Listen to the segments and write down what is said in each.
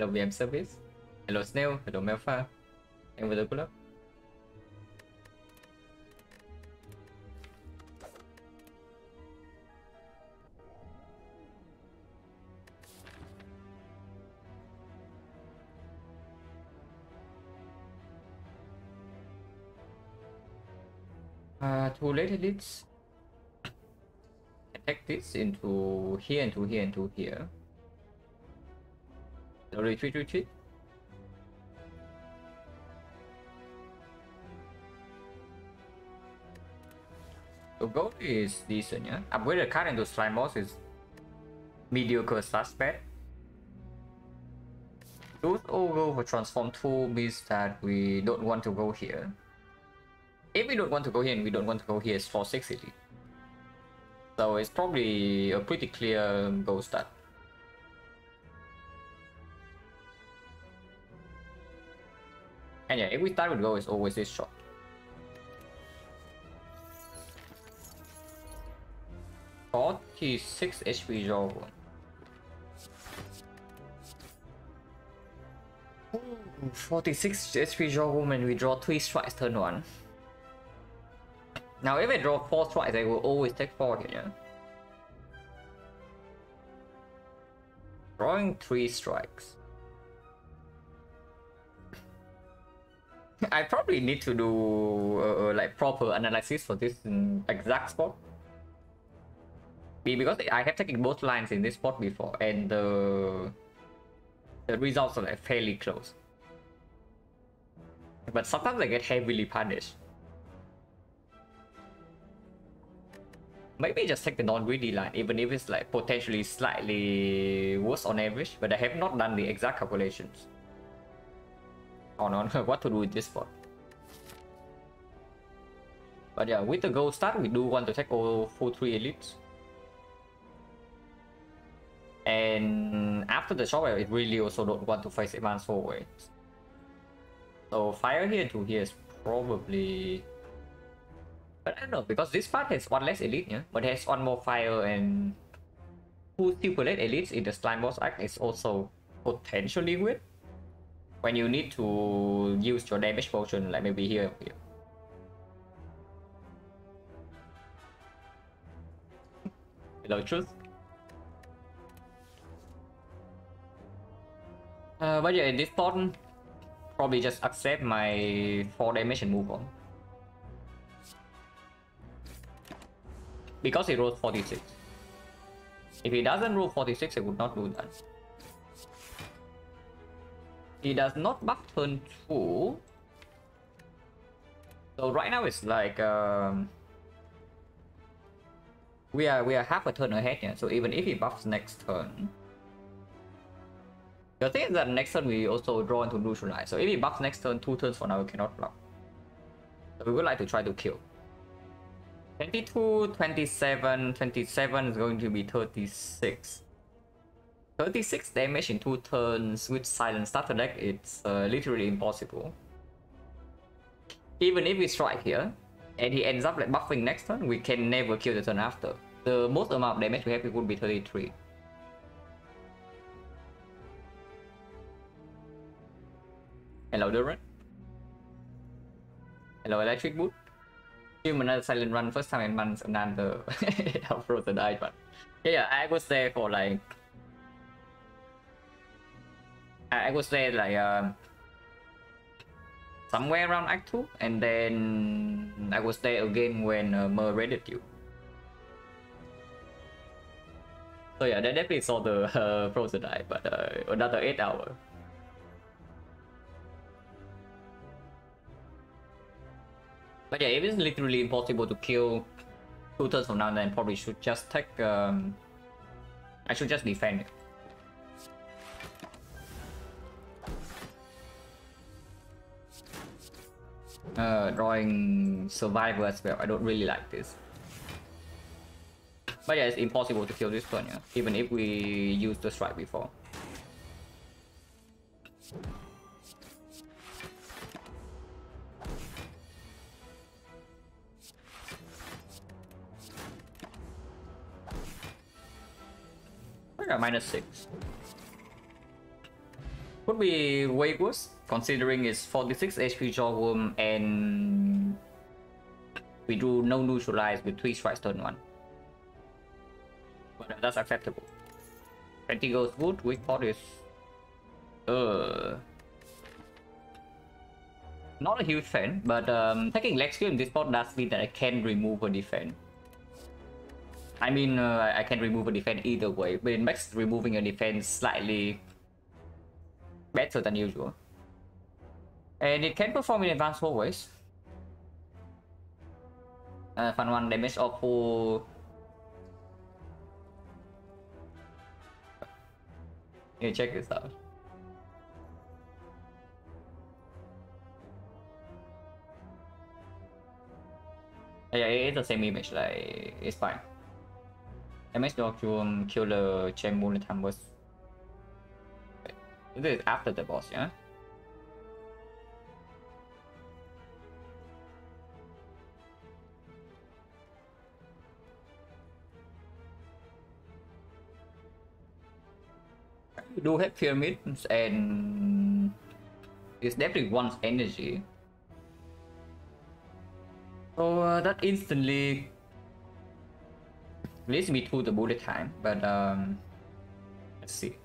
Hello VM service. Hello Snail. Hello Melfa. And with the pull up. Two late elites. Attack this into here, into here, into here. So retreat, retreat. So gold is decent, yeah. Upgrade the card into slime boss is mediocre slash bad. Choose all go for transform 2 means that we don't want to go here. If we don't want to go here and we don't want to go here, it's for 6 elite. So it's probably a pretty clear goal start. And yeah, if we start with go, it's always this shot. (46 HP draw one. 46 HP draw woman, we draw 3 strikes turn 1. Now if I draw 4 strikes, I will always take 4 here, yeah? Drawing 3 strikes. I probably need to do like proper analysis for this exact spot. Because I have taken both lines in this spot before and the results are like fairly close. But sometimes I get heavily punished. Maybe just take the non-greedy line, even if it's like potentially slightly worse on average, but I have not done the exact calculations on what to do with this spot. But yeah, with the gold start, we do want to take all full 3 elites. And after the shop, I really also don't want to face advance forwards. So fire here to here is probably... But I don't know, because this part has 1 less elite, yeah? But it has 1 more fire and 2 super late elites in the slime boss act is also potentially weird. When you need to use your damage potion, like maybe here or here. Hello, truth. But yeah, in this turn, probably just accept my 4 damage and move on. Because he rolled 46. If he doesn't roll 46, I would not do that. He does not buff turn 2. So right now it's like we are half a turn ahead, yeah. So even if he buffs next turn, the thing is that next turn we also draw into neutralize. So if he buffs next turn, 2 turns for now we cannot block. So we would like to try to kill. 22, 27, 27 is going to be 36. 36 damage in 2 turns with Silent starter deck, it's literally impossible. Even if we strike here, and he ends up like buffing next turn, we can never kill the turn after. The most amount of damage we have would be 33. Hello Duran. Hello Electric Boot. Film another Silent run, first time in months, another outro the die, but yeah, I was there for like somewhere around Act 2, and then I was there again when Mer raided you. So yeah, I definitely saw the frozen die, but another 8 hours. But yeah, if it's literally impossible to kill 2 turns from now, then probably should just take I should just defend it. Drawing survivor as well. I don't really like this. But yeah, it's impossible to kill this turn, yeah, even if we used the strike before. I got -6. Could be way worse, considering it's 46 HP Jawworm and we do no neutralize with 3 strikes turn 1. But that's acceptable. 20 goes good, weak pot is... Not a huge fan, but taking leg skill in this pot does mean that I can remove a defense. I mean, I can remove a defense either way, but it makes removing a defense slightly better than usual. And it can perform in advanced always. Fun one, damage of full. Yeah, check this out. Yeah, it's the same image, like, it's fine. Damage Doctrine, Killer, Chain Bullet Hammers. This is after the boss, yeah? You do have pyramids and it's definitely wants energy. So that instantly leads me to the bullet time, but let's see.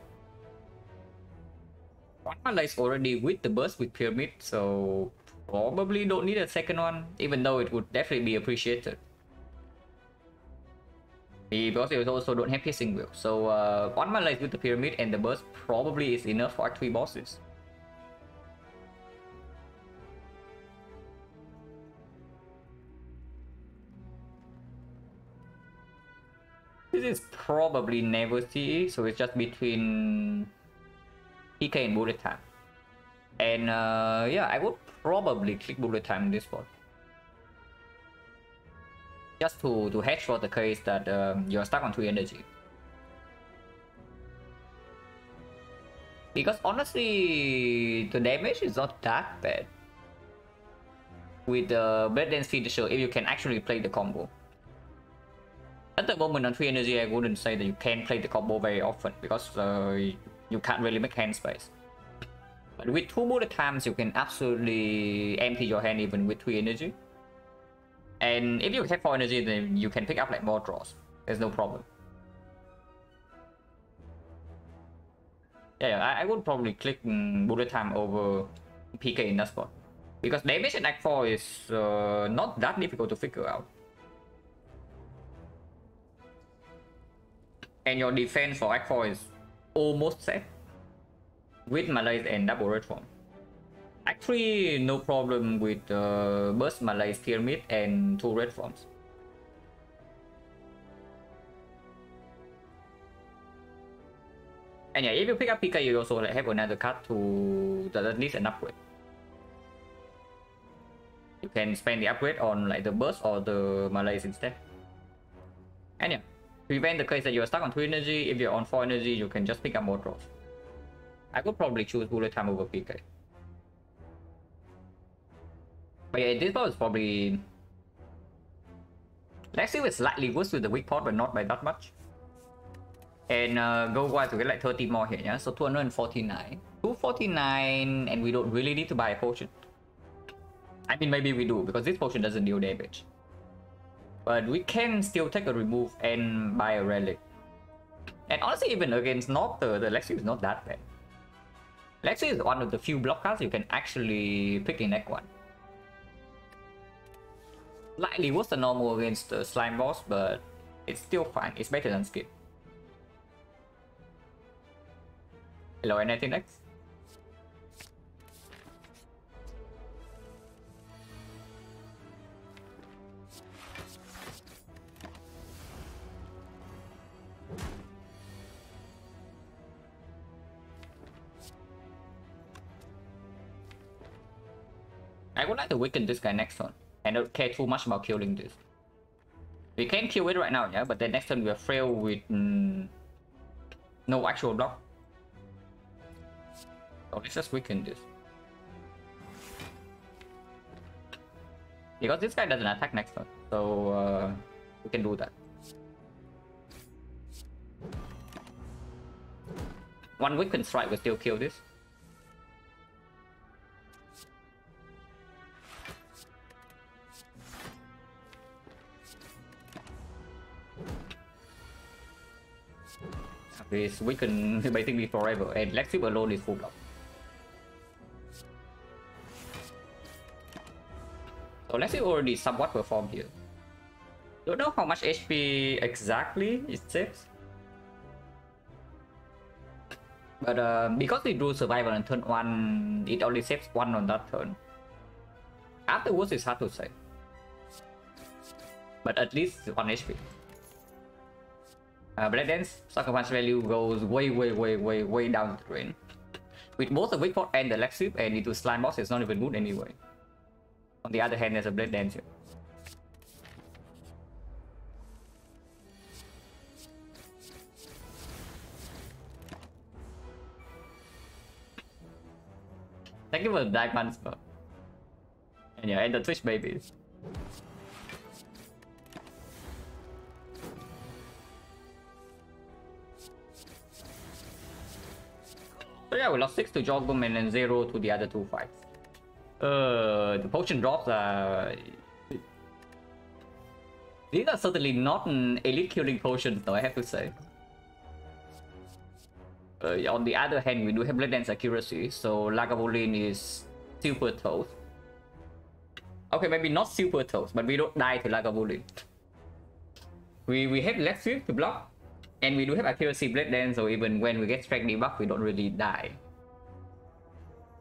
One is already with the burst with pyramid, so probably don't need a second one, even though it would definitely be appreciated. Because it also don't have piercing will, so one mana with the pyramid and the burst probably is enough for Act 3 bosses. This is probably never see, so it's just between PK and bullet time. And yeah, I would probably click bullet time in this spot. Just to hedge for the case that you're stuck on 3 energy. Because honestly, the damage is not that bad. With the Blade Dance finisher, if you can actually play the combo. At the moment on 3 energy, I wouldn't say that you can play the combo very often because you can't really make hand space. But with 2 bullet times, you can absolutely empty your hand even with 3 energy. And if you have 4 energy, then you can pick up like more draws. There's no problem. Yeah, I would probably click bullet time over PK in that spot. Because damage in Act 4 is not that difficult to figure out. And your defense for Act 4 is almost set. With Malaise and double red form. Act 3, no problem with burst Malaise pyramid and 2 red forms. And yeah, if you pick up PK, you also have another card to that needs an upgrade. You can spend the upgrade on like the burst or the Malaise instead. And yeah, prevent the case that you're stuck on 3 energy. If you're on 4 energy, you can just pick up more draws. I would probably choose bullet time over PK. But yeah, this boss is probably... Let's see if it's slightly worse with the weak pot, but not by that much. And go wide to get like 30 more here, yeah? So 249. 249, and we don't really need to buy a potion. I mean, maybe we do, because this potion doesn't deal damage. But we can still take a remove and buy a relic. And honestly, even against Norther, the Lexi is not that bad. Lexi is one of the few block cards you can actually pick in Act 1. Slightly worse than normal against the slime boss, but it's still fine. It's better than skip. Hello, anything next? I would like to weaken this guy next turn. I don't care too much about killing this. We can kill it right now, yeah, but then next turn we are frail with no actual block. So let's just weaken this. Because this guy doesn't attack next turn, so we can do that. One weaken strike will still kill this. Is weakened basically forever, and Lexip alone is full block. So Lexip already somewhat performed here. Don't know how much HP exactly it saves, but because we drew survival on turn 1, it only saves 1 on that turn. Afterwards it's hard to say, but at least 1 HP. Blade Dance Sucker Punch value goes way down the drain. With both the Weak Pot and the Lexip and into Slime Boss, it's not even good anyway. On the other hand, there's a Blade Dance here. Thank you for the diamonds, bro. And yeah, and the Twitch babies. So yeah, we lost 6 to Jogum and then 0 to the other 2 fights. The potion drops are... These are certainly not elite killing potions though, I have to say. On the other hand, we do have Blade Dance accuracy, so Lagavulin is super toast. Okay, maybe not super toast, but we don't die to Lagavulin. We have Lexip to block, and we do have accuracy Blade Dance, so even when we get strength debuff, we don't really die.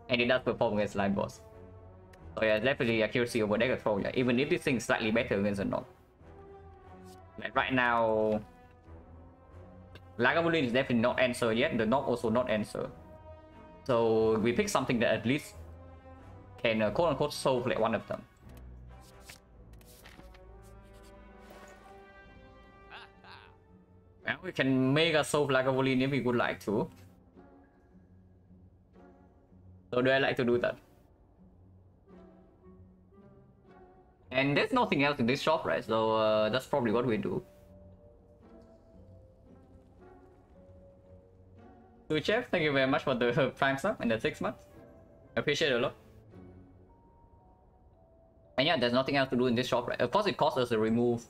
And it does perform against Slime Boss. So yeah, definitely accuracy over deck control, yeah, even if this thing is slightly better against the knob. Like right now, Lagavulin is definitely not answer yet, the knob also not answer. So we pick something that at least can quote unquote solve like one of them. Well, we can make a solve Lagavulin if we would like to. So do I like to do that? And there's nothing else in this shop, right? So that's probably what we do. So Chef, thank you very much for the prime sub and the 6 months. I appreciate it a lot. And yeah, there's nothing else to do in this shop, right? Of course it costs us a remove.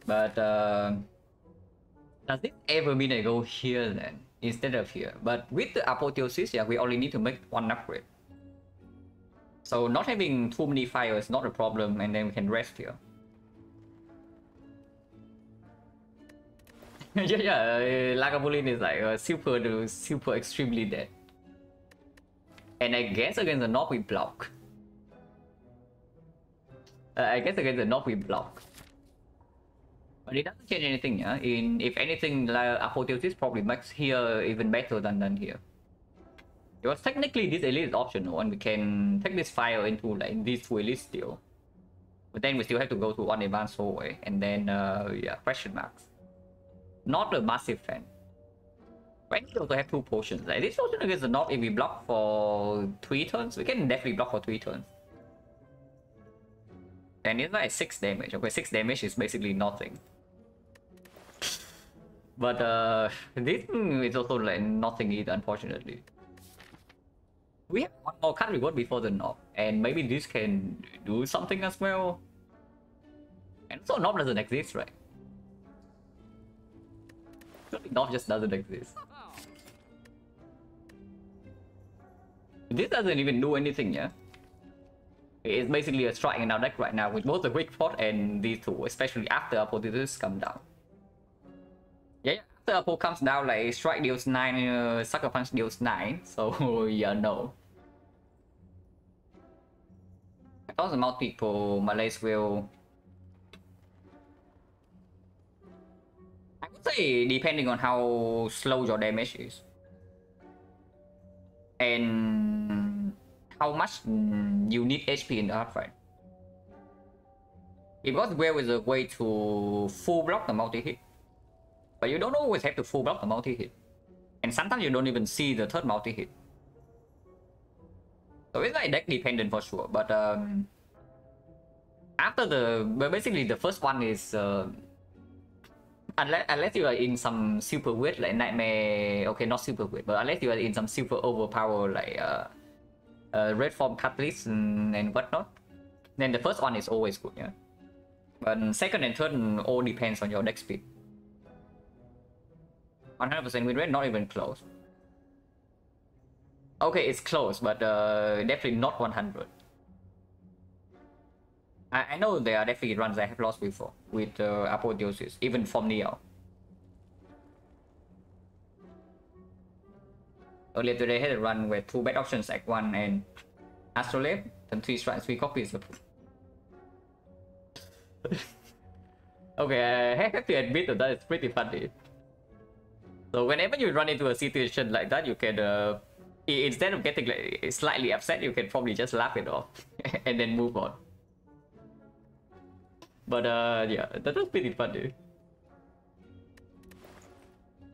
But does it ever mean I go here then instead of here? But with the apotheosis, yeah, we only need to make 1 upgrade. So not having too many fires is not a problem, and then we can rest here. yeah, Lagavulin is like super extremely dead. And I guess against the knob we block. I guess against the knob we block. But it doesn't change anything, yeah? If anything, like apotheosis probably makes here even better than here. Because technically this elite is optional and we can take this fire into like these 2 elites still. But then we still have to go to 1 advanced hallway and then yeah, question marks. Not a massive fan. But we also have 2 potions. Like this potion against the knob, if we block for 3 turns, we can definitely block for 3 turns. And it's like 6 damage. Okay, 6 damage is basically nothing. But this is also like nothing either, unfortunately. We have 1 more card reward before the knob, and maybe this can do something as well. And so knob doesn't exist, right? Knob just doesn't exist. This doesn't even do anything, yeah? It's basically a strike in our deck right now with both the Weak Pot and these 2, especially after apotheosis come down. Yeah, after Apo comes down, like strike deals 9, Sucker Punch deals 9, so yeah, no. I thought the multiple Malays will... I would say depending on how slow your damage is. And how much you need HP in the hard fight. It was well with a way to full block the multi-hit. But you don't always have to full block the multi-hit. And sometimes you don't even see the third multi-hit. So it's like deck dependent for sure. But after basically the first one is unless you are in some super weird like nightmare, okay, not super weird, but unless you are in some super overpower like red form catalyst and whatnot, then the first one is always good, yeah. But second and third all depends on your deck speed. 100% win rate, not even close. Okay, it's close, but definitely not 100. I know there are definitely runs I have lost before with Apotheosis, even from Neo. Earlier today I had a run with 2 bad options, Act 1 and Astrolabe, then 3 strikes, 3 copies. Okay, I have to admit that it's pretty funny. So whenever you run into a situation like that, you can, instead of getting like, slightly upset, you can probably just laugh it off and then move on. But yeah, that was pretty funny.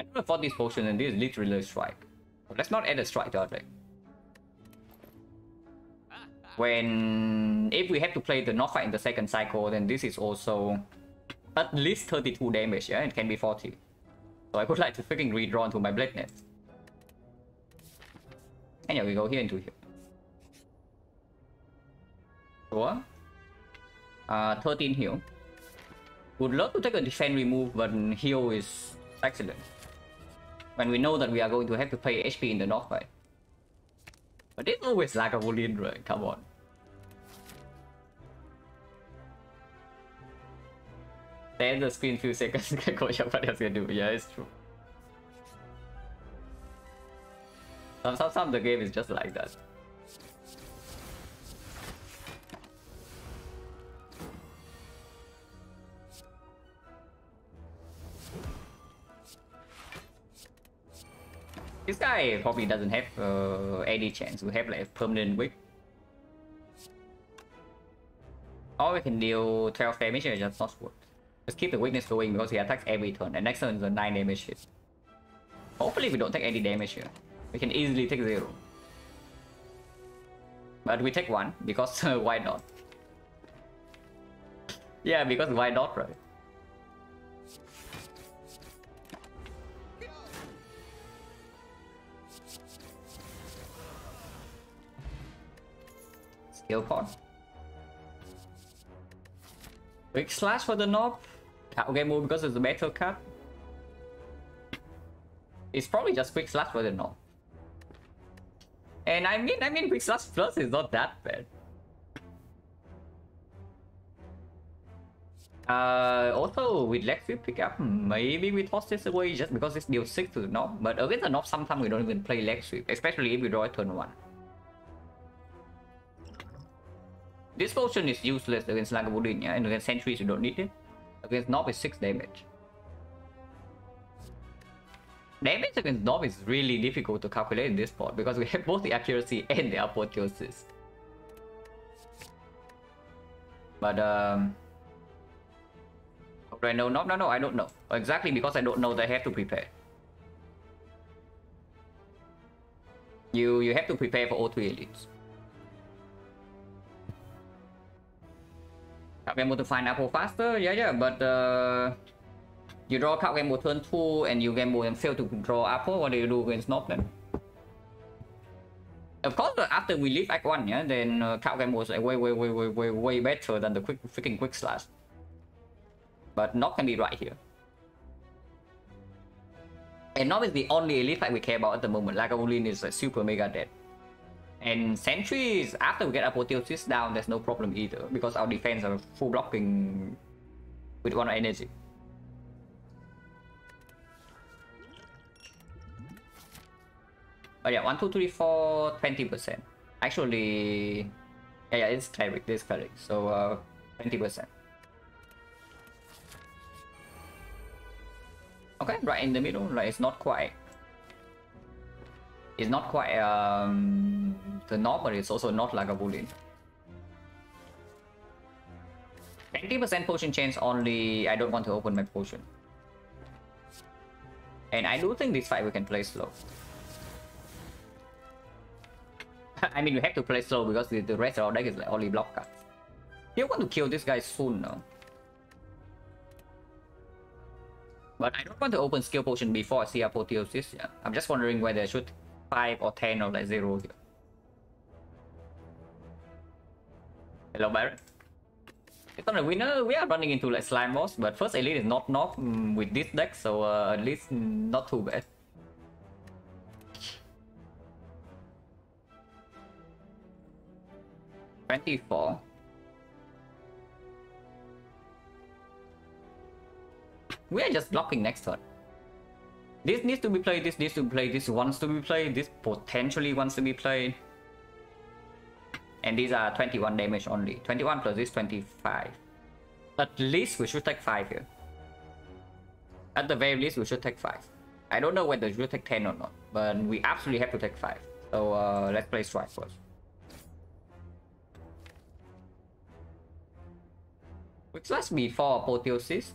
I don't afford this potion, and this is literally a strike. Let's not add a strike to our deck. If we have to play the North fight in the second cycle, then this is also at least 32 damage, yeah? It can be 40. So I would like to freaking redraw into my Blade Net. And yeah, we go here into here. Sure. 13 heal. Would love to take a defense remove, but heal is excellent. When we know that we are going to have to pay HP in the North fight. But it's always like a Wolin, right? Come on. Then the screen few seconds can go up what else can do. Yeah, it's true. Some the game is just like that. This guy probably doesn't have any chance to have like a permanent weak. Or we can deal 12 damage and just not worth. Just keep the weakness going because he attacks every turn, and next turn is a 9 damage hit. Hopefully we don't take any damage here. We can easily take 0. But we take 1 because why not? Yeah, because why not, right? Skill pod. Quick slash for the knob. Okay, move because it's a better card. It's probably just quick slash for the knob. And I mean quick slash plus is not that bad. Also with leg sweep pickup, maybe we toss this away just because it's deal 6 to the knob. But against the knob, sometimes we don't even play leg sweep, especially if we draw a turn 1. This potion is useless against Lagavulin, yeah, and against sentries you don't need it. Against Knob is 6 damage. Damage against Knob is really difficult to calculate in this pot because we have both the accuracy and the apotheosis. But do I know Knob? No, I don't know. Exactly because I don't know that I have to prepare. You have to prepare for O3 elites. Card game mode to find apple faster, yeah, but you draw card game mode turn 2 and you game mode and fail to draw apple. What do you do against Knob then? Of course, after we leave Act 1, yeah, then card game mode is like way better than the freaking quick slash. But Knob can be right here. And Knob is the only elite fight we care about at the moment. Lagavulin is like super mega dead. And sentries, after we get apotheosis down, there's no problem either because our defense are full blocking with 1 energy. But yeah, 1, 2, 3, 4, 20%. Actually, yeah, it's cleric. This cleric, so 20%. Okay, right in the middle. Like it's not quite. It's not quite the Knob, but it's also not Lagavulin. 20% potion chance only. I don't want to open my potion. And I do think this fight we can play slow. I mean, we have to play slow because the rest of our deck is like only block cards. You want to kill this guy soon now. But I don't want to open skill potion before I see apotheosis. Yeah, I'm just wondering whether I should 5 or 10 or like 0 here. Hello, Baron. It's not a winner. We are running into like slime boss, but first elite is not knocked with this deck, so at least not too bad. $24. We are just blocking next turn. This needs to be played, this needs to be played, this wants to be played, this potentially wants to be played. And these are 21 damage only. 21 plus this 25. At least we should take 5 here. At the very least we should take 5. I don't know whether we should take 10 or not, but we absolutely have to take 5. So let's play strike first. Which slash before apotheosis,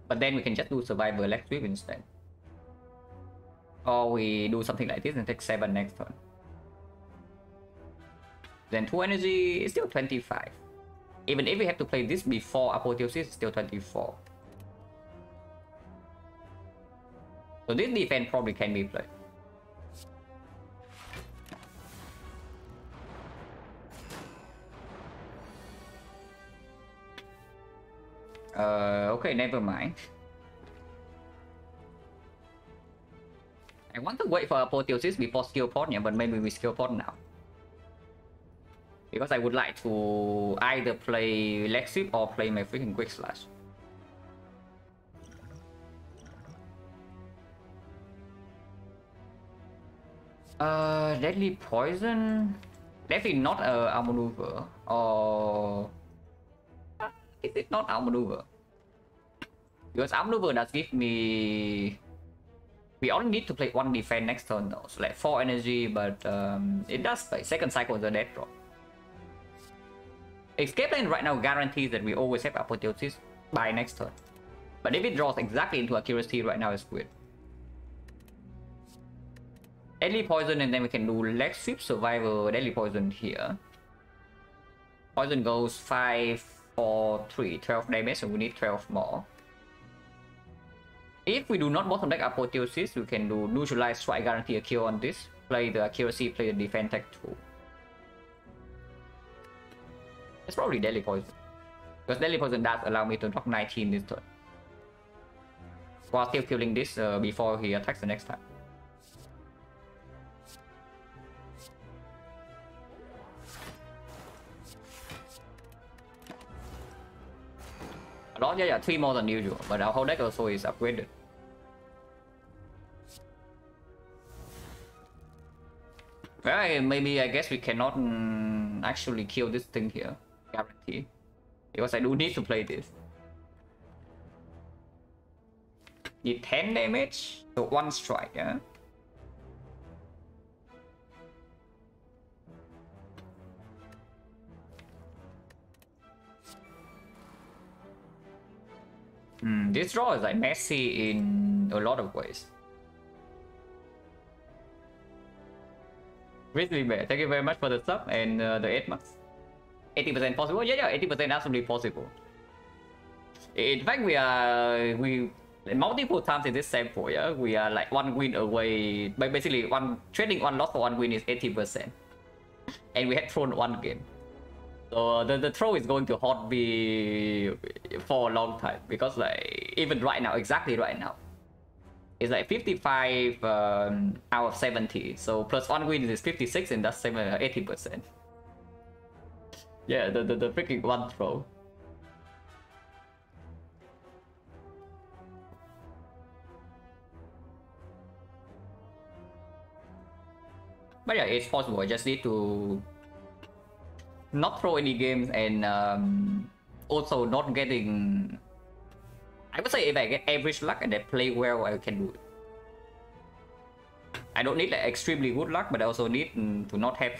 but then we can just do survivor leg sweep instead. Or we do something like this and take 7 next turn. Then 2 energy is still 25. Even if we have to play this before apotheosis, it's still 24. So this defense probably can be played. Okay, never mind. I want to wait for apotheosis before skill point, yeah, but maybe we skill point now. Because I would like to either play leg sweep or play my freaking quick slash. Deadly poison? Definitely not a outmaneuver. Or is it not outmaneuver? Because outmaneuver does give me... We only need to play 1 defense next turn though. So like 4 energy, but it does play. Second cycle is a death drop. Escape lane right now guarantees that we always have apotheosis by next turn. But if it draws exactly into accuracy right now, it's weird. Deadly poison, and then we can do leg sweep, survival, deadly poison here. Poison goes 5, 4, 3, 12 damage, so we need 12 more. If we do not bottom deck apotheosis, we can do neutralize strike, guarantee a kill on this. Play the accuracy, play the defense tech 2. It's probably deadly poison. Because deadly poison does allow me to knock 19 this turn. While still killing this before he attacks the next time. A lot, yeah, 3 more than usual, but our whole deck also is upgraded. Well, maybe I guess we cannot actually kill this thing here, guarantee, because I do need to play this. Need 10 damage, so 1 strike, yeah. This draw is like messy in a lot of ways. Grizzly Bear, thank you very much for the sub and the 8 months. 80% possible? Yeah, 80% absolutely possible. In fact, we multiple times in this sample, yeah, we are like 1 win away. But basically, trading 1 loss for 1 win is 80%, and we had thrown 1 game. So the throw is going to haunt me for a long time, because like even right now, exactly right now, it's like 55 out of 70. So plus 1 win is 56, and that's 80%. Yeah, the freaking 1 throw. But yeah, it's possible. I just need to not throw any games, and also not getting... I would say if I get average luck and I play well, I can do it. I don't need like extremely good luck, but I also need to not have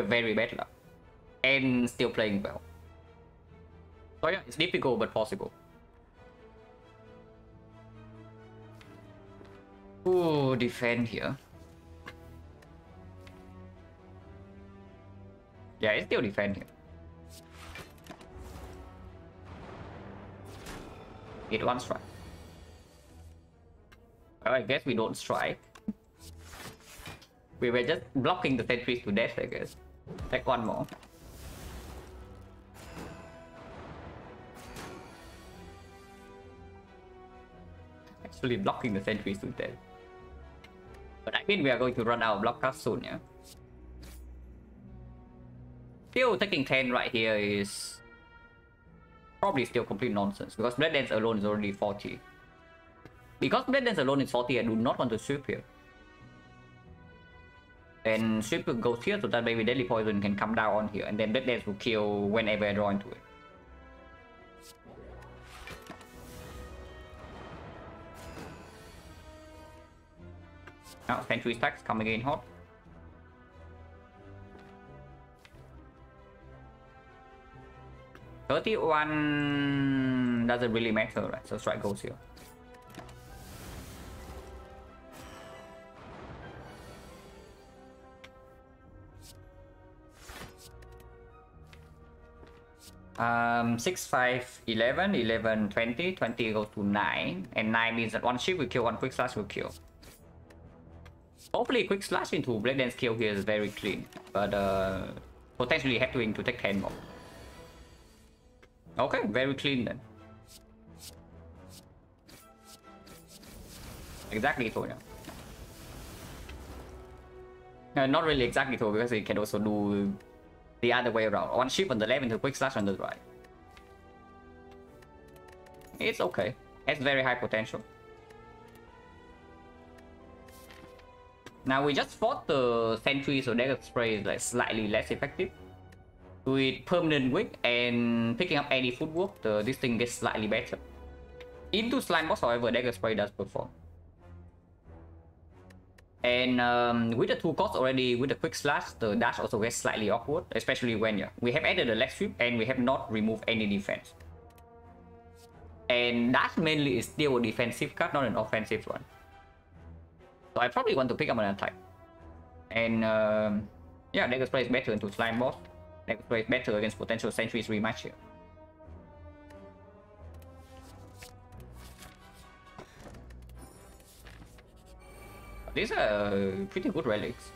very bad luck and still playing well. So yeah, it's difficult but possible. Ooh, defend here. Yeah, it's still defend here. Get 1 strike. Well, I guess we don't strike. We were just blocking the sentries to death, I guess. Take 1 more. Actually blocking the sentries to death. But I mean we are going to run out of block cards soon, yeah? Still taking 10 right here is probably still complete nonsense, because Blade Dance alone is already 40. Because Blade Dance alone is 40, I do not want to sweep here. And sweep goes here so that maybe Deadly Poison can come down on here, and then Blade Dance will kill whenever I draw into it. Now Sentry stacks coming in hot. $31 doesn't really matter, right? So strike goes here. Six, 5, 11, 11, 20, 20 goes to 9, and 9 means that one ship will kill, one quick slash will kill. Hopefully quick slash into Blade Dance kill here is very clean, but potentially having to take 10 more. Okay, very clean then. Exactly so, yeah. Not really exactly so, because it can also do the other way around. One ship on the left into quick slash on the right. It's okay. It's very high potential. Now we just fought the sentry, so Dagger Spray is like slightly less effective. With permanent wick and picking up any footwork, this thing gets slightly better. Into Slime Boss, however, Dagger Spray does perform. And with the 2 costs already, with the quick slash, the dash also gets slightly awkward, especially when we have added the leg sweep and we have not removed any defense. And dash mainly is still a defensive card, not an offensive one. So I probably want to pick up an attack. And yeah, Dagger Spray is better into Slime Boss. Dagger Spray is better against potential Sentries rematch here. These are pretty good relics.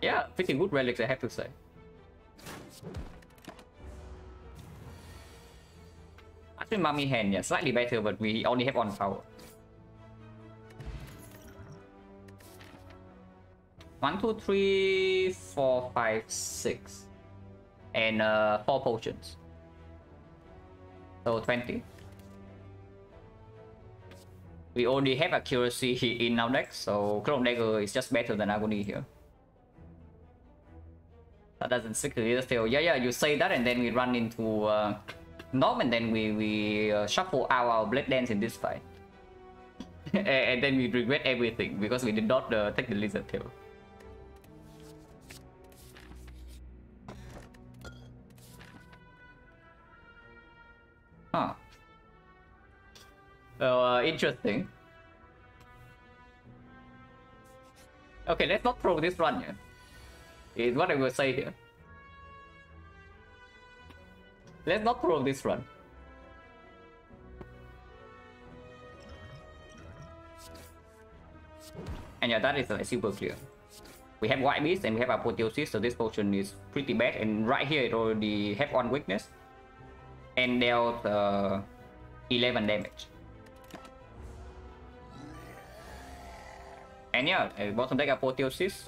Yeah, pretty good relics, I have to say. Actually, Mummy Hand, yeah, slightly better, but we only have 1 power. 1, 2, 3, 4, 5, 6. And 4 potions. So 20. We already have accuracy in our deck, so Clone Dagger is just better than Agony here. That doesn't stick to the still. Yeah, you say that, and then we run into Norm, and then we shuffle out our Blade Dance in this fight. And then we regret everything because we did not take the Lizard Tail. Huh. So, interesting. Okay, let's not throw this run yet. Is what I will say here. Let's not throw this run. And yeah, that is like super clear. We have White Beast and we have Apotheosis, so this potion is pretty bad. And right here it already have 1 weakness. And dealt 11 damage. And yeah, bottom deck Apotheosis,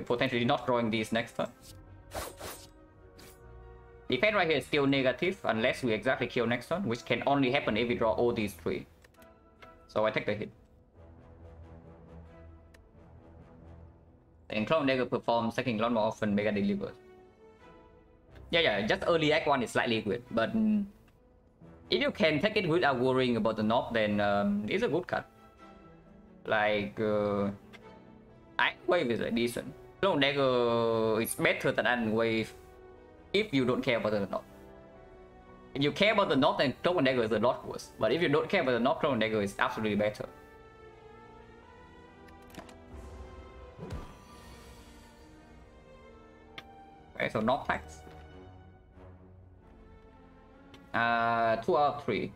potentially not drawing these next turn. Defense right here is still negative unless we exactly kill next turn, which can only happen if we draw all these 3. So I take the hit. And Clone Dagger performs, second a lot more often, Mega delivers. Yeah, just early act 1 is slightly weird, but if you can take it without worrying about the knob, then it's a good card. Like, Iron Wave is like decent. Clone Dagger is better than Iron Wave if you don't care about the knob. If you care about the knob, then Clone Dagger is a lot worse. But if you don't care about the knob, Clone Dagger is absolutely better. Okay, so knob packs. 2 out of 3.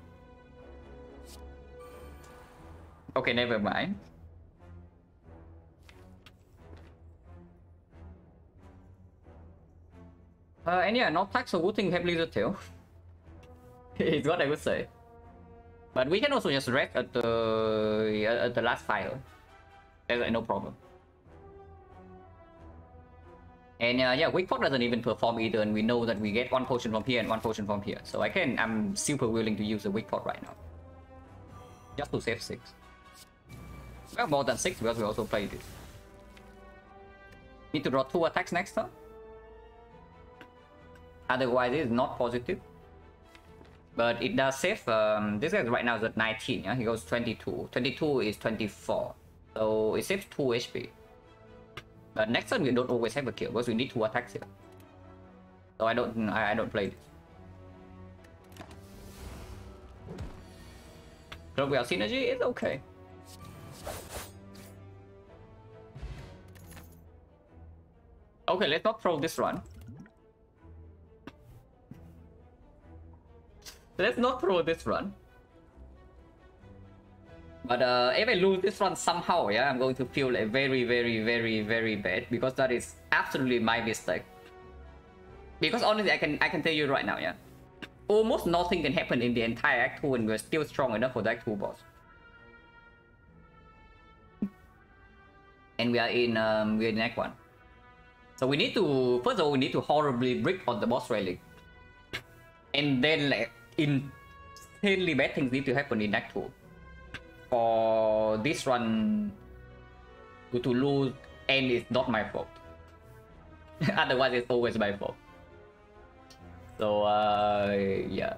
Okay, never mind. And yeah, not tax, so good thing we have Lizard Tail. It's what I would say. But we can also just rest at the last fire. There's no problem. And yeah, weak pot doesn't even perform either, and we know that we get one potion from here and one potion from here. So I'm super willing to use the weak pot right now. Just to save 6. Well, more than 6 because we also played this. Need to draw 2 attacks next turn. Otherwise, it is not positive. But it does save. This guy right now is at 19. Yeah, he goes 22. 22 is 24. So it saves 2 HP. But next turn we don't always have a kill because we need 2 attacks here. So I don't play this. So we have synergy is okay. Okay, let's not throw this run. Let's not throw this run. But if I lose this run somehow, yeah, I'm going to feel like very bad because that is absolutely my mistake. Because honestly, I can tell you right now, yeah, almost nothing can happen in the entire Act 2 and we're still strong enough for the Act 2 boss. And we're in Act 1. So we need to, first of all, we need to horribly brick on the boss railing. And then like insanely bad things need to happen in Act 2 for this run to lose, and it's not my fault. Otherwise it's always my fault. So yeah,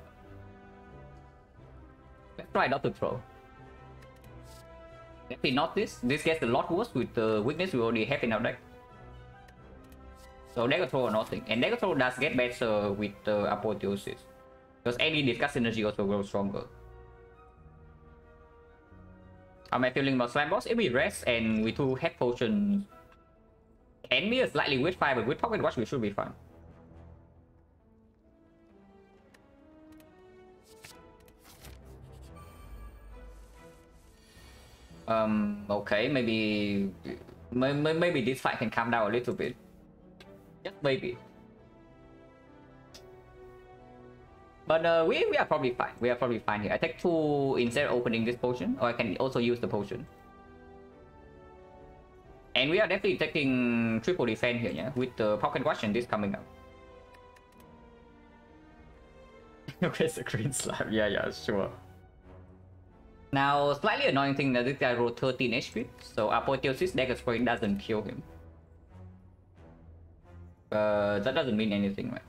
let's try not to throw. Definitely not this. This gets a lot worse with the weakness we already have in our deck. So Dagger Throw or nothing. And Dagger Throw does get better with Apotheosis. Because any discuss energy also grows stronger. How am I feeling about Slime Boss? If we rest and we do head potions and be a slightly weird fire, but with Pocket Watch we should be fine. Okay, maybe this fight can calm down a little bit. Just maybe. But we are probably fine. We are probably fine here. I take 2 instead of opening this potion, or I can also use the potion. And we are definitely taking triple defense here, yeah, with the Pocket Watch and this coming up. Okay, it's a green slime. Yeah, sure. Now, slightly annoying thing that this guy rolled 13 HP, so Apotheosis Dagger Spray doesn't kill him. That doesn't mean anything, right?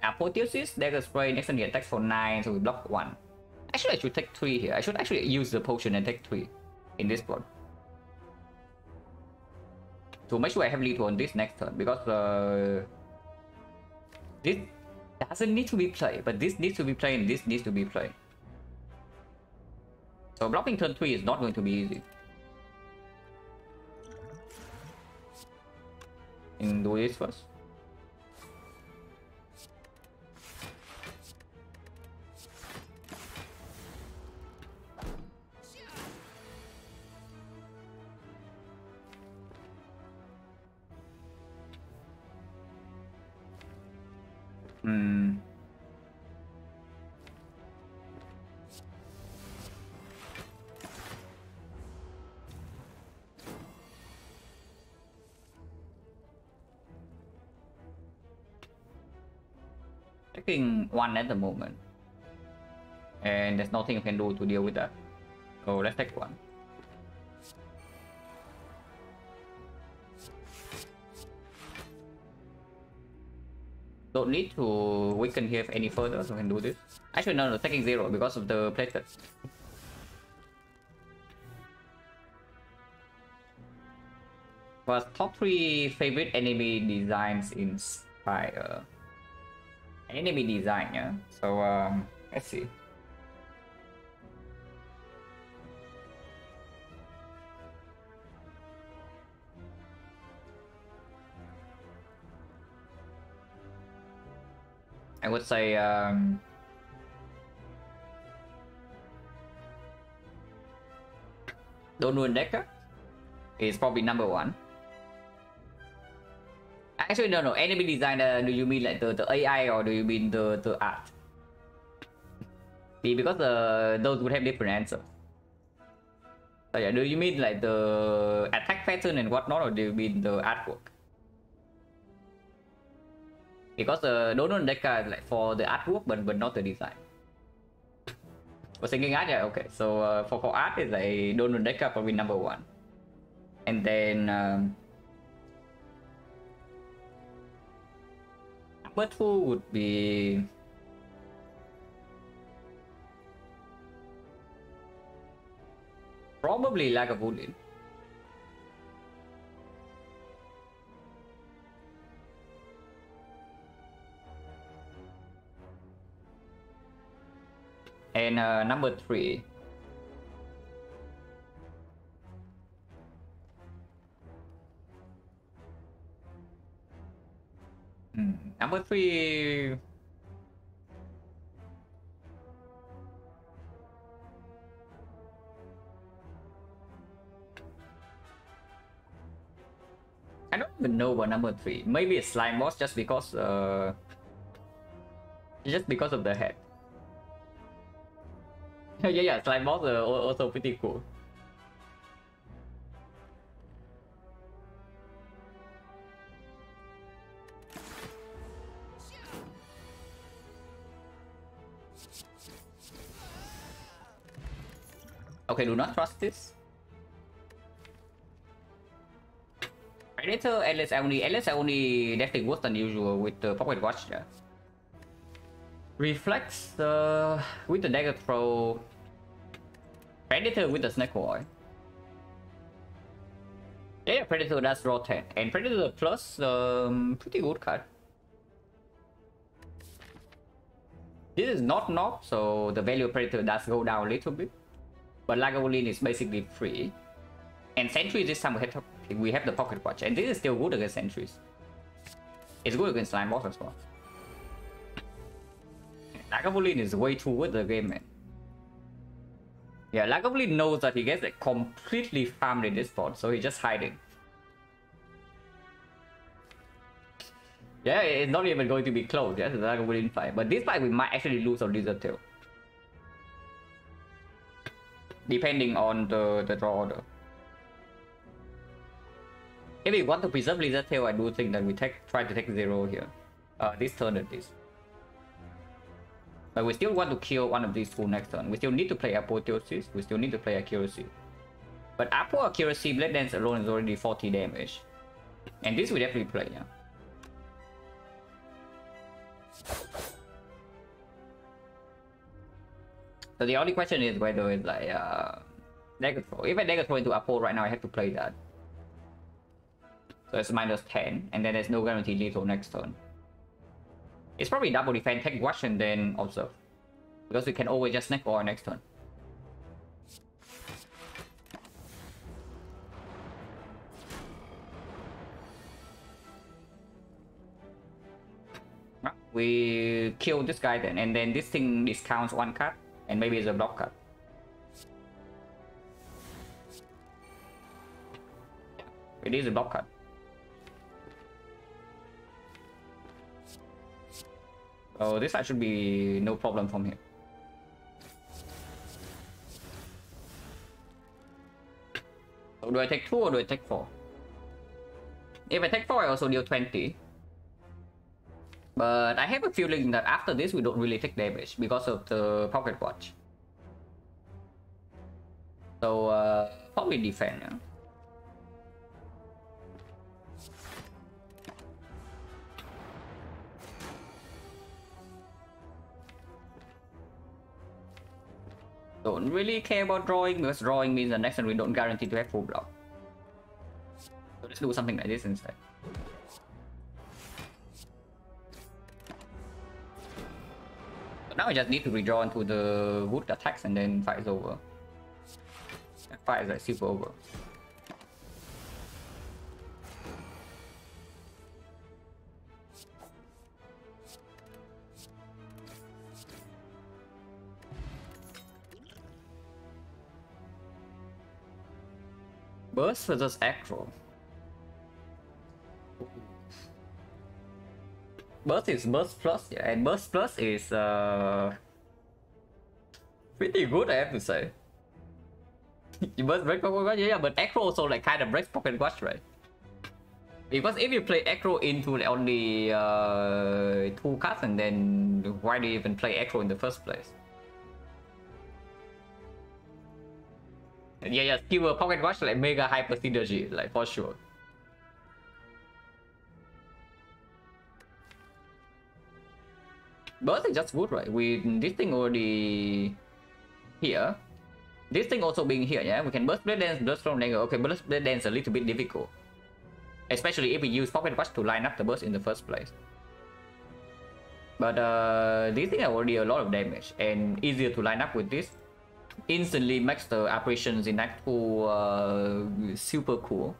Apotheosis Dagger Spray next turn he attacks for 9, so we block 1. Actually, I should take 3 here. I should actually use the potion and take 3 in this plot. To make sure I have lethal on this next turn, because this doesn't need to be played, but this needs to be played and this needs to be played. So blocking turn 3 is not going to be easy. And do this first. Taking 1 at the moment. And there's nothing you can do to deal with that. So let's take 1. Don't need to weaken here any further, so we can do this. Actually, no, taking 0 because of the platelets. Was top 3 favorite enemy designs in Spire. Enemy design, yeah. So let's see. I would say Donut Decker is probably number 1. Actually, no. Enemy designer, do you mean like the AI or do you mean the art? Because those would have different answers. So yeah, do you mean like the attack pattern and whatnot, or do you mean the artwork? Because Donald Deca is like for the artwork, but not the design. For thinking art, yeah, okay. So for art is like Donald Deca probably number 1, and then number 2 would be probably Lagavulin. And number 3. Number 3. I don't even know about number 3. Maybe it's Slime Boss just because of the head. yeah, Slime Boss also pretty cool. Okay, do not trust this. Predator LS only definitely worse than usual with the pocket watch. Yeah. Reflex with the dagger throw. Predator with the snake oil. Yeah, Predator does draw 10. And Predator plus pretty good card. This is not knob, so the value of Predator does go down a little bit. But Lagavulin is basically free. And Sentries this time we have the pocket watch. And this is still good against Sentries. It's good against Slime Boss as well. Lagavulin is way too good at the game, man. Yeah, Lagavulin knows that he gets like completely farmed in this spot, so he's just hiding. Yeah, it's not even going to be close. Yeah, it's a Lagavulin fight. But this fight we might actually lose on Lizard Tail. Depending on the draw order. If we want to preserve Lizard Tail, I do think that we try to take 0 here. This turn at least. But we still want to kill one of these two next turn. We still need to play Apotheosis. We still need to play Accuracy. But Apo Accuracy, Blade Dance alone is already 40 damage. And this we definitely play, yeah. So the only question is whether it's like dagger throw. If I dagger throw into Apo right now, I have to play that. So it's minus 10, and then there's no guarantee lethal next turn. It's probably double defense, take watch, and then observe. Because we can always just snake or next turn. We kill this guy then, and then this thing discounts 1 card, and maybe it's a block card. It is a block card. So this side should be no problem from here. So do I take 2 or do I take 4? If I take 4, I also deal 20. But I have a feeling that after this we don't really take damage because of the pocket watch. So probably defend, yeah. Don't really care about drawing because drawing means the next turn we don't guarantee to have full block. So let's do something like this instead. So now I just need to redraw into the wood attacks and then fight is over. Fight is like super over. Burst versus Acro. Burst is Burst Plus, yeah, and Burst Plus is pretty good, I have to say. You burst break pocket watch, yeah, but Acro also like kind of breaks pocket watch, right? Because if you play Acro into only 2 cards, and then why do you even play Acro in the first place? Yeah, skewer pocket watch like mega hyper synergy, like for sure. Burst is just good, right? With this thing already here, this thing also being here, yeah, we can burst blade dance, burst from angle. Okay, burst blade dance a little bit difficult, especially if we use pocket watch to line up the burst in the first place. But this thing have already a lot of damage and easier to line up with this. Instantly makes the apparitions in Act 2 super cool.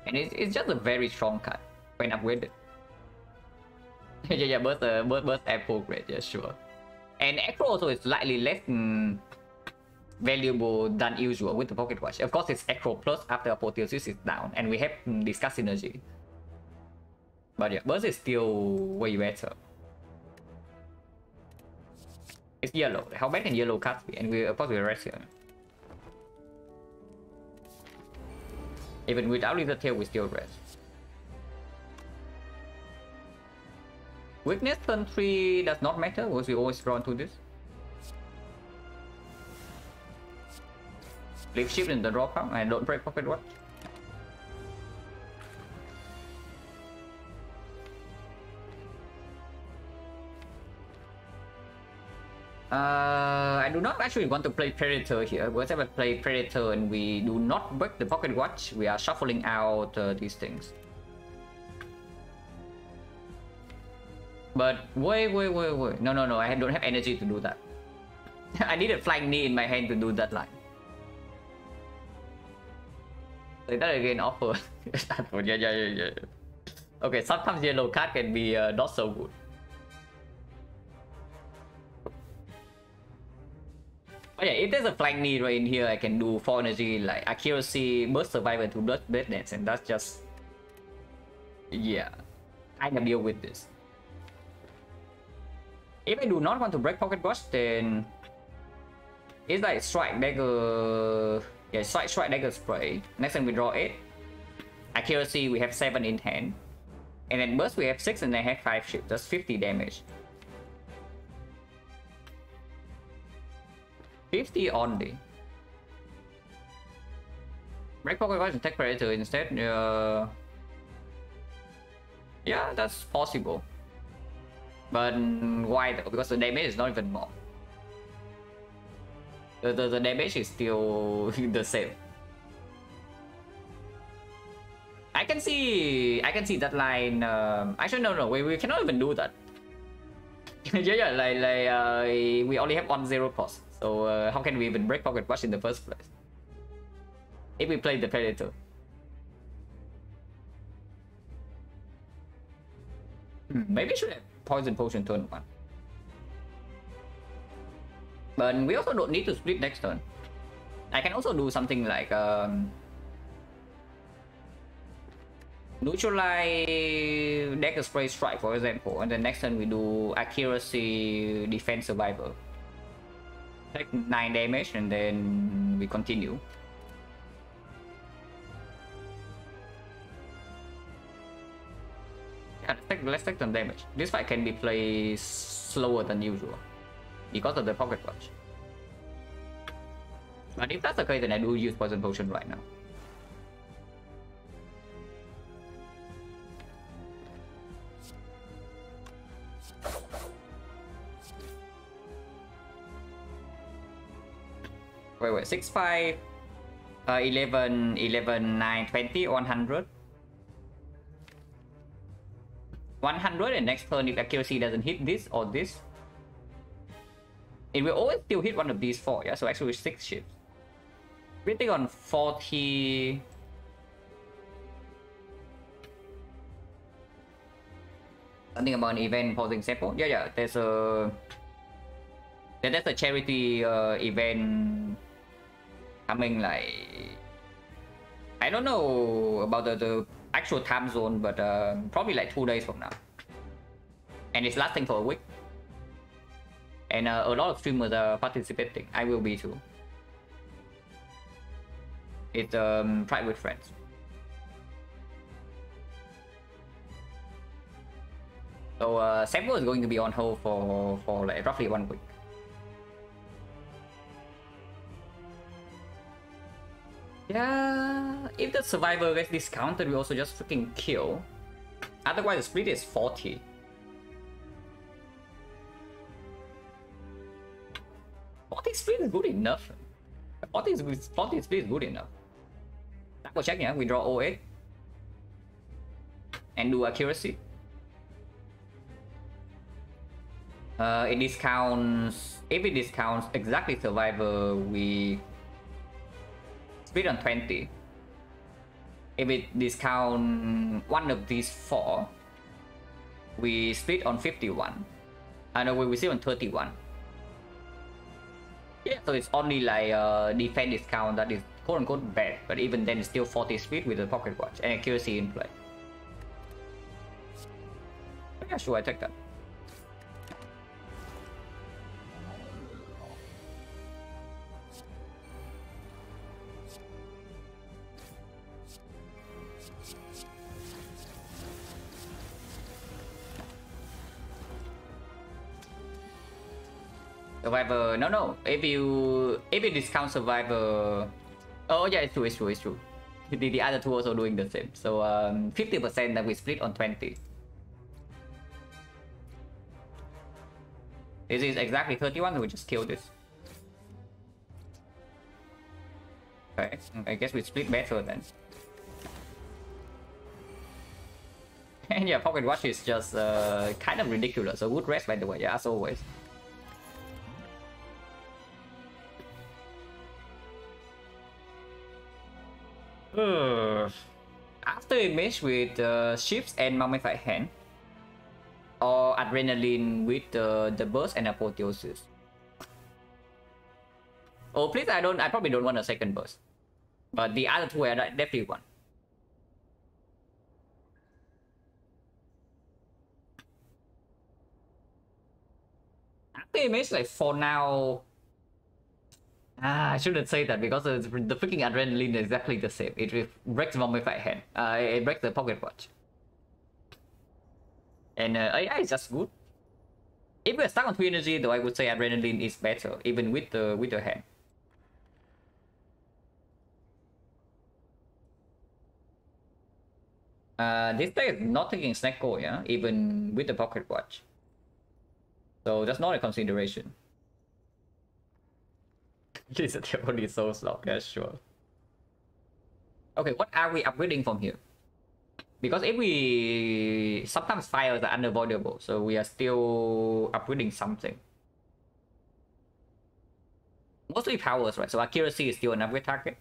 And it's just a very strong card when upgraded. yeah, burst apple great, yeah, sure. And Acro also is slightly less valuable than usual with the pocket watch. Of course, it's Acro plus after apotheosis is down, and we have discussed synergy. But yeah, burst is still way better. It's yellow. How bad can yellow cards be? And we, of course, we're red here. Even without Little Tail, we still red. Weakness turn 3 does not matter because we always draw into this. Leave shift in the draw pile and don't break pocket watch. I do not actually want to play Predator here, because if I play Predator and we do not break the pocket watch, we are shuffling out these things. But wait. No, I don't have energy to do that. I needed flying knee in my hand to do that line. So that again offer. yeah. Okay, sometimes yellow card can be not so good. But yeah, if there's a flying knee right in here, I can do 4 energy like accuracy, burst survivor to blood blade dance, and that's just, yeah, I can deal with this. If I do not want to break pocket watch, then it's like strike dagger, yeah, strike dagger spray. Next time we draw 8. Accuracy we have 7 in hand, and then burst we have 6, and I have 5 ships. That's 50 damage. 50 only. Break pocket watch and take predator instead. Yeah, that's possible. But why though? Because the damage is not even more. The damage is still the same. I can see that line. Actually, no, we cannot even do that. yeah, like we only have 1-0 cost. So how can we even break pocket watch in the first place? If we play the predator. Maybe we should have poison potion turn 1. But we also don't need to split next turn. I can also do something like neutralize dagger spray strike, for example, and then next turn we do accuracy defense survivor. Take 9 damage and then we continue. Yeah, let's take some damage. This fight can be played slower than usual because of the pocket watch. But if that's the case, then I do use poison potion right now. Wait, 6, 5, 11, 9, 20, 100. 100, and next turn if accuracy doesn't hit this or this, it will always still hit one of these 4, yeah? So actually 6 ships. Waiting on 40... Something about an event pausing sample? Yeah, there's a charity event coming, like... I don't know about the actual time zone, but probably like 2 days from now. And it's lasting for a week. And a lot of streamers are participating. I will be too. It's tried with friends. So Sample is going to be on hold for like roughly 1 week. Yeah, if the survivor gets discounted, we also just freaking kill. Otherwise, the split is 40. Split is good enough. 40 split is good enough. Double check, yeah. We draw 08 and do accuracy. It discounts. If it discounts exactly survivor, we split on 20. If it discounts one of these 4, we split on 51. No, we split on 31. Yeah, so it's only like defense discount that is quote unquote bad, but even then it's still 40 speed with the pocket watch and accuracy in play. Yeah, sure, I take that. Survivor, no. If you discount survivor, oh yeah, it's true. The other two also doing the same. So 50% that we split on 20. This is exactly 31, so we just kill this. Okay, I guess we split better then. And yeah, pocket watch is just kind of ridiculous. So good rest, by the way, yeah, as always. After a match with ships and mummified hand, or adrenaline with the burst and apotheosis. Oh please, I probably don't want a second burst, but the other two I definitely want. After a match, like for now. I shouldn't say that because the freaking adrenaline is exactly the same. It breaks the mummified hand. It breaks the pocket watch. And yeah, it's just good. If we're stuck on 3 energy, though, I would say adrenaline is better, even with the hand. This guy is not taking XecnaR, yeah, even with the pocket watch. So that's not a consideration. This is the only soul slot, yeah, sure. Okay, what are we upgrading from here? Because if we... Sometimes fires are unavoidable, so we are still upgrading something. Mostly powers, right? So accuracy is still an upgrade target.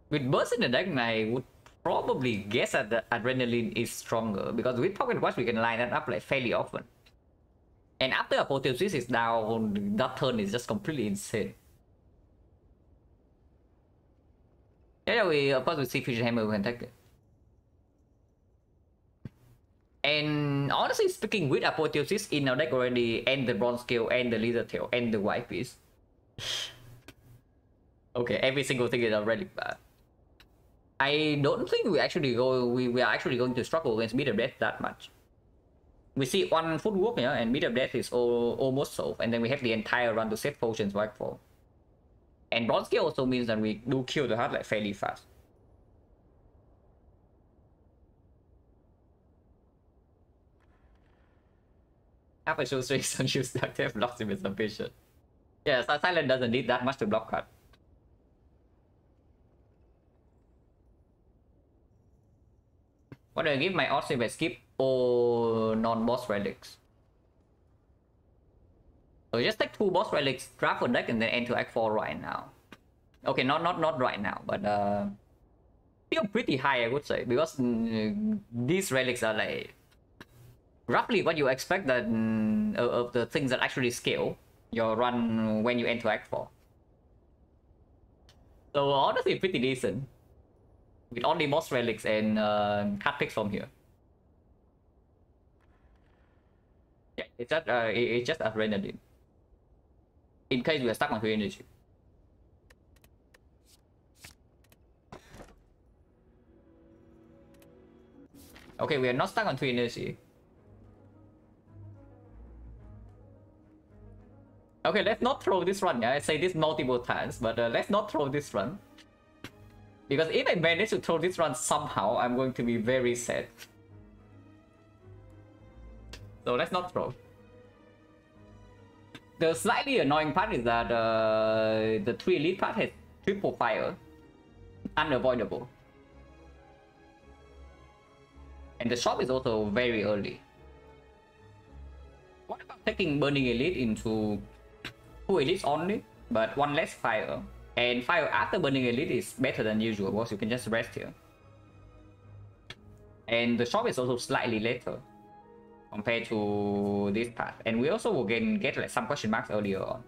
With burst in the deck, I would probably guess that the adrenaline is stronger, because with pocket watch we can line that up like fairly often. And after apotheosis is down, that turn is just completely insane. Yeah, we of course we see Fusion Hammer, we can take it. And honestly speaking, with apotheosis in our deck already, and the bronze scale, and the leader tail, and the white piece. Okay, every single thing is already bad. I don't think we are actually going to struggle against Meter Death that much. We see one footwork, yeah, and Meter Death is almost solved, and then we have the entire run to set potions right for. And bronze scale also means that we do kill the heart like fairly fast. After show strings, some use Ductive blocks him with sufficient. Yeah, Silent doesn't need that much to block card. What do I give my odds if I skip all non-boss relics? So just take 2 boss relics, draft a deck, and then enter Act 4 right now. Okay, not right now, but still pretty high, I would say, because these relics are like roughly what you expect that of the things that actually scale. your run when you enter Act 4. So honestly, pretty decent. With only boss relics and card picks from here. Yeah, it's just adrenaline. In case we are stuck on 3 energy. Okay, we are not stuck on 3 energy. Okay, let's not throw this run. Yeah, I say this multiple times, but let's not throw this run. Because if I manage to throw this run somehow, I'm going to be very sad. So let's not throw. The slightly annoying part is that the 3 elite part has triple fire. Unavoidable. And the shop is also very early. What about taking Burning Elite into 2 elites only, but 1 less fire? And fire after Burning Elite is better than usual because you can just rest here. And the shop is also slightly later compared to this part. And we also will get like some question marks earlier on.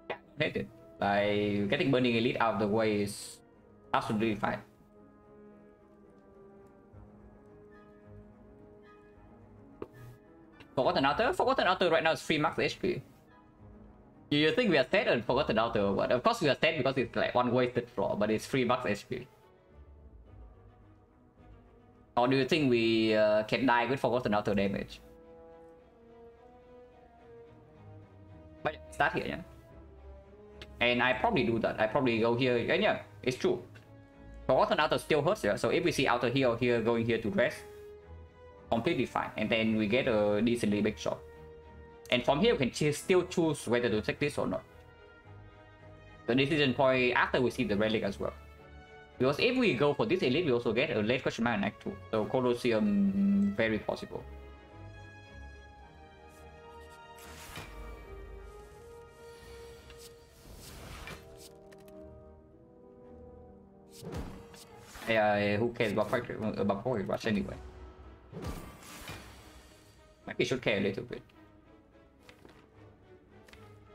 Yeah, I don't hate it. Like getting Burning Elite out of the way is absolutely fine. Forgotten Outer? Forgotten Outer right now is 3 max HP. You think we are dead on Forgotten Outer or what? Of course we are dead because it's like 1 wasted draw, but it's 3 max HP. Or do you think we can die with Forgotten Outer damage? But yeah, start here, yeah. And I probably do that. I probably go here, and yeah, it's true. Forgotten Outer still hurts, yeah. So if we see Outer here or here going here to rest, completely fine. And then we get a decently big shot. And from here, we can still choose whether to take this or not. The decision point after we see the relic as well. Because if we go for this elite, we also get a late question mark in Act 2. So Colosseum, very possible. Yeah, who cares about Pocket Rush anyway? Maybe should care a little bit.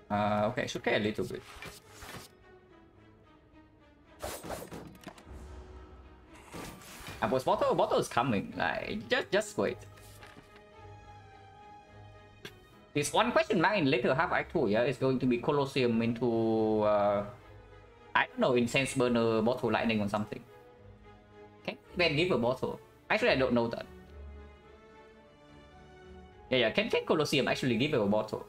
Okay, should care a little bit. But bottle is coming. Like just wait. This 1 question mark in later half Act 2, yeah, is going to be Colosseum into I don't know, Incense Burner, Bottle Lightning or something. Can Ben give a bottle? Actually, I don't know that. Yeah, can Colosseum actually give a bottle?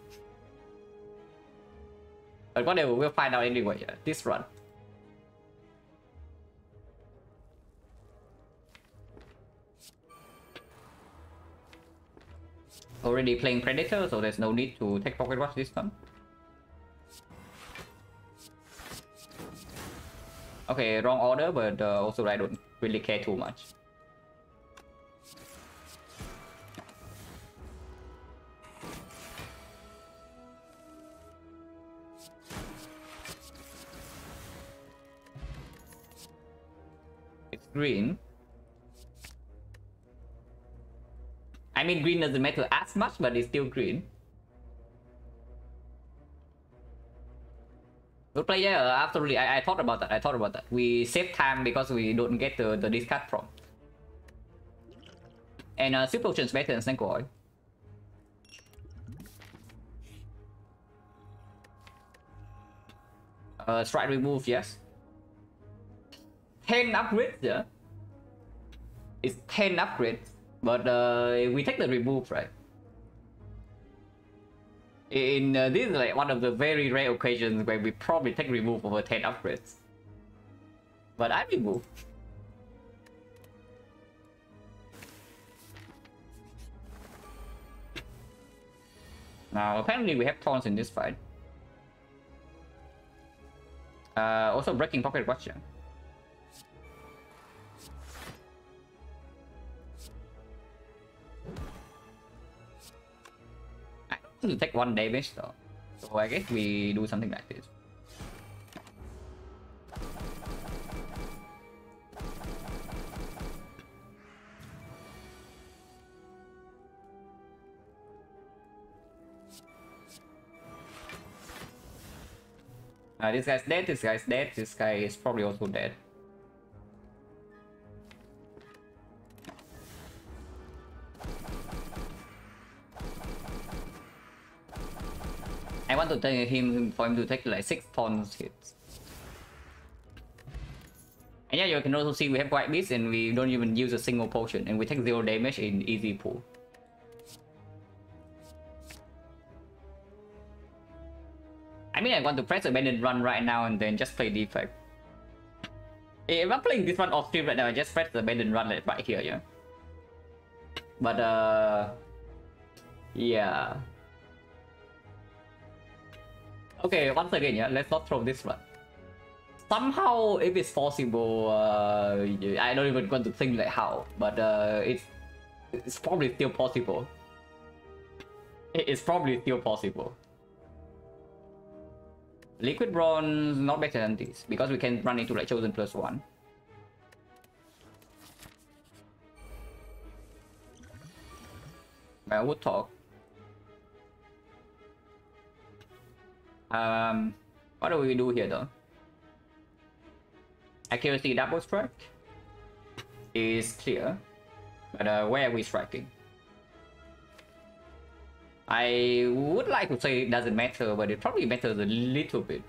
But whatever, we'll find out anyway, yeah, this run. Already playing Predator, so there's no need to take Pocket Watch this time. Okay, wrong order, but also I don't really care too much. It's green. I mean, green doesn't matter as much, but it's still green. Good play, yeah, absolutely. I thought about that. We save time because we don't get the discard prompt. And Super Potion's better than Snake Oil. Strike remove, yes. 10 upgrades, yeah. It's 10 upgrades, but we take the remove, right? In this is like one of the very rare occasions where we probably take remove over 10 upgrades. But I remove. Now apparently we have taunts in this fight. Also breaking Pocket Watch. To take 1 damage though, so I guess we do something like this. This guy's dead, this guy's dead, this guy is probably also dead. I want to tell him for him to take like 6 tons hits. And yeah, you can also see we have white beast and we don't even use a single potion and we take 0 damage in easy pool. I mean, I want to press abandon run right now and then just play defect. If I'm playing this one off stream right now, I just press the abandon run right here, yeah. But yeah. Okay, once again, yeah, let's not throw this one. Somehow, if it's possible, I don't even want to think like how, but it's probably still possible. It's probably still possible. Liquid bronze not better than this because we can run into like chosen +1. I would talk. What do we do here though? Accuracy double strike is clear, but where are we striking? I would like to say it doesn't matter, but it probably matters a little bit.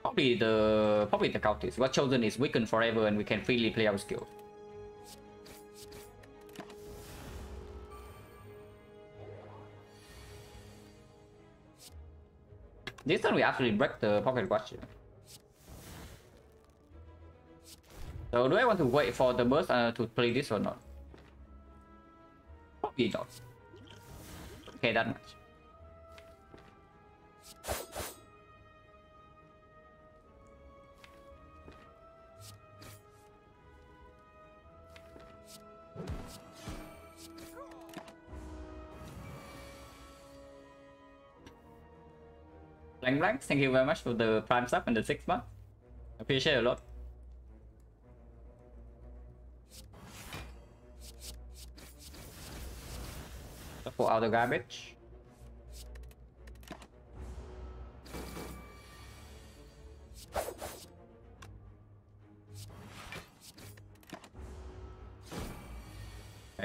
Probably the cultist. What chosen is weakened forever and we can freely play our skill. This time we actually break the pocket watch. So do I want to wait for the burst to play this or not? Probably not. Okay, that much. Blank, thank you very much for the prime sub and the 6 months. Appreciate it a lot. For all the garbage.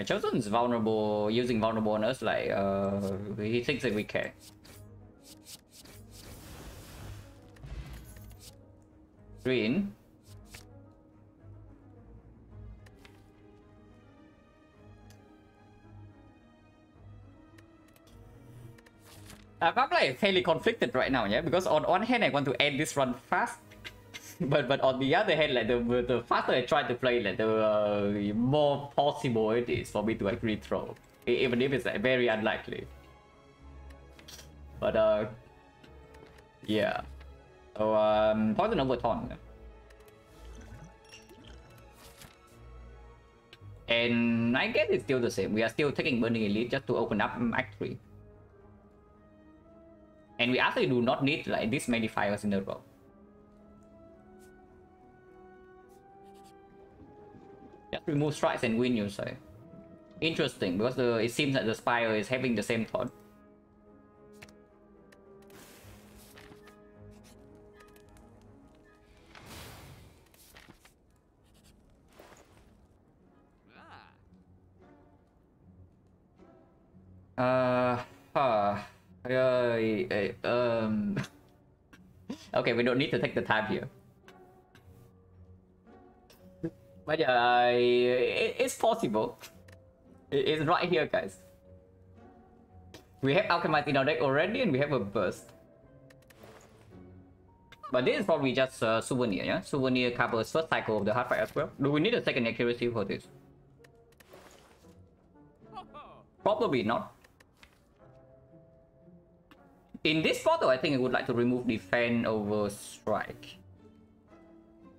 Chosen is vulnerable, using vulnerable on us like he thinks that we care. Green. I'm like fairly conflicted right now, yeah, because on one hand I want to end this run fast, but on the other hand, like the faster I try to play, like the more possible it is for me to actually throw, even if it's like very unlikely. But yeah. So poison overton. And I guess it's still the same. We are still taking Burning Elite just to open up Act 3. And we actually do not need like this many fires in a row. Just remove strikes and win, you say. Interesting, because it seems that the Spire is having the same thought. Okay, we don't need to take the time here. But yeah, it's possible. It's right here, guys. We have Alchemist in our deck already, and we have a burst. But this is probably just a souvenir, yeah? Souvenir covers first cycle of the hard fight as well. Do we need a second accuracy for this? Probably not. In this photo, I think I would like to remove defense over strike.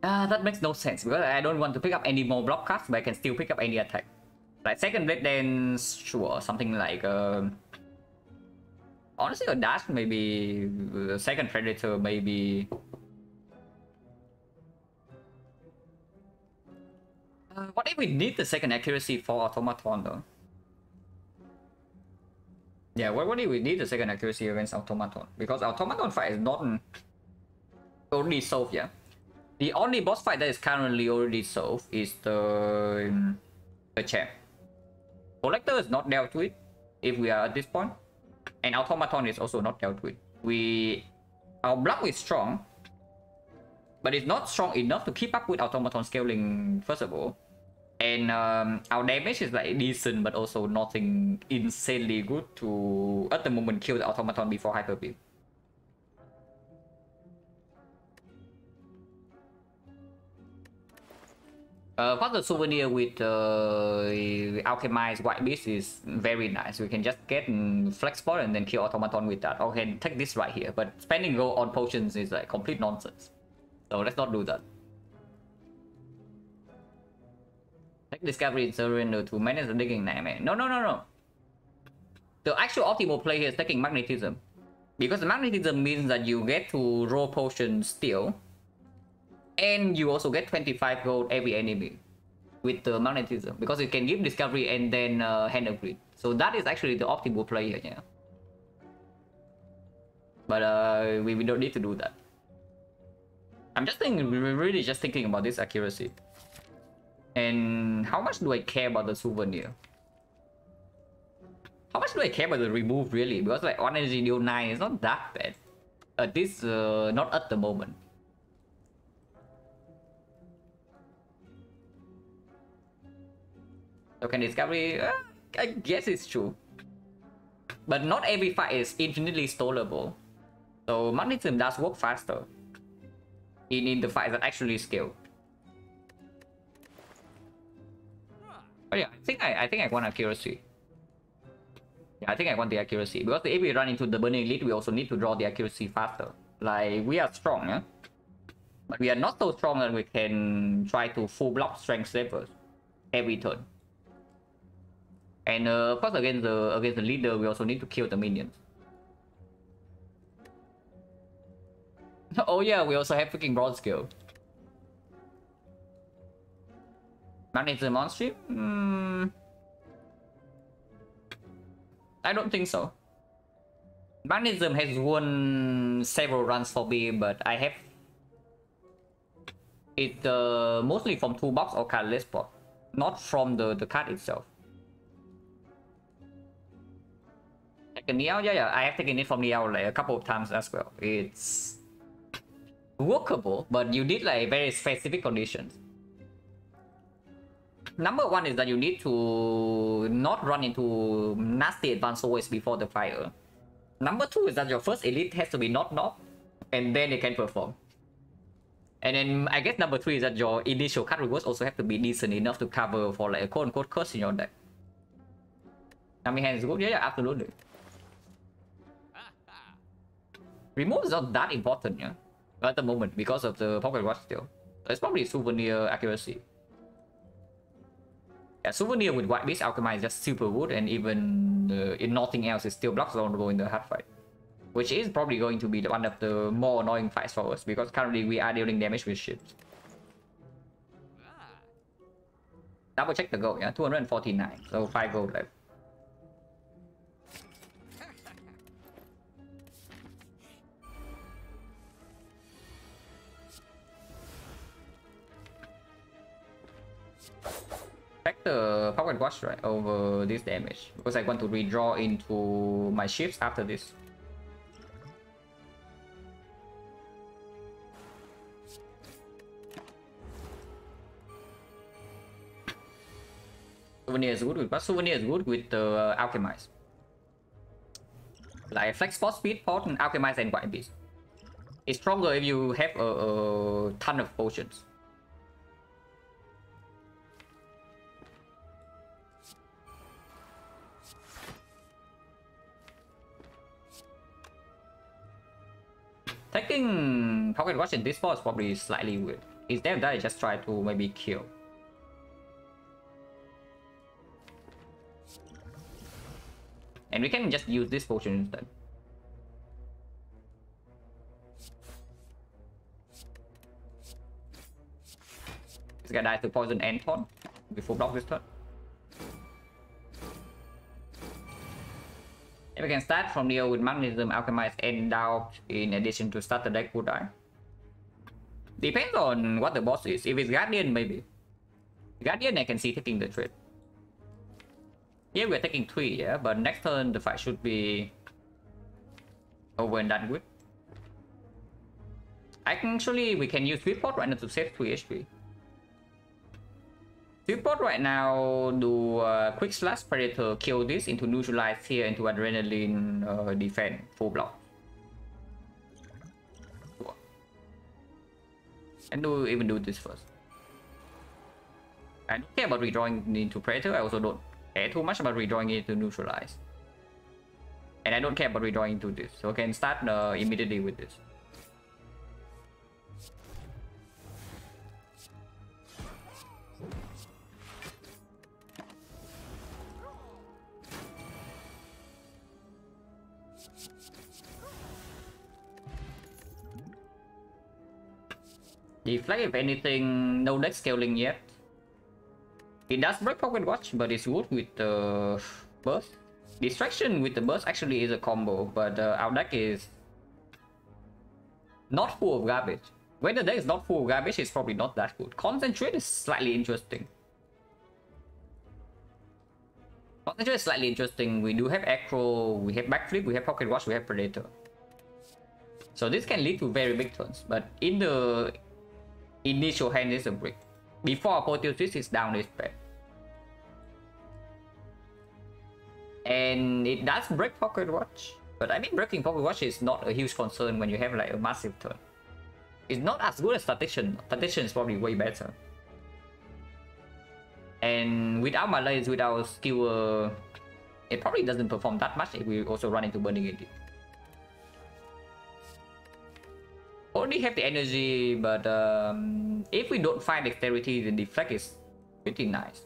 That makes no sense because I don't want to pick up any more block cards, but I can still pick up any attack. Like second blade, then sure, something like honestly, a dash maybe, second predator maybe. What if we need the second accuracy for automaton though? Yeah, what do we need the second accuracy against automaton? Because automaton fight is not already solved, yeah. The only boss fight that is currently already solved is the champ. Collector is not dealt with if we are at this point, and automaton is also not dealt with. Our block is strong, but it's not strong enough to keep up with automaton scaling first of all. And our damage is like decent, but also nothing insanely good to at the moment kill the automaton before hyper beam. But the souvenir with alchemized white beast is very nice. We can just get flex spot and then kill automaton with that. Okay, take this right here, but spending gold on potions is like complete nonsense. So let's not do that. Take discovery surrender to manage the digging nightmare. No. The actual optimal play here is taking magnetism. Because the magnetism means that you get to roll potions still. And you also get 25 gold every enemy with the magnetism. Because you can give discovery and then hand upgrade. So that is actually the optimal play here, yeah. But we don't need to do that. I'm just thinking, we're really just thinking about this accuracy. And how much do I care about the souvenir? How much do I care about the remove really? Because like 1 energy deal 9 is not that bad. At this, not at the moment. So can discovery, I guess it's true. But not every fight is infinitely stallable. So magnetism does work faster. In the fights that actually scale. Oh yeah, I think I want accuracy. Yeah, I think I want the accuracy. Because if we run into the burning elite, we also need to draw the accuracy faster. Like, we are strong, yeah? But we are not so strong that we can try to full block strength levels every turn. And of course, against the leader, we also need to kill the minions. Oh yeah, we also have freaking broad skill. Magnetism on stream? I don't think so. Magnetism has won several runs for me, but I have it mostly from toolbox or card list spot, not from the card itself. Taken Niao? Yeah, I have taken it from Niao like a couple of times as well. It's workable, but you need like very specific conditions. Number one is that you need to not run into nasty advanced always before the fire. Number two is that your first elite has to be not knocked, and then it can perform. And then I guess number three is that your initial card rewards also have to be decent enough to cover for like a quote-unquote curse in your deck. Dummy hand is good? Yeah, absolutely. Remove is not that important, yeah, at the moment because of the pocket watch still. So it's probably souvenir accuracy. Yeah, souvenir with white beast alchemy is just super good, and even in nothing else, it still blocks vulnerable in the hard fight, which is probably going to be one of the more annoying fights for us because currently we are dealing damage with ships. Double check the gold, yeah, 249, so 5 gold left. Check the pocket watch right over this damage because I want to redraw into my ships after this. Souvenir is good with, but souvenir is good with alchemize. Like flex spot, speed pot, and alchemize and white beast. It's stronger if you have a ton of potions. Taking pocket watch in this spot is probably slightly weird. Instead of that, I just try to maybe kill. And we can just use this potion instead. This guy dies to poison Anton before block this turn. If we can start from here with Magnetism, Alchemize, and Doubt in addition to starter deck, would I? Depends on what the boss is. If it's Guardian, maybe. Guardian, I can see taking the trade. Here we're taking 3, yeah, but next turn the fight should be over and done with. Actually, we can use Sweetpot right now to save 3 HP. Sweetpot right now do Quick Slash Predator, kill this into Neutralize here into Adrenaline, defend, full block. And even do this first. I don't care about redrawing into Predator, I also don't care too much about redrawing it to Neutralize. And I don't care about redrawing into this, so I can start immediately with this. Deflect, if anything, no deck scaling yet. It does break Pocket Watch, but it's good with the burst. Distraction with the burst actually is a combo, but our deck is not full of garbage. When the deck is not full of garbage, it's probably not that good. Concentrate is slightly interesting. Concentrate is slightly interesting. We do have Acro, we have Backflip, we have Pocket Watch, we have Predator. So this can lead to very big turns, but in the initial hand is a brick. Before Apotheosis is down, is bad. And it does break Pocket Watch, but I mean breaking Pocket Watch is not a huge concern when you have like a massive turn. It's not as good as Statistician. Statistician is probably way better. And without my lines, with our skewer, it probably doesn't perform that much if we also run into Burning Edit. Only have the energy, but if we don't find dexterity, the deflect is pretty nice.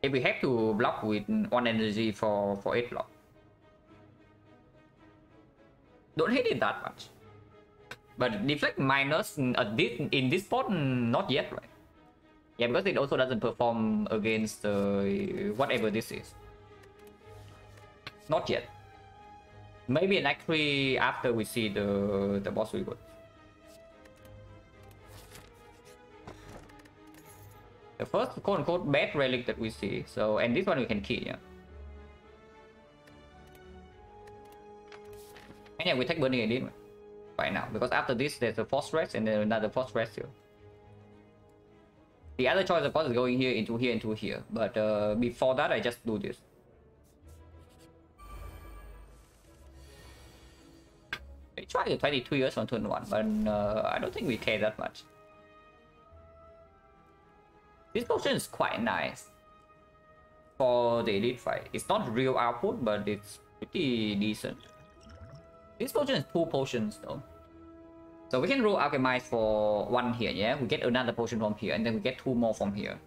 If we have to block with 1 energy for 8 block, don't hate it that much. But deflect minus in this spot, not yet, right? Yeah, because it also doesn't perform against whatever this is. Not yet. Maybe an Act 3 after we see the boss reward. The first quote-unquote bad relic that we see. So, and this one we can kill, yeah. And yeah, we take Burning Edit right now, because after this there's a Force Rest and then another Force Rest here. The other choice of course is going here, into here, but before that I just do this. We try the 22 years on turn 1, but I don't think we care that much. This potion is quite nice for the elite fight. It's not real output, but it's pretty decent. This potion is 2 potions though. So we can roll Alchemize for 1 here, yeah? We get another potion from here, and then we get 2 more from here.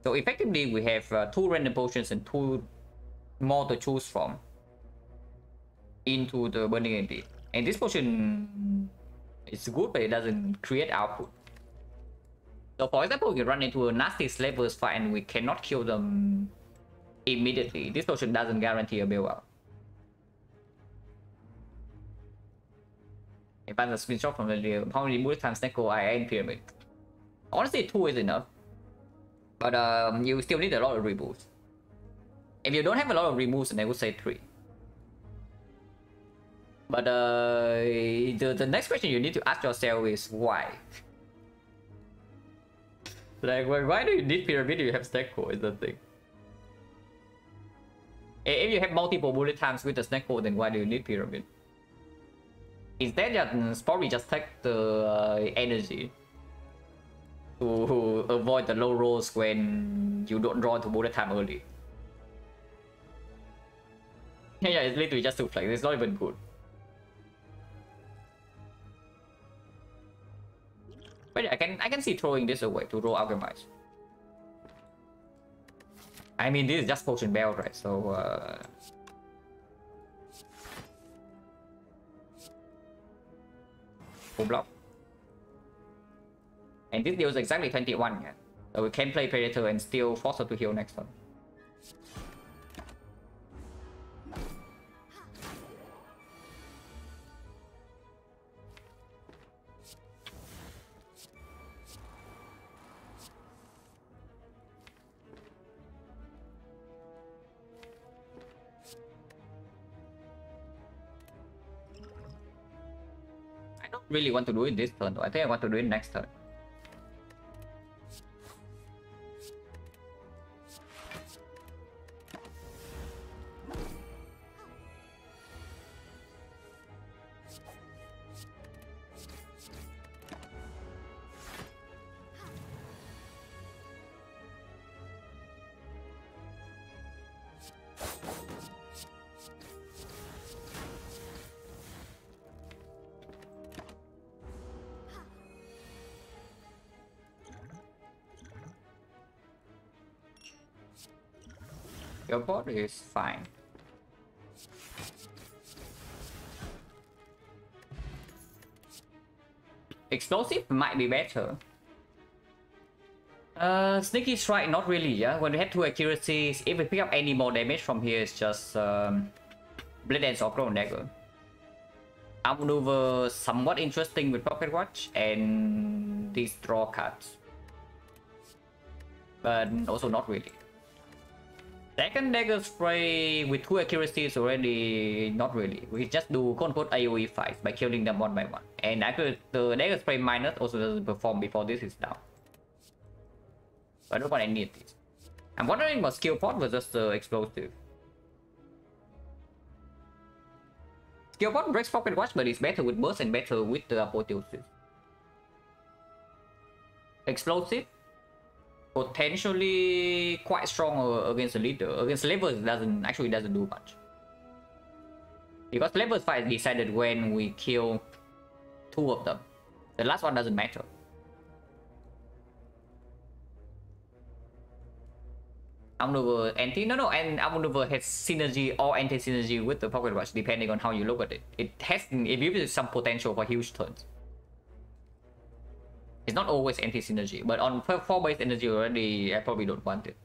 So effectively we have 2 random potions and 2 more to choose from into the Burning Edit. And this potion is good, but it doesn't create output. So for example, we run into a nasty slavers fight and we cannot kill them immediately. This potion doesn't guarantee a bailout. If I'm a screenshot from the how many bullet times Neko I in pyramid. Honestly 2 is enough. But you still need a lot of removes. If you don't have a lot of removes, then I would say 3. But the next question you need to ask yourself is why? Like, why do you need pyramid if you have stack core is the thing. If you have multiple bullet times with the snack core, then why do you need pyramid? Instead, just probably just take the energy to avoid the low rolls when you don't draw into bullet time early. Yeah, it's literally just to flex. It's not even good. But I can see throwing this away to roll Alchemize. I mean, this is just Potion Bell, right? So full block. And this deals exactly 21, yeah. So we can play Predator and still force her to heal next turn. Really want to do it this turn though. I think I want to do it next turn. Your board is fine. Explosive might be better. Sneaky strike, not really, yeah. When we have 2 accuracies, if we pick up any more damage from here, it's just Blade Dance or Crown Dagger. Outmaneuver somewhat interesting with Pocket Watch and these draw cards. But also not really. Second Dagger Spray with 2 accuracies already not really. We just do quote-unquote AoE fights by killing them one by one. And actually the Dagger Spray minus also doesn't perform before this is down. So I don't want any of these. I'm wondering about Skill Pot versus the Explosive. Skill Pot breaks Pocket Watch, but it's better with Burst and better with the Apotheosis. Explosive, potentially quite strong against the leader. Against levels, doesn't do much. Because levels fight is decided when we kill 2 of them. The last one doesn't matter. Outmaneuver and Outmaneuver has synergy or anti-synergy with the Pocket Watch depending on how you look at it. It gives some potential for huge turns. It's not always anti-synergy, but on 4 base energy already, I probably don't want it.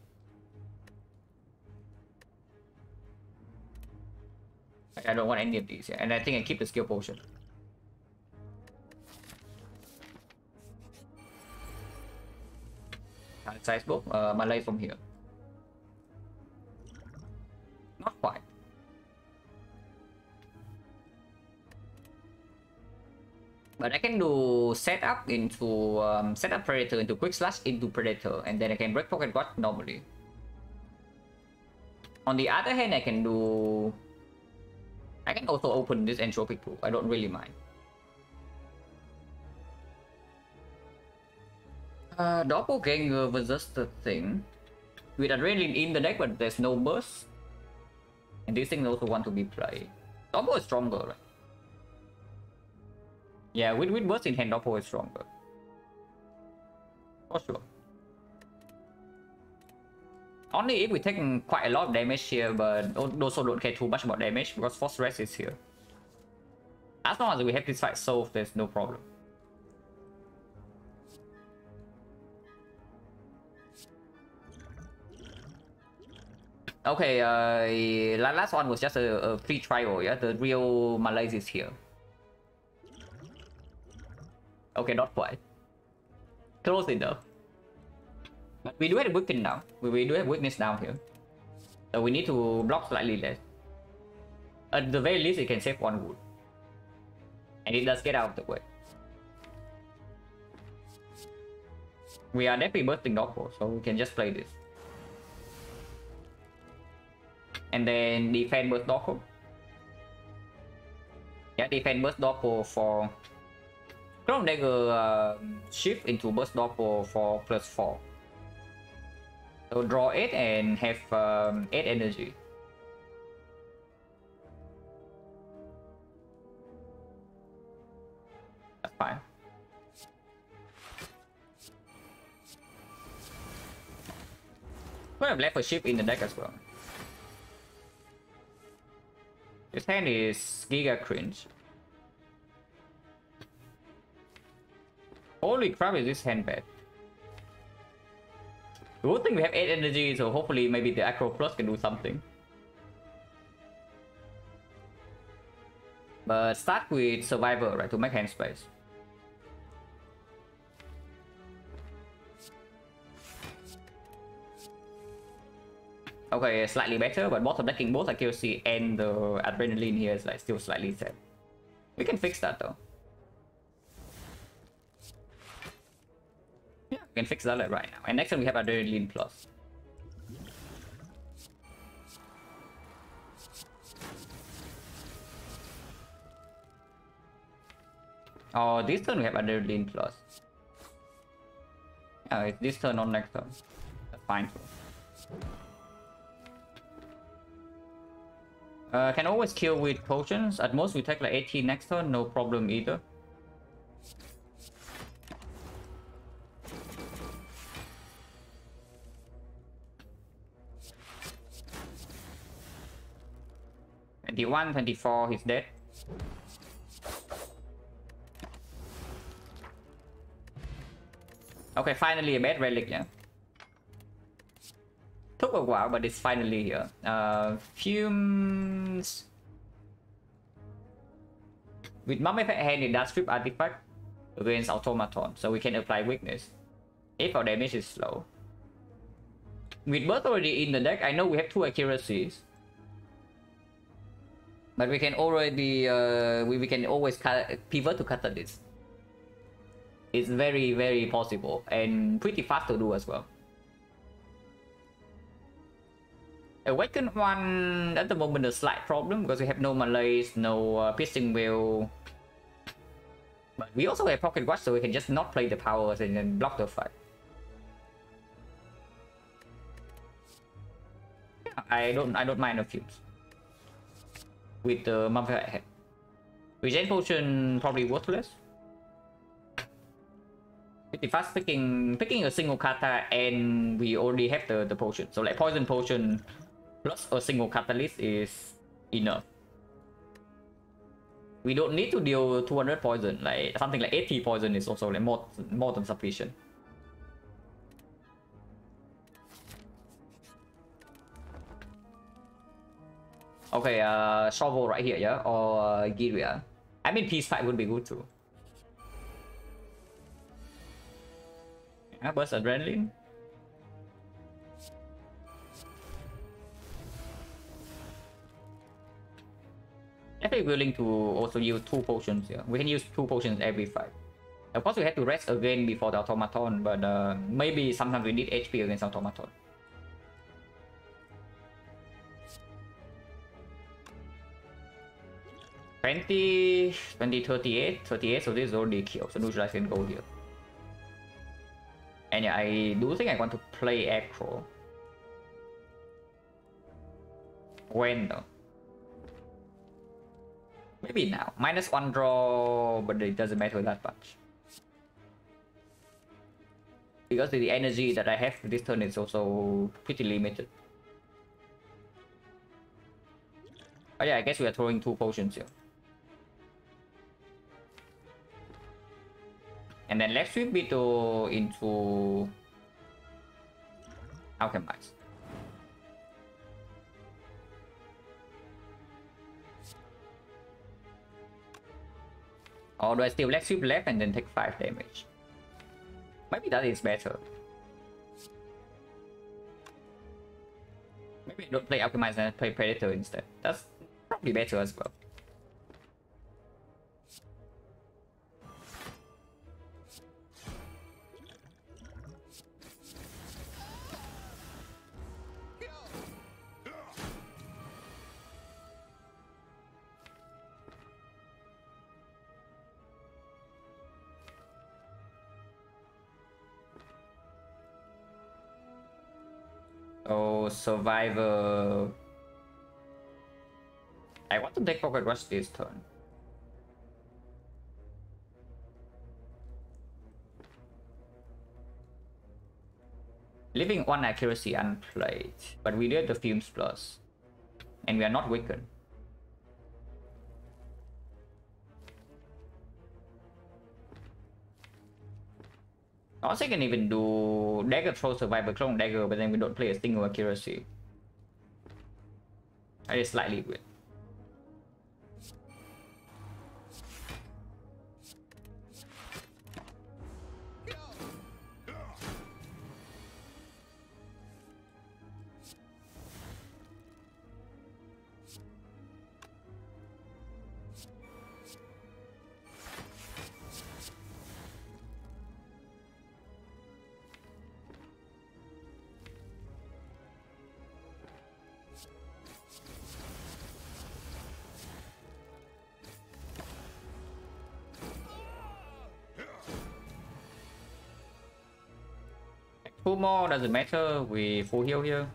I don't want any of these, yeah. And I think I keep the skill potion. Size book, Malay from here. Not quite. But I can do setup into setup Predator into Quick Slash into Predator, and then I can break Pocket Watch normally. On the other hand, I can also open this Entropic Pool. I don't really mind. Doppelganger versus the thing. With Adrenaline in the deck, but there's no burst. And these things also want to be played. Doppel is stronger, right? Yeah, with burst in hand, Doppel is stronger. For sure. Only if we take quite a lot of damage here, but also don't care too much about damage because Force Rest is here. As long as we have this fight solved, there's no problem. Okay, last one was just a free trial, yeah? The real Malaise is here. Okay, not quite. Close enough. But we do have a weakness now. We do have weakness down here. So we need to block slightly less. At the very least, it can save 1 wound. And it does get out of the way. We are definitely bursting Doppel, so we can just play this. And then defend burst Doppel. Yeah, defend burst Doppel for Crown Dagger shift into burst Doppel for +4. So draw 8 and have 8 energy. That's fine. Could have left a shift in the deck as well. This hand is Giga Cringe. Holy crap, is this hand bad? The good thing we have 8 energy, so hopefully maybe the Acro Plus can do something. But start with Survivor, right, to make hand space. Okay, slightly better, but bottom decking both accuracy and the adrenaline here is like still slightly sad. We can fix that though. We can fix that right now. And next turn we have Adrenaline Plus. Oh, this turn we have Adrenaline Plus. Yeah, it's this turn, not next turn. That's fine too. Can always kill with potions. At most we take like 18 next turn, no problem either. "21, 24, he's dead. Okay, finally a bad relic, yeah. Took a while, but it's finally here. Fumes. With Mummified Hand, it does strip artifact against automaton, so we can apply weakness if our damage is slow. With both already in the deck, I know we have 2 accuracies, but we can already we can always pivot to Catalyst. It's very, very possible and pretty fast to do as well. Awaken one at the moment a slight problem because we have no malaise, no piercing will. But we also have pocket watch, so we can just not play the powers and then block the fight. Yeah, I don't mind the fumes with the Mummified Head. Regen potion probably worthless. Pretty fast picking a single kata, and we already have the potion. So like poison potion plus a single catalyst is enough. We don't need to deal 200 poison. Like something like 80 poison is also like more than sufficient. Okay, shovel right here, yeah, or Giria. I mean, peace fight would be good too. Yeah, burst adrenaline. Definitely willing to also use 2 potions here. We can use 2 potions every fight. Of course, we have to rest again before the automaton, but maybe sometimes we need HP against automaton. $20, 38, so this is already killed, so neutralize can go here. And yeah, I do think I want to play Acro. When though? Maybe now. -1 draw, but it doesn't matter that much. Because the energy that I have this turn is also pretty limited. Oh yeah, I guess we are throwing 2 potions here. And then let's sweep Beetle into Alchemize. Or do I still let sweep left and then take 5 damage? Maybe that is better. Maybe don't play Alchemize and play Predator instead. That's probably better as well. Oh, Survivor. I want to take Pocket Rush this turn. Leaving 1 accuracy unplayed, but we did the Fumes Plus, and we are not weakened. Also, can even do Dagger Throw Survivor Clone Dagger, but then we don't play a single accuracy. That is slightly weird. 2 more, doesn't matter. We full heal here.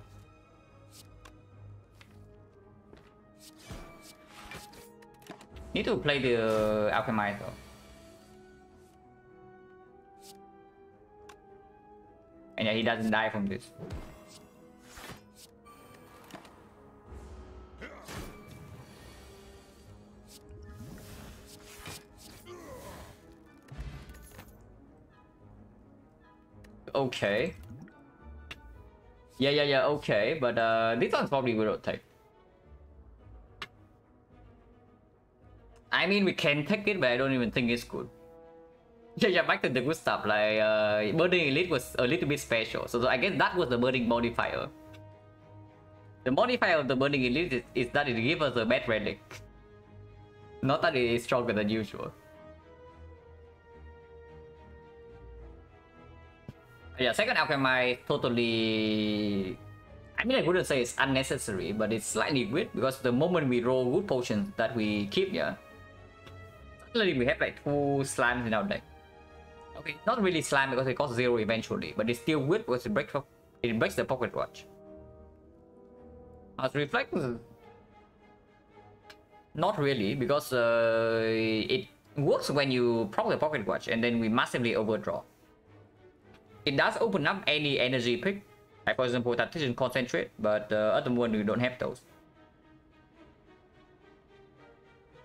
Need to play the Alchemite though. And yeah, he doesn't die from this. Okay. Yeah, okay. But this one's probably will take. I mean, we can take it, but I don't even think it's good. Yeah, back to the good stuff. Like, Burning Elite was a little bit special. So I guess that was the Burning modifier. The modifier of the Burning Elite is that it gives us a bad relic. Not that it is stronger than usual. Yeah, second Alchemy totally... I mean, I wouldn't say it's unnecessary, but it's slightly weird because the moment we roll good potions that we keep, yeah, suddenly we have like 2 slimes in our deck. Okay, not really slime because it costs 0 eventually, but it's still weird because it breaks the pocket watch. As reflect, not really, because it works when you proc the pocket watch and then we massively overdraw. It does open up any energy pick, like for example Tactician Concentrate, but at the moment we don't have those.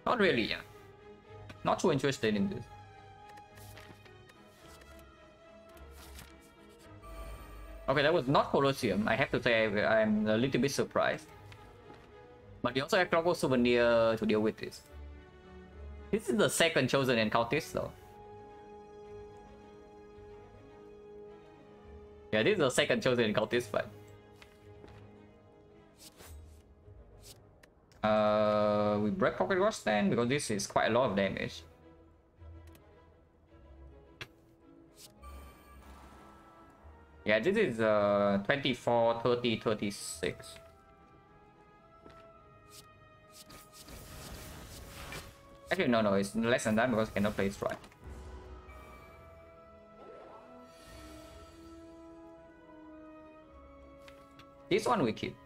Not really, yeah. Not too interested in this. Okay, that was not Colosseum. I have to say I'm a little bit surprised. But we also have Global Souvenir to deal with this. This is the second chosen encounter though. Yeah, this is the second chosen encounter fight. We break Pocket Watch then because this is quite a lot of damage. Yeah, this is 24, 30, 36. Actually, no, it's less than that because I cannot play strike. This one we keep.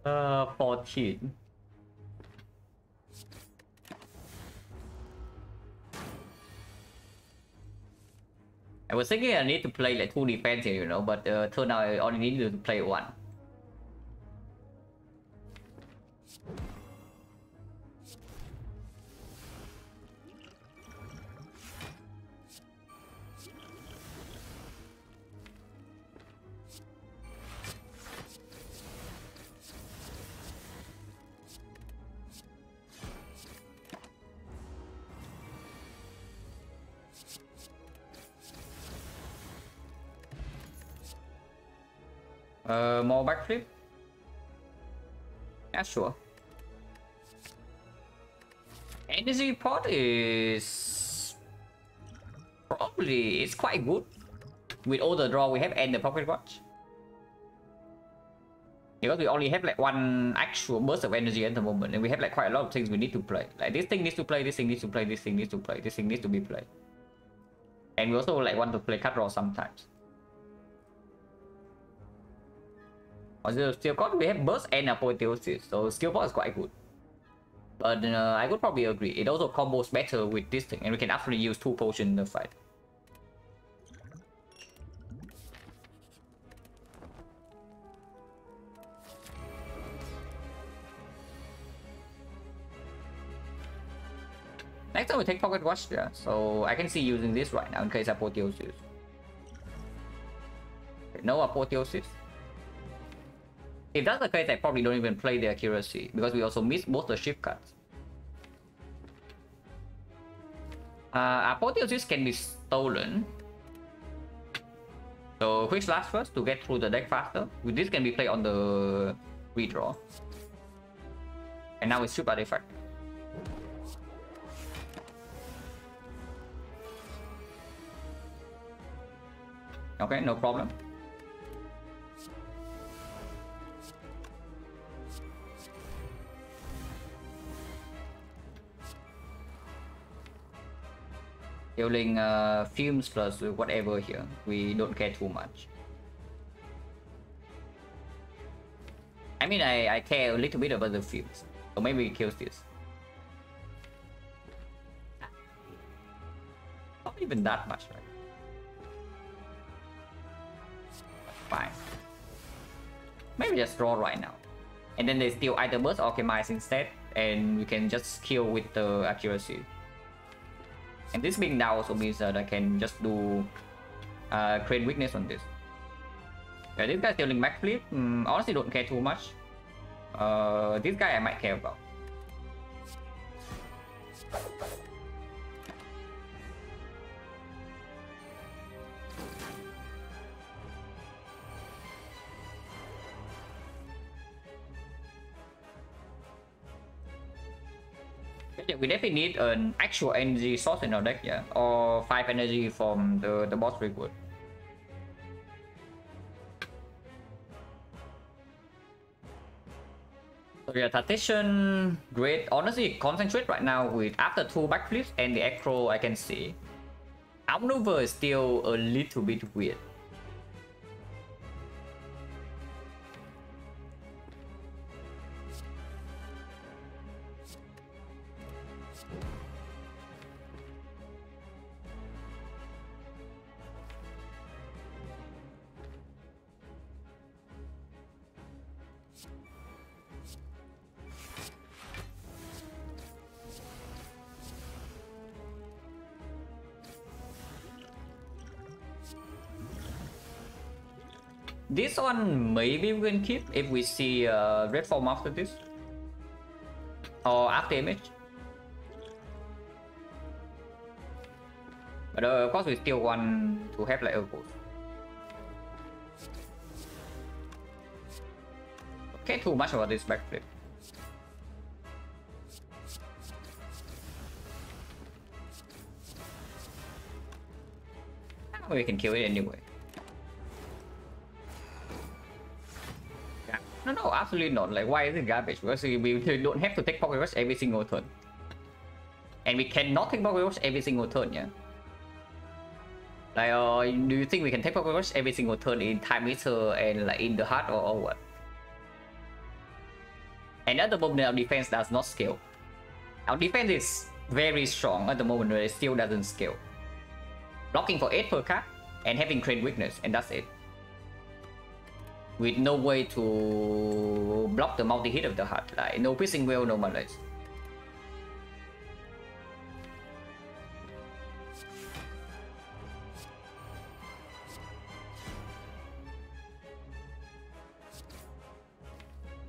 Uh, 14. I was thinking I need to play like 2 defense here, you know, but turned out I only needed to play 1. More backflip? Yeah, sure. Energy pot is probably it's quite good with all the draw we have and the pocket watch. Because we only have like 1 actual burst of energy at the moment, and we have like quite a lot of things we need to play. Like this thing needs to play, this thing needs to play, this thing needs to play, this thing needs to be played. And we also like want to play cut draw sometimes. On the skill card, we have burst and apotheosis, so skill pot is quite good. But I would probably agree. It also combos better with this thing, and we can actually use 2 potions in the fight. Next time we take Pocket Watch, yeah. So I can see using this right now in case apotheosis. Okay, no apotheosis. If that's the case, I probably don't even play the accuracy because we also miss both the shift cards. Apotheosis can be stolen. So quick slash first to get through the deck faster. With this can be played on the redraw. And now it's super artifact. Okay, no problem. Dealing fumes plus whatever here. We don't care too much. I mean, I care a little bit about the fumes. So maybe we kill this. Not even that much, right? Fine. Maybe just draw right now. And then they steal either burst or chemize instead. And we can just kill with the accuracy. And this being down also means that I can just do create weakness on this. Yeah, this guy stealing max flip. Honestly, don't care too much. This guy I might care about. Yeah, we definitely need an actual energy source in our deck, yeah, or 5 energy from the boss reward. So yeah, Tactician, great. Honestly, concentrate right now with after 2 backflips and the acro I can see. Outmaneuver is still a little bit weird. This one maybe we can keep if we see red form after this. Or after image. But of course we still want to have like a boost. Don't care too much about this backflip. We can kill it anyway. No, absolutely not. Like, why is it garbage? Because we don't have to take Poké Rush every single turn. And we cannot take Poké Rush every single turn, yeah? Like, do you think we can take Poké Rush every single turn in Time Meter and like in the heart or what? And at the moment, our defense does not scale. Our defense is very strong at the moment, but it still doesn't scale. Blocking for 8 per card and having Crane Weakness, and that's it. With no way to block the multi-hit of the heart, like no piercing wheel, no malaise.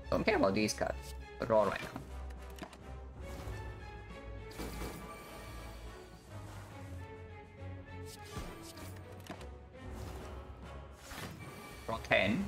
Don't care about these cards. Raw right now. Draw 10.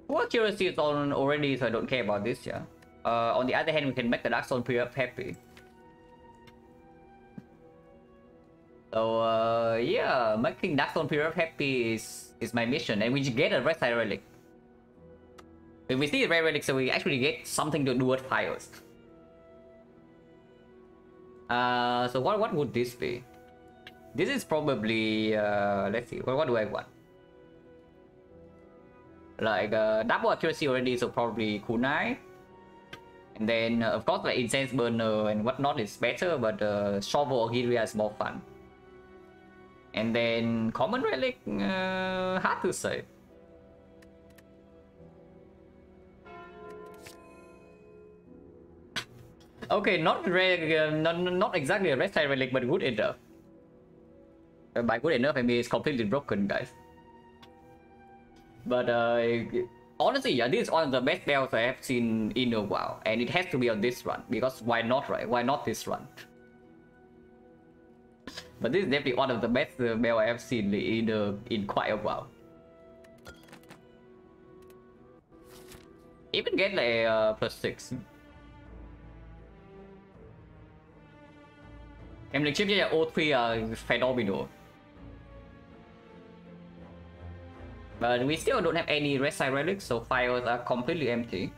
Full accuracy is on already, so I don't care about this, yeah. On the other hand, we can make the Dark Zone pre-up happy. So yeah, making Dark Zone pre-up happy is my mission, and we get a Red Side Relic. If we see a Red Relic, so we actually get something to do with fires. So what would this be? This is probably let's see, what do I want? Like double accuracy already, so probably kunai. And then of course like Incense Burner and whatnot is better, but Shovel or Giria is more fun. And then Common Relic, hard to say. Okay, not exactly a red side relic, but good enough. By good enough, I mean it's completely broken, guys. But honestly, yeah, this is one of the best bells I have seen in a while, and it has to be on this run because why not, right? Why not this run? But this is definitely one of the best bell I have seen in quite a while. Even get like +6. Em được chip với O3 phenomenal. But we still don't have any red side relics, so files are completely empty.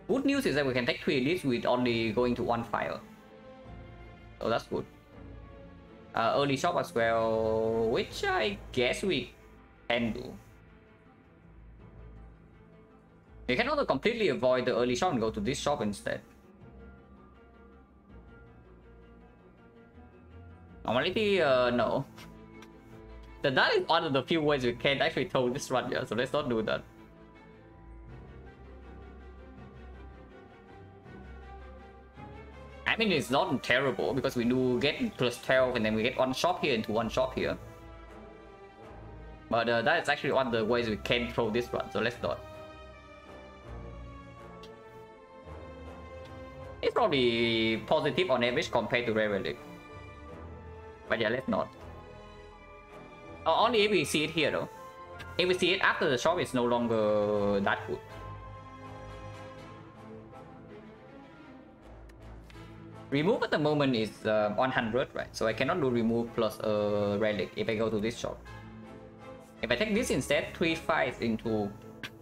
Good news is that we can take 3 elites with only going to 1 file. So that's good. Early shop as well, which I guess we can do. We can also completely avoid the early shop and go to this shop instead. Normality, no. That is one of the few ways we can actually throw this run, yeah, so let's not do that. I mean, it's not terrible because we do get +12 and then we get 1 shop here into 1 shop here. But that is actually one of the ways we can throw this run, so let's not. It's probably positive on average compared to Rare Relic. But yeah, let's not. Only if we see it here though. If we see it after the shop, it's no longer that good. Remove at the moment is 100, right? So I cannot do remove plus a relic if I go to this shop. If I take this instead, 3 5 into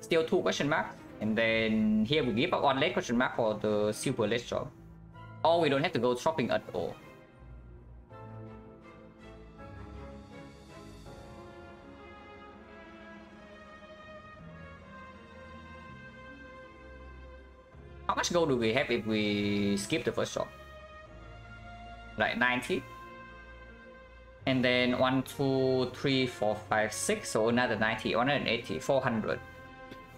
still 2 question marks, and then here we give up 1 late question mark for the super late shop. Or we don't have to go shopping at all. How much gold do we have if we skip the first shop? Like 90. And then 1, 2, 3, 4, 5, 6. So another 90, 180, 400.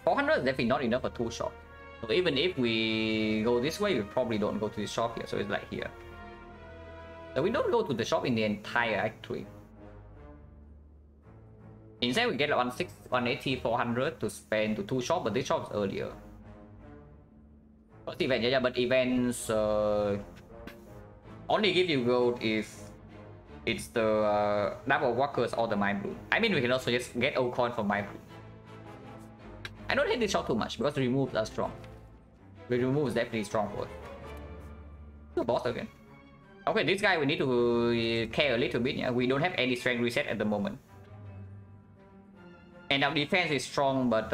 400 is definitely not enough for 2 shops. So even if we go this way, we probably don't go to this shop here. So it's like here. So we don't go to the shop in the entire Act 3. Instead, we get 160, 180, 400 to spend to 2 shops, but this shop is earlier. First event, yeah, but events only give you gold if it's the double walkers or the mind blue. I mean, we can also just get old coin from mind blue. I don't hate this shop too much because the removes are strong. The remove is definitely strong for it. The boss again. Okay, this guy we need to care a little bit. Yeah, we don't have any strength reset at the moment. And our defense is strong, but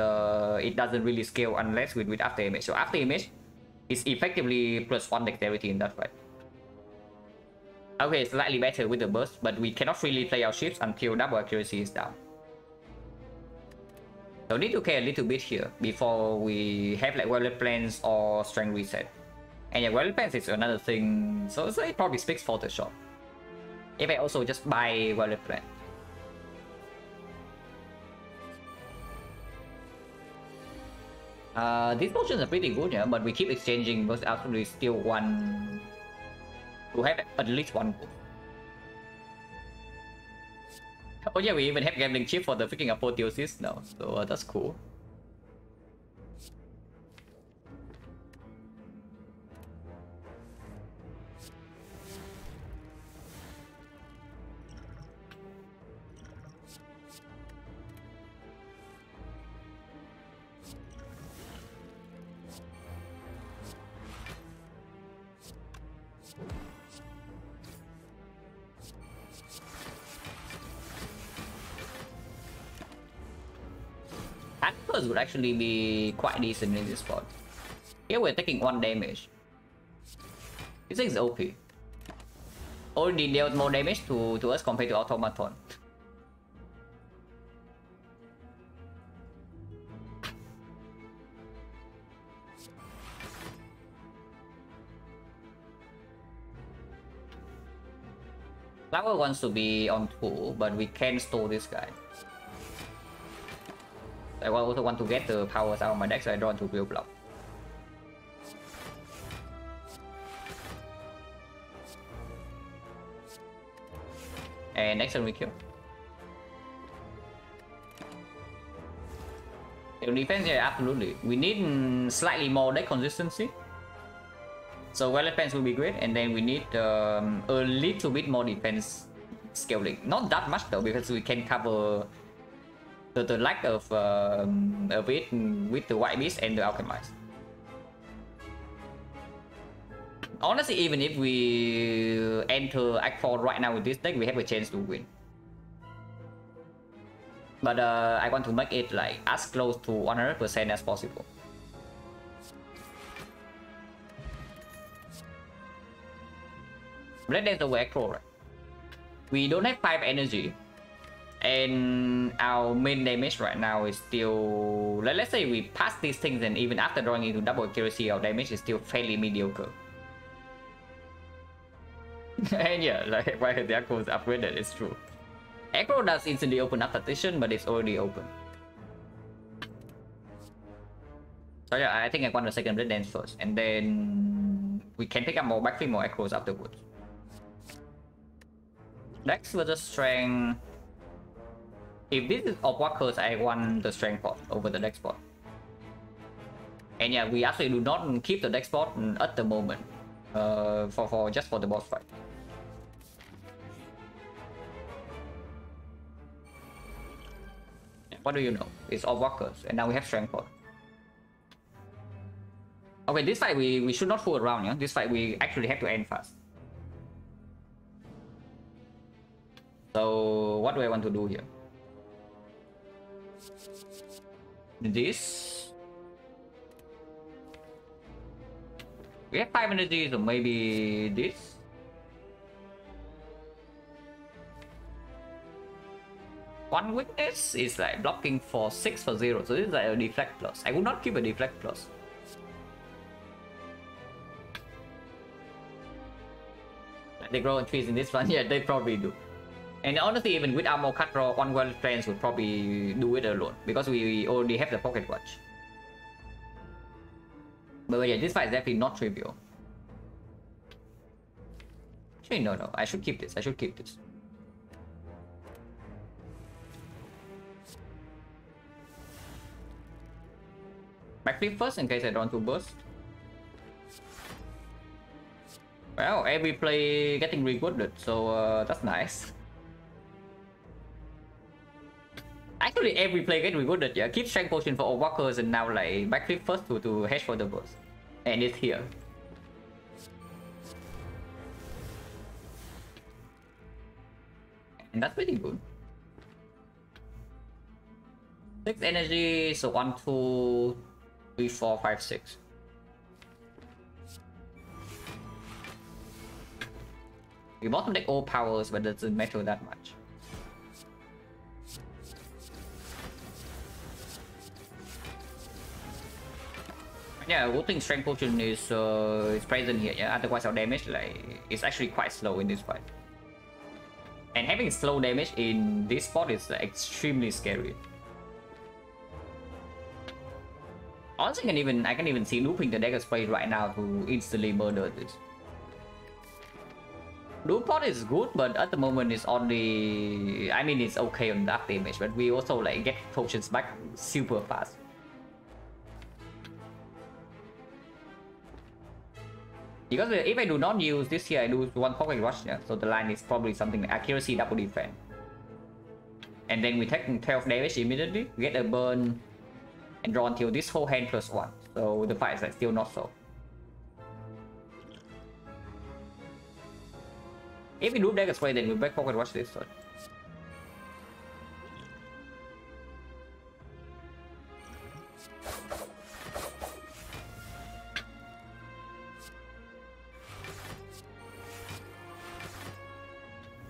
it doesn't really scale unless with after image. So after image is effectively +1 dexterity in that fight. Okay, slightly better with the burst, but we cannot freely play our ships until double accuracy is down. So need to care a little bit here before we have like wallet plans or strength reset. And yeah, wallet plans is another thing, so it probably speaks for the shop. If I also just buy wallet plan. These potions are pretty good, yeah, but we keep exchanging because absolutely still want to have at least 1 gold. Oh yeah, we even have gambling chip for the freaking apotheosis now, so that's cool. Antlers would actually be quite decent in this spot. Here we're taking 1 damage. This thing's OP. Already dealt more damage to us compared to Automaton. Flower wants to be on 2, but we can store this guy. I also want to get the powers out of my deck, so I draw into real block. And next turn we kill. Defense, yeah, absolutely. We need slightly more deck consistency. So well defense will be great, and then we need a little bit more defense scaling. Not that much though, because we can cover the lack of it with the White Beast and the Alchemist. Honestly, even if we enter Act 4 right now with this deck, we have a chance to win. But I want to make it like as close to 100% as possible. Red Dance over Echo, right? We don't have 5 energy. And our main damage right now is still... Let's say we pass these things, and even after drawing into double accuracy, our damage is still fairly mediocre. And yeah, like why the Echo is upgraded, it's true. Echo does instantly open up partition, but it's already open. So yeah, I think I want the second Red Dance first, and then we can pick up more backfill, more Echoes afterwards. Dex versus Strength. If this is Upward Curse, I want the Strength spot over the Dex spot. And yeah, we actually do not keep the Dex spot at the moment. Just for the boss fight. What do you know? It's all walkers, and now we have strength spot. Okay, this fight we should not fool around, yeah. This fight we actually have to end fast. So what do I want to do here? This. We have 5 energy, so maybe this. One weakness is like blocking for 6 for 0, so this is like a deflect plus. I would not keep a deflect plus. They grow in trees in this one, yeah, they probably do. And honestly, even with armor cut draw, one well friends would probably do it alone, because we already have the pocket watch. But yeah, this fight is definitely not trivial. Actually, no, I should keep this. I should keep this. Backflip first in case I don't want to burst. Well, every play getting rewarded, so that's nice. Actually, every play get rewarded, yeah. Keep strength potion for all walkers, and now like backflip first to hedge for the burst. And it's here. And that's pretty good. 6 energy, so 1, 2, 3, 4, 5, 6. We bottom deck all powers, but it doesn't matter that much. Yeah, Wolting Strength Potion is present here. Yeah, otherwise our damage like is actually quite slow in this fight. And having slow damage in this spot is extremely scary. Honestly, I can even see looping the Dagger Spray right now to instantly murder this. Loop pot is good, but at the moment it's only... I mean, it's okay on that damage, but we also like get potions back super fast. Because if I do not use this here, I lose 1 pocket rush, yeah, so the line is probably something like accuracy double defense. And then we take 12 damage immediately, get a burn, and draw until this whole hand +1. So the fight is like still not so. If we do Dagger Spray, then we back pocket rush this one.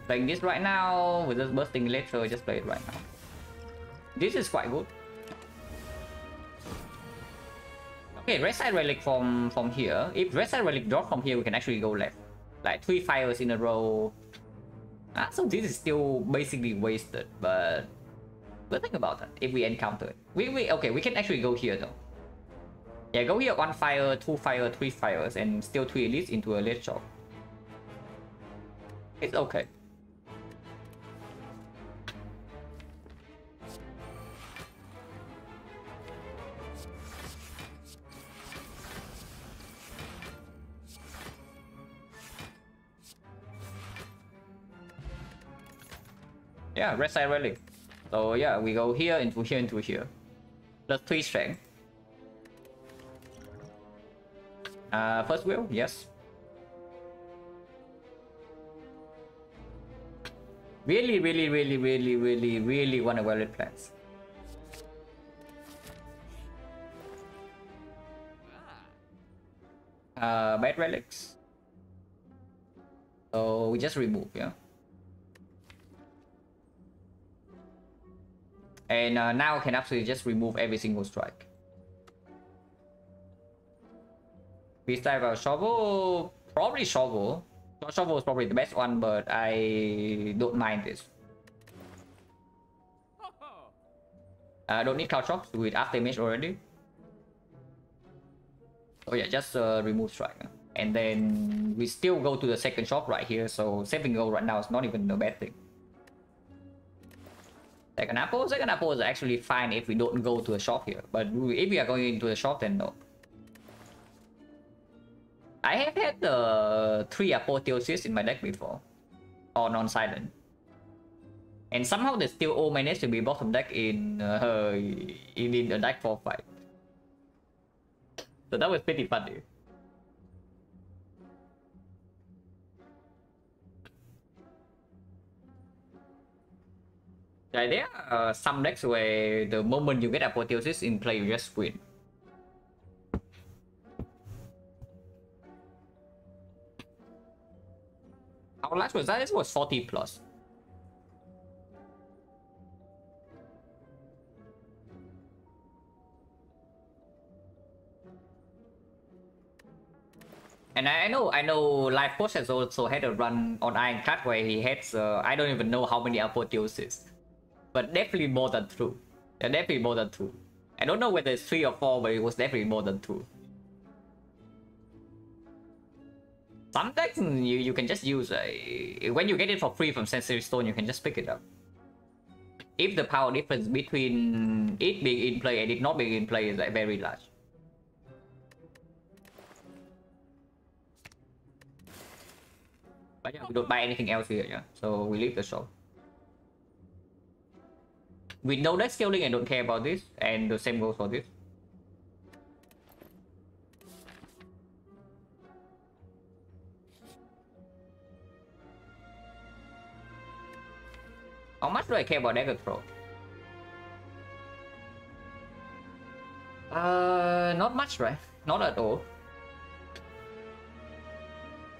Playing this right now, with just bursting later, just play it right now. This is quite good. Okay, red side relic from here. If red side relic drop from here, we can actually go left. Like 3 fires in a row. So this is still basically wasted, but think about that. If we encounter it, okay, we can actually go here though. Yeah, go here, 1 fire, 2 fire, 3 fires, and still 3 elites into a late shot. It's okay. Yeah, red side relic. So yeah, we go here into here into here. Plus 3 strength. First wheel, yes. Really want a well-lit plans. Bad relics. So we just remove, yeah. And now can absolutely just remove every single strike. We start our shovel, probably shovel. Shovel is probably the best one, but I don't mind this. Don't need couch shops with after damage already. Oh yeah, just remove strike. And then we still go to the second shop right here, so saving goal right now is not even a bad thing. Second apple is actually fine if we don't go to a shop here, but if we are going into the shop, then no. I have had the 3 apotheosis in my deck before, or non-silent, and somehow they still all managed to be bottom deck in a deck 4 fight. So that was pretty funny. Yeah, there are some decks where the moment you get apotheosis in play, you just win. How large was that? This was 40 plus. And I know Life Coach has also had a run on Iron Cut where he had I don't even know how many apotheosis, but definitely more than 2. Yeah, definitely more than 2. I don't know whether it's 3 or 4, but it was definitely more than 2. Some decks you can just use when you get it for free from Sensory Stone, you can just pick it up. If the power difference between it being in play and it not being in play is like very large. But yeah, we don't buy anything else here, yeah. So we leave the shop. With no deck scaling, I don't care about this, and the same goes for this. How much do I care about Dagger Throw? Not much, right? Not at all.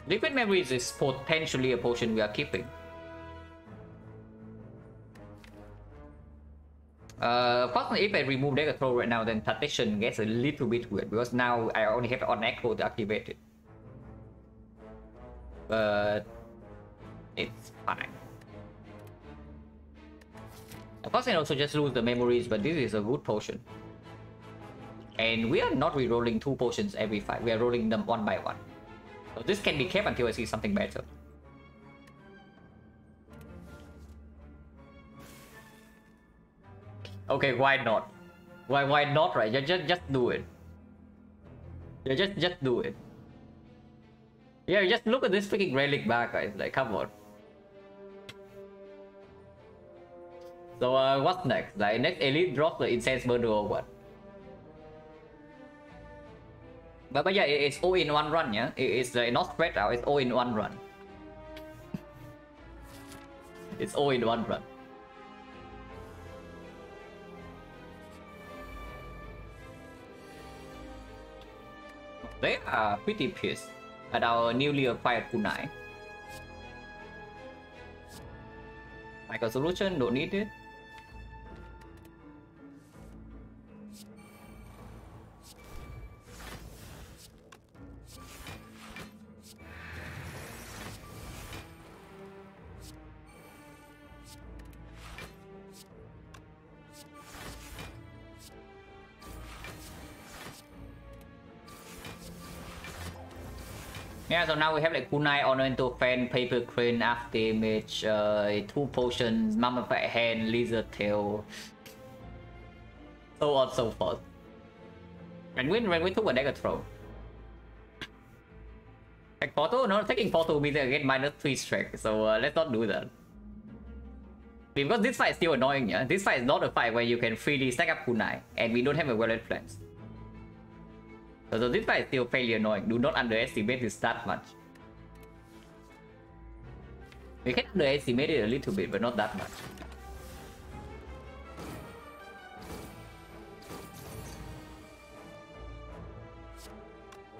Liquid Memories is potentially a potion we are keeping. Personally, if I remove Dagger Throw right now, then Tactician gets a little bit weird, because now I only have on Echo to activate it. But it's fine. Of course, I can also just lose the memories, but this is a good potion. And we are not re-rolling 2 potions every fight, we are rolling them one by one. So this can be kept until I see something better. Okay, why not? Why not, right? Just do it. Yeah, just do it. Yeah, just look at this freaking relic back, guys. Like, come on. So what's next? Like, next elite drops the incense burner or what? But yeah, it's all in one run, yeah? It's not spread out, it's all in one run. It's all in one run. They are pretty pissed at our newly acquired kunai. Micro solution, don't need it. Yeah, so now we have like kunai, ornamental fan, paper crane, half damage, 2 potions, mummified hand, lizard tail, so on so forth. And when we took a dagger throw. Like photo, no, taking photo means I get -3 strength, so let's not do that. Because this fight is still annoying, yeah? This fight is not a fight where you can freely stack up kunai, and we don't have a well-laid plans. So this fight is still fairly annoying. Do not underestimate this that much. We can underestimate it a little bit, but not that much.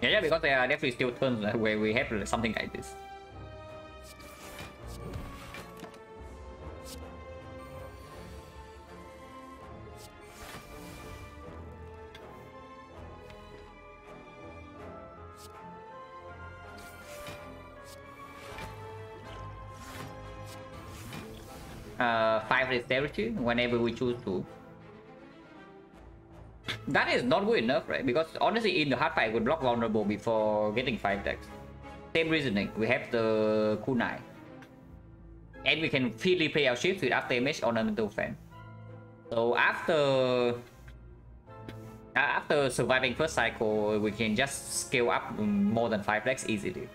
Yeah, because there are definitely still turns where we have something like this. Five dexterity whenever we choose to. That is not good enough, right? Because honestly, in the hard fight, we block vulnerable before getting 5 dex. Same reasoning. We have the kunai, and we can freely play our shift with after damage ornamental fan. So after surviving first cycle, we can just scale up more than 5 dex easily.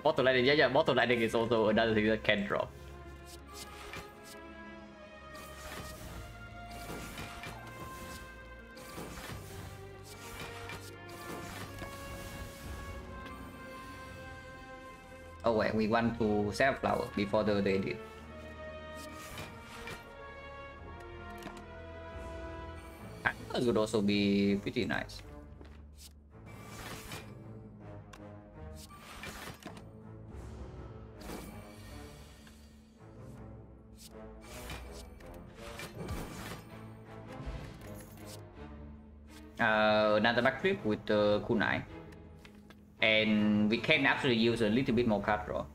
Bottle lightning, yeah, bottle lightning is also another thing that can drop. Oh wait, we want to sell flower before the day did. That would also be pretty nice. Another backflip with the kunai. And we can actually use a little bit more card draw.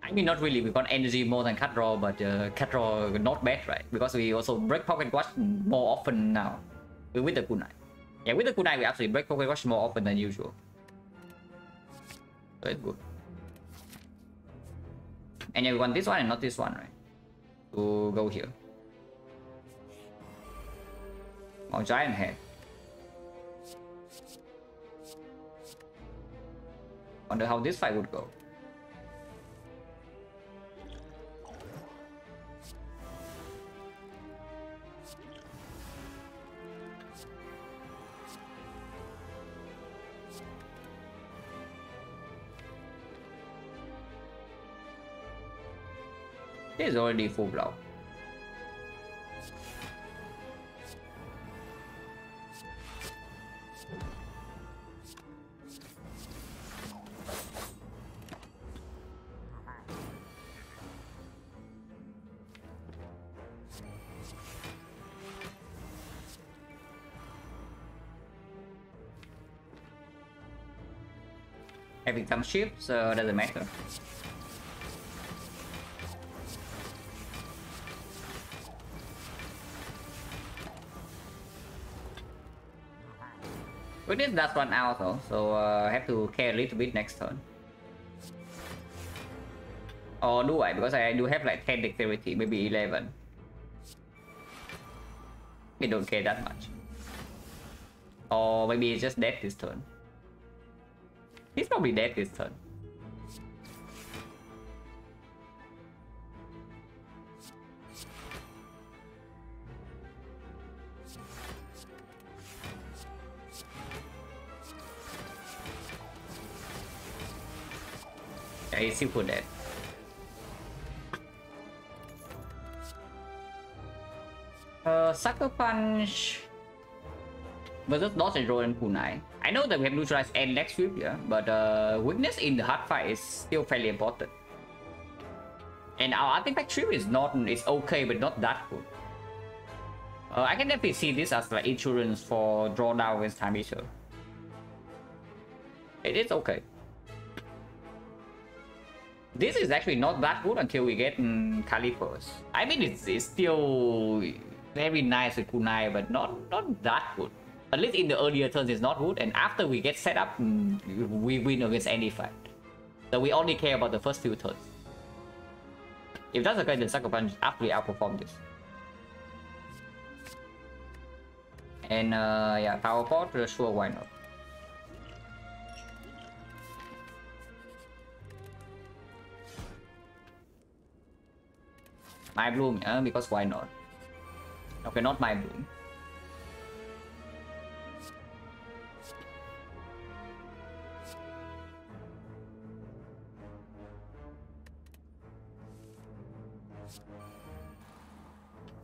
I mean, not really, we got energy more than card draw, but card draw not bad, right? Because we also break pocket watch more often now with the kunai. Yeah, with the kunai we actually break pocket watch more often than usual. So it's good. And yeah, we want this one and not this one, right? To go here. Oh, giant head. Wonder how this fight would go. This is already full blow. Having some shifts doesn't matter. We did that one out though, so I have to care a little bit next turn. Or do I? Because I do have like 10 dexterity, maybe 11. We don't care that much. Or maybe it's just dead this turn. He's probably dead this turn. Yeah, he's super dead. Sucker Punch versus dodge and roll and kunai. I know that we have neutralized and next sweep, yeah, but weakness in the hard fight is still fairly important. And our artifact trip is not, it's okay, but not that good. I can definitely see this as like insurance for drawdown against time issue. It is okay. This is actually not that good until we get Calipers. I mean, it's still very nice with kunai, but not that good. At least in the earlier turns it's not good, and after we get set up, we win against any fight. So we only care about the first few turns. If that's the case, then Sucker Punch actually outperform this. And yeah, Power Pot, sure, why not? My Bloom, because why not? Okay, not My Bloom.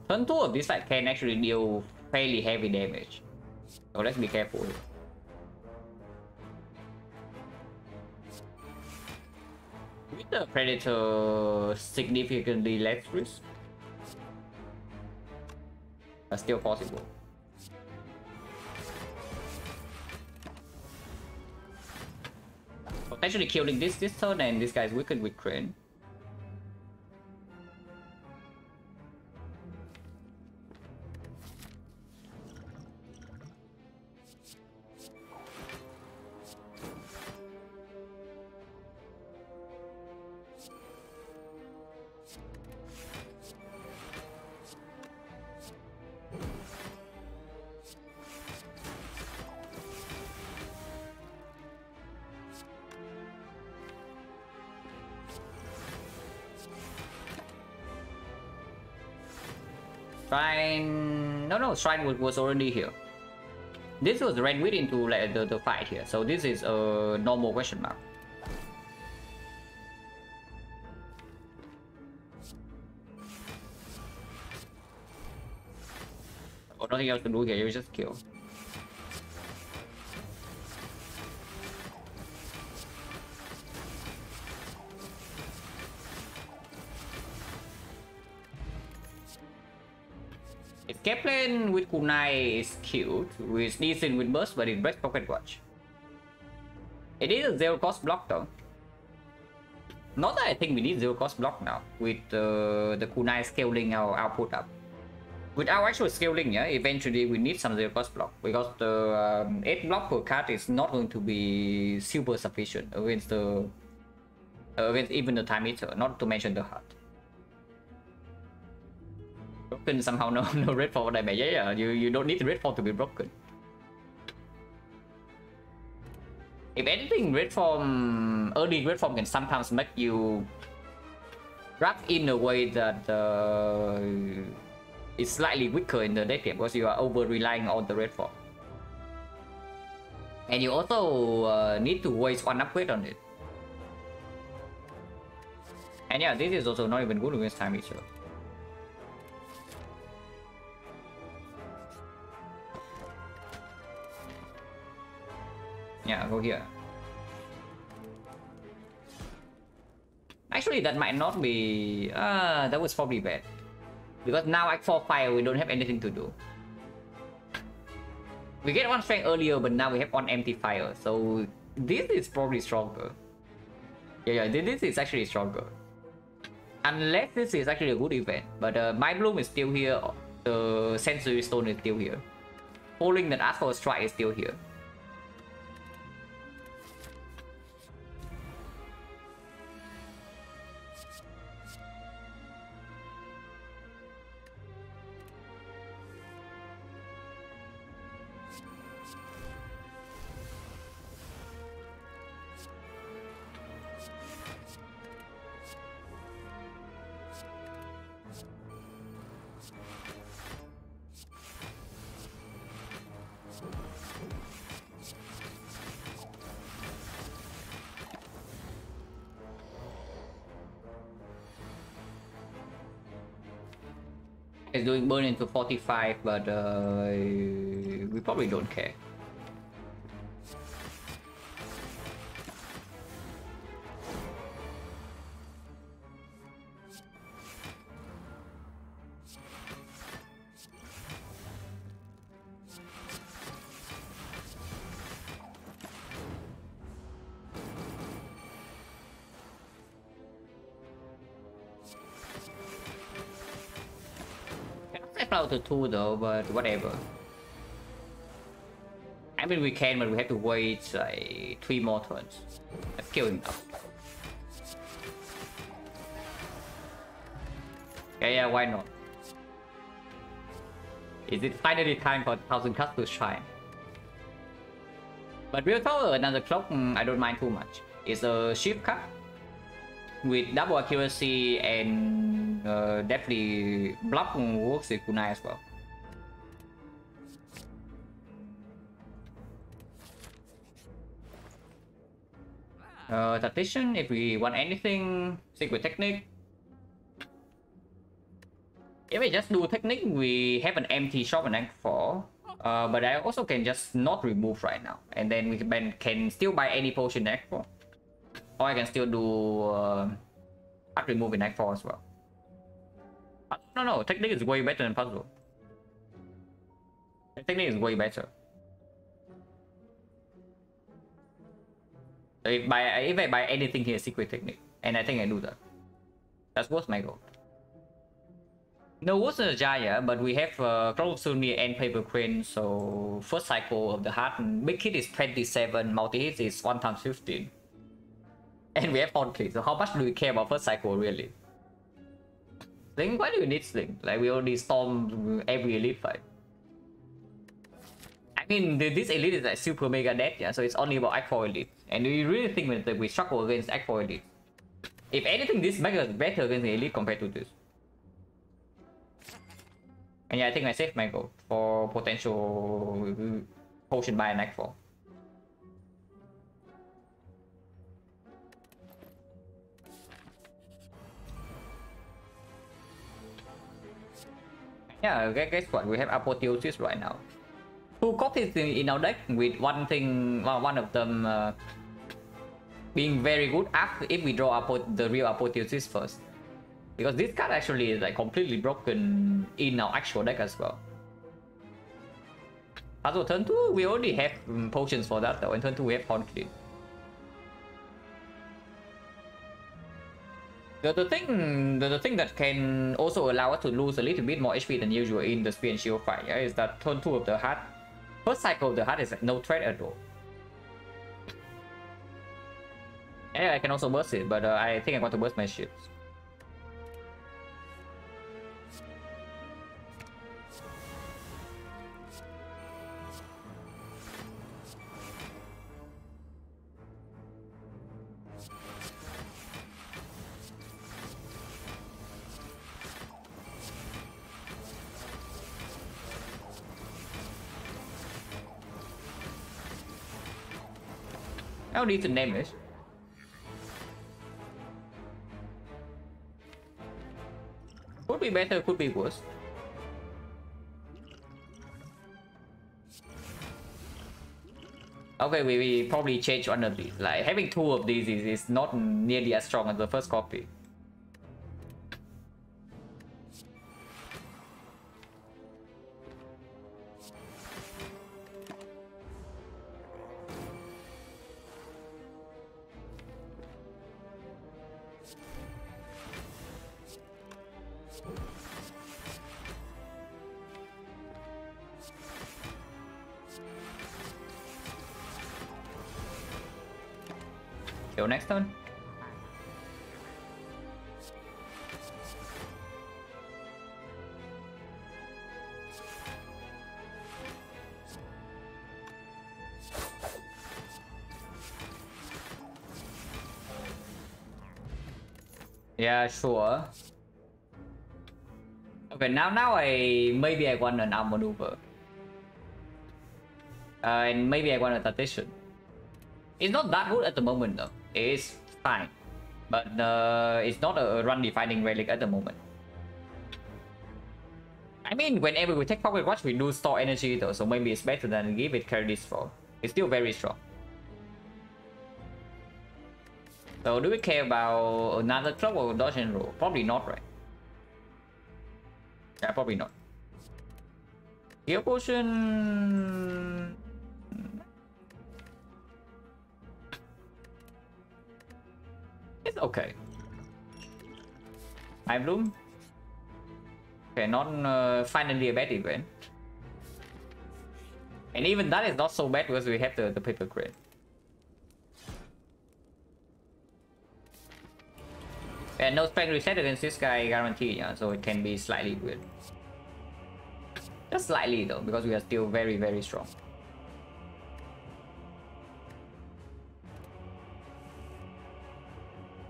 Turn 2 of this fight can actually deal fairly heavy damage. So let's be careful. With the Predator, significantly less risk, but still possible. Potentially killing this turn, and this guy's weakened with Crane. Shrine... No, Shrine was already here. This was ran within to like the fight here, so this is a normal question mark. Oh, nothing else to do here, you just kill. Kepler with Kunai is cute, with decent with burst, but it breaks pocket watch. It is a zero cost block though. Not that I think we need zero cost block now, with the Kunai scaling our output up. With our actual scaling, yeah, eventually we need some zero cost block, because the 8 block per card is not going to be super sufficient against the against even the time eater, not to mention the heart. Broken somehow, no red fall damage. Yeah, you don't need red fall to be broken. If anything, early red form can sometimes make you draft in a way that is slightly weaker in the deck game, because you are over relying on the red form, and you also need to waste one upgrade on it. And yeah, this is also not even good against time eater. Yeah, go here. Actually, that might not be... that was probably bad. Because now Act 4 Fire, we don't have anything to do. We get one strength earlier, but now we have one empty fire. So this is probably stronger. Yeah, this is actually stronger. Unless this is actually a good event. But My Bloom is still here. The Sensory Stone is still here. Holding that Ask for a Strike is still here. It's doing burn into 45, but we probably don't care. Out to 2 though, but whatever. I mean, we can, but we have to wait like 3 more turns. Let's kill him up. Yeah, why not? Is it finally time for 1000 cuts to shine? But real talk, another clock, I don't mind too much. It's a shift cut with double accuracy and definitely block works with kunai as well. Tactician, if we want anything, secret technique. If we just do technique, we have an empty shop and act 4. But I also can just not remove right now. And then we can still buy any potion in act 4. Or I can still do hard remove in act 4 as well. No, technique is way better than puzzle. Technique is way better. So if I buy anything here, secret technique. And I think I do that. That's what's my goal. No, wasn't a Jaya, but we have Clock of Sunni and Paper Crane, so first cycle of the heart, big hit is 27, multi hit is 1 times 15. And we have Horn Click, so how much do we care about first cycle really? Sling, why do you need Sling? Like we already storm every elite fight. I mean, this elite is like super mega dead, yeah, so it's only about Act 4 elite. And we really think that we struggle against Act 4 elite. If anything, this makes us better against the elite compared to this. And yeah, I think I saved my goal for potential potion buy in Act 4. Yeah, guess what? We have Apotheosis right now. 2 copies in our deck with one of them being very good after if we draw the real Apotheosis first. Because this card actually is like completely broken in our actual deck as well. Also turn 2, we already have potions for that though, and turn 2 we have Horn Clip. The thing that can also allow us to lose a little bit more HP than usual in the Spear and Shield fight, yeah, is that turn 2 of the heart. First cycle of the heart is like no threat at all. Yeah, I can also burst it, but I think I want to burst my shields. I don't need to name it. Could be better, could be worse. Okay, we probably change one of these. Like having 2 of these is not nearly as strong as the first copy. Go next turn. Yeah, sure. Okay, now maybe I want an arm maneuver. And maybe I want a tactician. It's not that good at the moment though. It's fine. But it's not a run defining relic at the moment. I mean, whenever we take Pocket Watch, we do store energy though, so maybe it's better than give it carry this for. It's still very strong. So do we care about another club or dodge and roll? Probably not, right? Yeah, probably not. Heal potion. It's okay. I bloom. Okay, not finally a bad event. And even that is not so bad because we have the paper crane. And no strength reset against this guy guaranteed, yeah, so it can be slightly weird. Just slightly though, because we are still very, very strong.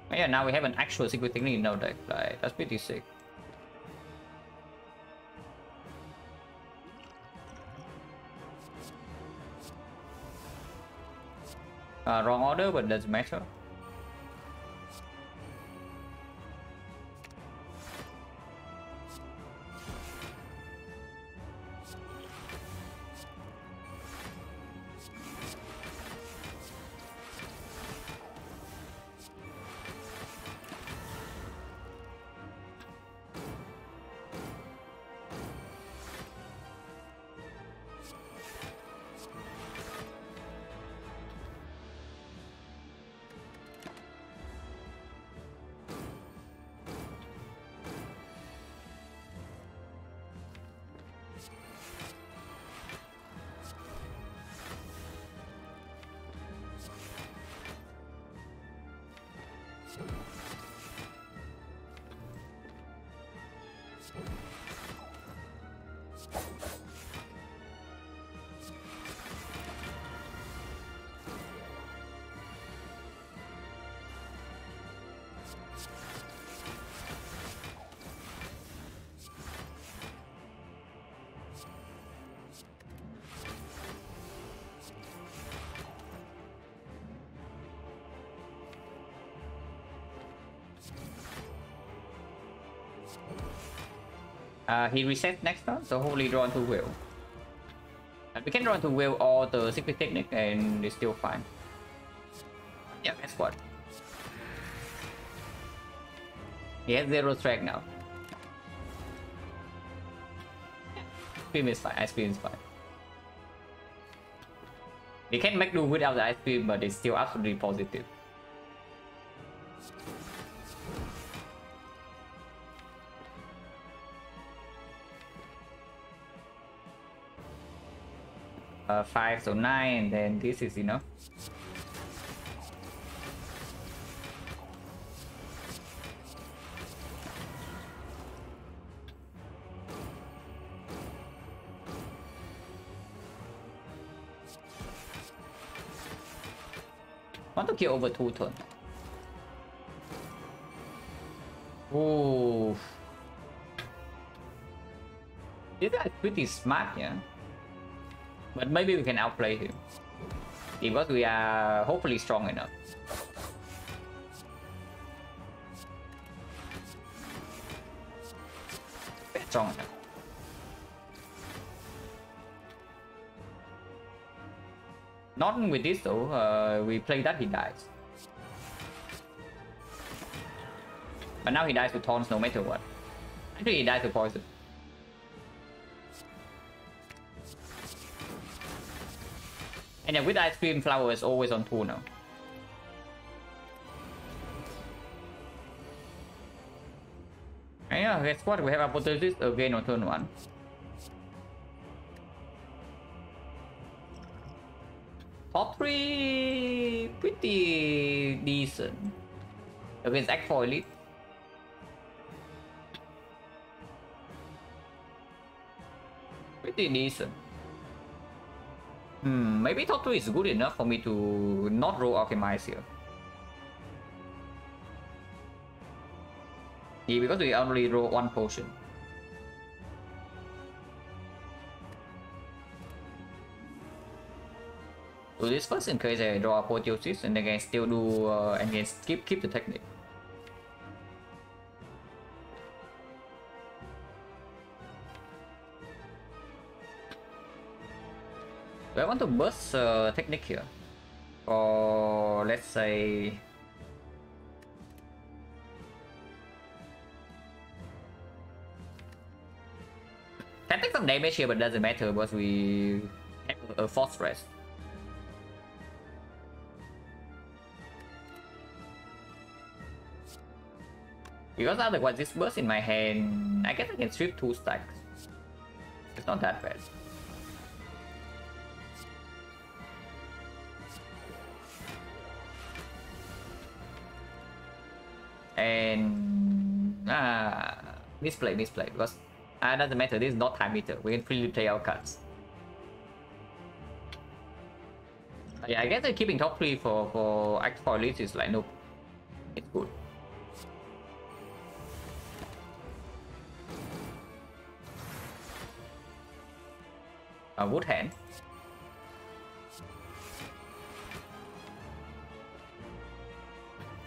But yeah, now we have an actual secret technique in our deck. Like, that's pretty sick. Wrong order, but doesn't matter. He resets next turn, so hopefully draw into will. And we can draw into will or the secret technique and it's still fine. Yeah, that's what. He has 0 strength now. Cream is fine, ice cream is fine. We can make do without the ice cream, but it's still absolutely positive. Five, so 9, and then this is enough. Want to kill over 2 turns. Ooh. This guy is pretty smart, yeah. But maybe we can outplay him. Because we are hopefully strong enough. We're strong enough. Not with this though, we play that he dies. But now he dies with taunts no matter what. Actually he dies with poison. And yeah, with ice cream, flower is always on 2 now. And yeah, guess what? We have apotheosis again on turn 1. Top 3 pretty decent against Act 4 Elite. Pretty decent. Maybe top 3 is good enough for me to not roll Alchemize here. Yeah, because we only roll 1 potion. Do this first in case I draw Apotheosis, and then I can still do and then keep the technique. Do I want to burst technique here? Or let's say... Can take some damage here, but doesn't matter because we have a force rest. Because otherwise this burst in my hand, I guess I can strip 2 stacks. It's not that bad. And misplay because doesn't matter. This is not time meter. We can freely play our cards. Yeah, I guess that keeping top 3 for Act 4 Elite is like nope. It's good. Wood hand.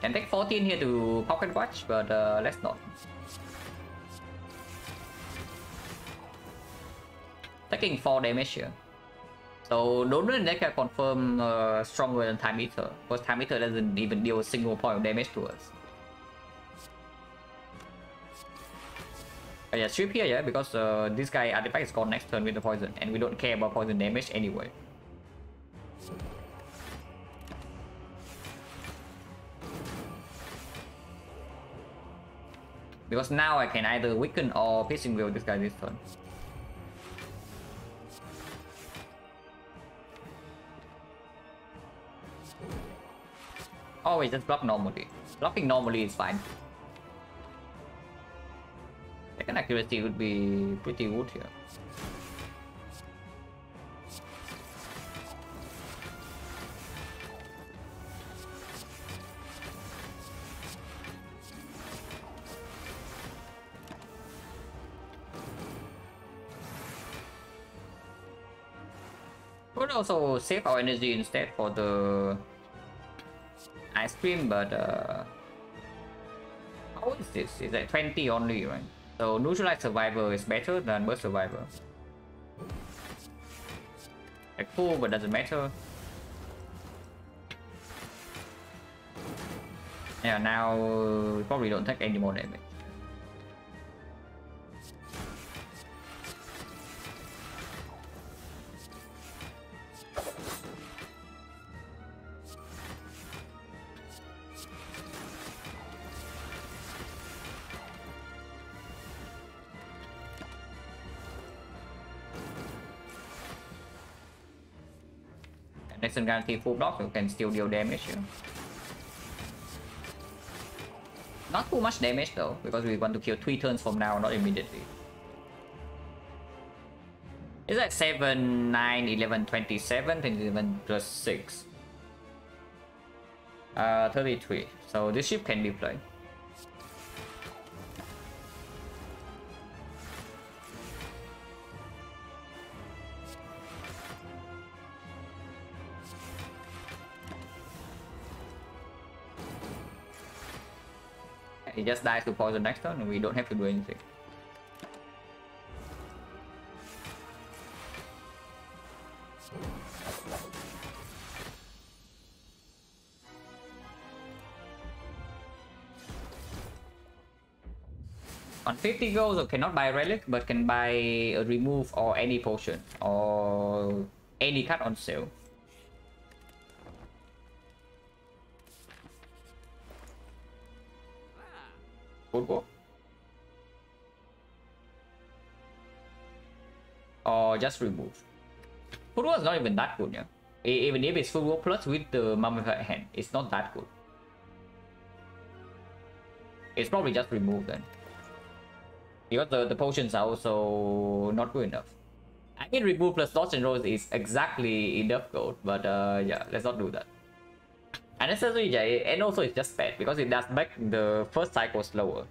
Can take 14 here to pocket watch, but let's not. Taking 4 damage here. So don't really make a confirm stronger than time meter, because time meter doesn't even deal a single point of damage to us. Yeah, strip here, yeah, because this guy artifact is gone next turn with the poison, and we don't care about poison damage anyway. Because now I can either weaken or piercing wheel this guy this turn. Oh wait, just block normally. Blocking normally is fine. Second accuracy would be pretty good here. Could also save our energy instead for the ice cream, but how is this? It's like 20 only, right? So neutralize survivor is better than burst survivor. Like cool, but doesn't matter. Yeah, now we probably don't take any more damage. Next turn guarantee full block, you can still deal damage here. Not too much damage though, because we want to kill 3 turns from now, not immediately. It's like 7, 9, 11, 27, 27 plus 6. 33. So this ship can be played. He just dies to poison next turn and we don't have to do anything. On 50 gold, so cannot buy relic, but can buy a remove or any potion or any card on sale. Good. Or just remove. Football is not even that good, yeah. Even if it's football plus with the mummified hand, it's not that good. It's probably just remove then. Because the potions are also not good enough. I mean, remove plus dodge and rolls is exactly enough gold, but yeah, let's not do that. Unnecessary, yeah, and also it's just bad because it does make the first cycle slower.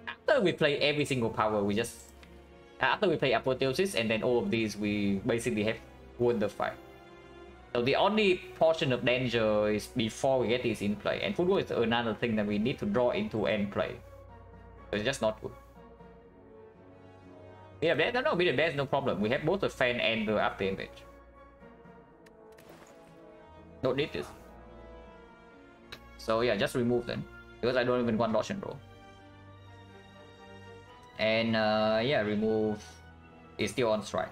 After we play every single power, we just after we play apotheosis and then all of these, we basically have won the fight. So the only portion of danger is before we get this in play, and football is another thing that we need to draw into end play. So it's just not good. Yeah, no, beat no problem. We have both the fan and the up damage. Don't need this. So yeah, just remove them because I don't even want dodge and roll. And yeah, remove is still on strike.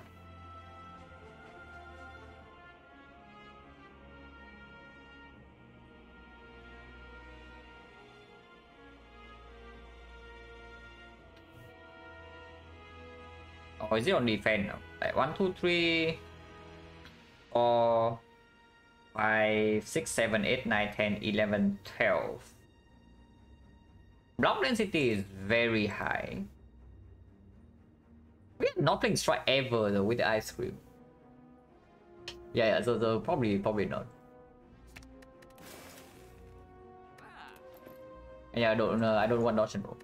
Oh, is it on defense now? Like 1, 2, 3, 4, 5, 6, 7, 8, 9, 10, 11, 12. Block density is very high. We are not playing strike ever though with the ice cream. Yeah, so probably not. Yeah, I don't want dodge and roll.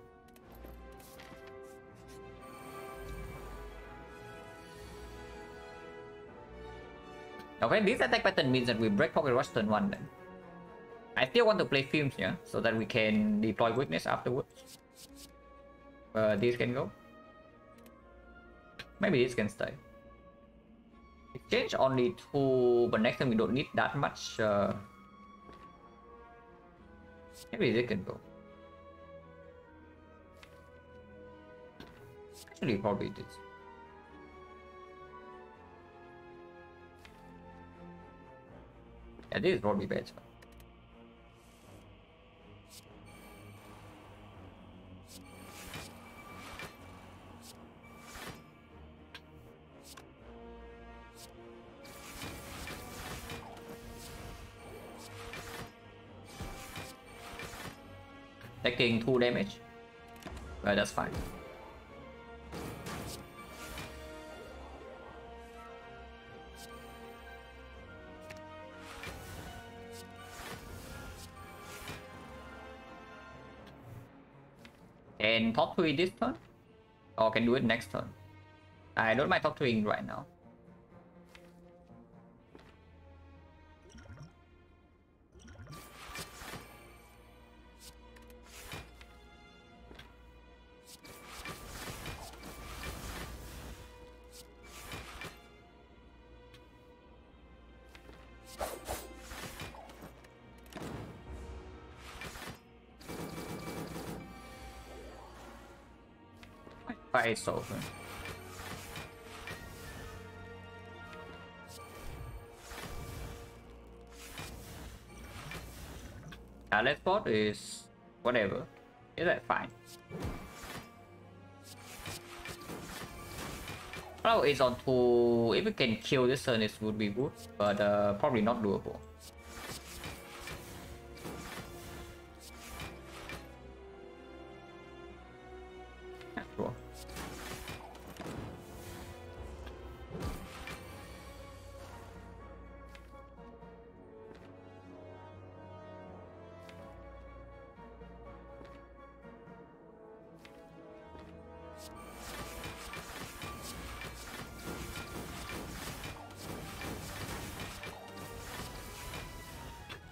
Okay, this attack pattern means that we break pocket rush turn 1 then. I still want to play films here so that we can deploy weakness afterwards. This can go. Maybe this can stay. Exchange only 2, but next time we don't need that much. Maybe this can go. Actually, probably this. Yeah, this is probably better. Taking 2 damage. Well, that's fine. And top 3 this turn? Or can do it next turn? I don't mind top 3 right now. Fight is over. Let's spot is whatever. Is that fine? Oh, it's on 2. If we can kill this turn, it would be good, but probably not doable. Yeah, sure.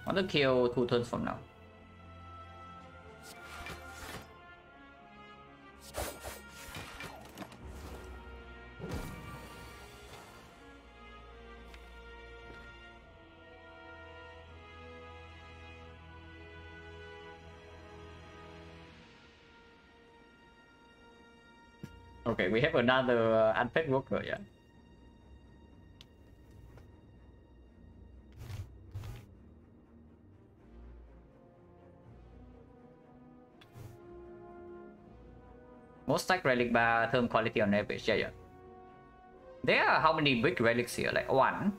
I want to kill 2 turns from now. Okay, we have another unpaid worker, yeah. Most stack relic bar term quality on average, yeah. There are how many big relics here? Like 1.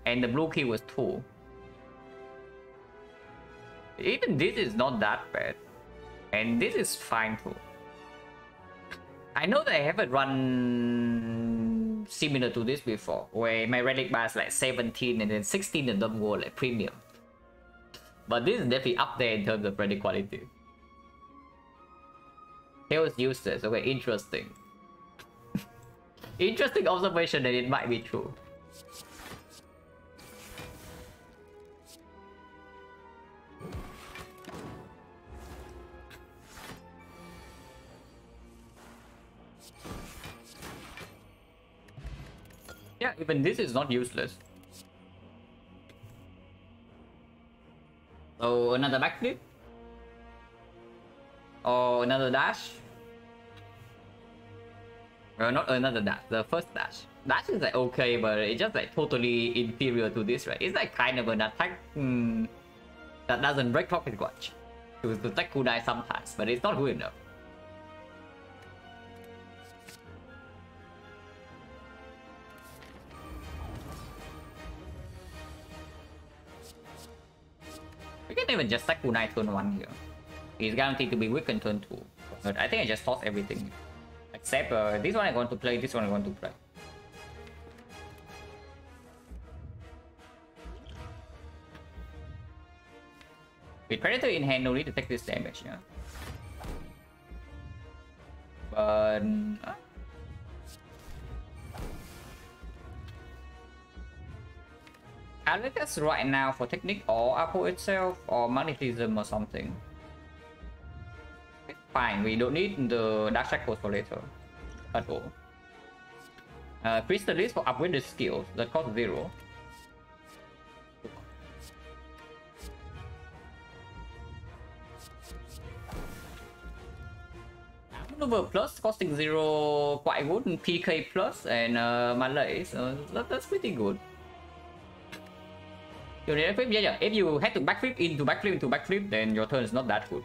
And the blue key was 2. Even this is not that bad. And this is fine too. I know that I haven't run similar to this before, where my relic bar is like 17 and then 16 and don't go like premium. But this is definitely up there in terms of relic quality. Chaos useless. Okay, interesting. Interesting observation that it might be true. Yeah, even this is not useless. So another backflip? Or another dash? Not another dash, the first dash. Dash is like okay, but it's just like totally inferior to this, right? It's like kind of an attack that doesn't break pocket watch. To attack kunai sometimes, but it's not good enough. We can even just stack kunai turn 1 here. He's guaranteed to be weakened turn 2. But I think I just toss everything. Except this one I want to play, this one I want to play. With Predator in hand, no need to take this damage, yeah. But... I'll let us right now for Technique or Apple itself or Magnetism or something. It's fine, we don't need the Dark Shackles for later at all. Crystallis for upgraded skills that cost 0. Maneuver plus costing 0 quite good, and PK plus and Malay, so that's pretty good. Yeah, if you had to backflip into backflip into backflip, then your turn is not that good.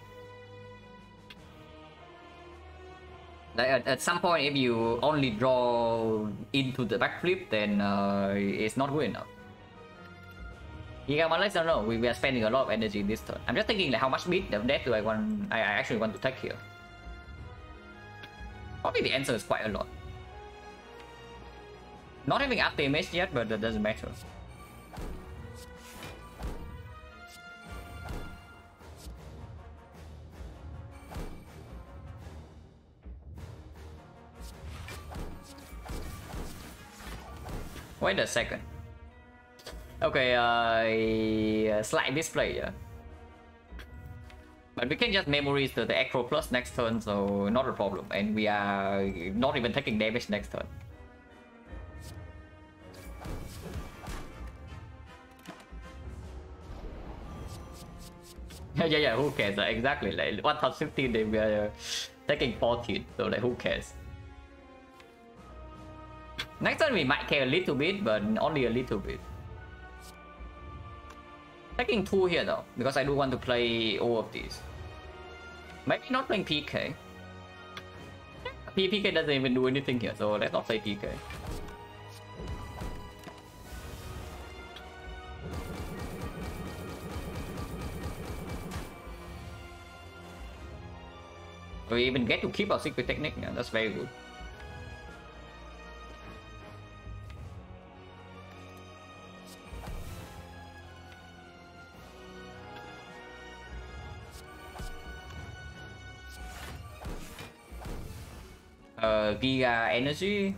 Like at some point, if you only draw into the backflip, then it's not good enough. Malay, don't know. We are spending a lot of energy this turn. I'm just thinking like how much beat of death do I actually want to take here. Probably the answer is quite a lot. Not having after image yet, but that doesn't matter. Wait a second. Okay, slide display, yeah. But we can just memorize the Acro Plus next turn, so not a problem. And we are not even taking damage next turn. Yeah, who cares? Exactly, like 1 touch 15, then we are taking 14, so like who cares? Next turn we might care a little bit, but only a little bit. Taking 2 here though, because I do want to play all of these. Maybe not playing PK. PK doesn't even do anything here, so let's not play PK. We even get to keep our secret technique, yeah, that's very good. Giga energy.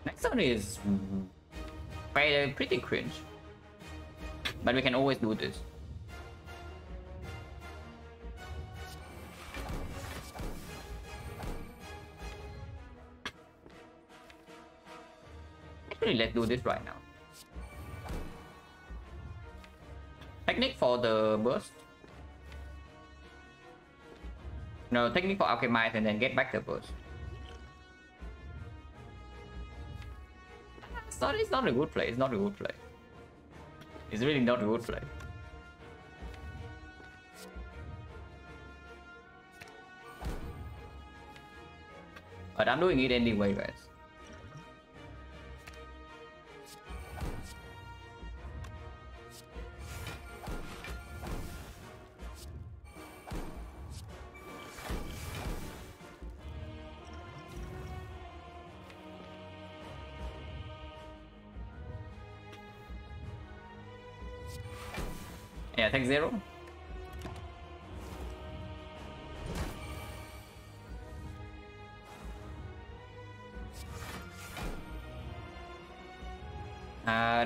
Next one is pretty cringe, but we can always do this. Actually, let's do this right now. Technique for the burst. No, technique for alchemize and then get back the burst. It's not a good play. It's not a good play. It's really not a good play. But I'm doing it anyway, guys. Yeah, take 0.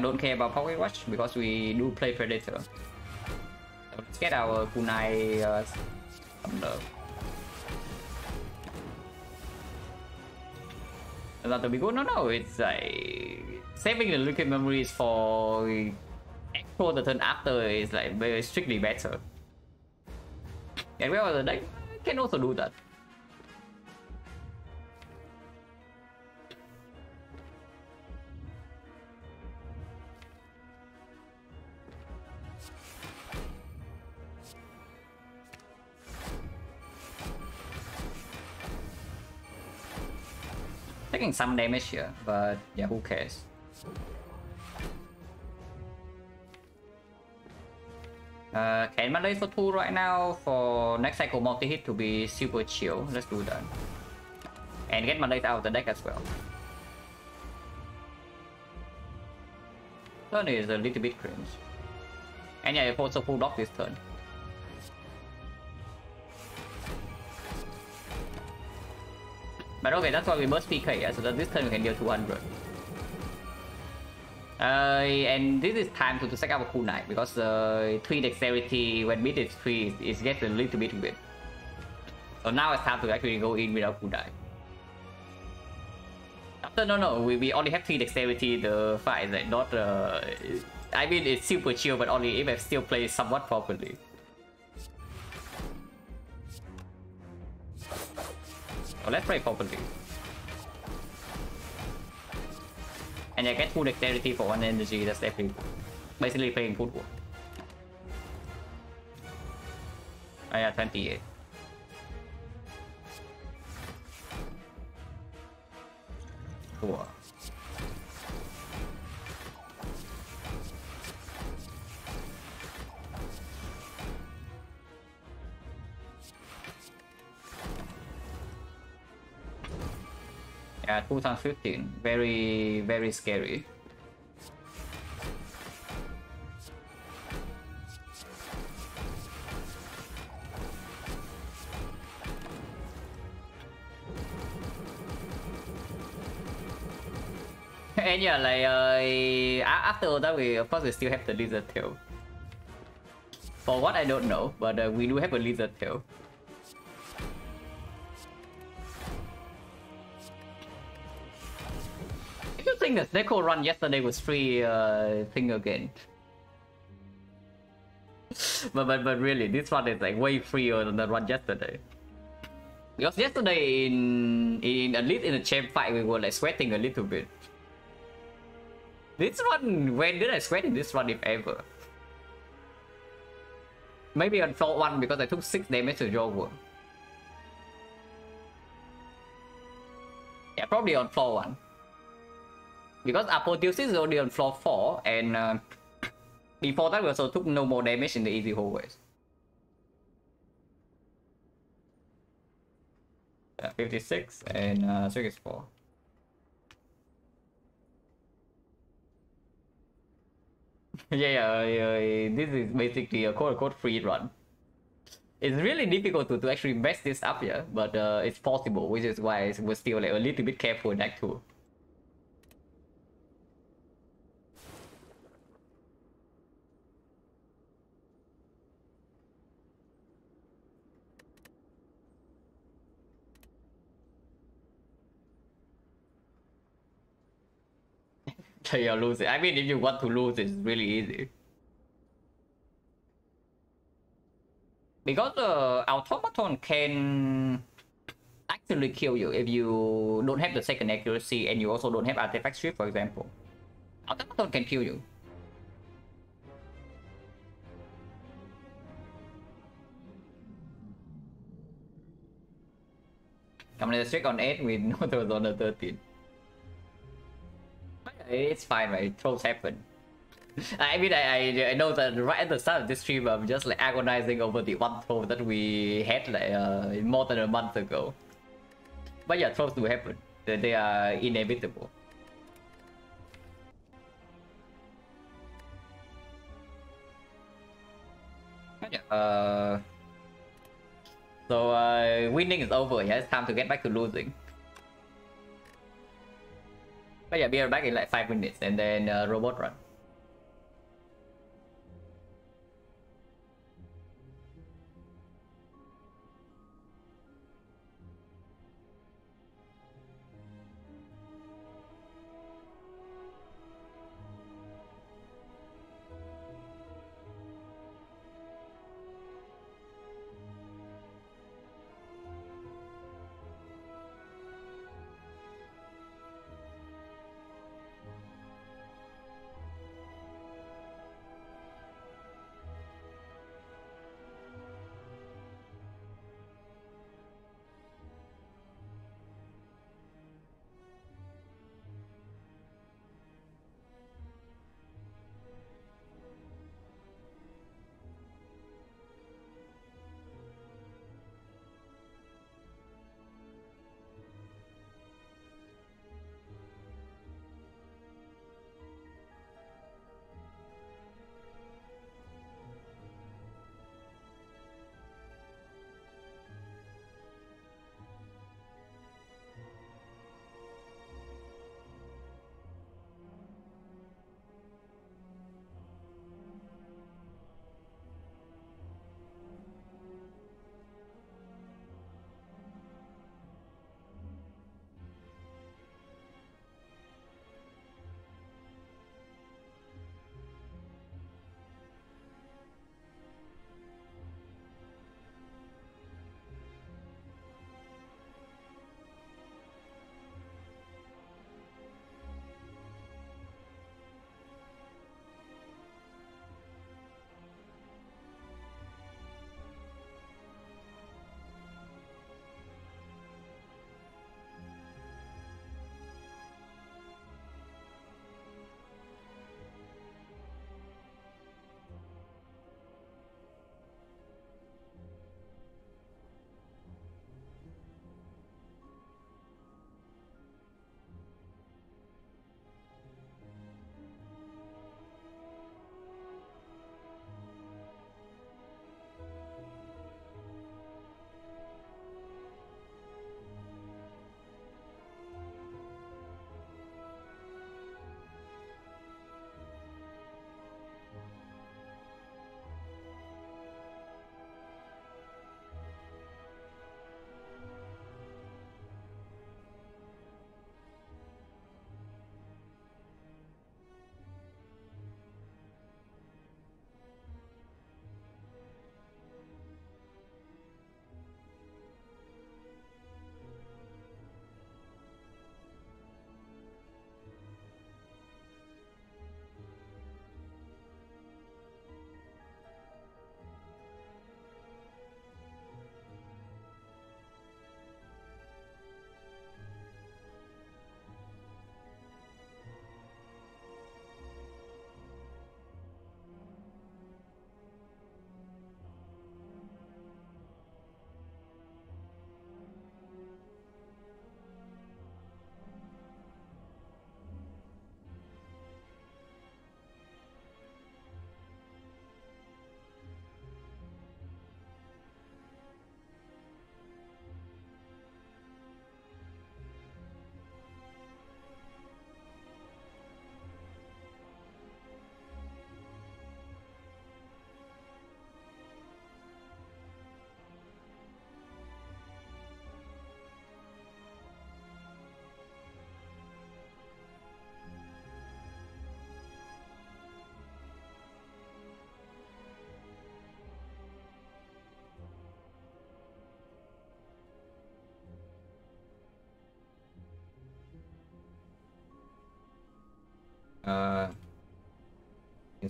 Don't care about Pocket Watch because we do play Predator. So let's get our kunai thunder. Not to be good. No, it's like saving the liquid memories for Echo the turn after is like very strictly better. And well, the deck can also do that. Taking some damage here, but yeah, who cares? Can Malay for 2 right now for next cycle multi-hit to be super chill. Let's do that. And get Malay out of the deck as well. Turn is a little bit cringe. And yeah, I also pulled off this turn. But okay, that's why we burst PK, yeah? So that this turn we can deal 200. And this is time to set up a cool knight because 3 dexterity when mid is 3 it gets a little bit weird. So now it's time to actually go in without cool knight. After no, we only have 3 dexterity. The fight is like not I mean it's super chill, but only if I still play somewhat properly. So let's play properly. And I get 2 dexterity for 1 energy, that's definitely basically playing football. Oh yeah, 28. Cool. Yeah, 2015. Very, very scary. And yeah, like after that, we of course we still have the lizard tail. For what I don't know, but we do have a lizard tail. I think the Neko run yesterday was free thing again. but really, this one is like way freer than the run yesterday. Because yesterday in at least in the champ fight we were like sweating a little bit. This one, when did I sweat in this one if ever? Maybe on floor 1 because I took 6 damage to Joe. Yeah, probably on floor 1. Because Apotheosis is only on floor 4 and before that we also took no more damage in the easy hallways. 56 and 64. yeah, this is basically a quote-unquote free run. It's really difficult to actually mess this up here, but it's possible, which is why we're still like a little bit careful in Act 2. So you're losing. I mean, if you want to lose, it's really easy. Because the automaton can actually kill you if you don't have the second accuracy and you also don't have artifact strip, for example. Automaton can kill you. Commander Strict on 8 with no throws on the 13. It's fine, right? Trolls happen. I mean, I know that right at the start of this stream, I'm just like agonizing over the one troll that we had like more than a month ago. But yeah, trolls do happen. They are inevitable. Yeah, so winning is over. Yeah, it's time to get back to losing. But yeah, we are back in like 5 minutes and then robot run.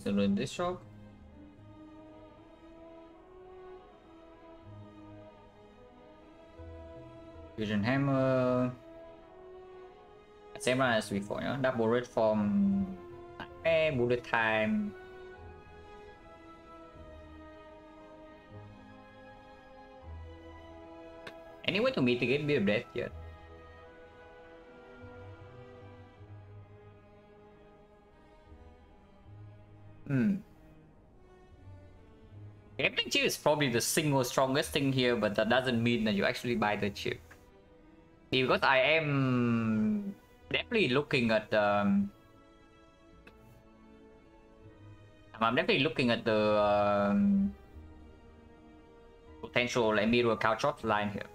Still in this shop. Fusion Hammer. Same run as before, yeah? Double red from bullet time. Any way to mitigate beer death yet? Gambling chip is probably the single strongest thing here, but that doesn't mean that you actually buy the chip. Because I am definitely looking at I'm definitely looking at the potential like mirror couch shot line here.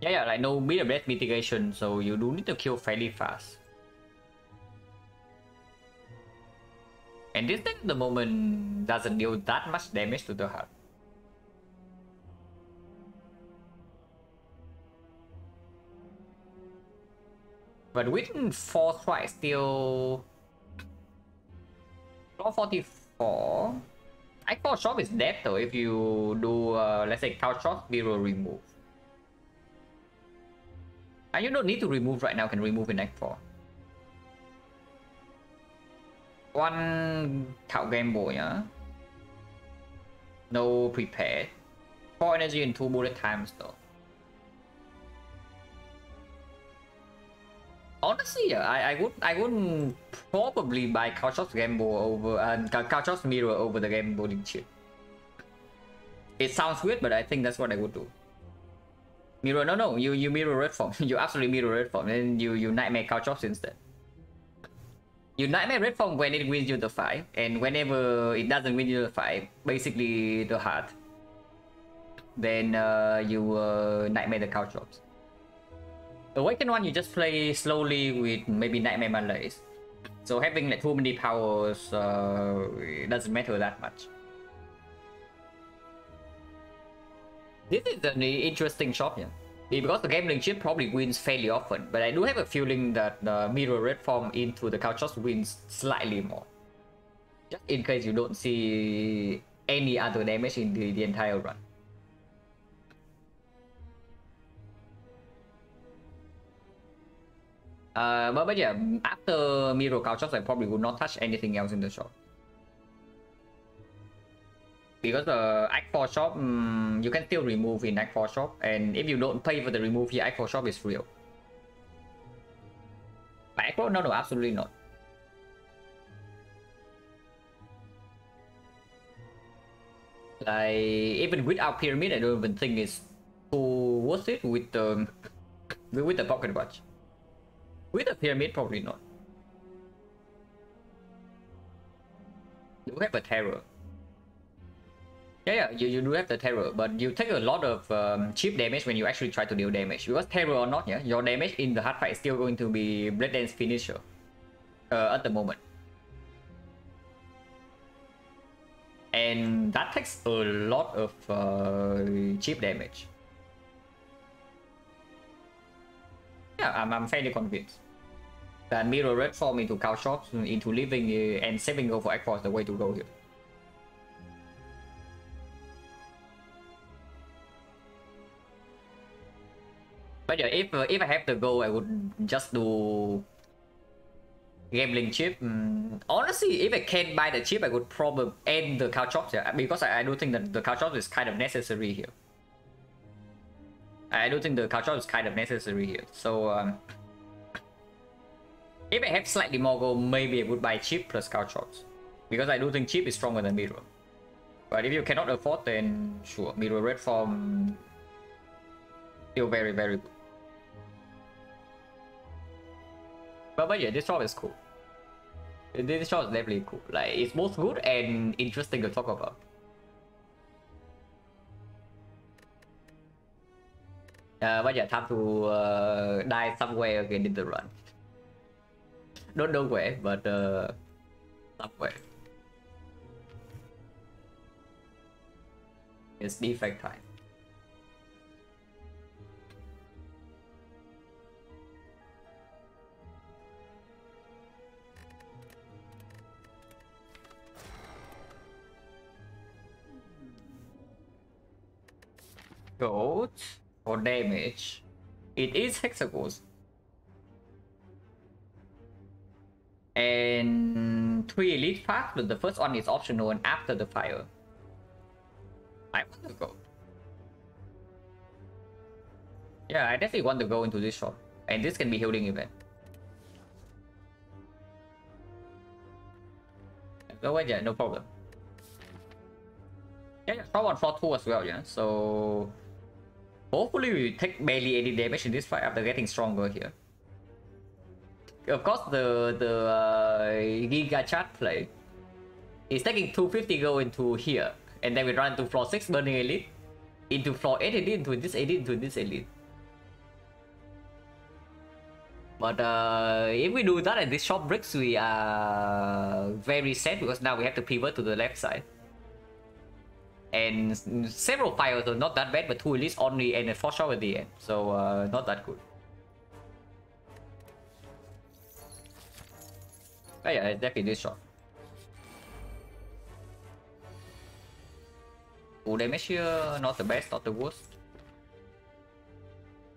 Yeah, like no mirror death mitigation, so you do need to kill fairly fast. And this thing at the moment doesn't deal that much damage to the heart. But with 4 strikes still... 44. I thought shop is dead though if you do let's say couch shot mirror remove. And you don't need to remove right now, can remove in Act 4. One count gamble, yeah. No prepared. 4 energy and 2 bullet times though. Honestly, yeah, I wouldn't probably buy Couch's gamble over Couch's mirror over the gambling chip. It sounds weird, but I think that's what I would do. Mirror, no, you mirror red form. You absolutely mirror red form, then you nightmare Couch's instead. You nightmare red form when it wins you the fight, and whenever it doesn't win you the fight, basically the heart. Then you nightmare the Couch's. Awaken one you just play slowly with maybe Nightmare Malays. So having like too many powers it doesn't matter that much. This is an interesting shop, yeah. Because the gambling chip probably wins fairly often, but I do have a feeling that the mirror red form into the couch wins slightly more. Just in case you don't see any other damage in the entire run. But yeah, after mirror couches, I probably would not touch anything else in the shop. Because the Act 4 shop, you can still remove in Act 4 shop, and if you don't pay for the remove here, Act 4 shop is real. But Act 4, no, absolutely not. Like, even without pyramid, I don't even think it's too worth it with the pocket watch. With a pyramid, probably not. You have a terror. Yeah, you do have the terror, but you take a lot of cheap damage when you actually try to deal damage. Because terror or not, yeah, your damage in the hard fight is still going to be Blade Dance finisher at the moment. And that takes a lot of cheap damage. Yeah, I'm fairly convinced that mirror red form into cow shots, into living and saving go for Act 4 is the way to go here. But yeah, if I have to go, I would just do gambling chip. Honestly, if I can't buy the chip, I would probably end the cow chops, yeah, because I do think that the cow chops is kind of necessary here. I do think the cow chops is kind of necessary here. So if I have slightly more gold, maybe I would buy chip plus cow chops, because I do think chip is stronger than mirror. But if you cannot afford, then sure, mirror red form still very good. But yeah, this shop is cool. This shop is definitely cool. Like, it's both good and interesting to talk about. But yeah, time to die somewhere again in the run. Don't know where, but somewhere. It's defect time. gold for damage. It is hexagons. And 3 elite paths, but the first one is optional and after the fire. I want to go. Yeah, I definitely want to go into this shop. And this can be healing event. No way, yeah, no problem. Yeah, floor 1, floor 2 as well, yeah. So hopefully we take barely any damage in this fight after getting stronger here. Of course, the Giga Chat play is taking 250 go into here, and then we run to floor 6 burning elite, into floor 8 elite, into this elite, into this elite. But if we do that and this shop breaks, we are very sad because now we have to pivot to the left side. And several fires are not that bad, but 2 elites only and a 4 shot at the end, so not that good. Oh yeah, it's definitely this shot. Full damage here, not the best, not the worst.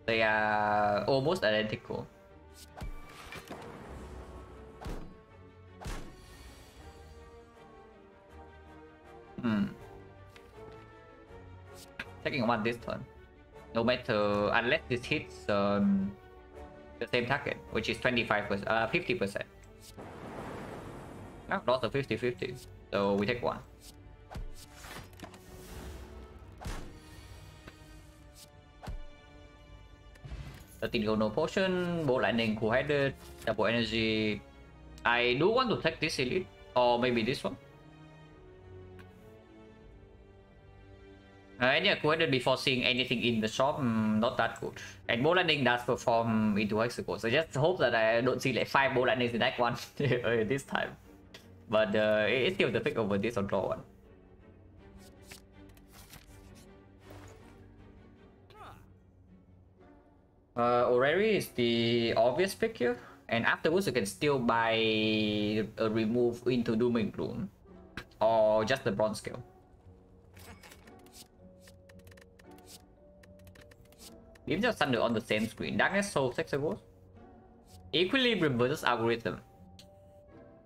They are almost identical. Taking one this turn. No matter, unless this hits the same target, which is 25%, 50%. No, lost a 50-50, so we take one. No potion, bolt lightning, cool-headed, double energy. I do want to take this elite, or maybe this one. And yeah, cool-headed before seeing anything in the shop, not that good. And bolt lightning does perform into hexagons, so just hope that I don't see like 5 bolt lightnings in that one this time. But it's still the pick over this on draw 1. Orrery is the obvious pick here, and afterwards you can still buy a remove into Dooming Gloom, or just the bronze scale. Leave just Thunder on the same screen. Darkness Soul Hexagons. Equilibrium versus Algorithm.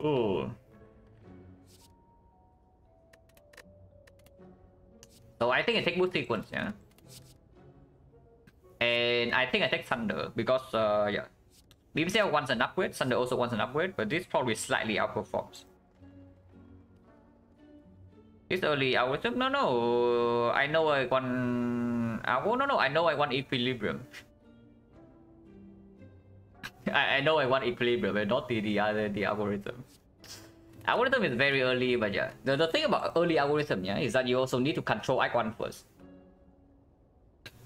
Ooh. So I think I take both sequence, yeah. And I think I take Thunder because yeah. Beam Cell wants an upgrade, Thunder also wants an upgrade, but this probably slightly outperforms. This early algorithm? No, I know I want no, I know I want Equilibrium. I know I want Equilibrium, but not the algorithm. Algorithm is very early, but yeah. The thing about early algorithm, yeah, is that you also need to control Act 1 first.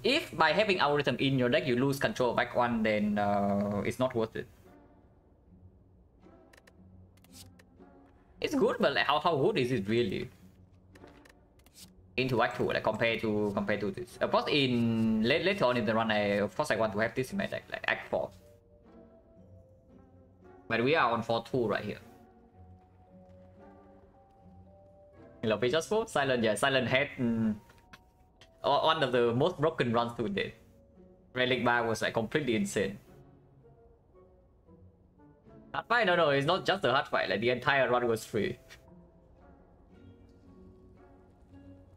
If by having algorithm in your deck you lose control of Act 1, then it's not worth it. It's good, but like, how good is it really? Into Act 2, like compared to this. Of course, in later on in the run, I want to have this in my deck, like Act 4. But we are on 4-2 right here. Hello, just for Silent, yeah, Silent had one of the most broken runs to date. Relic Bar was like completely insane. Hard fight? No, it's not just a hard fight, like the entire run was free.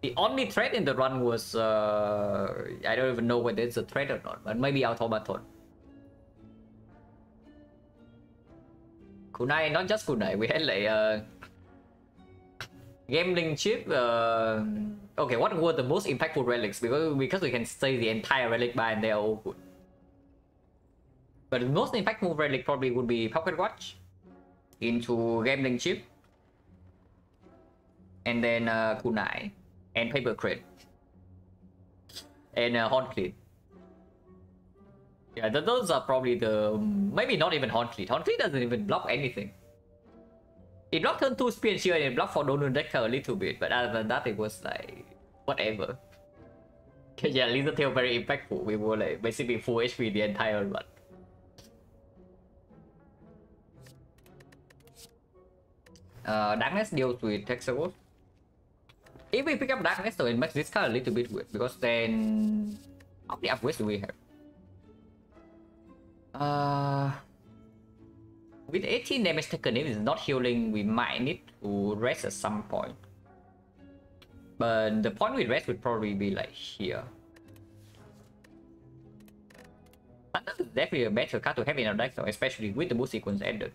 The only threat in the run was, I don't even know whether it's a threat or not, but maybe Automaton. Kunai, not just Kunai, we had like Gambling Chip. Okay, what were the most impactful relics? Because we can say the entire relic bar and they are all good. But the most impactful relic probably would be Pocket Watch into Gambling Chip, and then Kunai and Paper Crate and Horn Fleet. Yeah, those are probably the maybe not even Horn Fleet. Horn Fleet doesn't even block anything. It blocked turn 2 Spear and Shield and it blocked for Donut Decker a little bit, but other than that, it was like whatever. Yeah, Lizard Tail very impactful. We were like basically full HP the entire run. Darkness deals with Hexagons. if we pick up Darkness, so it makes this card a little bit weird, because then how many upgrades do we have? With 18 damage taken, if it's not healing, we might need to rest at some point. But the point we rest would probably be like here. Thunder is definitely a better card to have in our deck, though, especially with the boost sequence ended.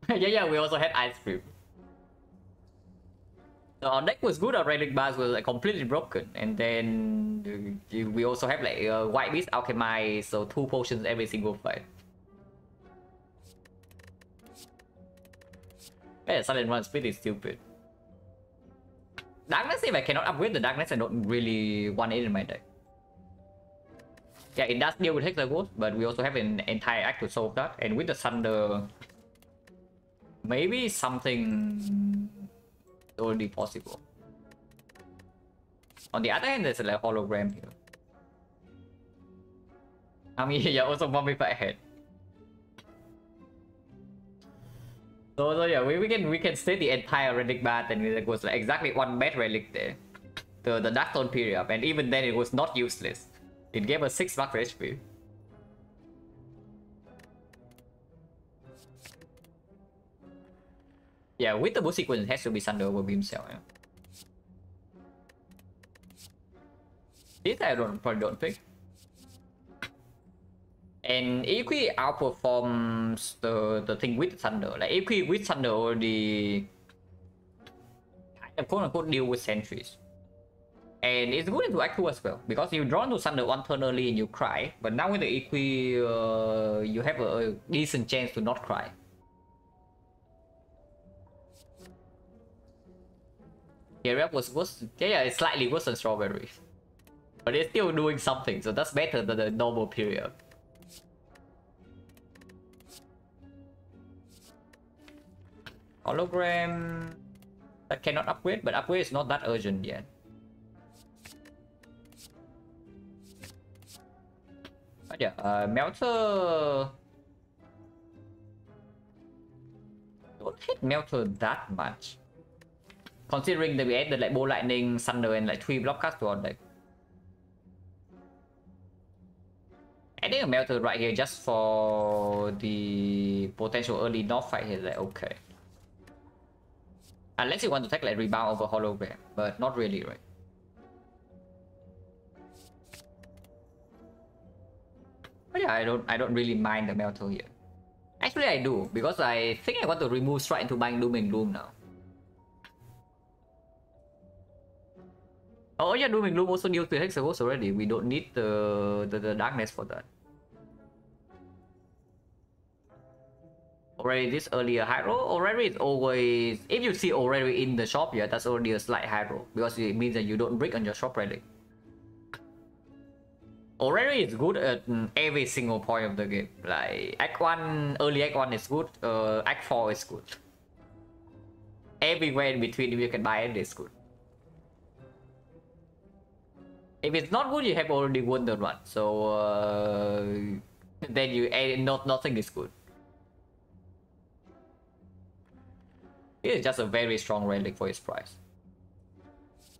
yeah, we also had Ice Cream. So our deck was good, our relic bars were like completely broken, and then we also have like White Beast Alchemize, so 2 potions every single fight. Yeah, Silent 1 speed is stupid. Darkness, if I cannot upgrade the Darkness, I don't really want it in my deck. Yeah, it does deal with Hexaghost, but we also have an entire act to solve that, and with the Thunder, maybe something already possible. On the other hand, there's like a hologram here. I mean, yeah, also Mummify ahead. So yeah, we can stay the entire relic bath, and it was like exactly 1 bad relic there. The Darktone period, and even then it was not useless. It gave us 6 max HP. Yeah, with the boost sequence, it has to be Thunder over Beam Cell. Yeah. This I probably don't pick. And Equi outperforms the thing with Thunder. Like Equi with Thunder already kind of quote unquote deal with sentries. And it's good into Act 2 as well, because you draw into Thunder 1 turn early and you cry. But now with the Equi, you have a decent chance to not cry. Yeah, it's slightly worse than Strawberry. But it's still doing something, so that's better than the normal period. Hologram that cannot upgrade, but upgrade is not that urgent yet. But yeah, Melter don't hit Melter that much, considering that we added like Bow Lightning, Thunder, and like 3 block cards to our deck. Adding a Melter right here just for the potential early North fight is like okay. Unless you want to take like Rebound over Hologram, but not really, right? But yeah, I don't really mind the Melter here. Actually, I do, because I think I want to remove Strike into buying Doom and Gloom now. Oh yeah, Doom and Gloom also deals with Hexaghost already. We don't need the Darkness for that. Already this earlier hydro. Already is always, if you see already in the shop, yeah, that's already a slight hydro, because it means that you don't brick on your shop relic. Already is good at every single point of the game. Like Act 1, early Act 1 is good, Act 4 is good. Everywhere in between, if you can buy it, is good. If it's not good, you have already won the run, so then you nothing is good. It is just a very strong relic for its price.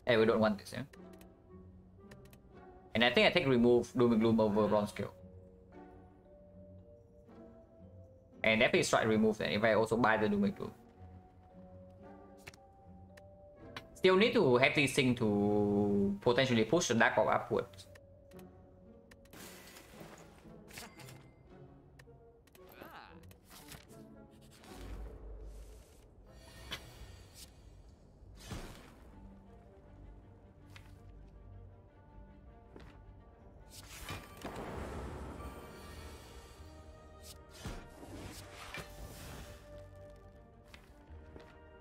Hey, we don't want this, yeah? And I think I take remove Doom and Gloom over Bronze Scale. And if it's right, remove then if I also buy the Doom and Gloom. Still need to have this thing to potentially push the Dark Orb upwards.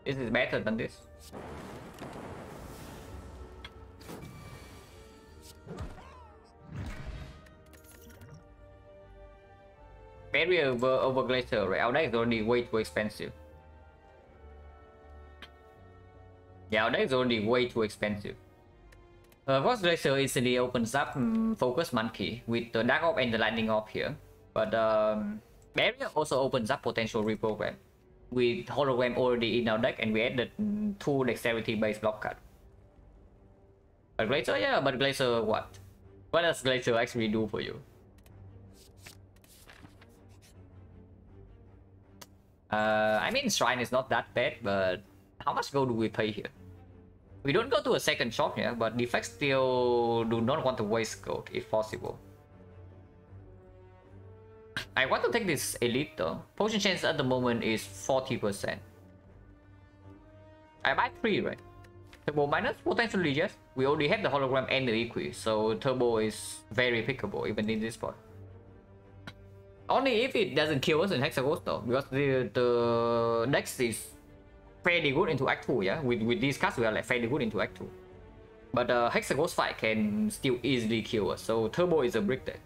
This is better than this. Barrier over Glacier, right? Our deck is already way too expensive. Yeah, our deck is already way too expensive. First Glacier instantly opens up Focus Monkey with the Dark Orb and the Lightning Orb here. But Barrier also opens up potential reprogram. With Hologram already in our deck, and we added and 2 dexterity based block card. But Glacier, yeah, but Glacier what? What does Glacier actually do for you? I mean, Shrine is not that bad, but how much gold do we pay here? We don't go to a second shop here, but the fact still do not want to waste gold if possible. I want to take this elite though. Potion chance at the moment is 40%. I buy 3, right? Turbo minus? Potentially yes. We already have the hologram and the equi, so turbo is very pickable even in this spot. Only if it doesn't kill us in Hexaghost though, because the dex is fairly good into Act 2, yeah? With these cards we are like fairly good into Act 2. But Hexaghost fight can still easily kill us, so turbo is a brick there.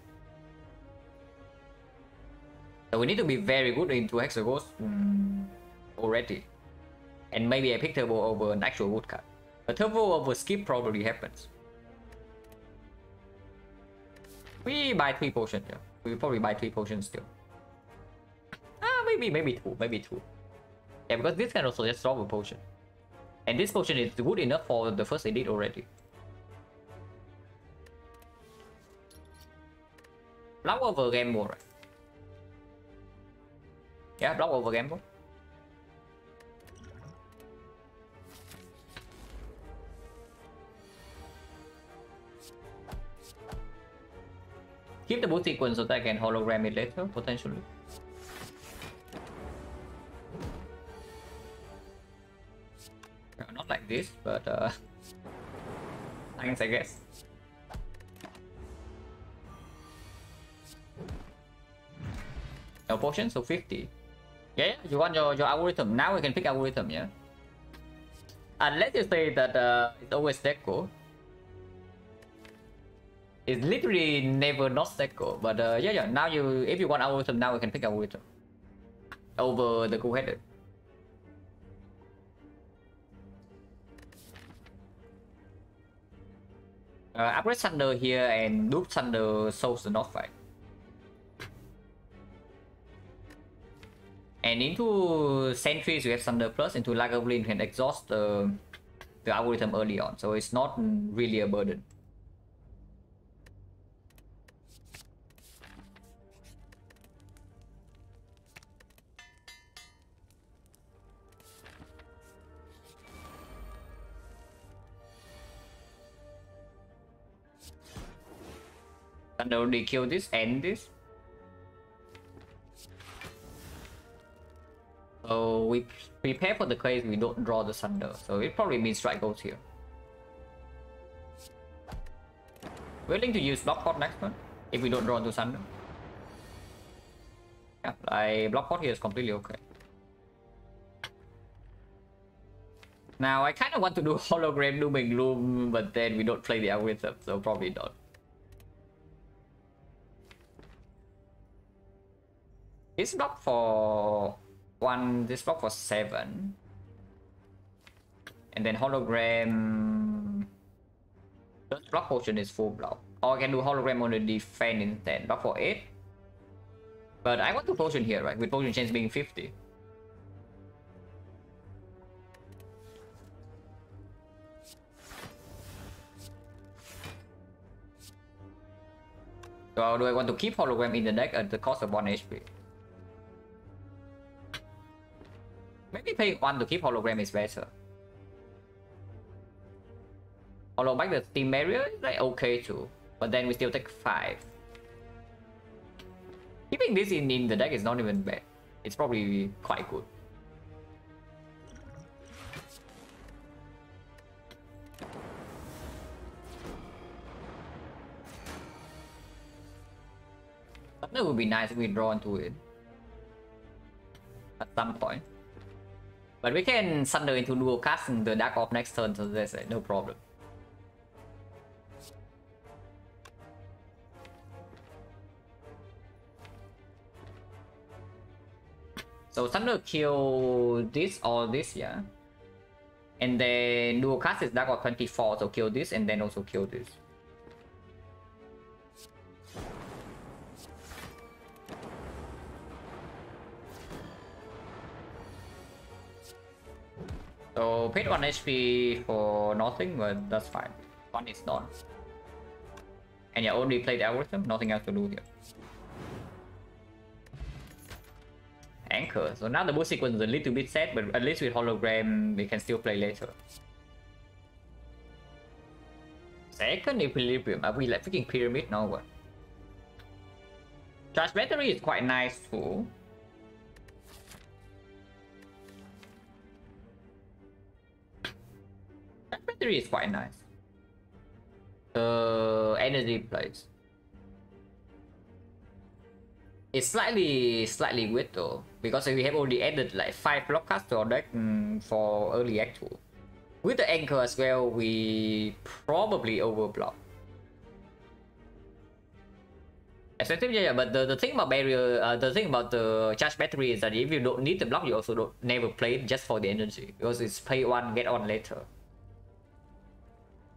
So we need to be very good into Hexaghost already. And maybe I pick turbo over an actual wood card. But turbo over skip probably happens. We buy 3 potions, yeah. We probably buy 3 potions still. Maybe 2. Yeah, because this can also just drop a potion. And this potion is good enough for the first edit already. Block over Gamble, right? Yeah, block over Gamble. Keep the boot sequence so that I can hologram it later, potentially. Not like this, but thanks, I guess. No potion, so 50. Yeah, you want your algorithm. Now we can pick algorithm, yeah? Unless you say that it's always deco. It's literally never not deco, but yeah, now if you want algorithm, now we can pick algorithm over the cool-headed. Upgrade Thunder here and Loop Thunder solves the North fight. And into Sentries, you have Thunder Plus. Into Lagavulin, you can exhaust the algorithm early on, so it's not really a burden. Thunder already kill this and this. So we prepare for the case we don't draw the Thunder, so it probably means strike goes here. Willing to use block pot next one if we don't draw into Thunder. Yeah, I block pot here is completely okay. Now I kind of want to do hologram doom and gloom, but then we don't play the algorithm, so probably not. This block for 1, this block for 7. And then hologram. This block potion is full block. Or I can do hologram on the defense instead. Block for 8. But I want to potion here, right? With potion chance being 50. So do I want to keep hologram in the deck at the cost of 1 HP? Maybe pay 1 to keep hologram is better. Holo back the team barrier is like okay too, but then we still take 5. Keeping this in the deck is not even bad. It's probably quite good. That would be nice if we draw into it at some point. But we can Thunder into dual cast in the Dark Orb next turn, so that's no problem. So Thunder kill this or this, yeah. And then dual cast is Dark Orb 24, so kill this and then also kill this. So paid 1 HP for nothing, but that's fine. One is done. And yeah, only played algorithm, nothing else to do here. Anchor. So now the boost sequence is a little bit sad, but at least with hologram we can still play later. Second equilibrium. Are we like freaking pyramid now? What? Charge battery is quite nice too. Charge battery is quite nice. Energy place. It's slightly weird though, because we have already added like 5 blockcasts to our deck for early act 2. With the anchor as well, we probably overblock. Effectively, yeah, but the thing about barrier, the thing about the charge battery is that if you don't need the block, you also don't never play it just for the energy, because it's pay one, get on later.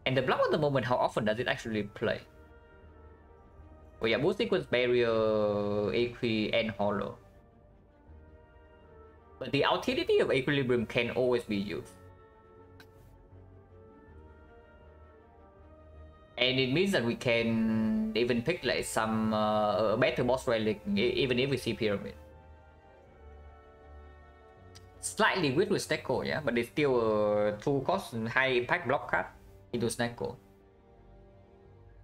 And the block at the moment, how often does it actually play? Oh yeah, boost sequence, barrier, equi, and hollow. But the utility of equilibrium can always be used. And it means that we can even pick like some better boss relic, even if we see pyramid. Slightly weird with Snecko, yeah, but it's still a 2 cost high impact block card into Snecko.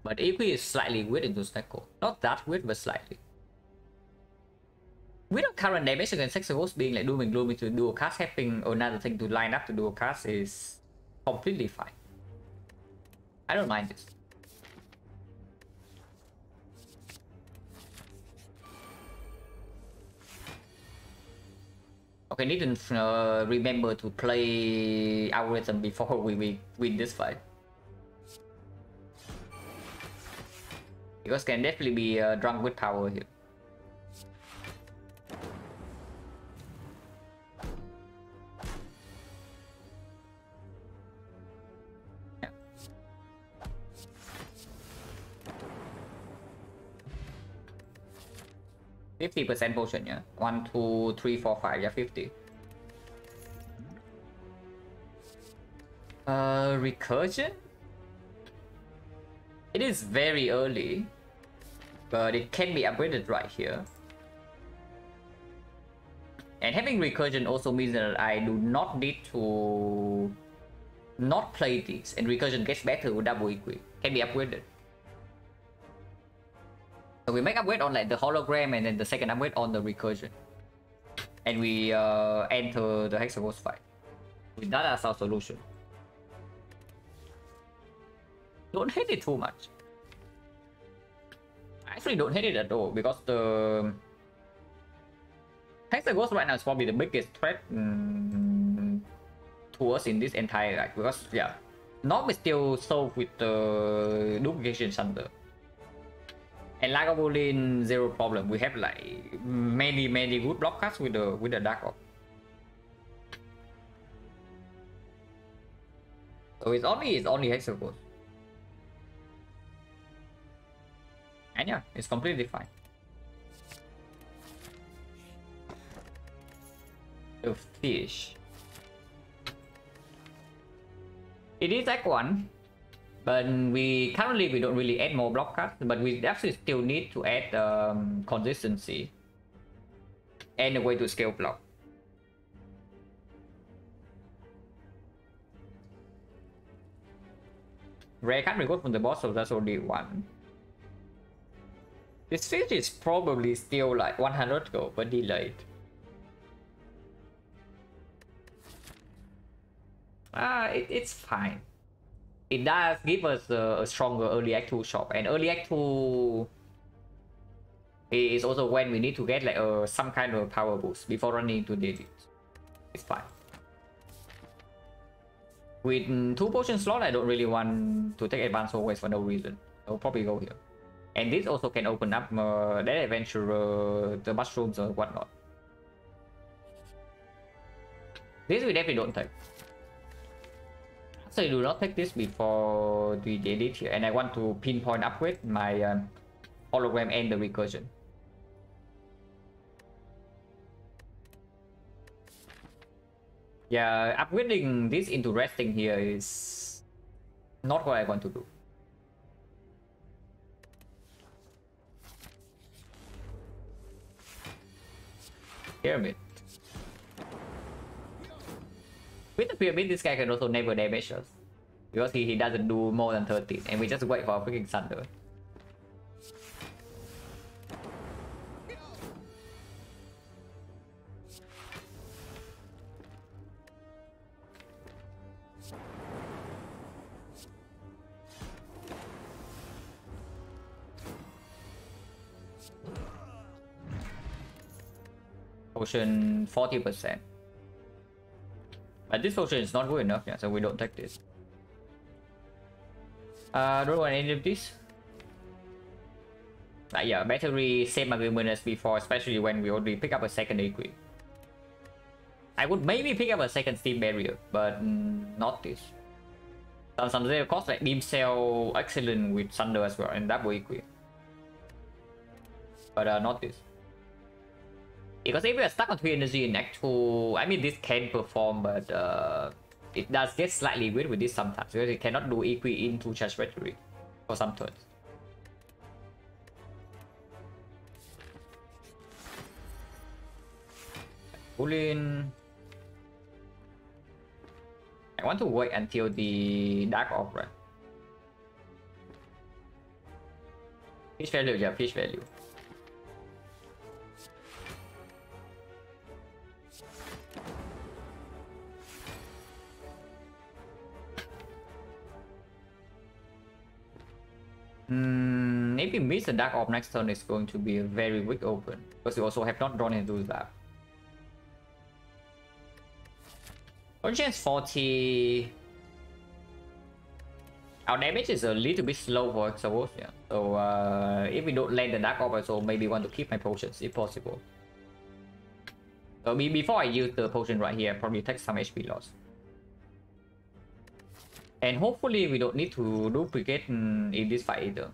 But Equi is slightly weird into Snecko. Not that weird, but slightly. With our current damage against Hexaghost being like doom and gloom into dual cast, having another thing to line up to dual cast is completely fine. I don't mind this. Okay, need to remember to play algorithm before we win this fight. Because can definitely be drunk with power here. Yeah. 50% potion, yeah. 1, 2, 3, 4, 5, yeah, 50. Recursion? It is very early, but it can be upgraded right here. And having recursion also means that I do not need to not play these, and recursion gets better with double equi. Can be upgraded. So we make upgrade on like the hologram, and then the second upgrade on the recursion. And we enter the Hexaghost fight. With that as our solution. Don't hate it too much. I actually don't hate it at all, because the Hexaghost right now is probably the biggest threat to us in this entire act, because yeah, Norm is still solved with the duplication Thunder. And Lagavulin, zero problem. We have like many good block cards with the Dark Orb. So it's only Hexaghost. And yeah, it's completely fine. The fish. It is Act 1, but we currently don't really add more block cards, but we actually still need to add consistency and a way to scale block. Rare card we got from the boss, so that's only one. This fish is probably still like 100 gold, but delayed. It's fine. It does give us a stronger early act 2 shop, and early act 2 is also when we need to get like some kind of power boost before running into dailies. It's fine. With 2 potion slot, I don't really want to take advanced always for no reason. I'll probably go here. And this also can open up that adventurer, the mushrooms or whatnot. This we definitely don't take. So I do not take this before the edit here, and I want to pinpoint upgrade my hologram and the recursion. Yeah, upgrading this into resting here is not what I want to do. Pyramid. With the pyramid, this guy can also never damage us. Because he doesn't do more than 13, and we just wait for a freaking thunder. Potion 40%. But this potion is not good enough, yeah, so we don't take this. Don't want any of this. Yeah, battery, same argument as before, especially when we already pick up a second equip. I would maybe pick up a second steam barrier, but not this. Some of cost like beam cell excellent with thunder as well, and double equip. But not this. Because if we are stuck on 3 energy in Act 2, I mean this can perform, but it does get slightly weird with this sometimes, because it cannot do equi into charge battery for some turns. Pull in. I want to wait until the Dark Orb, right? Fish value, yeah, fish value. If we miss the Dark Orb next turn, it's going to be a very weak open, because we also have not drawn into that. Chance 40. Our damage is a little bit slow for Exos, yeah. So if we don't land the Dark Orb, so maybe want to keep my potions if possible. So before I use the potion right here, probably take some HP loss. And hopefully we don't need to duplicate in this fight either.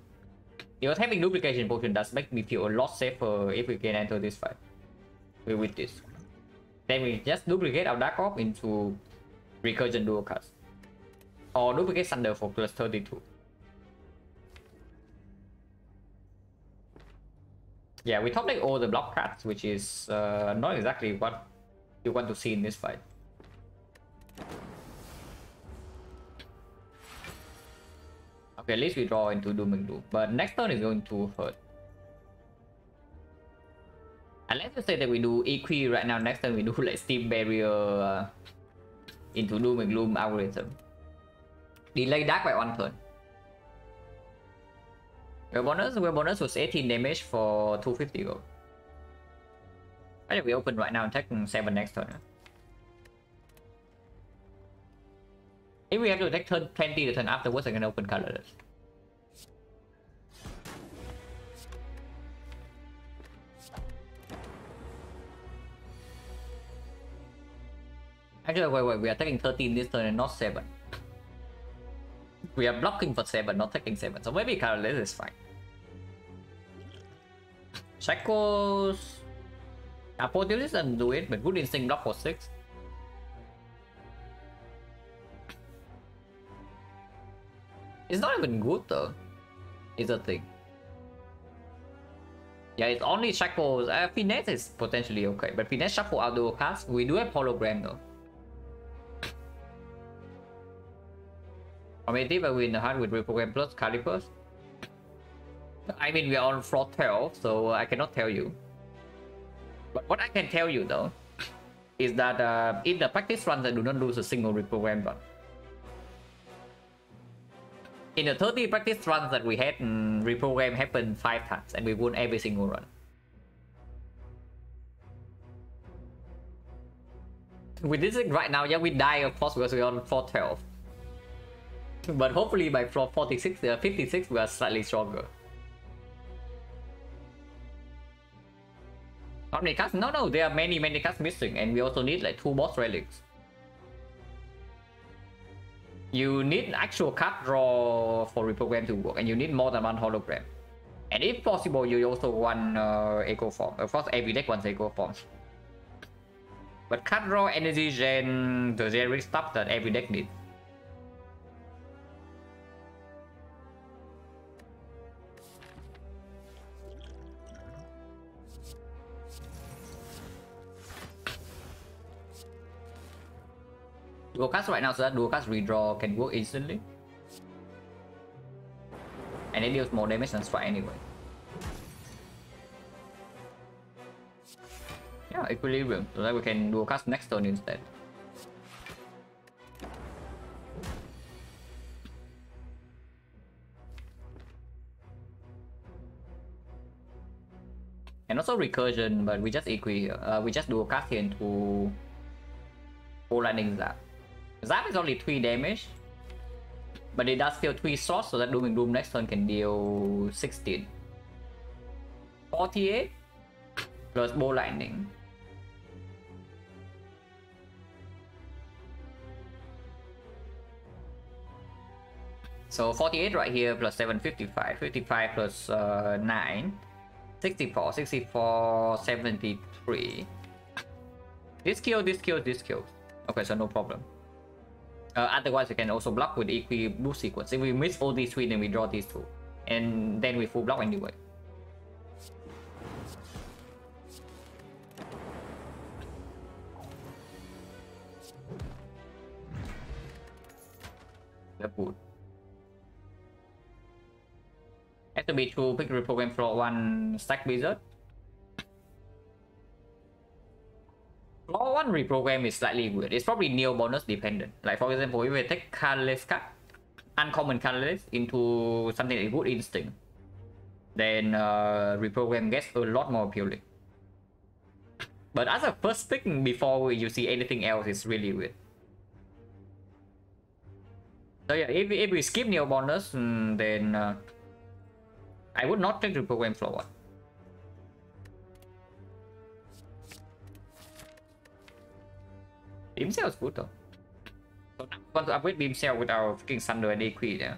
Because having duplication potion does make me feel a lot safer if we can enter this fight with this. Then we just duplicate our Dark Orb into Recursion Dual Cast. Or duplicate Thunder for plus 32. Yeah, we top deck all the block cards, which is not exactly what you want to see in this fight. Okay, at least we draw into Doom and Gloom, but next turn is going to hurt. Unless you say that we do Equi right now, next turn we do like Steam Barrier into Doom and Gloom algorithm. Delay Dark by 1 turn. Your bonus was 18 damage for 250 gold. I think we open right now and take 7 next turn. If we have to take turn 20 the turn afterwards, I can open colorless. Actually, wait, we are taking 13 this turn and not 7. We are blocking for 7, not taking 7, so maybe colorless is fine. Shackles. Apotheosis doesn't do it, but good instinct block for 6. It's not even good though, is the thing. Yeah, it's only Shackles. Finesse is potentially okay, but Finesse shuffle out dual cast. We do have hologram though. Or maybe I win the hand with reprogram plus calipers. I mean, we are on floor 12, so I cannot tell you. But what I can tell you though is that in the practice runs, I do not lose a single reprogram run. In the 30 practice runs that we had, reprogram happened 5 times and we won every single run. With this right now, yeah, we die of course because we're on floor 12. But hopefully by floor 46, 56 we are slightly stronger. How many cards? No, there are many cards missing, and we also need like 2 boss relics. You need actual card draw for reprogram to work, and you need more than 1 hologram. And if possible, you also want echo form. Of course, every deck wants echo form. But cut raw energy gen, the generic stuff that every deck needs. Dual cast right now, so that dual cast redraw can work instantly. And it deals more damage than strike anyway. Yeah, equilibrium, so that we can dual cast next turn instead. And also recursion, but we just we just dual cast here into full lightning zap. Zap is only 3 damage, but it does kill 3 slots, so that Dooming Doom next turn can deal 16. 48 plus bow lightning. So 48 right here plus 7, 55. 55 plus 9. 64, 64, 73. This kills, this kills, this kills. Okay, so no problem. Otherwise, we can also block with the equi boost sequence. If we miss all these 3, then we draw these 2. And then we full block anyway. That's good. Has to be true, pick reprogram floor 1 stack wizard. Floor 1 reprogram is slightly weird. It's probably neo bonus dependent. Like for example, if we take colorless card, uncommon colorless into something like good instinct, then reprogram gets a lot more appealing. But as a first pick before you see anything else, it's really weird. So yeah, if we skip neo bonus, then I would not take reprogram floor 1. Beam Cell is good though. So now we want to upgrade Beam Cell with our freaking Thunder and Equi there.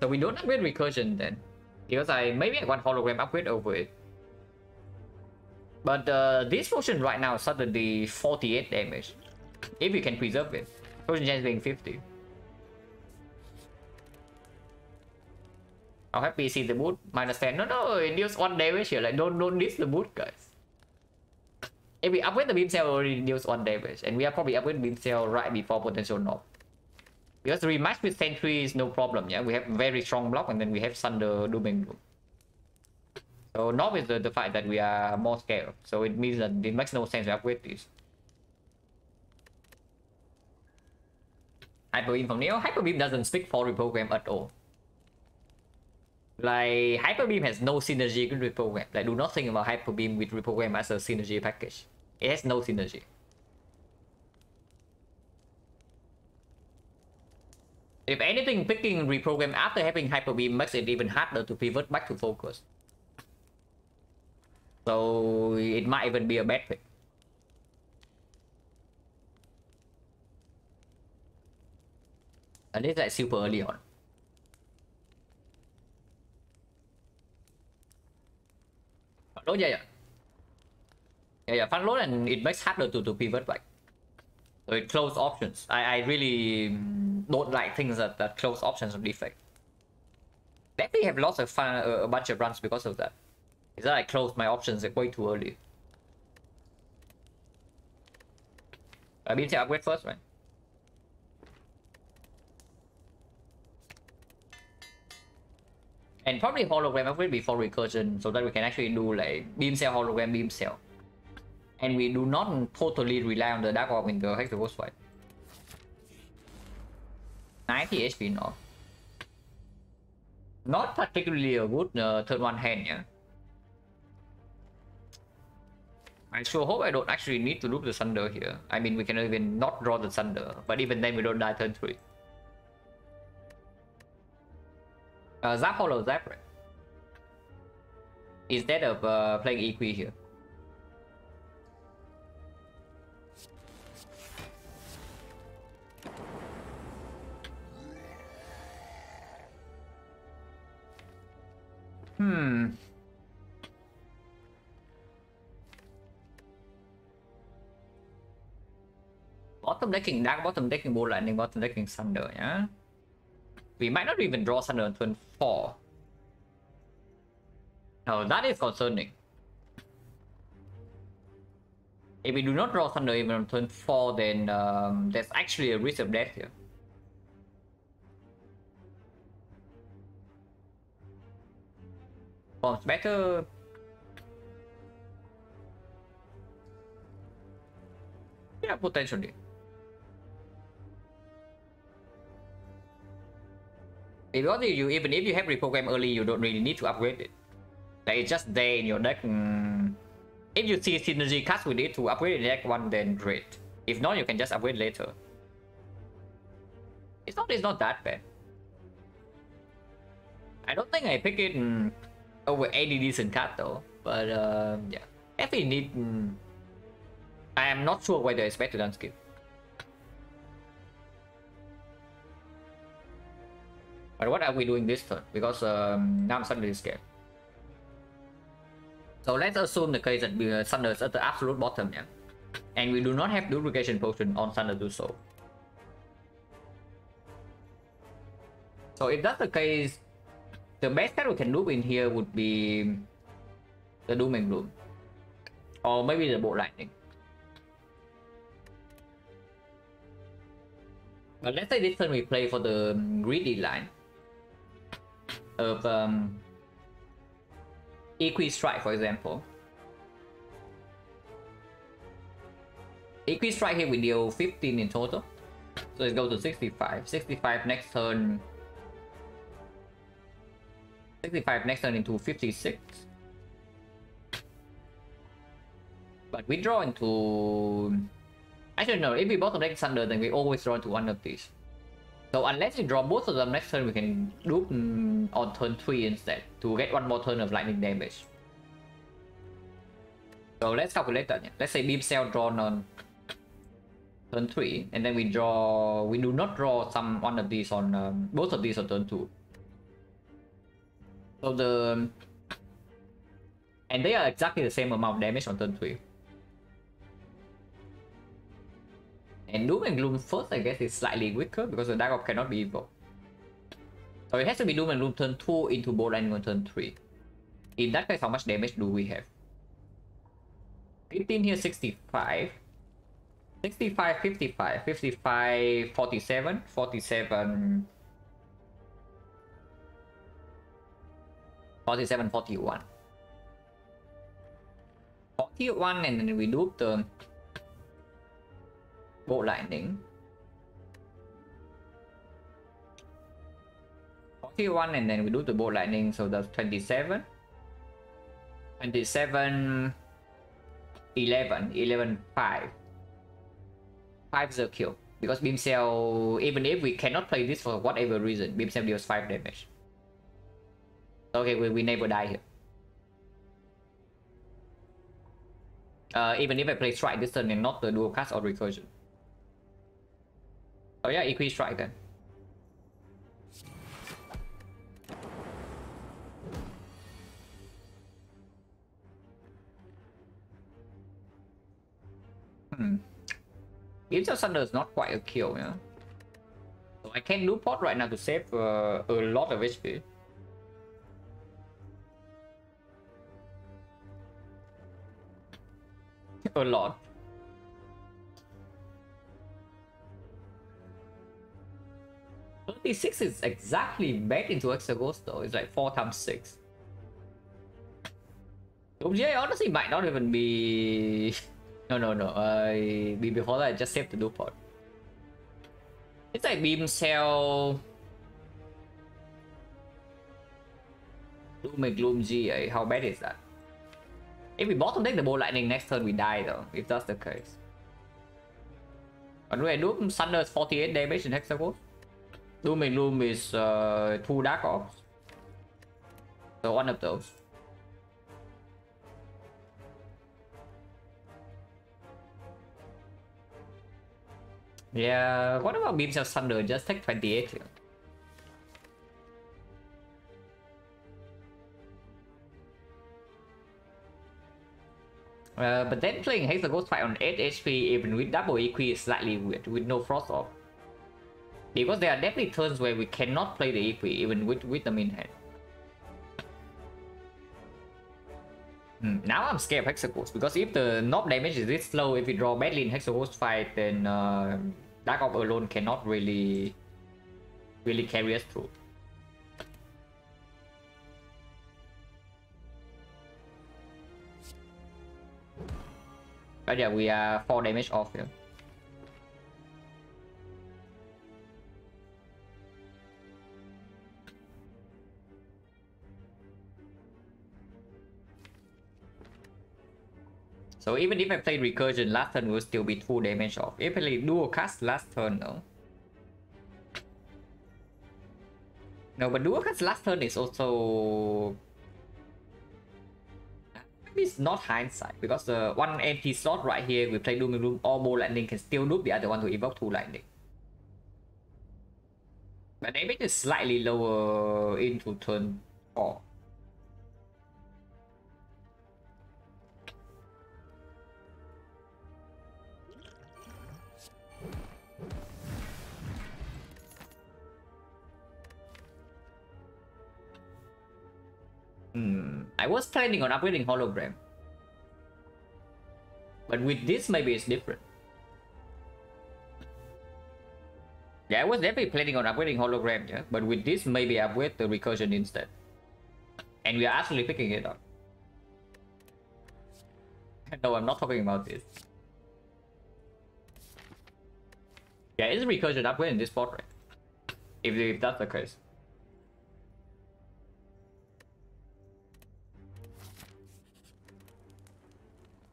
So we don't upgrade Recursion then. Because maybe I want hologram upgrade over it. But this potion right now is suddenly 48 damage. If you can preserve it. Potion chance being 50. I'll happy see the boot. Minus 10. No, it deals 1 damage here. Like don't diss the boot, guys. If we upgrade the Beam Cell, already deals 1 damage, and we are probably upgrade Beam Cell right before potential knock. Because the rematch with Sentry is no problem, yeah? We have very strong block, and then we have Thunder Dooming Doom. So knock is the fact that we are more scared of. So it means that it makes no sense to upgrade this. Hyper Beam from Neo. Hyper Beam doesn't stick for reprogram at all. Like, Hyper Beam has no synergy with reprogram. Like, do not think about Hyper Beam with reprogram as a synergy package. It has no synergy. If anything, picking reprogram after having Hyper Beam makes it even harder to pivot back to focus. So it might even be a bad pick. And it's like super early on. Oh yeah. Fun load, and it makes harder to pivot back. So it close options. I really don't like things that close options of defect. Definitely have lost a bunch of runs because of that. Is that I closed my options way too early. I mean to upgrade first, right? And probably hologram upgrade before recursion, so that we can actually do like Beam Cell, hologram, Beam Cell. And we do not totally rely on the Dark Orb in the Hexaghost fight. 90 HP no. Not particularly a good turn 1 hand, yeah. I sure hope I don't actually need to loop the Thunder here. I mean, we can even not draw the Thunder, but even then we don't die turn 3. Zap Hollow Zap, right? Instead of playing Equi here. Bottom decking Dark, bottom decking Ball Lightning, bottom decking Thunder, yeah? We might not even draw Thunder on turn 4. No, that is concerning. If we do not draw Thunder even on turn 4, then there's actually a risk of death here. Bombs better. Yeah, potentially. Because even if you have reprogram early, you don't really need to upgrade it. Like, it's just there in your deck. If you see synergy cards with it to upgrade the deck one, then great. If not, you can just upgrade later. It's not that bad. I don't think I pick it over any decent card though. But yeah, if we need, I am not sure whether it's better than skip. But what are we doing this turn? Because now I'm suddenly scared. So let's assume the case that Thunder is at the absolute bottom, yeah, and we do not have duplication potion on Thunder to solve. So if that's the case, the best card we can loop in here would be the Doom and Gloom, or maybe the Bolt Lightning. But let's say this turn we play for the greedy line of Strike, for example. Strike here we deal 15 in total, so it goes to 65. 65 next turn. 65 next turn into 56. But we draw into... Actually no, if we bottom deck Thunder, then we always draw into one of these. So unless we draw both of them next turn, we can loop on turn 3 instead to get one more turn of lightning damage. So let's calculate that. Let's say Beam Cell drawn on turn 3, and then we do not draw one of these on both of these on turn 2. So and they are exactly the same amount of damage on turn 3. And Doom and Gloom first, I guess, is slightly weaker because the Dark Orb cannot be evoked. So it has to be Doom and Gloom turn 2 into Bolt Lightning on turn 3. In that case, how much damage do we have? 15 here, 65. 65, 55. 55, 47. 47... 47, 41. 41, and then we loop the Bolt Lightning. 41, and then we do the Bolt Lightning, so that's 27. 27, 11, 5. 5 is a kill. Because Beam Cell, even if we cannot play this for whatever reason, Beam Cell deals 5 damage. Okay, we never die here. Even if I play Strike this turn and not the dual cast or recursion. Oh yeah, Strike then. Gives us Thunder is not quite a kill, yeah. So I can do pot right now to save a lot of HP. A lot. $36 is exactly back into Exegos though. It's like 4 times 6. OGA honestly might not even be... No. Before that I just saved the do pot. It's like Beam Cell... Doom and Gloom GA. How bad is that? If we bottom deck the Bolt Lightning next turn, we die though, if that's the case. But when I do Thunder is 48 damage in Hexagons. Doom and Gloom is 2 Dark Orbs. So one of those. Yeah, what about Beam Cell Thunder? Just take 28 here. But then playing Hex the Ghost Fight on 8 HP even with double EQ is slightly weird with no frost off. Because there are definitely turns where we cannot play the EQ even with the main hand. Now I'm scared of Hexaghost because if the knob damage is this slow, if we draw badly in Hexaghost fight, then Dark Orb alone cannot really carry us through. But yeah, we are 4 damage off here. So even if I played Recursion last turn, will still be 2 damage off. If I played Dual Cast last turn, no. No, but Dual Cast last turn is also... Maybe it's not hindsight, because the one empty slot right here, we play Dooming Room or Bow Lightning can still loop the other one to evoke 2 Lightning. But damage is slightly lower into turn 4. I was planning on upgrading Hologram. But with this, maybe it's different. Yeah, I was definitely planning on upgrading Hologram, yeah? But with this, maybe upgrade the Recursion instead. And we are actually picking it up. No, I'm not talking about this. Yeah, it's Recursion upgrade in this spot, right? If that's the case.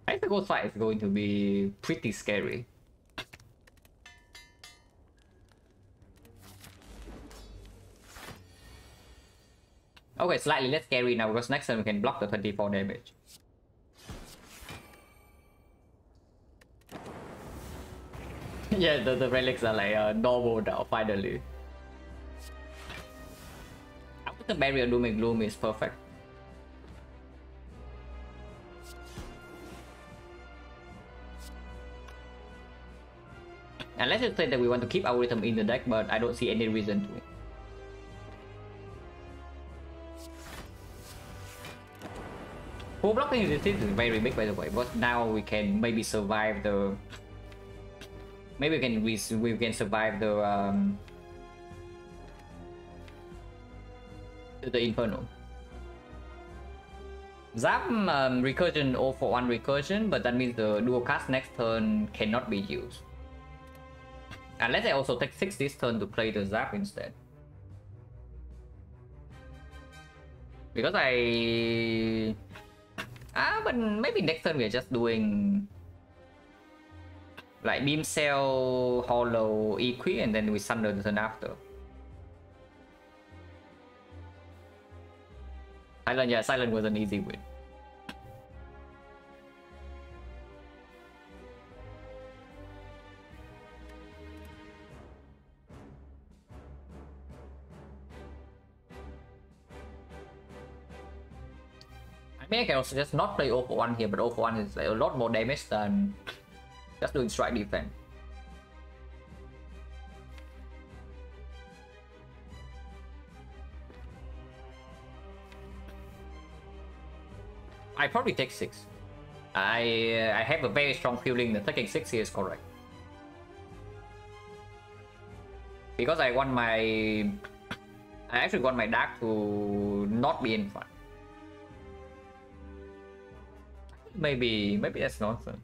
I think the Ghost Fight is going to be pretty scary. Okay, slightly less scary now because next turn we can block the 24 damage. Yeah, the relics are like normal now, finally. After the barrier Doom and Gloom is perfect. And let's just say that we want to keep our rhythm in the deck, but I don't see any reason to it. Full blocking resistance is very big, by the way, but now we can maybe survive the... Maybe we can survive the Inferno. Zap Recursion 0 for 1 Recursion, but that means the Dual Cast next turn cannot be used. Unless I also take 6 this turn to play the Zap instead. Because I... but maybe next turn we are just doing... like Beam Cell, Hollow, EQ, and then we Sunder the turn after. Silent, yeah, Silent was an easy win. I mean, I can also just not play 0 for 1 here, but 0 for 1 is like a lot more damage than just doing strike defense. I probably take 6. I have a very strong feeling that taking 6 here is correct. Because I actually want my Dark to not be in front. Maybe that's nonsense.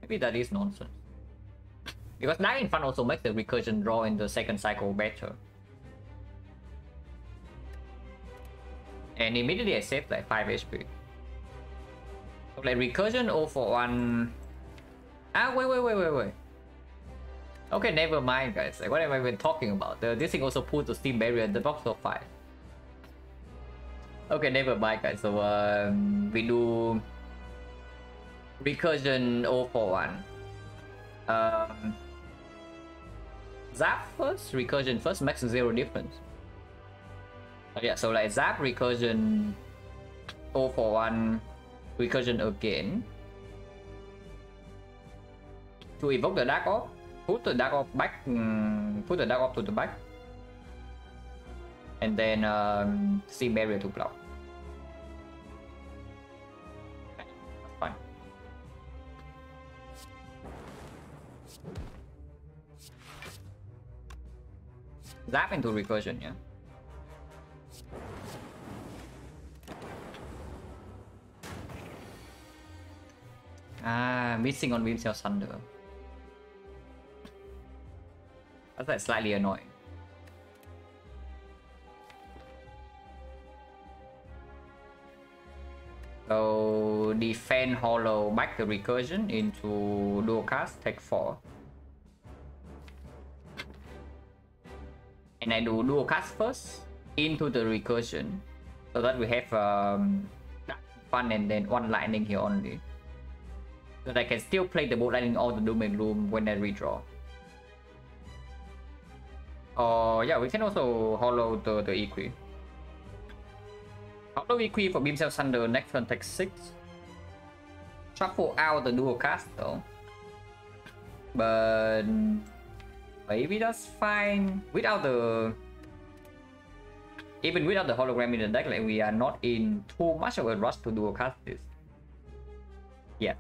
Maybe that is nonsense. Because Dark in front also makes the Recursion draw in the second cycle better. And immediately I saved like 5 HP. So like Recursion 0 for 1. Wait. Okay, never mind, guys. Like, what have I been talking about? This thing also puts the Steam Barrier at the box of 5. Okay, never mind, guys. So we do Recursion 0 for 1. Zap first, Recursion first, makes 0 difference. Yeah, so like Zap, Recursion, 0 for 1 recursion again to evoke the Dark Orb, put the Dark Orb back, put the Dark Orb to the back, and then Steam Barrier to block. Okay, that's fine. Zap into recursion, yeah. Missing on Windsail Thunder. That's like slightly annoying. So defend hollow back the recursion into dual cast, take 4. And I do dual cast first into the recursion so that we have fun and then 1 lightning here only. So that I can still play the bolt lightning or the doom and gloom when I redraw. Or yeah, we can also hollow the Equi. Hollow Equi for Beam Cell Thunder, next turn take 6. Shuffle out the dual cast though. But maybe that's fine. Without the... Even without the hologram in the deck, like we are not in too much of a rush to dual cast this. Yeah.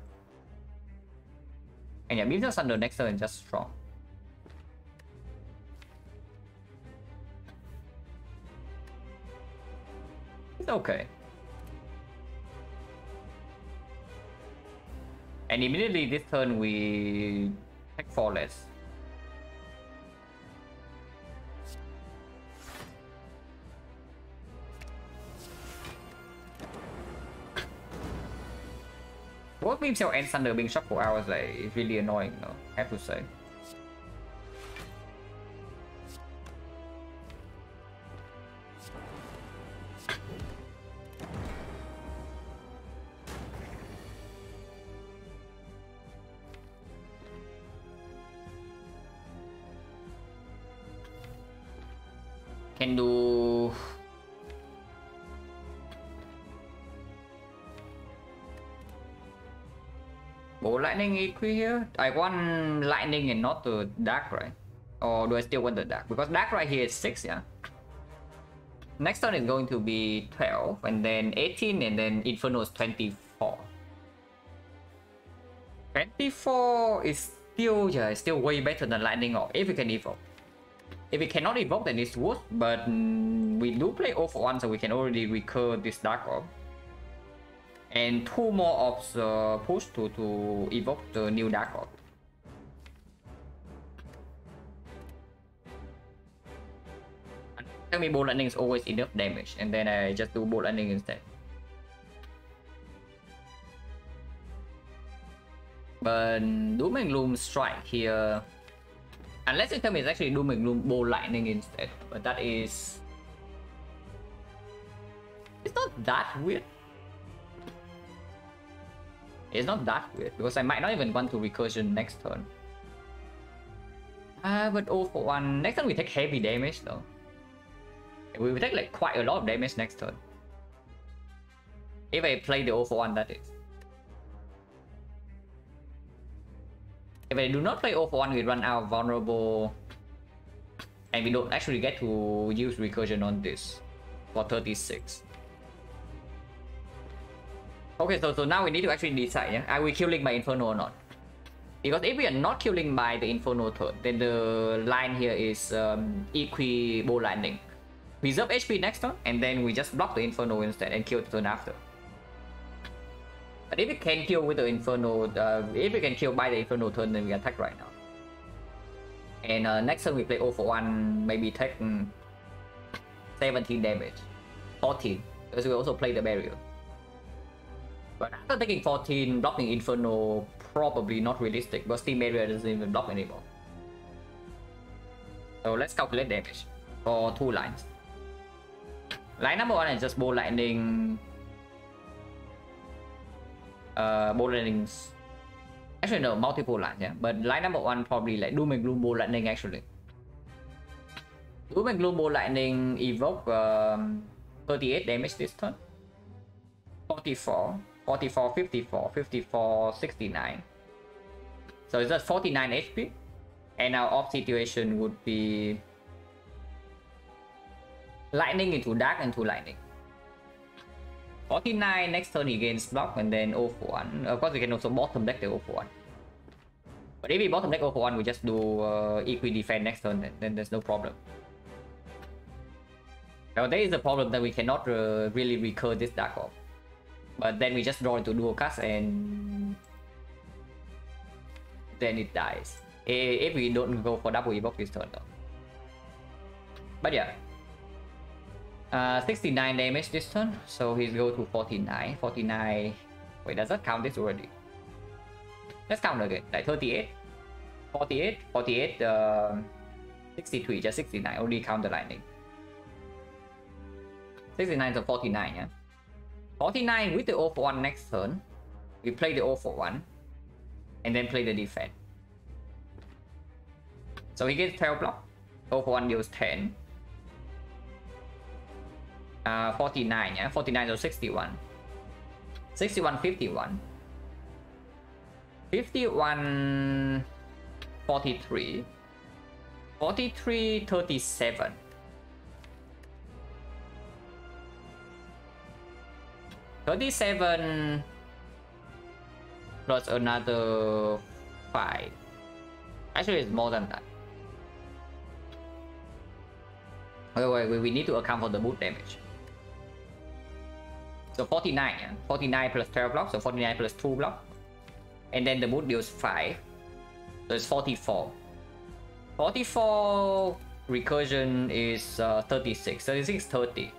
And yeah, Beam Cell Thunder next turn is just strong. It's okay. And immediately this turn we take 4 less. Both Beam Cell and Thunder being shuffled out was like really annoying though, I have to say. Can do Bolt Lightning Equi here. I want lightning and not the dark, right? Or do I still want the dark? Because dark right here is 6, yeah. Next turn is going to be 12, and then 18, and then Inferno is 24. 24 is still, yeah, it's still way better than lightning, or if we can evoke. If we cannot evoke, then it's worse, but we do play 0 for 1, so we can already recur this Dark Orb. And 2 more orbs push to evoke the new Dark Orb. Tell me Bolt Lightning is always enough damage, and then I just do Bolt Lightning instead. But Doom and Gloom strike here. Unless you tell me it's actually Doom and Gloom Bolt Lightning instead, but that is... It's not that weird. It's not that weird, because I might not even want to recursion next turn. But 0 for 1. Next turn we take heavy damage though. We will take like quite a lot of damage next turn. If I play the 0 for 1, that is. If I do not play 0 for 1, we run out vulnerable. And we don't actually get to use recursion on this for 36. Okay, so now we need to actually decide, yeah? Are we killing by Inferno or not? Because if we are not killing by the Inferno turn, then the line here is Equi Bolt Lightning. Reserve HP next turn, and then we just block the Inferno instead and kill the turn after. But if we can kill with the Inferno, if we can kill by the Inferno turn, then we attack right now. And next turn we play 0 for 1, maybe take 17 damage. 14, because we also play the barrier. But after taking 14, blocking Inferno probably not realistic, because Steam Barrier doesn't even block anymore. So let's calculate damage for 2 lines. Line number 1 is just Bolt Lightning. Bolt Lightnings. Actually no, multiple lines, yeah. But line number 1 probably like Doom and Gloom Bolt Lightning actually. Doom and Gloom Bolt Lightning evoke 38 damage this turn. 44, 44, 54, 54, 69. So it's just 49 HP. And our off situation would be lightning into dark into lightning. 49 next turn he gains block and then 0 for 1. Of course we can also bottom deck the 0 for 1. But if we bottom deck 0 for 1, we just do equi defense next turn, then there's no problem. Now there is a problem that we cannot really recur this dark off. But then we just draw into dual cast and then it dies. If we don't go for double evoke this turn though. But yeah. 69 damage this turn, so he's go to 49. 49. Wait, does that count this already? Let's count again. Like 38, 48, 48, 63, just 69. Only count the lightning. 69 to 49, yeah. 49 with the 0 for 1 next turn. We play the 0 for 1 and then play the defense. So he gets 12 block. 0 for 1 deals 10. 49, yeah. 49 to 61. 61, 51. 51, 43. 43, 37. 37 plus another 5. Actually, it's more than that. Wait, we need to account for the boot damage. So 49, yeah? 49 plus 12 block, so 49 plus 2 block. And then the boot deals 5. So it's 44. 44 recursion is 36. 36, 30.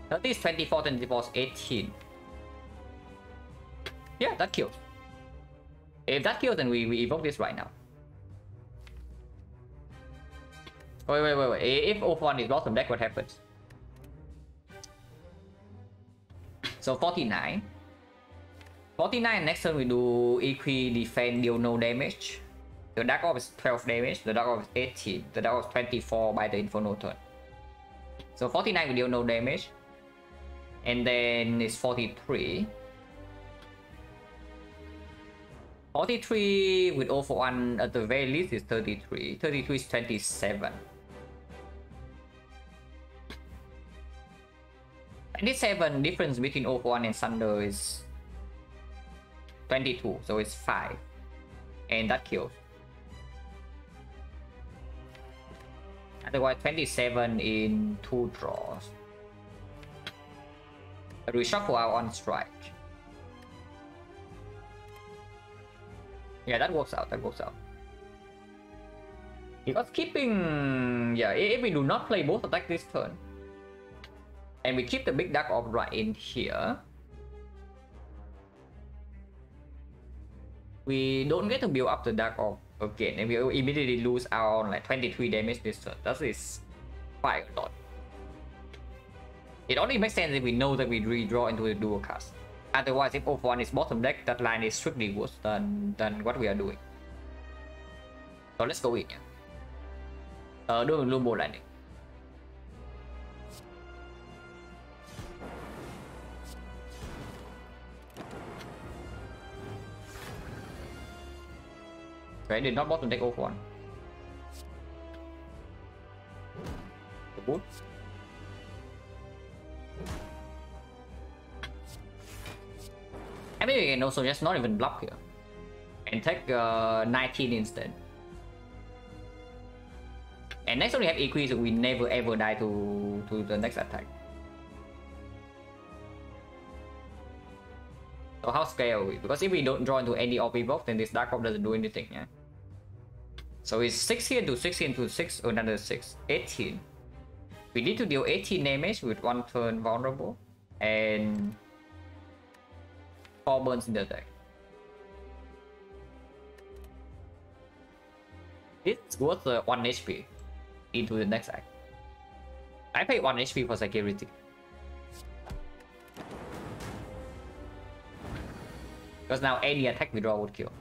30 is 24, 24 is 18. Yeah, that kills. If that kills, then we evoke this right now. Wait. If 0 for 1 is bottom deck, what happens? So 49. 49, next turn we do equi defense, deal no damage. The dark orb is 12 damage, the dark orb is 18, the dark orb is 24 by the inferno turn. So 49 we deal no damage. And then it's 43. 43 with 0 for 1 at the very least is 33. 33 is 27. 27 difference between 0 for 1 and Sunder is 22, so it's 5. And that kills. Otherwise 27 in 2 draws. But we shuffle out on strike. Yeah, that works out, Because keeping... yeah, if we do not play both attack this turn, and we keep the big dark orb right in here, we don't get to build up the dark orb again, and we immediately lose out on like 23 damage this turn. That is quite a lot. It only makes sense if we know that we redraw into the dual cast. Otherwise, if 0 for 1 is bottom deck, that line is strictly worse than what we are doing. So let's go in. Doing Lumbo landing. Okay, did not bottom deck 0 for 1. The boot. I mean, we can also just not even block here and take 19 instead. And next time we have equi, so we never ever die to the next attack. So how scared are we? Because if we don't draw into any orb evoke, then this dark orb doesn't do anything, yeah? So it's 16 to 16 to 6, or another 6, 18. We need to deal 18 damage with 1 turn vulnerable and 4 burns in the deck. It's worth 1 HP into the next act. I paid 1 HP for security. Because now any attack we draw would kill.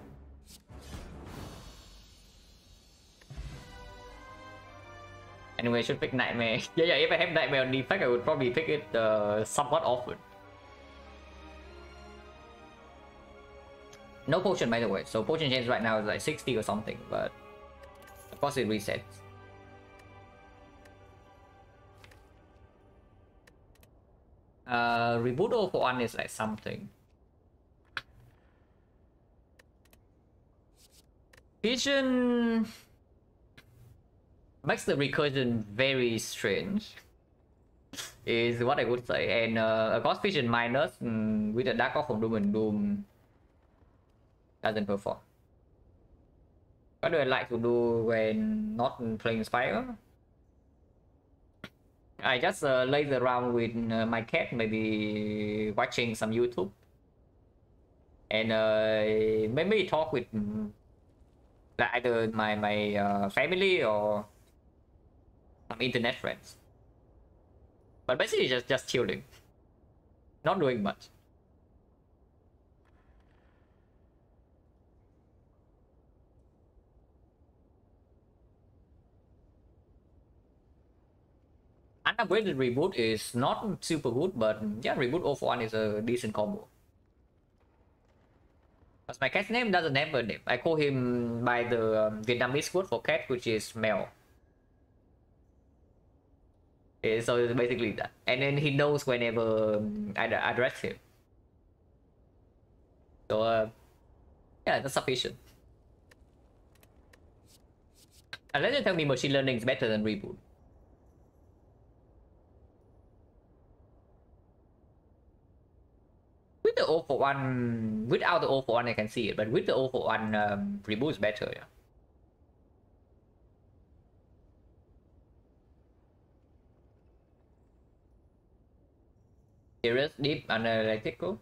Anyway, I should pick Nightmare. yeah, if I have Nightmare on defect, I would probably pick it somewhat often. No potion, by the way. So potion chance right now is like 60 or something, but of course it resets. Reboot 041 is like something. Vision makes the recursion very strange, is what I would say. And a Ghost Vision minus with a Dark Off from Doom and Doom doesn't perform. What do I like to do when not playing Spire? I just laze around with my cat, maybe watching some YouTube, and maybe talk with either my family or some internet friends. But basically just chilling, not doing much. Unupgraded reboot is not super good, but yeah, reboot 041 is a decent combo. Because my cat's name doesn't have a name. I call him by the Vietnamese word for cat, which is mèo. So it's basically that. And then he knows whenever I address him. So yeah, that's sufficient. Unless you tell me machine learning is better than reboot. With the 041, without the 041 I can see it, but with the 041 reboot is better, yeah. Serious, deep, analytical.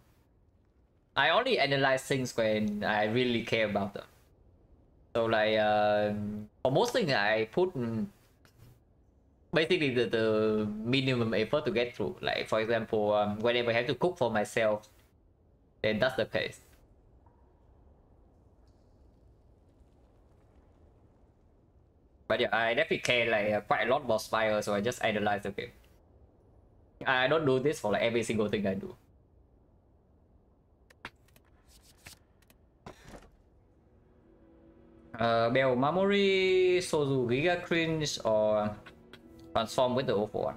I only analyze things when I really care about them. So like for most things I put basically the minimum effort to get through. Like for example, whenever I have to cook for myself, then that's the case. But yeah, I definitely care like quite a lot about Spire, so I just analyze the game. I don't do this for like every single thing I do. Bell Memory, Sozu Giga Cringe, or Transform with the 041.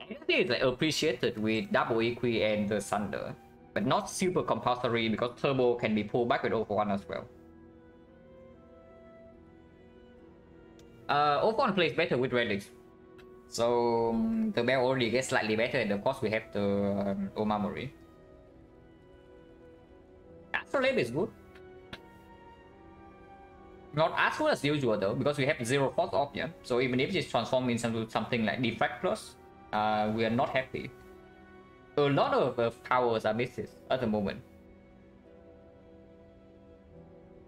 I think it's like appreciated with Double Equi and the Thunder, but not super compulsory because Turbo can be pulled back with 041 as well. 041 plays better with relics, so the bell already gets slightly better, and of course we have the Omamori. Astrolabe is good. Not as good as usual though, because we have 0 force off, yeah. So even if it's transformed into something like Defract Plus, we are not happy. A lot of powers are misses at the moment.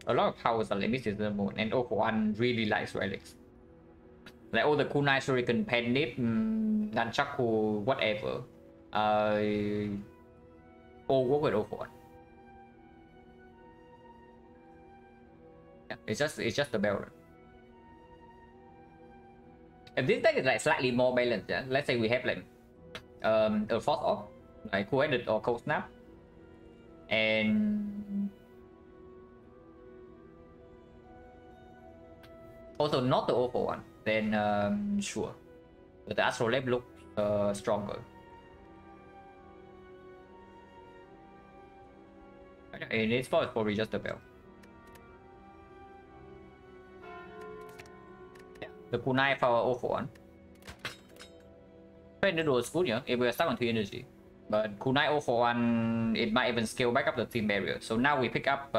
A lot of powers are misses at the moment, and 041 really likes relics. Like all the Kunai Shuriken Pendip, Nunchaku, whatever. All work with 041. Yeah, it's just the bell. If this deck is like slightly more balanced, yeah. Let's say we have like a force off, like Cool Edit or Cold Snap, and also not the 041, then sure, but the Astrolabe looks stronger. In its part, it's probably just the bell. The Kunai power 041. Individual is good, yeah, if we are stuck on 3 energy. But Kunai 041, it might even scale back up the team barrier. So now we pick up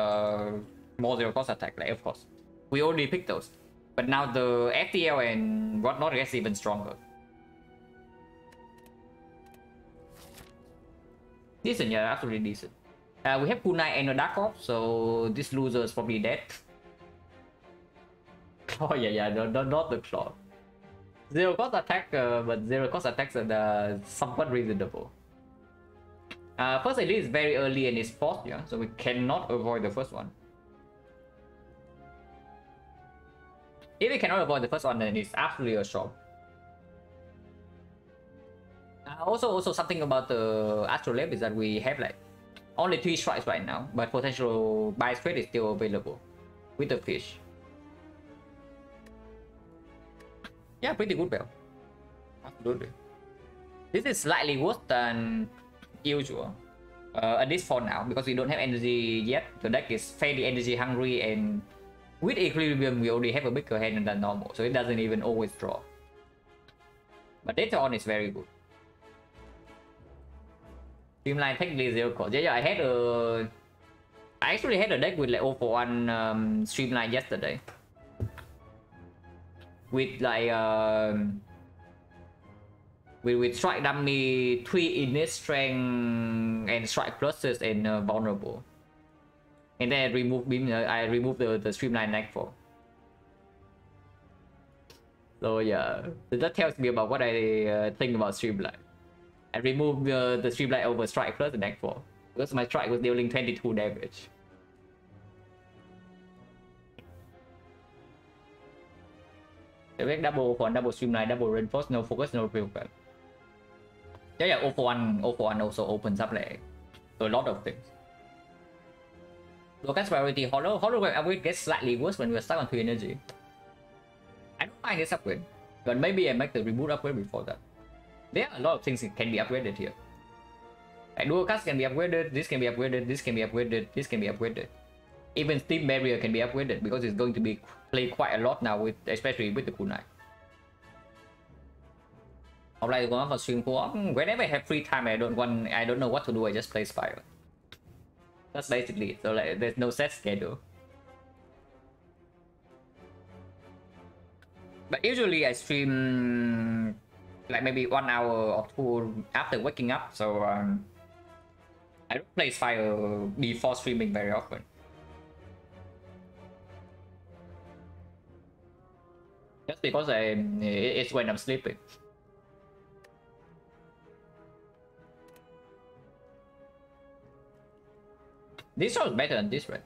more 0 cost attack, like of course. We already picked those. But now the FTL and whatnot gets even stronger. Decent, yeah, absolutely decent. We have Kunai and a Dark Ops, so this loser is probably dead. Oh yeah, not the claw. 0 cost attack, but 0 cost attacks are somewhat reasonable. First elite is very early and it's forced, yeah, so we cannot avoid the first one. If we cannot avoid the first one, then it's absolutely a shock. Also something about the Astrolabe is that we have like only 3 strikes right now, but potential buy trade is still available with the fish. Yeah, pretty good bell. Absolutely. This is slightly worse than usual. At least for now, because we don't have energy yet. The deck is fairly energy hungry, and with Equilibrium we already have a bigger hand than normal, so it doesn't even always draw. But later on is very good. Streamline technically 0 cost. Yeah, I actually had a deck with like 0 for 1 Streamline yesterday. With like with strike dummy, 3 innate strength and strike pluses and vulnerable. And then I remove beam. I remove the Streamline Nightfall. So yeah, that tells me about what I think about Streamline. I removed the Streamline over strike plus the Nightfall because my strike was dealing 22 damage. The deck double for double Streamline, double reinforce, no focus, no real gun. Yeah, 0 for 1 also opens up like a lot of things. Look at priority hologram upgrade gets slightly worse when we're stuck on 3 energy. I don't mind this upgrade, but maybe I make the reboot upgrade before that. There are a lot of things that can be upgraded here. Like dual cast can be upgraded, this can be upgraded, this can be upgraded, this can be upgraded. Even Steam Barrier can be upgraded because it's going to be played quite a lot now, with especially with the kunai. I'll like go on for stream for whenever I have free time. I don't know what to do. I just play Spire. That's basically it. So like there's no set schedule. But usually I stream like maybe 1 hour or 2 after waking up. So I don't play Spire before streaming very often. Just because it's when I'm sleeping. This show is better than this, right?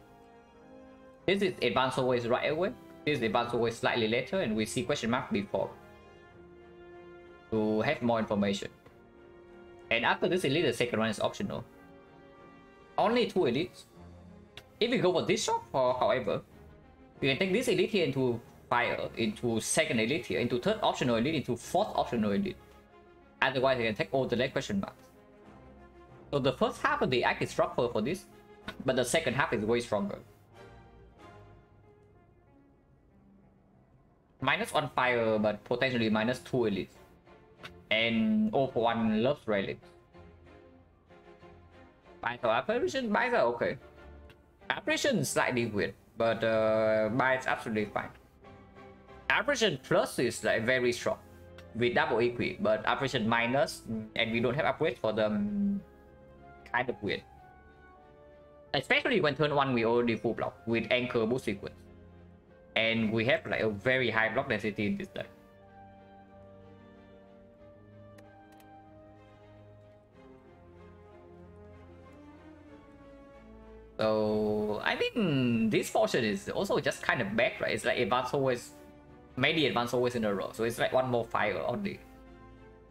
This is advanced always right away. This is advanced always slightly later, and we see question mark before to have more information. And after this elite, the second one is optional. Only 2 elites. If we go for this shop, however, we can take this elite here into fire, into second elite here, into third optional elite, into fourth optional elite. Otherwise, we can take all the late question marks. So the first half of the act is rougher for this, but the second half is way stronger. -1 fire, but potentially -2 elites. And 0 for 1 loves relics. Buy for apparition, buys are okay. Apparition is slightly weird, but buy is absolutely fine. Apparition plus is like very strong with double equip, but apparition minus, and we don't have upgrades for them, kind of weird. Especially when turn 1 we already full block with anchor boost sequence. And we have like a very high block density in this deck. So I mean this portion is also just kind of bad, right? It's like advance always, many advance always in a row. So it's like 1 more fire only.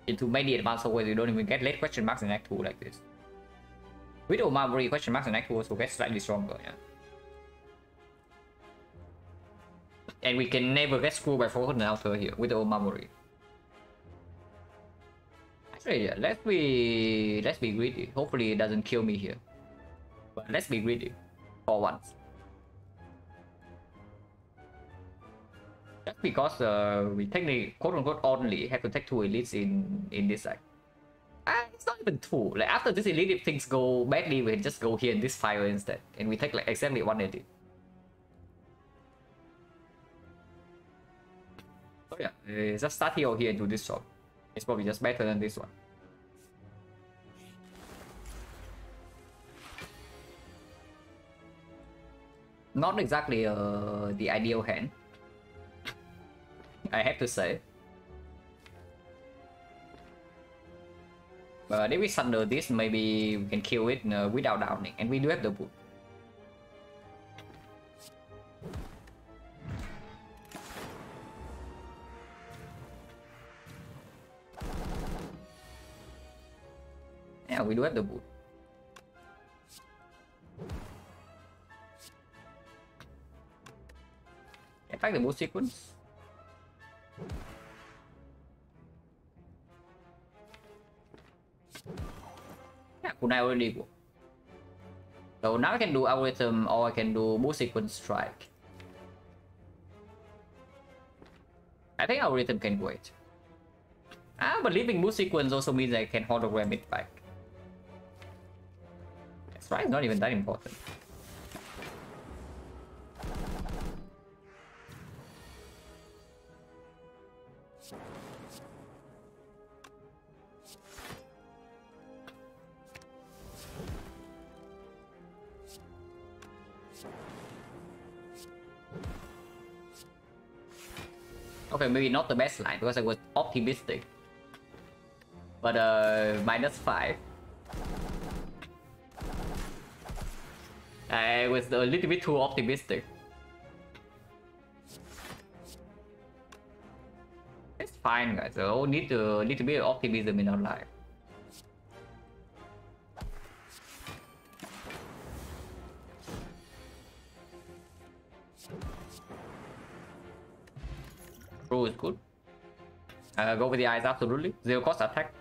Into many advance always, you don't even get late question marks in Act 2 like this. With Omamori, question marks in Act 2 also get slightly stronger, yeah. And we can never get screwed by Forgotten Altar here with the Omamori. Actually, yeah, let's be greedy. Hopefully it doesn't kill me here. But let's be greedy for once. Just because we technically quote-unquote only have to take 2 elites in this side. It's not even 2. Like after this elite, if things go badly, we can just go here in this fire instead, and we take like exactly 1 elite. So yeah, just start here or here into this shop. It's probably just better than this one. Not exactly the ideal hand, I have to say. But if we sunder this, maybe we can kill it without downing, and we do have the boot. Yeah, we do have the boot. Get back the boot sequence. Yeah, kunai already go. So now I can do algorithm or I can do boot sequence strike. I think algorithm can wait. But leaving boot sequence also means I can hologram it back. Strike is not even that important. Okay, maybe not the best line because I was optimistic. But -5. I was a little bit too optimistic. It's fine, guys. We all need a little bit of optimism in our life. True is good. Go with the eyes, absolutely. Zero cost attack.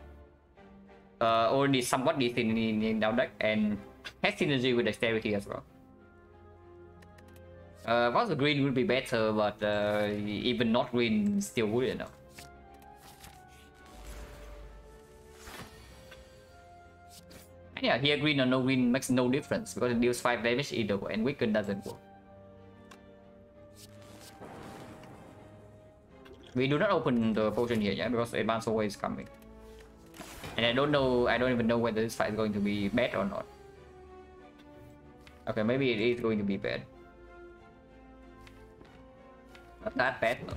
Already somewhat decent in down deck and has synergy with dexterity as well. Once the green would be better, but even not green still good enough. And yeah, here green or no green makes no difference because it deals 5 damage either way and weaken doesn't work. We do not open the potion here yet because advance always coming. And I don't even know whether this fight is going to be bad or not. Okay, maybe it is going to be bad. Not that bad though.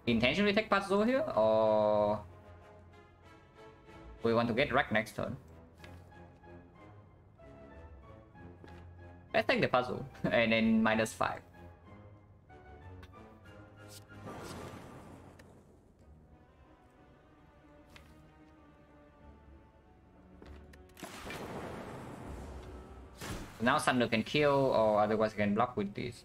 Intentionally take puzzle here, or we want to get wrecked next turn? Let's take the puzzle and then -5. Now Thunder can kill, or otherwise I can block with this.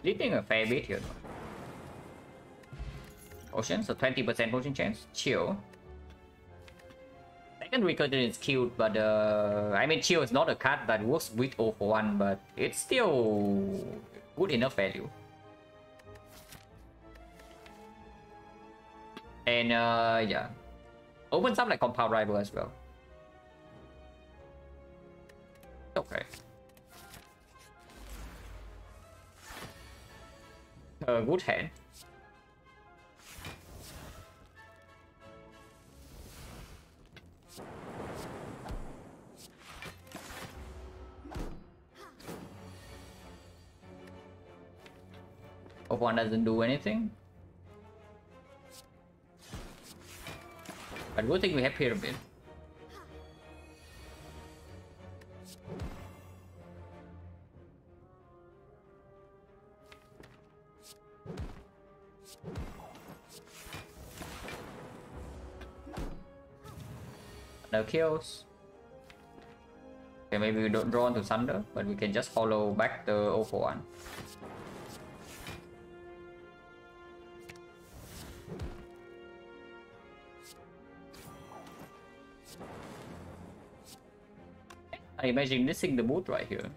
Leading a fair bit here. Potion, so 20% potion chance. Chill. Second recursion is killed, but I mean chill is not a card that works with 0 for 1, but it's still good enough value. And yeah, opens up like compound rival as well. Okay. Good hand. One doesn't do anything. But good thing we have Pyramid. No kills. Okay, maybe we don't draw into Thunder, but we can just follow back the 0 for 1. I imagine missing the boot right here.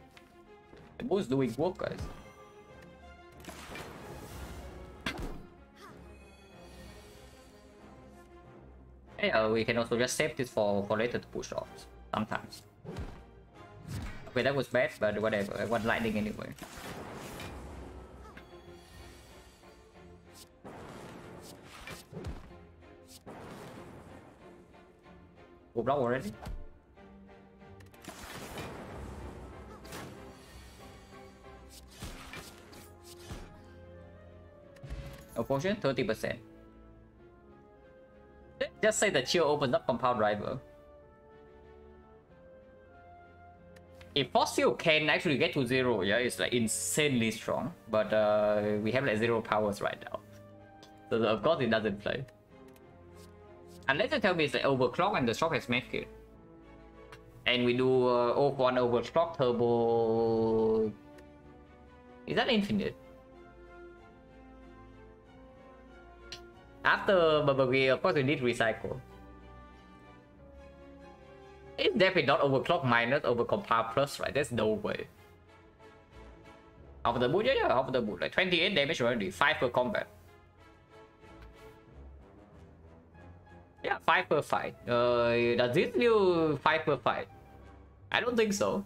The boot's doing work, guys. Yeah, we can also just save this for later to push off sometimes. Okay, that was bad, but whatever. I want lightning anyway. Go block already. Proportion 30%. Just say the chill opens up compound driver. If force field can actually get to 0, yeah, it's like insanely strong. But we have like 0 powers right now. So of course it doesn't play. Unless you tell me it's like overclock and the shop has make it. And we do one overclock turbo. Is that infinite? After, but we of course we need recycle. It's definitely not overclock minus overcompile plus, right? There's no way. Off the boot, yeah, off the boot. Like 28 damage already, 5 per combat. Yeah, 5 per fight. Does this do 5 per fight? I don't think so.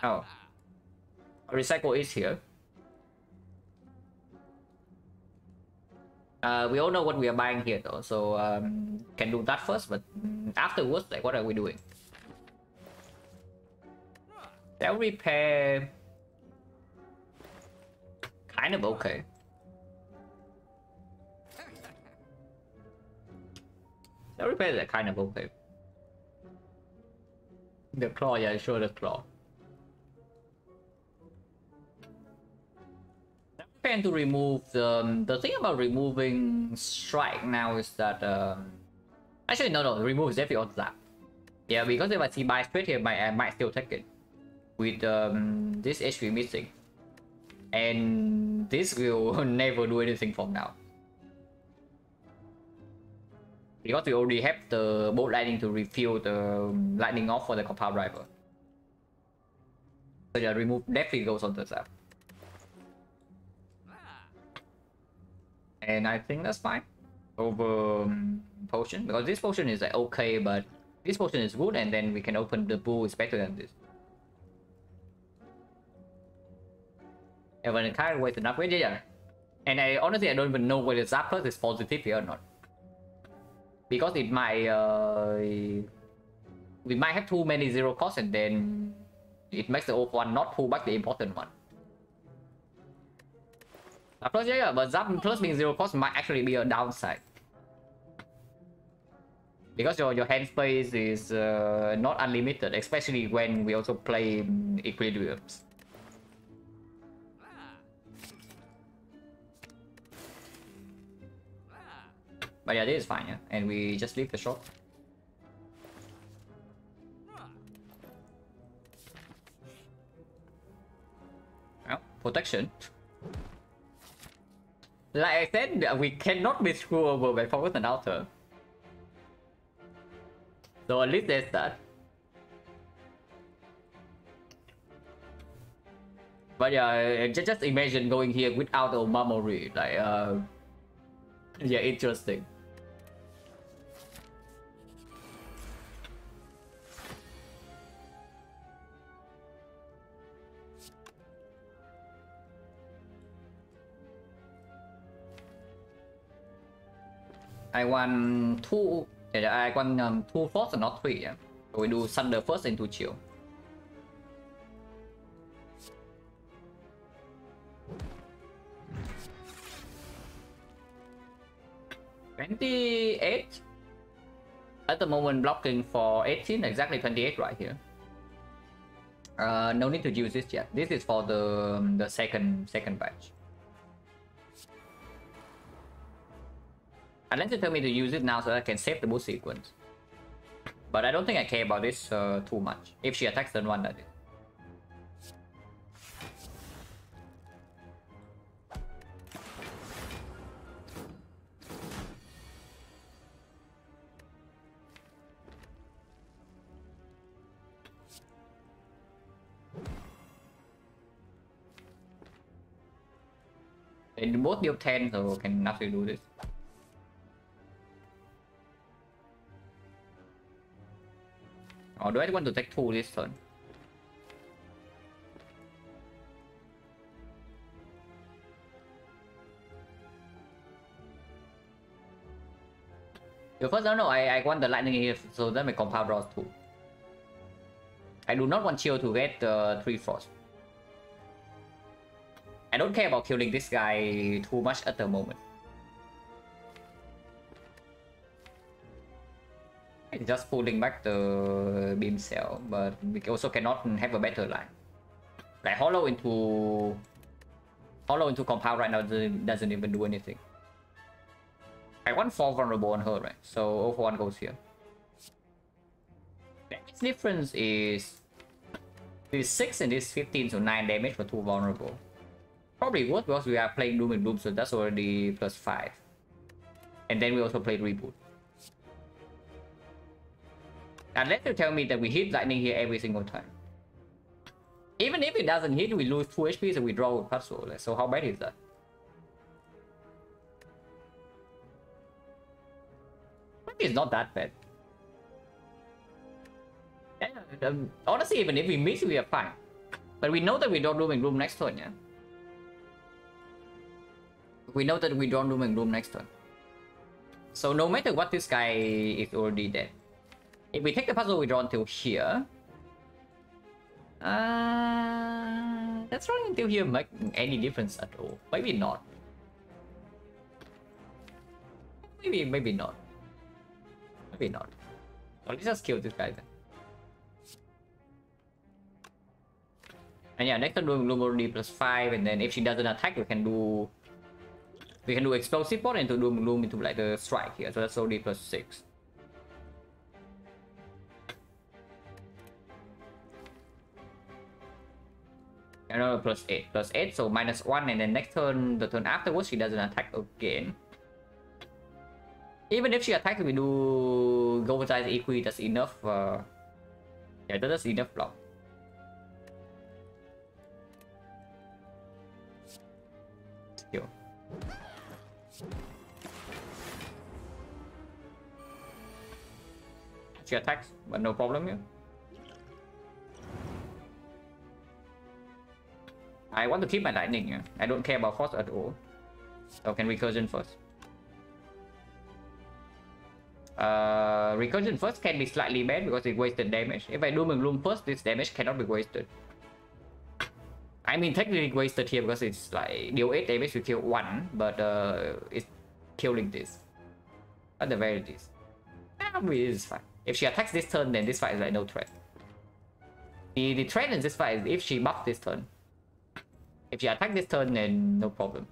Oh. Recycle is here. We all know what we are buying here though, so can do that first, but afterwards, like, what are we doing? Cell repair, kind of okay. Cell repair is kind of okay. The claw, yeah, sure, the claw. And to remove the thing about removing strike now is that actually no, remove is definitely on zap. Yeah, because if I see buy straight here, I might still take it with this HP missing, and this will never do anything from now because we already have the bolt lightning to refill the lightning off for the compound driver. So yeah, remove definitely goes on the zap. And I think that's fine over potion, because this potion is like okay, but this potion is good, and then we can open the bull is better than this. And when the card weighs an upgrade, yeah. And I honestly I don't even know whether Zap Plus is positive here or not, because it might we might have too many 0 costs, and then it makes the old one not pull back the important one. Plus, yeah, but Zap Plus being 0 cost might actually be a downside, because your hand space is not unlimited, especially when we also play Equilibriums. But yeah, this is fine, yeah, and we just leave the shop. Well, protection. Like I said, we cannot be screwed over by focus and outer. So at least there's that. But yeah, just imagine going here without a memory. Like, yeah, interesting. I want 2. Yeah, I want 2 force and not 3. Yeah, so we do Thunder first into chill. $28 at the moment, blocking for 18, exactly 28 right here. No need to use this yet. This is for the second batch. Unless you tell me to use it now so I can save the boost sequence. But I don't think I care about this too much. If she attacks turn 1, that is. They both deal 10, so can actually do this. Or do I want to take 2 this turn? First, no, I want the lightning here, so that my compound draws 2. I do not want Chill to get 3 Frost. I don't care about killing this guy too much at the moment. It's just pulling back the beam cell, but we also cannot have a better line. Like hollow into compound right now doesn't even do anything. I want 4 vulnerable on her, right? So 0-1 goes here. The difference is this 6 and this 15, so 9 damage for 2 vulnerable. Probably worth because we are playing Doom and Gloom, so that's already +5. And then we also played Reboot. Unless you tell me that we hit lightning here every single time. Even if it doesn't hit, we lose 2 HP, so we draw with puzzle. So how bad is that? Maybe it's not that bad. Yeah, honestly, even if we miss, we are fine. But we know that we don't Doom and Gloom next turn, yeah? We know that we don't Doom and Gloom next turn. So no matter what, this guy is already dead. If we take the puzzle, we draw until here. That's drawing until here make any difference at all? Maybe not. Maybe not. Maybe not. So let's just kill this guy then. And yeah, next turn Doom and Gloom already +5, and then if she doesn't attack, we can do explosive bot into Doom and Gloom into like the strike here, so that's already +6. Another +8, so -1, and then next turn, the turn afterwards, she doesn't attack again. Even if she attacks, we do go with size equi, that's enough. Yeah, that's enough block. Skill. She attacks, but no problem here. I want to keep my lightning, yeah. I don't care about frost at all. So can recursion first. Recursion first can be slightly bad because it wasted damage. If I Doom and Gloom first, this damage cannot be wasted. I mean, technically wasted here because it's like deal 8 damage to kill 1, but it's killing this. At the very least. Maybe it's fine. If she attacks this turn, then this fight is like no threat. The threat in this fight is if she buffs this turn. If she attacks this turn, then no problem.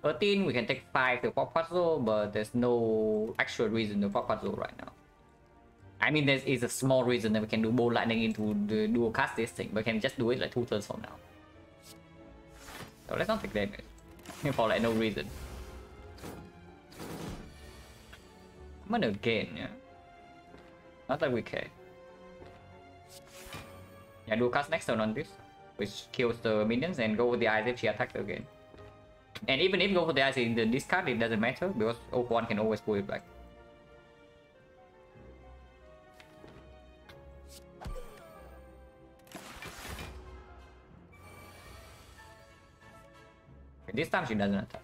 We can take 5 to pop puzzle, but there's no actual reason to pop puzzle right now. I mean, there is a small reason that we can do bolt lightning into the dual cast this thing, but we can just do it like 2 turns from now. So let's not take damage for like no reason. I'm gonna gain, yeah. Not that we care. Yeah, dual cast next turn on this, which kills the minions, and go with the eyes if she attacks again. And even if go for the eyes in the discard, it doesn't matter because 0-1 can always pull it back. Okay, this time she doesn't attack.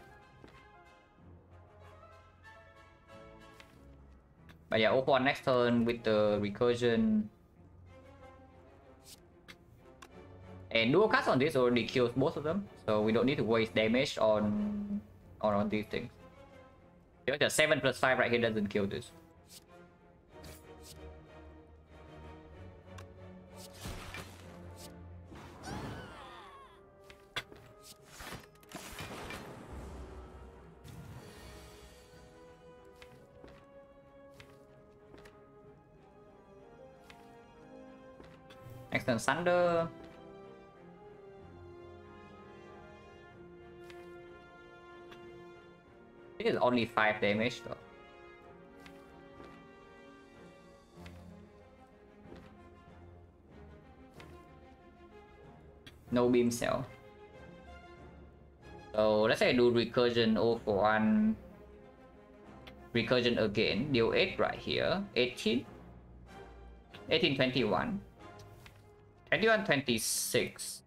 But yeah, 0-1 next turn with the recursion. And dual cast on this already kills both of them, so we don't need to waste damage on these things. Because the 7 + 5 right here doesn't kill this. Next turn Thunder. It is only 5 damage though. No beam cell. So let's say I do recursion 0-1. Recursion again. Deal 8 right here. 18. 18, 21. 21, 26.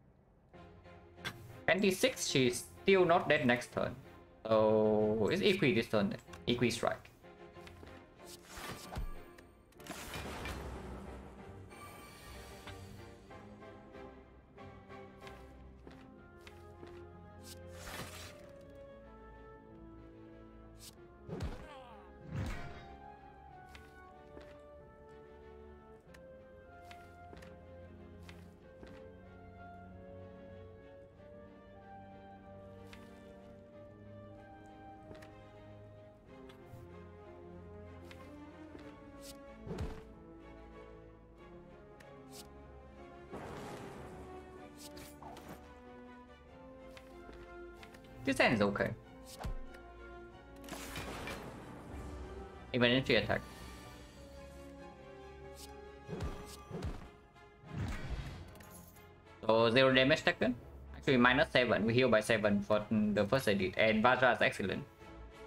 26, she's still not dead next turn. So it's equi this turn, equi strike. This hand is okay. Even entry attack. So 0 damage taken. Actually -7. We heal by 7 for the first edit. And Vajra is excellent.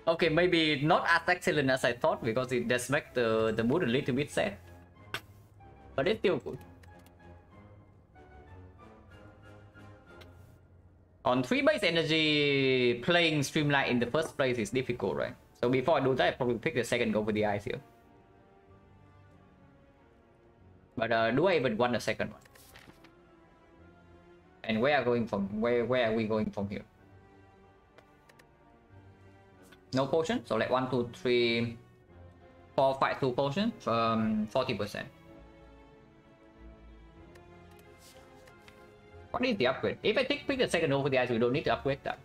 Okay, maybe not as excellent as I thought because it does make the mood a little bit sad. But it's still good. On 3 base energy, playing Streamlight in the first place is difficult, right? So before I do that, I probably pick the second go for the eyes here. But do I even want a second one? And where are we going from here? No potion, so like 1, 2, 3, 4, 5, 2 potion from 40%. What is the upgrade? If I pick the second over the eyes, we don't need to upgrade that.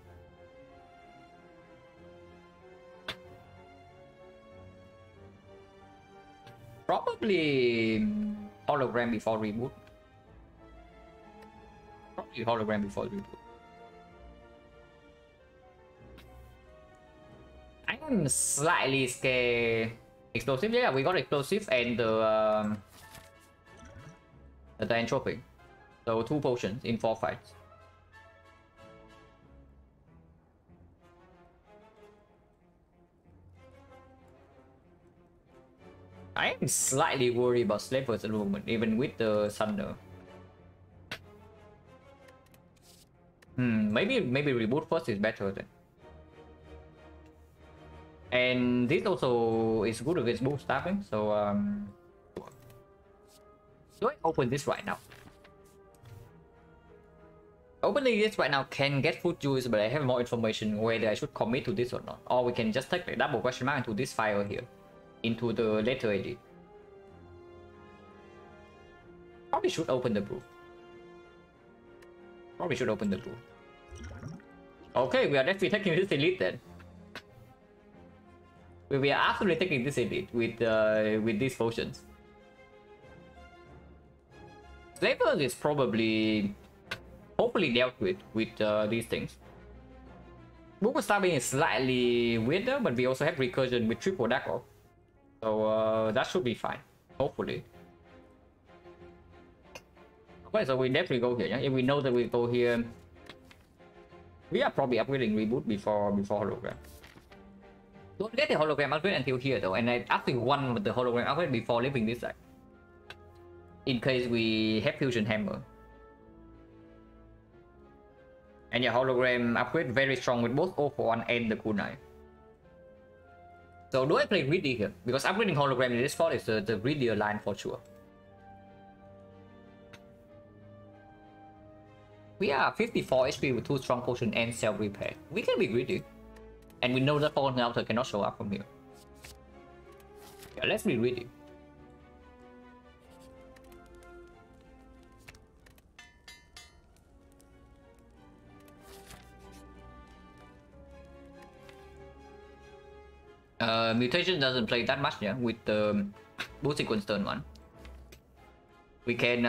Probably hologram before reboot. Probably hologram before reboot. I am slightly scared. Explosive, yeah, we got explosive and the entropy. So 2 potions in 4 fights. I am slightly worried about Slavers at the moment, even with the Thunder. Maybe reboot first is better then. And this also is good against both staffing, so do I open this right now? Opening this right now can get food juice, but I have more information whether I should commit to this or not. Or we can just take the double question mark into this file here, into the later edit. Probably should open the brew. Probably should open the brew. Okay, we are definitely taking this elite then. We are absolutely taking this elite with these potions. Slavers is probably hopefully dealt with these things. Boomer stabbing is slightly weirder, but we also have recursion with triple dagger, so that should be fine. Hopefully. Okay, so we definitely go here. Yeah? If we know that we go here, we are probably upgrading reboot before hologram. Don't get the hologram upgrade until here though, and I actually want the hologram upgrade before leaving this side, in case we have fusion hammer. And your hologram upgrade very strong with both 041 and the kunai. So do I play greedy here? Because upgrading hologram in this spot is the greedier line for sure. We are 54 HP with 2 strong potion and self repair. We can be greedy. And we know that Fallen Altar cannot show up from here. Yeah, let's be greedy. Mutation doesn't play that much, yeah, with the boost sequence turn 1. We can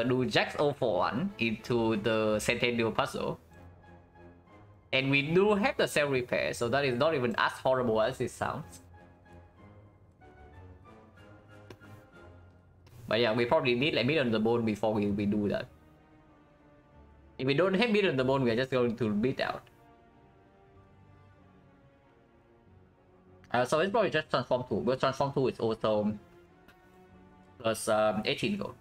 do Jax 041 into the Centennial puzzle. And we do have the self repair, so that is not even as horrible as it sounds. But yeah, we probably need like Meat on the Bone before we do that. If we don't have Meat on the Bone, we are just going to beat out. So it's probably just Transform 2, but Transform 2 is also plus 18 gold.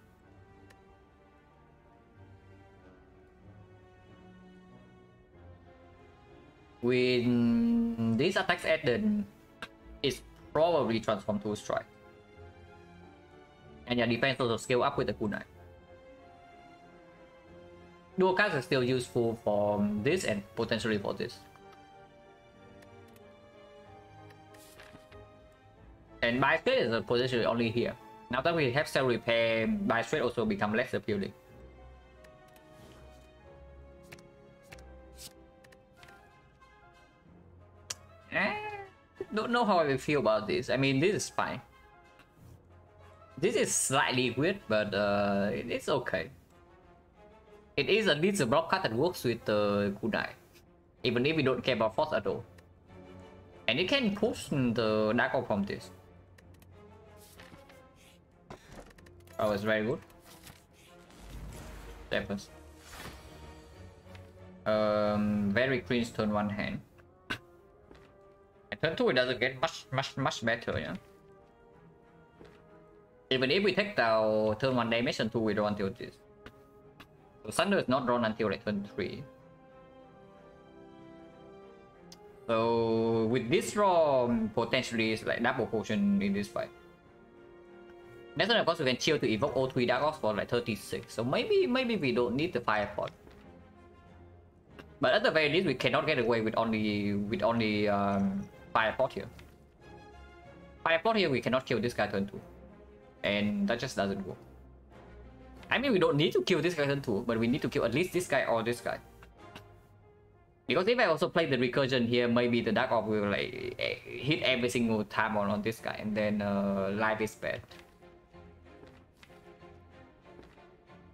With these attacks added, it's probably transformed to strike. And yeah, defense also scale up with the kunai. Dual cast is still useful for this and potentially for this. And buy straight is potentially only here. Now that we have cell repair, buy straight also become less appealing. Don't know how I feel about this. I mean, this is fine. This is slightly weird, but it's okay. It is at least a block card that works with the kunai, even if we don't care about force at all. And it can push the dark orb from this. Oh, it's very good. Tempest. Very cringe turn 1 hand. And turn 2 it doesn't get much better, yeah. Even if we take the turn 1 damage and 2 we draw until this. So Thunder is not drawn until like turn 3. So with this draw, potentially it's like double potion in this fight. Next turn of course we can chill to evoke all 3 Dark Orbs for like 36. So maybe we don't need the Fire Pot. But at the very least we cannot get away with only Fire Pot here. Fire Pot here we cannot kill this guy turn 2. And that just doesn't work. I mean, we don't need to kill this guy turn 2, but we need to kill at least this guy or this guy. Because if I also play the recursion here, maybe the Dark Orb will like hit every single time on this guy, and then life is bad.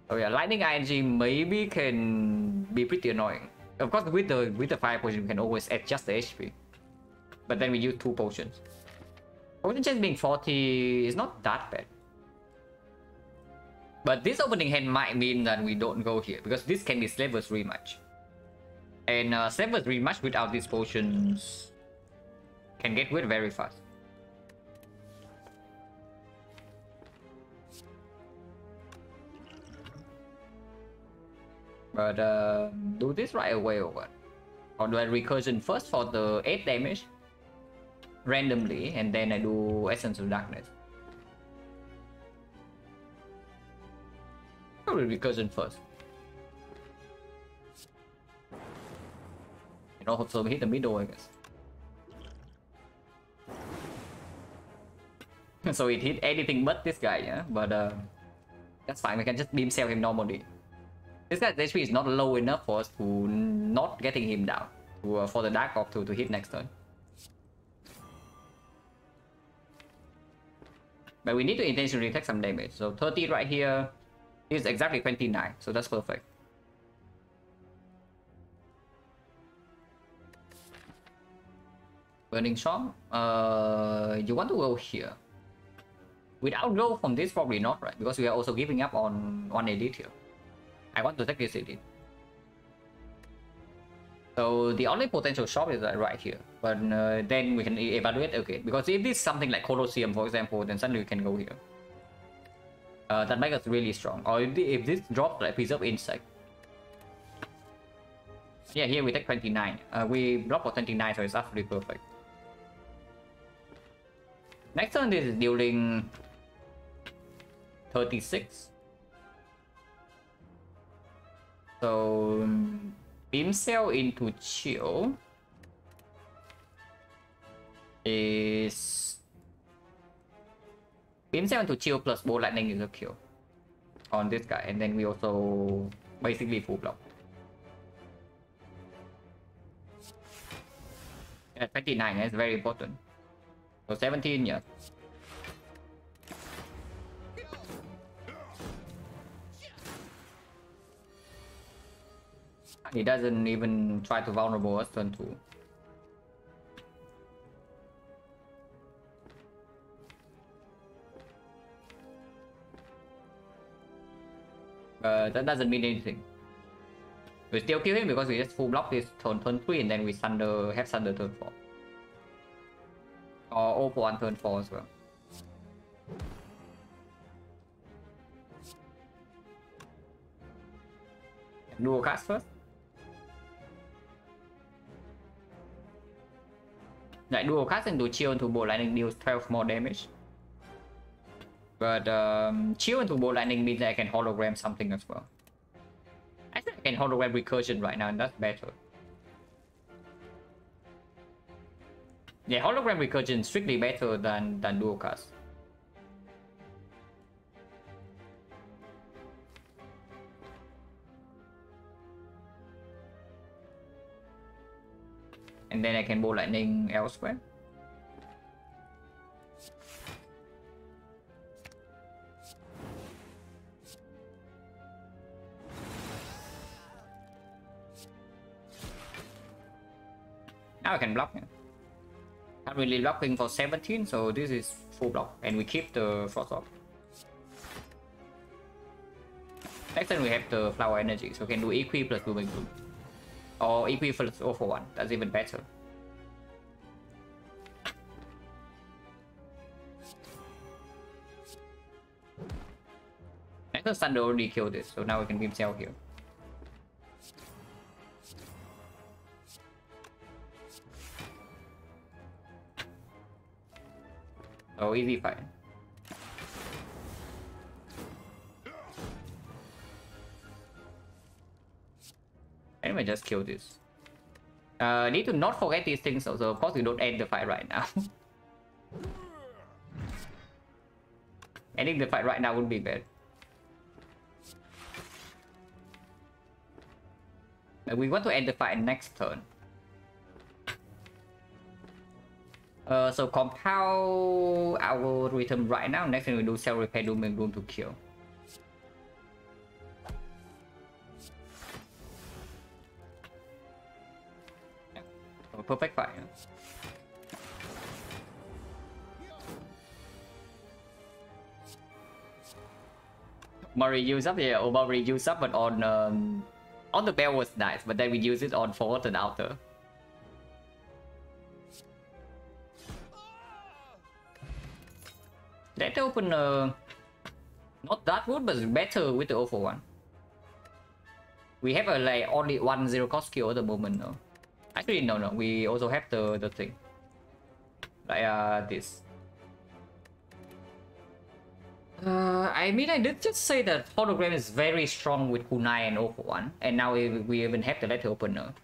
Oh yeah, Lightning ING maybe can be pretty annoying. Of course, with the fire potion, we can always adjust the HP. But then we use 2 potions. Potion chance being 40 is not that bad. But this opening hand might mean that we don't go here, because this can be Slaver's Rematch. And Slaver's Rematch without these potions can get weird very fast. But do this right away or what? Or do I recursion first for the 8 damage randomly, and then I do Essence of Darkness? Probably recursion first. And also hit the middle, I guess. So it hit anything but this guy, yeah? But that's fine, we can just beam sell him normally. This guy's HP is not low enough for us to not getting him down to, for the Dark Orb to hit next turn. But we need to intentionally take some damage. So 30 right here is exactly 29, so that's perfect. Burning Storm, you want to go here. Without go from this, probably not, right? Because we are also giving up on one edit here. I want to take this edit. So the only potential shop is right here. But then we can evaluate again. Because if this is something like Colosseum, for example, then suddenly we can go here. That makes us really strong. Or if this drops like Preserve Insect. Yeah, here we take 29. We block for 29, so it's absolutely perfect. Next turn, this is dealing 36. So beam cell into chill is beam cell into chill plus bolt lightning is a kill on this guy, and then we also basically full block. Yeah, 29 is very important. So 17, yeah. He doesn't even try to vulnerable us turn 2. That doesn't mean anything. We still kill him because we just full block this turn 3, and then we have Thunder turn 4. Or all for 1 turn 4 as well. Dual cast first. Like dual cast into chill into bolt lightning deals 12 more damage. But chill into bolt lightning means that I can hologram something as well. I think I can hologram recursion right now, and that's better. Yeah, hologram recursion is strictly better than dual cast. And then I can bolt lightning elsewhere. Now I can block him. Can't really blocking for 17, so this is full block, and we keep the frost off. Next time we have the flower energy, so we can do equi plus booming boom. Or equi plus 0 for 1, that's even better. Next time Thunder already killed this, so now we can beam cell here. Oh, easy fight. Anyway, just kill this. Need to not forget these things also. Of course, we don't end the fight right now. Ending the fight right now would be bad. We want to end the fight next turn. So compile our rhythm right now. Next thing we do cell repair doom and room to kill. Yeah. Oh, perfect fight. Murray use up, yeah. Murray use up, but on the bell was nice, but then we use it on forward and outer. That opener not that good, but better with the 0 for 1. We have a like only 1-0 cost skill at the moment, no. Actually no, we also have the thing. Like this. I mean, I did just say that hologram is very strong with kunai and 0 for 1, and now we even have the letter opener.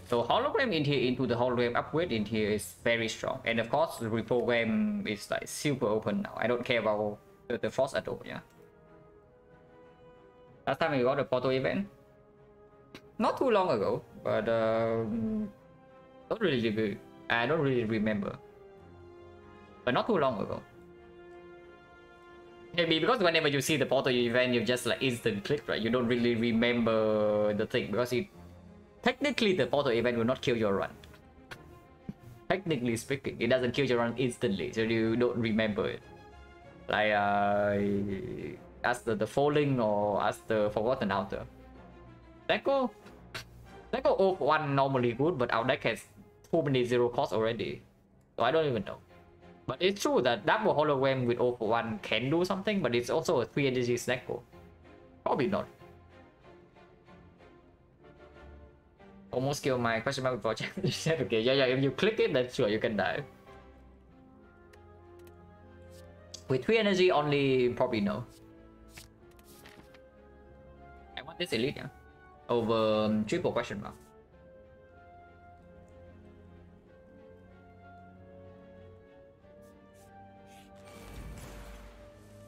So hologram in here into the hologram upgrade in here is very strong, and of course the reprogram is like super open now. I don't care about the force at all. Yeah. Last time we got the portal event, not too long ago, but I don't really remember. But not too long ago. Maybe because whenever you see the portal event, you just like instant click, right? You don't really remember the thing because it. Technically, the portal event will not kill your run. Technically speaking, it doesn't kill your run instantly, so you don't remember it. Like as the falling or as the forgotten outer. Deco 0-1 normally good, but our deck has too many 0 cost already, so I don't even know. But it's true that double hologram with 0-1 can do something, but it's also a 3 energy snack goal. Probably not. Almost kill my question mark before check. Okay, yeah, if you click it, then sure you can die. With 3 energy only, probably no. I want this elite, yeah. Over triple question mark.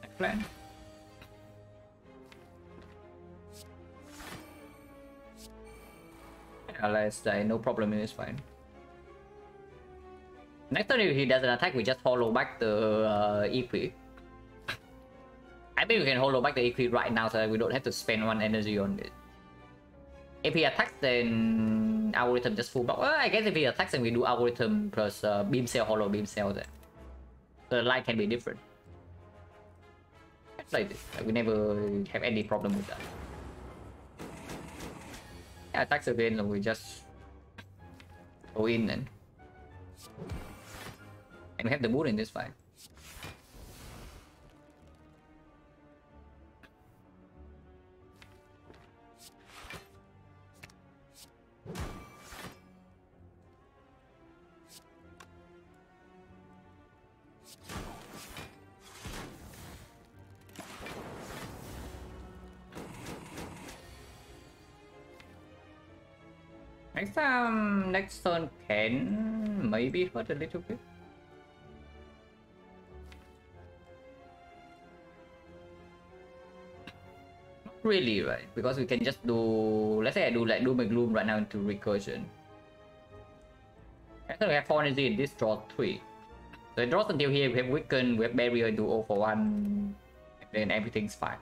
Next plan. Unless there no problem in this fight. Next time if he doesn't attack, we just hollow back the equi. I think we can hollow back the equi right now so that we don't have to spend 1 energy on it. If he attacks, then algorithm just full block. Well, I guess if he attacks, then we do algorithm plus beam cell, hollow beam cell there. So the line can be different. It's like this. Like, we never have any problem with that. Yeah, attacks again, and we just go in and we have the moon in this fight. Next turn can maybe hurt a little bit. Not really, right? Because we can just do, let's say I do like Doom and Gloom right now into recursion. After we have 4 energy in this, draw 3. So it draws until here, we have Weaken, we have Barrier, do 0 for 1, and then everything's fine.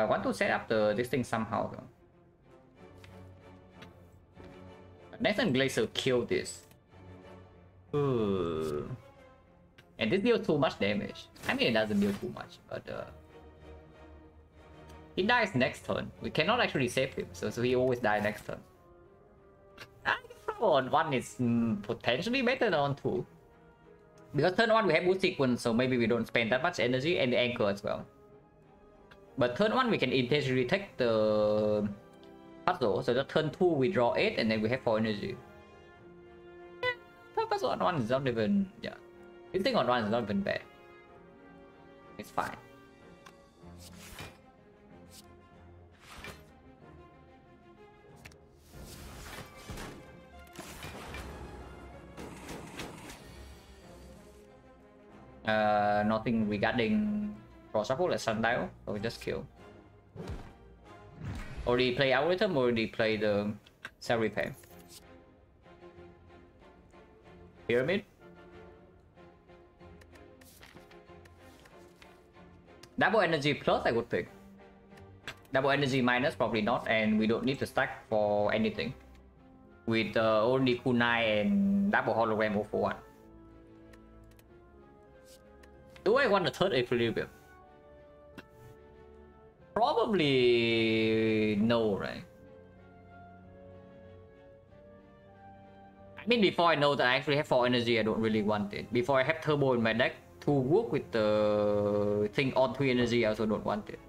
Want to set up this thing somehow though. Nathan Glacier kill this. Ooh. And this deals too much damage. I mean, it doesn't deal too much, but he dies next turn. We cannot actually save him, so he always dies next turn. I guess on 1 is potentially better than on 2. Because turn 1 we have boost sequence, so maybe we don't spend that much energy, and the anchor as well. But turn 1 we can intentionally take the puzzle, so that turn 2 we draw 8 and then we have 4 energy. Yeah, puzzle on 1 is not even, yeah. This thing on 1 is not even bad. It's fine. Nothing regarding draw shuffle, let's sundial, or we just kill. Already play algorithm, already play the cell repair. Pyramid. Double energy plus, I would pick. Double energy minus, probably not, and we don't need to stack for anything. With only kunai and double hologram 0 for 1. Do I want the third equilibrium? Probably no, right? I mean, before I know that I actually have 4 energy, I don't really want it. Before I have turbo in my deck to work with the thing on 3 energy, I also don't want it.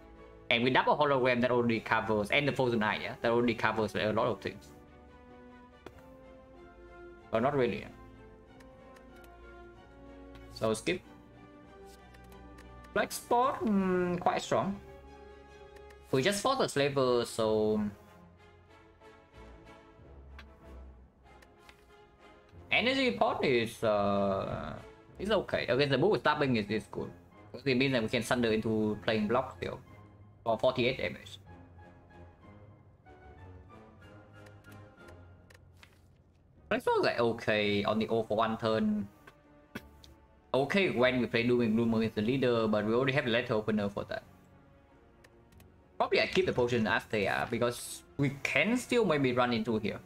And with double hologram, that already covers, and the frozen eye, yeah, that already covers a lot of things. But not really. Yeah. So skip. Black spot, quite strong. We just fought a slaver, so energy pot is okay. Okay, the move stabbing is good. Because it means that we can sunder into playing block still for 48 damage. Black spot is like okay on the 0 for 1 turn. Okay when we play Doom and Gloom with the leader, but we already have a letter opener for that. Probably I keep the potion as they are, because we can still maybe run into here.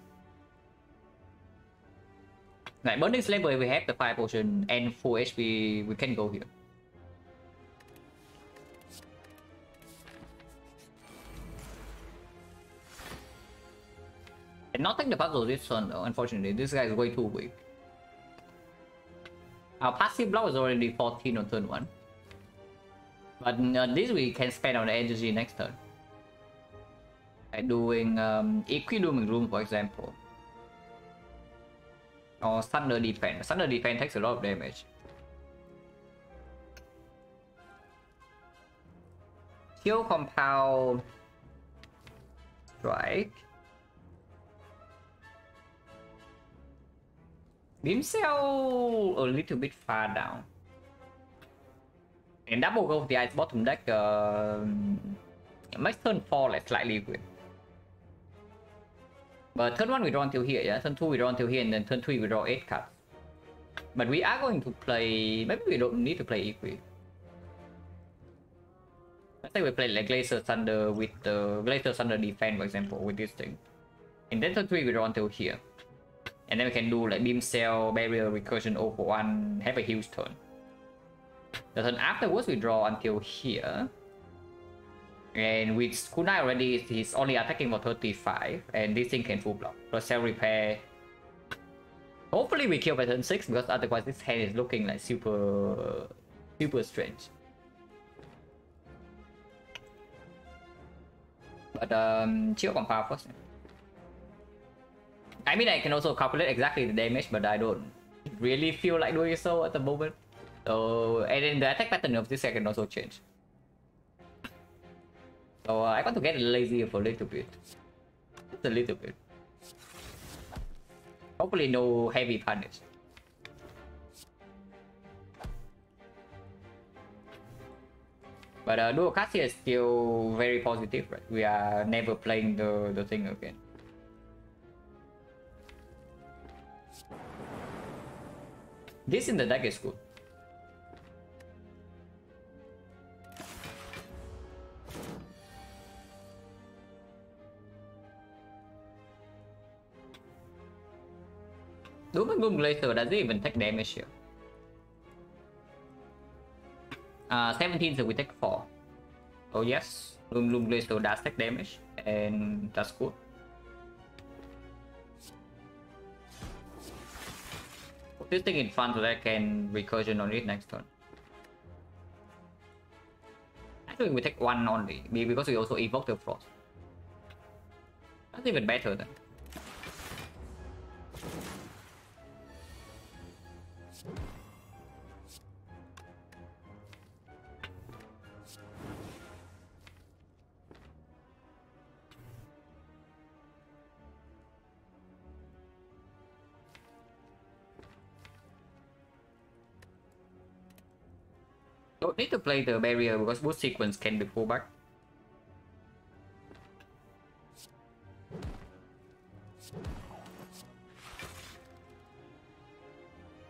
Like Burning Slaver, if we have the fire potion and full HP, we can go here. And not take the puzzle this turn though, unfortunately. This guy is way too weak. Our passive block is already 14 on turn 1. But this we can spend on the energy next turn. Like doing Doom and Gloom, for example. Or Thunder Defense. Thunder Defense takes a lot of damage. Kill Compound Strike. Beam Cell a little bit far down. And double go with the ice bottom deck makes turn 4 like slightly weird. But turn 1 we draw until here, yeah? Turn 2 we draw until here, and then turn 3 we draw 8 cards. But we are going to play... Maybe we don't need to play Equi. Let's say we play like Glacier Thunder with the Glacier Thunder Defense, for example, with this thing. And then turn 3 we draw until here. And then we can do like Beam Cell, Barrier, Recursion, 0 for 1, have a huge turn. The turn afterwards we draw until here. And with Kunai already, he's only attacking for 35, and this thing can full block. Plus Cell Repair. Hopefully we kill by turn 6, because otherwise this hand is looking like super strange. But chill Compound first. I mean, I can also calculate exactly the damage, but I don't really feel like doing so at the moment. So, and then the attack pattern of this I can also change. So I want to get lazy for a little bit. Just a little bit. Hopefully no heavy punish. But dual cast here is still very positive, right? We are never playing the thing again. This in the deck is good. Doom and Gloom Glacier, does it even take damage here? 17, so we take 4. Oh yes, Doom Gloom Glacier does take damage, and that's good. Put this thing in front so that I can recursion on it next turn. Actually, we take 1 only, because we also evoke the Frost. That's even better then. Don't need to play the barrier because boost sequence can be pulled back.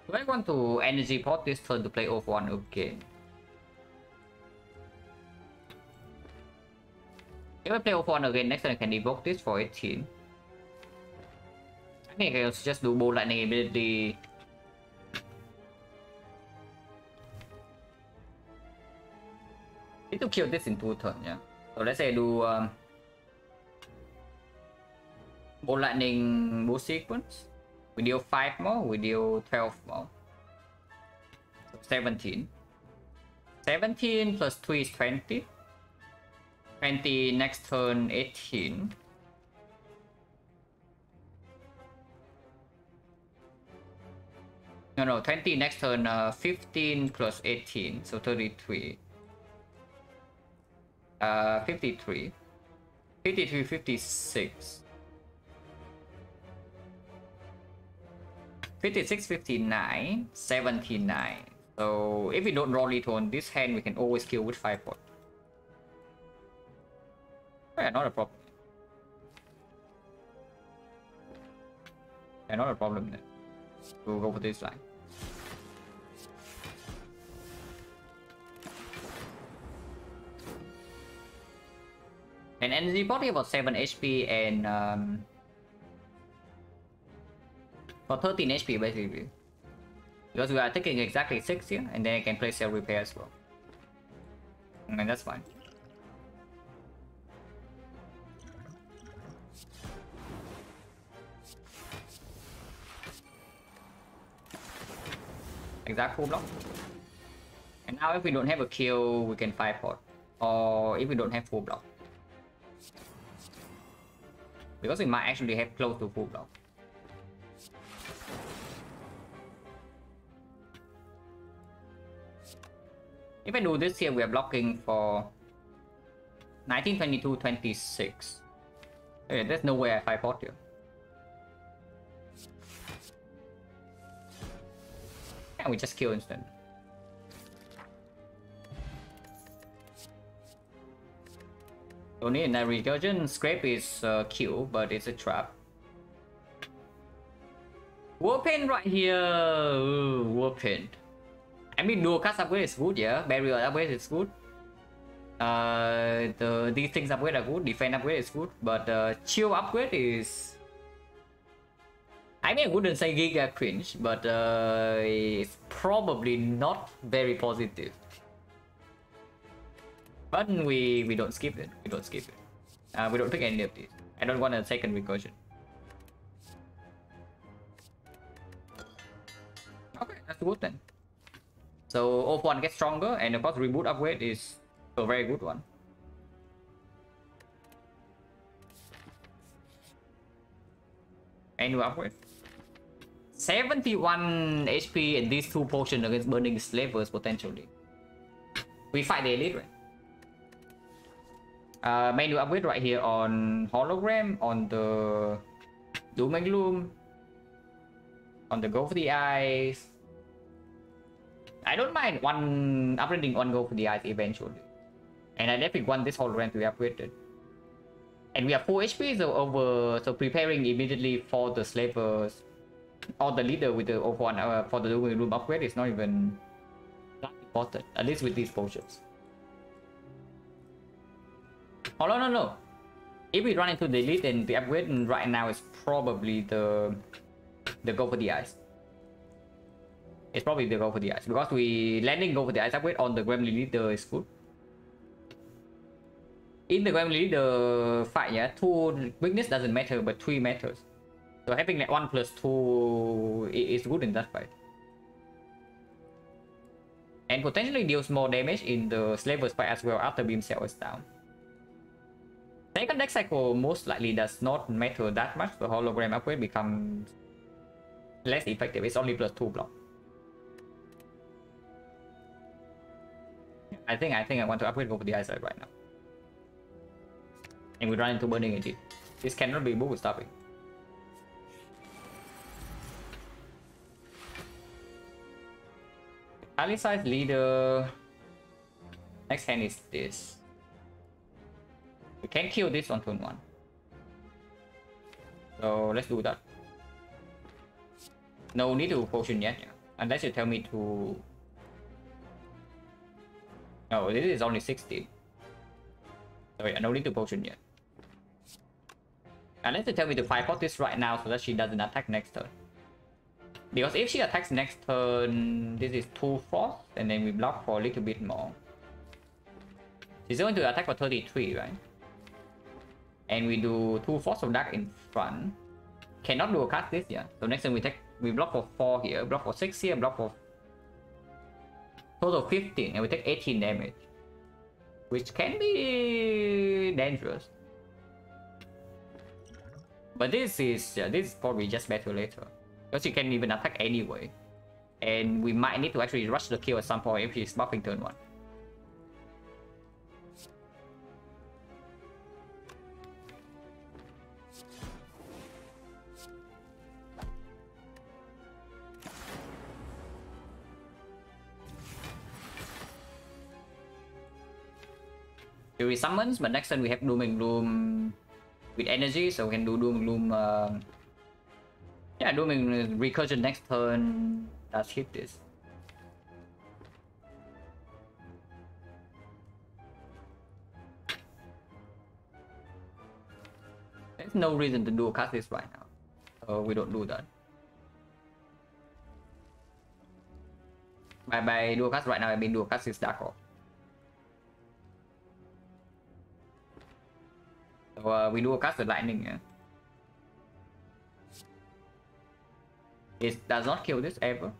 Do I want to energy pot this turn to play off 1 again? If I play off 1 again, next turn I can evoke this for 18. I think I can just do bolt lightning ability. Need to kill this in 2 turns, yeah. So let's say I do bolt lightning boost sequence. We deal 5 more, we deal 12 more. So 17. 17 plus 3 is 20. 20 next turn 18. No, 20 next turn 15 plus 18, so 33. 53. 53, 56. 56, 59, 79. So if we don't roll it on this hand, we can always kill with 5 pot. Yeah, not a problem. Yeah, not a problem then. We'll go for this line. And energy body about 7 HP and for 13 HP basically. Because we are taking exactly 6 here, and then I can play Cell Repair as well. And that's fine. Exact full block. And now if we don't have a kill, we can 5 pot. Or if we don't have full block. Because we might actually have close to full block. If I do this here, we are blocking for 19, 22, 26. Okay, there's no way I 5 pot here. And we just kill instant. Only in that recursion, scrape is kill, but it's a trap. Warpaint right here. Ooh, Warpaint. I mean, dual cast upgrade is good, yeah. Barrier upgrade is good. These things upgrade are good. Defense upgrade is good, but chill upgrade is. I mean, I wouldn't say giga cringe, but it's probably not very positive. But we don't skip it. We don't skip it. We don't pick any of these. I don't want a second recursion. Okay, that's good then. So off 1 gets stronger, and of course reboot upgrade is a very good one. Menu upgrade. 71 HP and these 2 potions against burning slavers potentially. We fight the elite, right? Menu upgrade right here on hologram, on the doom and gloom, on the go for the eyes. I don't mind upgrading one go for the eyes eventually, and I definitely want this hologram to be upgraded. And we have 4 HP, so preparing immediately for the slavers or the leader with the one for the room upgrade is not even that important, at least with these potions. Oh no. If we run into the elite, then the upgrade right now is probably the go for the eyes. It's probably the go for the eyes because we landing go for the eyes upgrade on the Gremlin leader is good. In the Gremlin leader fight, yeah, 2 weakness doesn't matter, but 3 matters. So having like 1+2 is good in that fight. And potentially deals more damage in the slavers fight as well after beam cell is down. Second deck cycle most likely does not matter that much. The hologram upgrade becomes less effective. It's only +2 block. I think I want to upgrade over the eyesight right now. And we run into burning engine. This cannot be book stopping. Ally leader. Next hand is this. We can kill this on turn 1. So let's do that. No need to potion yet, yeah. Unless you tell me to. No, this is only 16. So yeah, no need to potion yet. Unless you tell me to 5-pot this right now so that she doesn't attack next turn. Because if she attacks next turn, this is 2 frost, and then we block for a little bit more. She's going to attack for 33, right? And we do 2 frost of dark in front. Cannot do a cast this, yeah. So next turn we block for 4 here, block for 6 here, block for total 15, and we take 18 damage. Which can be dangerous. But this is probably just better later. Because you can even attack anyway. And we might need to actually rush the kill at some point if she's buffing turn 1. We summons, but next turn we have Doom and Gloom with energy, so we can do Doom and Gloom. Yeah, Doom and Recursion next turn. Let's hit this. There's no reason to do cast this right now, so we don't do that. By dual cast right now, I mean dual cast is Dark Orb. So we dual cast the lightning. Yeah. It does not kill this ever.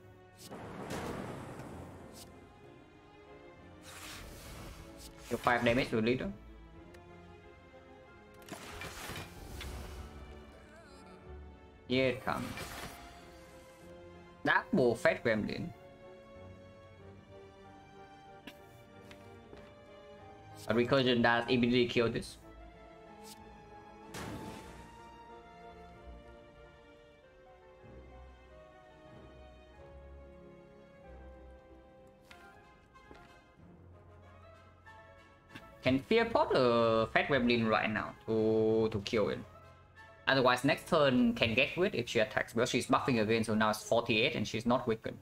Deal 5 damage to leader. Here it comes. Double Fat Gremlin. A recursion does immediately kill this. Can fear pot a Fat Gremlin right now to kill it. Otherwise next turn can get rid if she attacks, because she's buffing again, so now it's 48 and she's not weakened.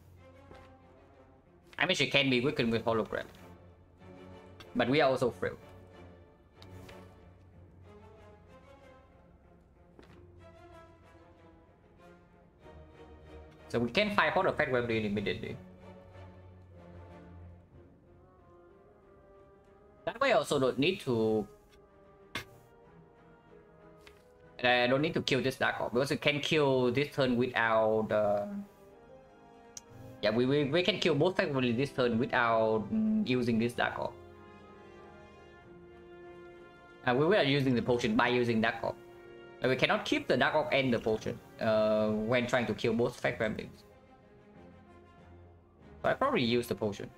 I mean she can be weakened with hologram. But we are also frail. So we can 5-pot a Fat Gremlin immediately. That way I also don't need to... I don't need to kill this Dark Orb, because we can kill this turn without... Yeah, we can kill both Fat Gremlin this turn without using this Dark Orb. We were using the potion by using Dark Orb. We cannot keep the Dark Orb and the potion. when trying to kill both fake gremlins. So I probably use the potion.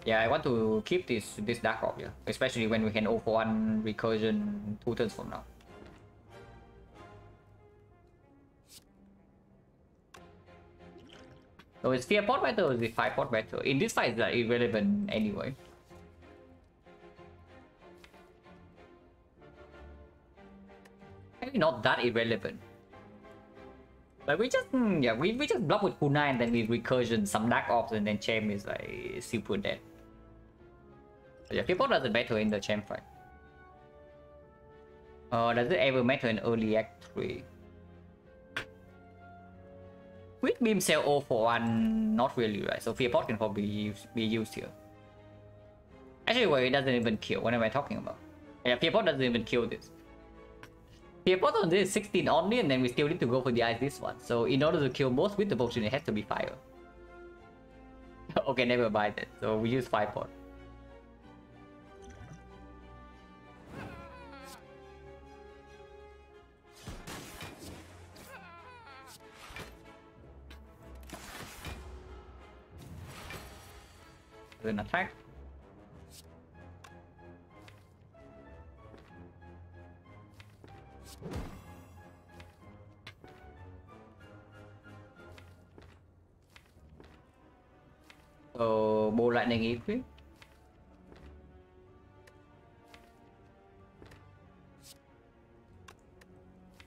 Yeah, I want to keep this dark orb, yeah, especially when we can 0 for 1 recursion 2 turns from now. So is fear pot better or is it 5 pot better? In this fight, it's like irrelevant anyway. Maybe not that irrelevant. But we just yeah, we just block with Kuna and then we recursion some dark orbs and then Champ is like super dead. But yeah, fear pot doesn't matter in the Champ fight. Does it ever matter in early Act 3? Quick beam cell 0 for 1, not really, right? So fear pot can probably be used here. Actually, well, it doesn't even kill. What am I talking about? Yeah, fear pot doesn't even kill this. Fear pot on this is 16 only, and then we still need to go for the ice this one. So in order to kill both with the potion, it has to be fire. Okay, never mind that. So we use 5 pot. Then attack. So ball lightning equip.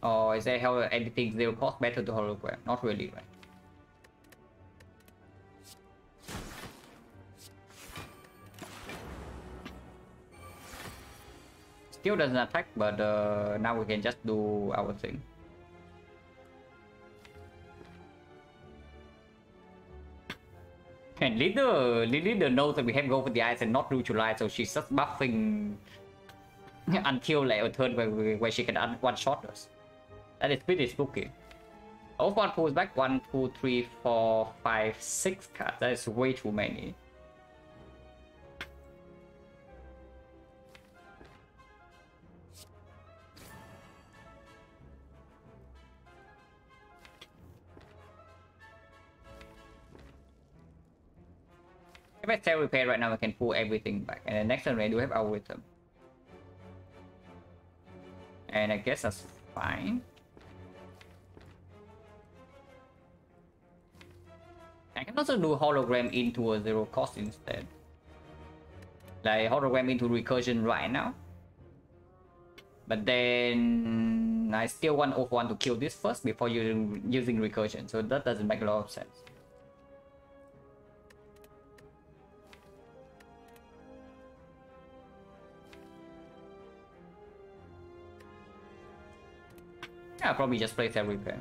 Or is there how anything zero cost better to hologram? Not really, right? Still doesn't attack, but now we can just do our thing. And leader knows that we have go for the ice and not neutralize, so she's just buffing until like a turn where she can one shot us. That is pretty spooky. One pulls back 1, 2, 3, 4, 5, 6 cards. That is way too many. If I sell repair right now, I can pull everything back. And the next turn we do have our rhythm. And I guess that's fine. I can also do hologram into a zero cost instead. Like hologram into recursion right now. But then I still want 0 for 1 to kill this first before using recursion. So that doesn't make a lot of sense. I'll probably just play Cell Repair.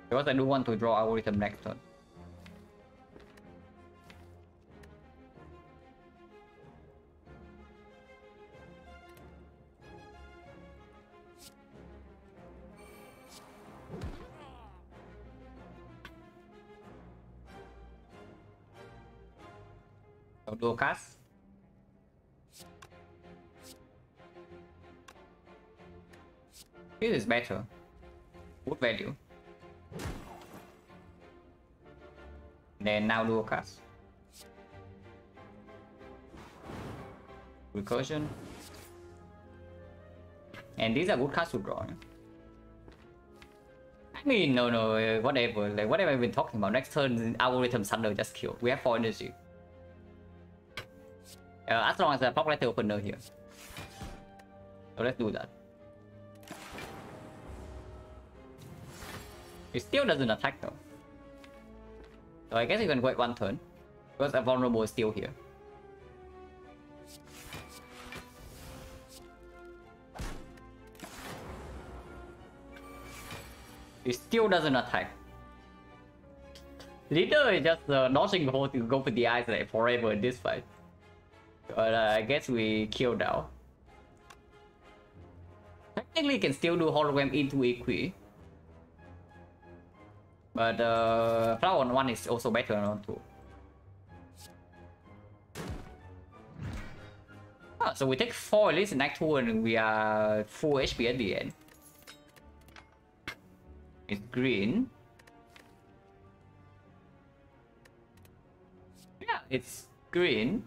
Because I do want to draw algorithm next turn. So dual cast. This is better. Good value. Then now dual cast. Recursion. And these are good cards to draw. I mean, no, whatever. Like, whatever I've been talking about. Next turn, algorithm Thunder just kill. We have 4 energy. As long as the pop letter opener here. So let's do that. It still doesn't attack though. So I guess you can wait 1 turn. Because a vulnerable is still here. It still doesn't attack. Leader is just dodging hold to go for the eyes like forever in this fight. But I guess we killed now. Technically can still do hologram into Equi. But flower on 1 is also better on 2. So we take 4 elites in Act 2 and we are full HP at the end. It's green. Yeah, it's green.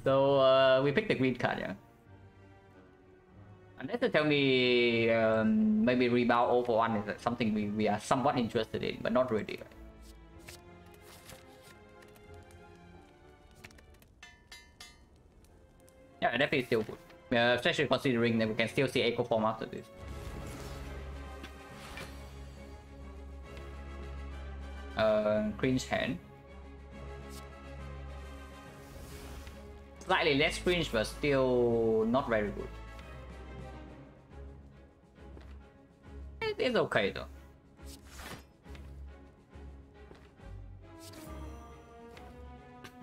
So we pick the green card, yeah. Unless they tell me maybe rebound over 1 is something we are somewhat interested in, but not really. Right? Yeah, definitely still good. Especially considering that we can still see Echo Form after this. Cringe hand. Slightly less cringe, but still not very good. It is okay though.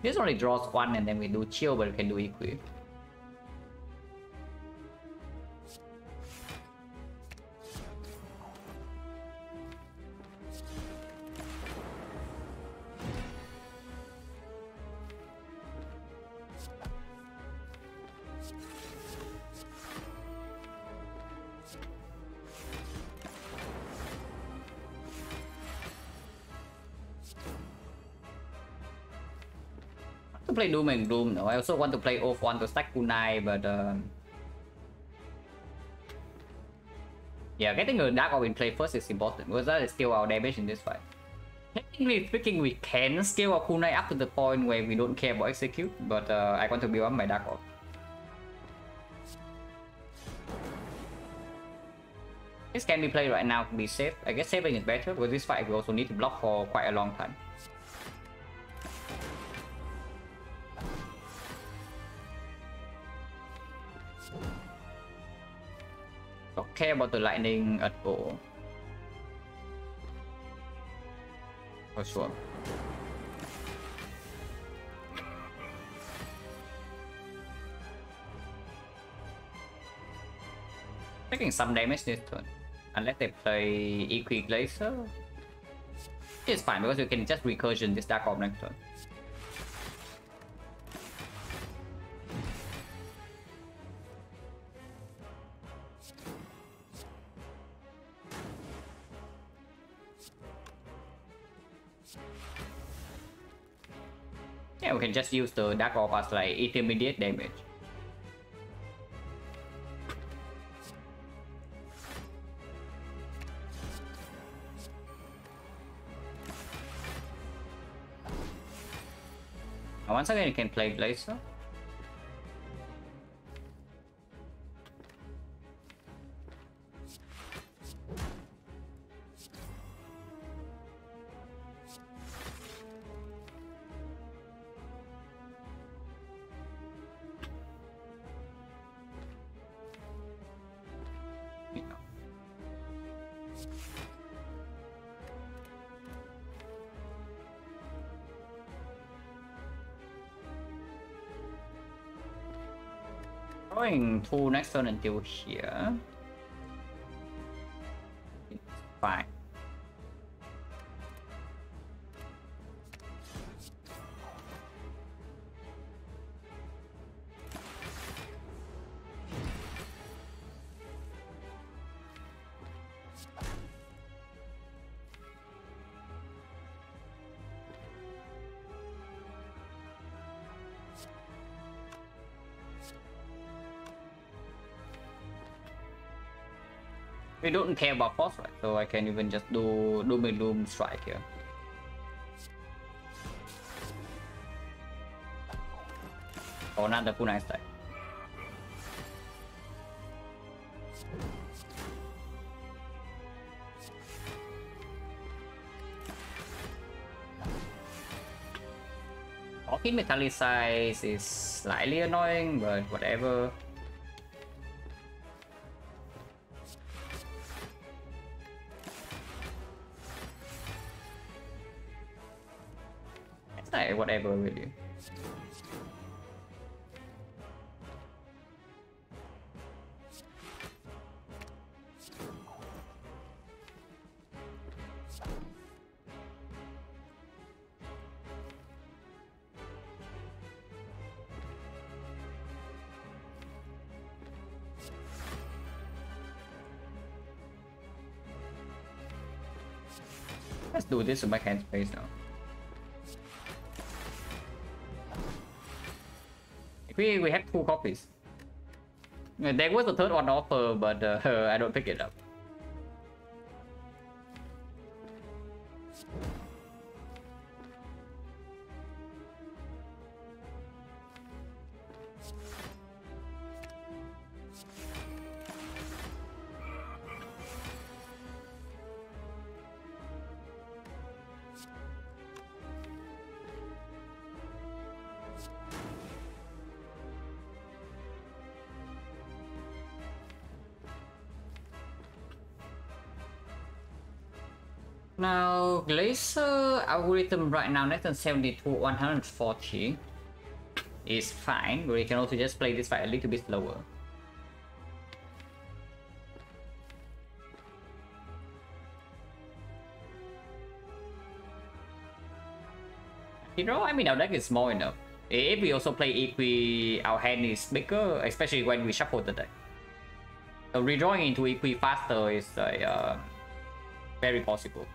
This only draws 1 and then we do chill, but we can do equip. To play Doom and Gloom, no. I also want to play Oath 1 to stack kunai, but yeah, getting a Dark Orb in play first is important because that is still our damage in this fight. Technically speaking, we can scale our kunai up to the point where we don't care about execute, but I want to build up my Dark Orb. This can be played right now to be safe. I guess saving is better because this fight we also need to block for quite a long time. Don't care about the lightning at all. For sure. Taking some damage this turn. Unless they play Equi Glacier. It's fine because you can just recursion this Dark Orb next turn. Yeah, we can just use the Dark Orb as like intermediate damage. Once again, you can play Blazer. Going to next turn until here. It's fine. We don't care about force, right? So I can even just do Doom and Gloom strike here. Or another kunai strike. Talking metallicize is slightly annoying, but whatever. Whatever really. Let's do this to make hand space now. We have 2 copies. There was a third one offer, but I don't pick it up. Now, Glacier algorithm right now, less than 70 to 140 is fine, but we can also just play this fight a little bit slower. You know, I mean, our deck is small enough. If we also play Equi, our hand is bigger, especially when we shuffle the deck. So redrawing into Equi faster is very possible.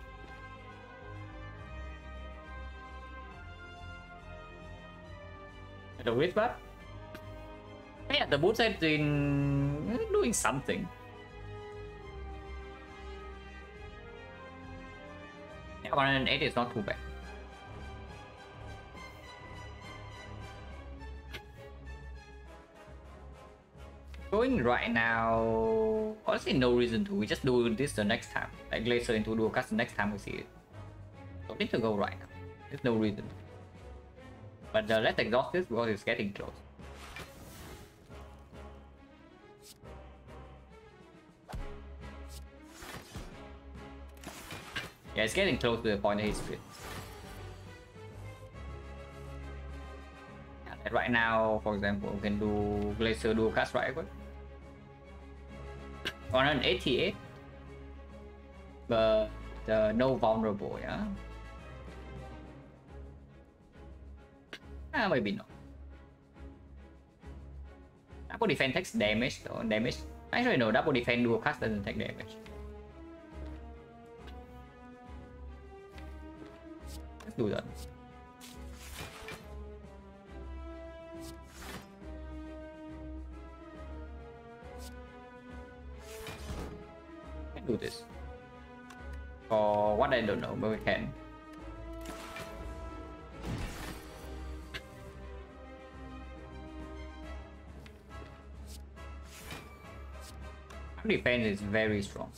The wristband? Yeah, the boots have been doing something. Yeah, 108 is not too bad. Going right now, honestly, no reason to. We just do this the next time. Like Glacier into dual cast the next time we see it. Don't need to go right now. There's no reason. But let's exhaust this because it's getting close. Yeah, it's getting close to the point that he's fit. Yeah, right now, for example, we can do Glacier dual cast right quick. 188. But no vulnerable, yeah. Maybe not. Double defense takes damage though. Actually no, double defense dual cast doesn't take damage. Let's do that. Let's do this. For what I don't know, but we can. Defense is very strong.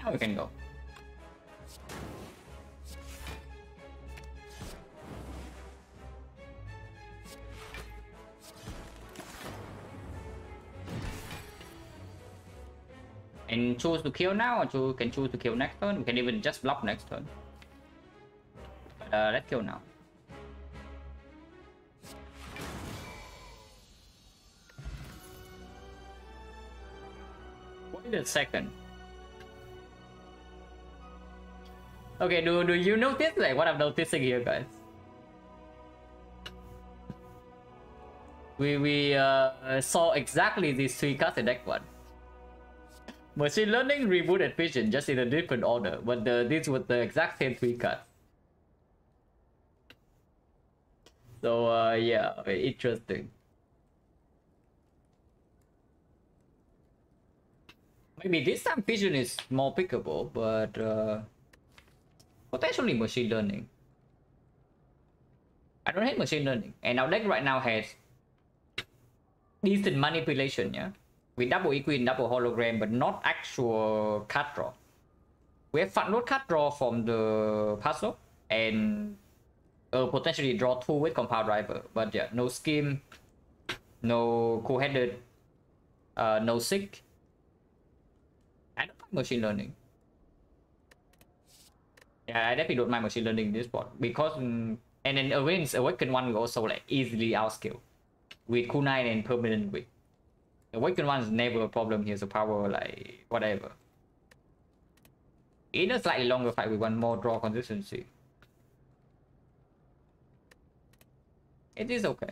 Now we can go. And choose to kill now, or can choose to kill next turn. We can even just block next turn. But let's kill now. Wait a second. Okay, do you notice like what I'm noticing here, guys? We saw exactly these 3 cards in deck 1. Machine learning, reboot, and vision, just in a different order, but these were the exact same 3 cards. So yeah, very interesting. Maybe this time vision is more pickable, but potentially machine learning. I don't hate machine learning, and our deck right now has decent manipulation, yeah. with double equine, double hologram, but not actual card draw. We have front load card draw from the puzzle and potentially draw 2 with compound driver, but yeah, no scheme, no co-headed, no sick. I don't like machine learning. Yeah, I definitely don't mind machine learning in this spot because and then against Awakened one we also like easily outscale with kunai and permanent with. Awakened one is never a problem here, so power like whatever. In a slightly longer fight we want more draw consistency. It is okay.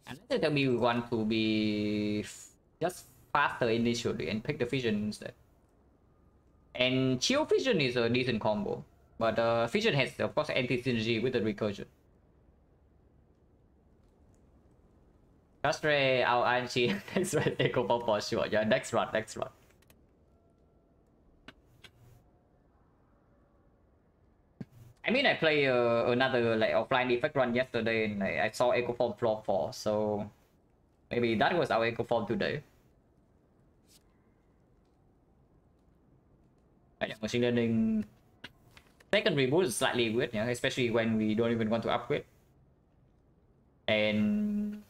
Unless they tell me we want to be just faster initially and pick the fission instead. And chill fission is a decent combo, but fission has of course anti-synergy with the recursion. Castre, our Anchi, next run, Echo Pop for sure. Yeah, next run. I mean, I played another like offline effect run yesterday, and I saw Echo Form floor 4, so maybe that was our Echo Form today. Yeah, machine learning second reboot is slightly weird, yeah, especially when we don't even want to upgrade. And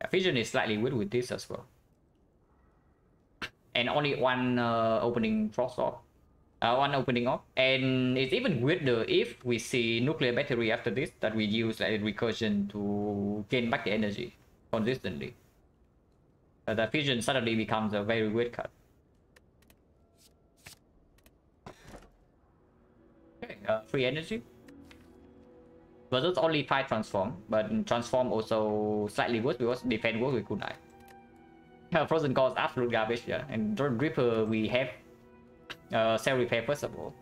fission is slightly weird with this as well. And only one opening frost off. One opening off, and it's even weirder if we see nuclear battery after this that we use like recursion to gain back the energy consistently. The fission suddenly becomes a very weird card. Okay, free energy. But that's only 5 transform, but transform also slightly worse because defense works with kunai. Frozen Core is absolute garbage, yeah. And Ripper we have cell repair first of all,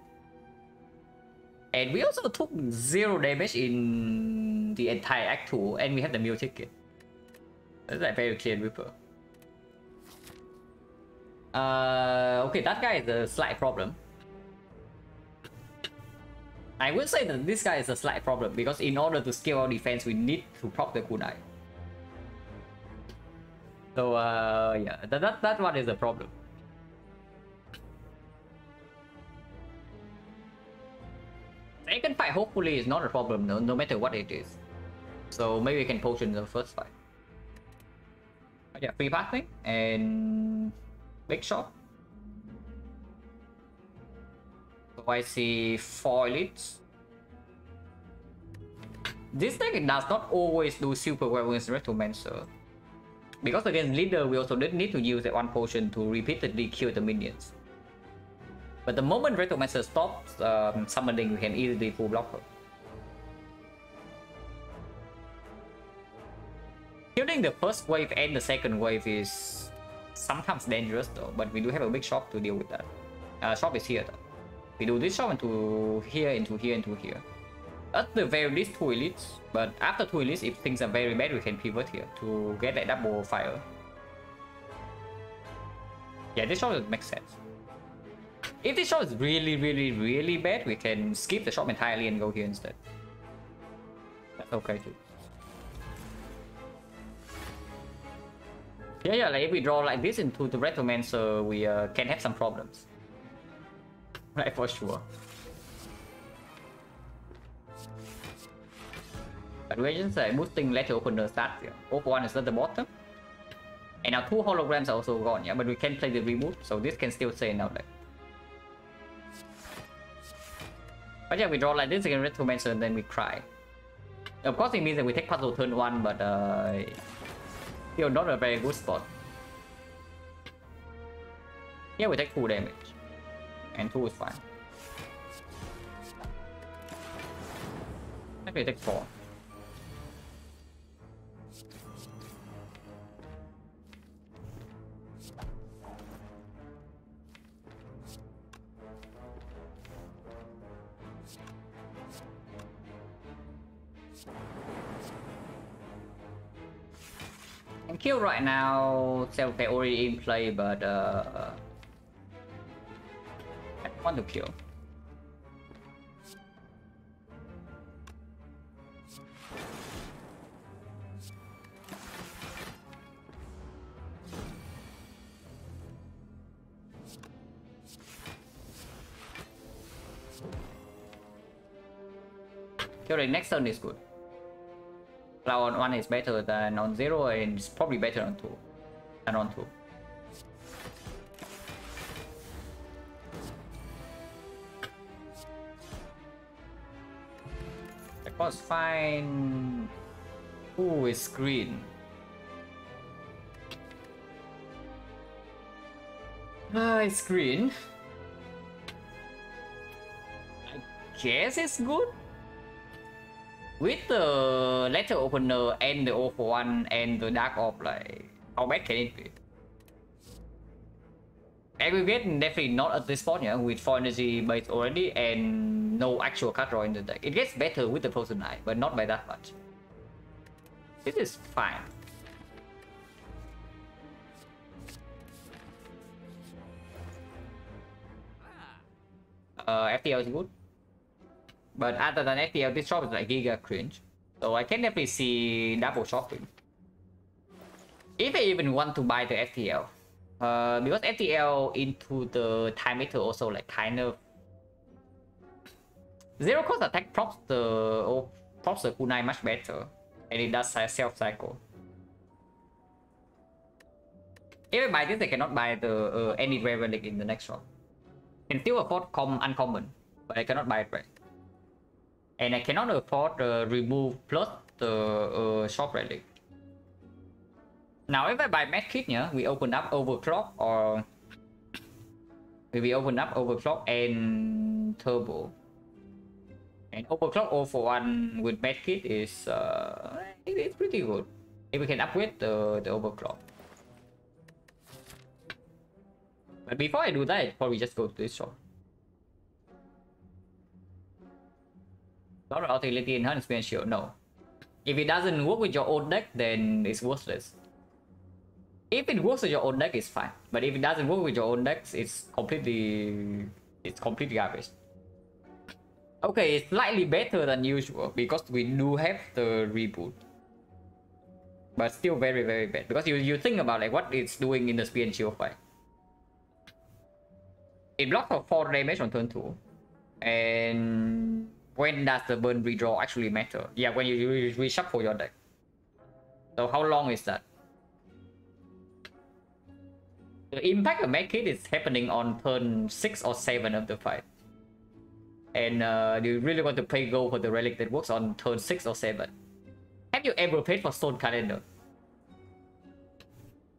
and we also took 0 damage in the entire act 2, and we have the meal ticket. That's like very clear Ripper. Okay, that guy is a slight problem. I will say that this guy is a slight problem because in order to scale our defense we need to proc the kunai. So yeah, that one is a problem. Second fight hopefully is not a problem no matter what it is. So maybe we can potion the first fight. But yeah, free passing and big shot. So I see 4 elites. This deck does not always do super well against Retromancer. Because against leader we also did need to use that one potion to repeatedly kill the minions. But the moment Retromancer stops summoning, we can easily full block her. Killing the first wave and the second wave is sometimes dangerous though, but we do have a big shop to deal with that. Shop is here though. We do this shop into here, into here, into here. At the very least 2 elites, but after 2 elites, if things are very bad, we can pivot here to get that double fire. Yeah, this shop makes sense. If this shot is really bad, we can skip the shop entirely and go here instead. That's okay too. Yeah, like if we draw like this into the Retromancer, we can have some problems. Right, for sure. But we're just boosting letter opener stats here. Open 1 is at the bottom. And now 2 holograms are also gone, yeah, but we can play the reboot, so this can still stay now. Like. But yeah, we draw like this against Retromancer and then we cry. Of course it means that we take puzzle turn 1, but still not a very good spot. Yeah, we take 2 damage. And 2 is fine. Actually take 4. And kill right now, self-pay already in play, but I want to kill. Theoretically, next turn is good. Now on 1 is better than on 0, and it's probably better on 2 than on 2. That was fine. Ooh, it's green. It's green. I guess it's good. With the letter opener and the O for 1 and the dark orb, like, how bad can it be? Aggregate definitely not at this point, yeah, with 4 energy base already and no actual card draw in the deck. It gets better with the Frozen Eye, but not by that much. This is fine. FTL is good. But other than FTL, this shop is like giga cringe. So I can definitely see double shopping. If I even want to buy the FTL. Because FTL into the time meter also like kind of... Zero cost attack props the kunai much better. And it does self cycle. If I buy this, I cannot buy the any rare relic in the next shop. Can still afford uncommon, but I cannot buy it right. And I cannot afford remove plus the shop relic. Now if I buy medkit, yeah, we open up overclock, or we open up overclock and turbo. And overclock 0 for 1 with medkit is it's pretty good. If we can upgrade the overclock. But before I do that, I'd probably just go to this shop. Lot of utility enhancement shield, no. If it doesn't work with your old deck, then it's worthless. If it works with your own deck, it's fine. But if it doesn't work with your own decks, it's completely garbage. Okay, it's slightly better than usual because we do have the reboot. But still very, very bad. Because you think about like what it's doing in the spear and shield fight. It blocks for 4 damage on turn 2. And when does the burn redraw actually matter? Yeah, when you reshuffle your deck. So how long is that? The impact of medkit is happening on turn 6 or 7 of the fight. And do you really want to pay gold for the relic that works on turn 6 or 7? Have you ever paid for Stone Calendar?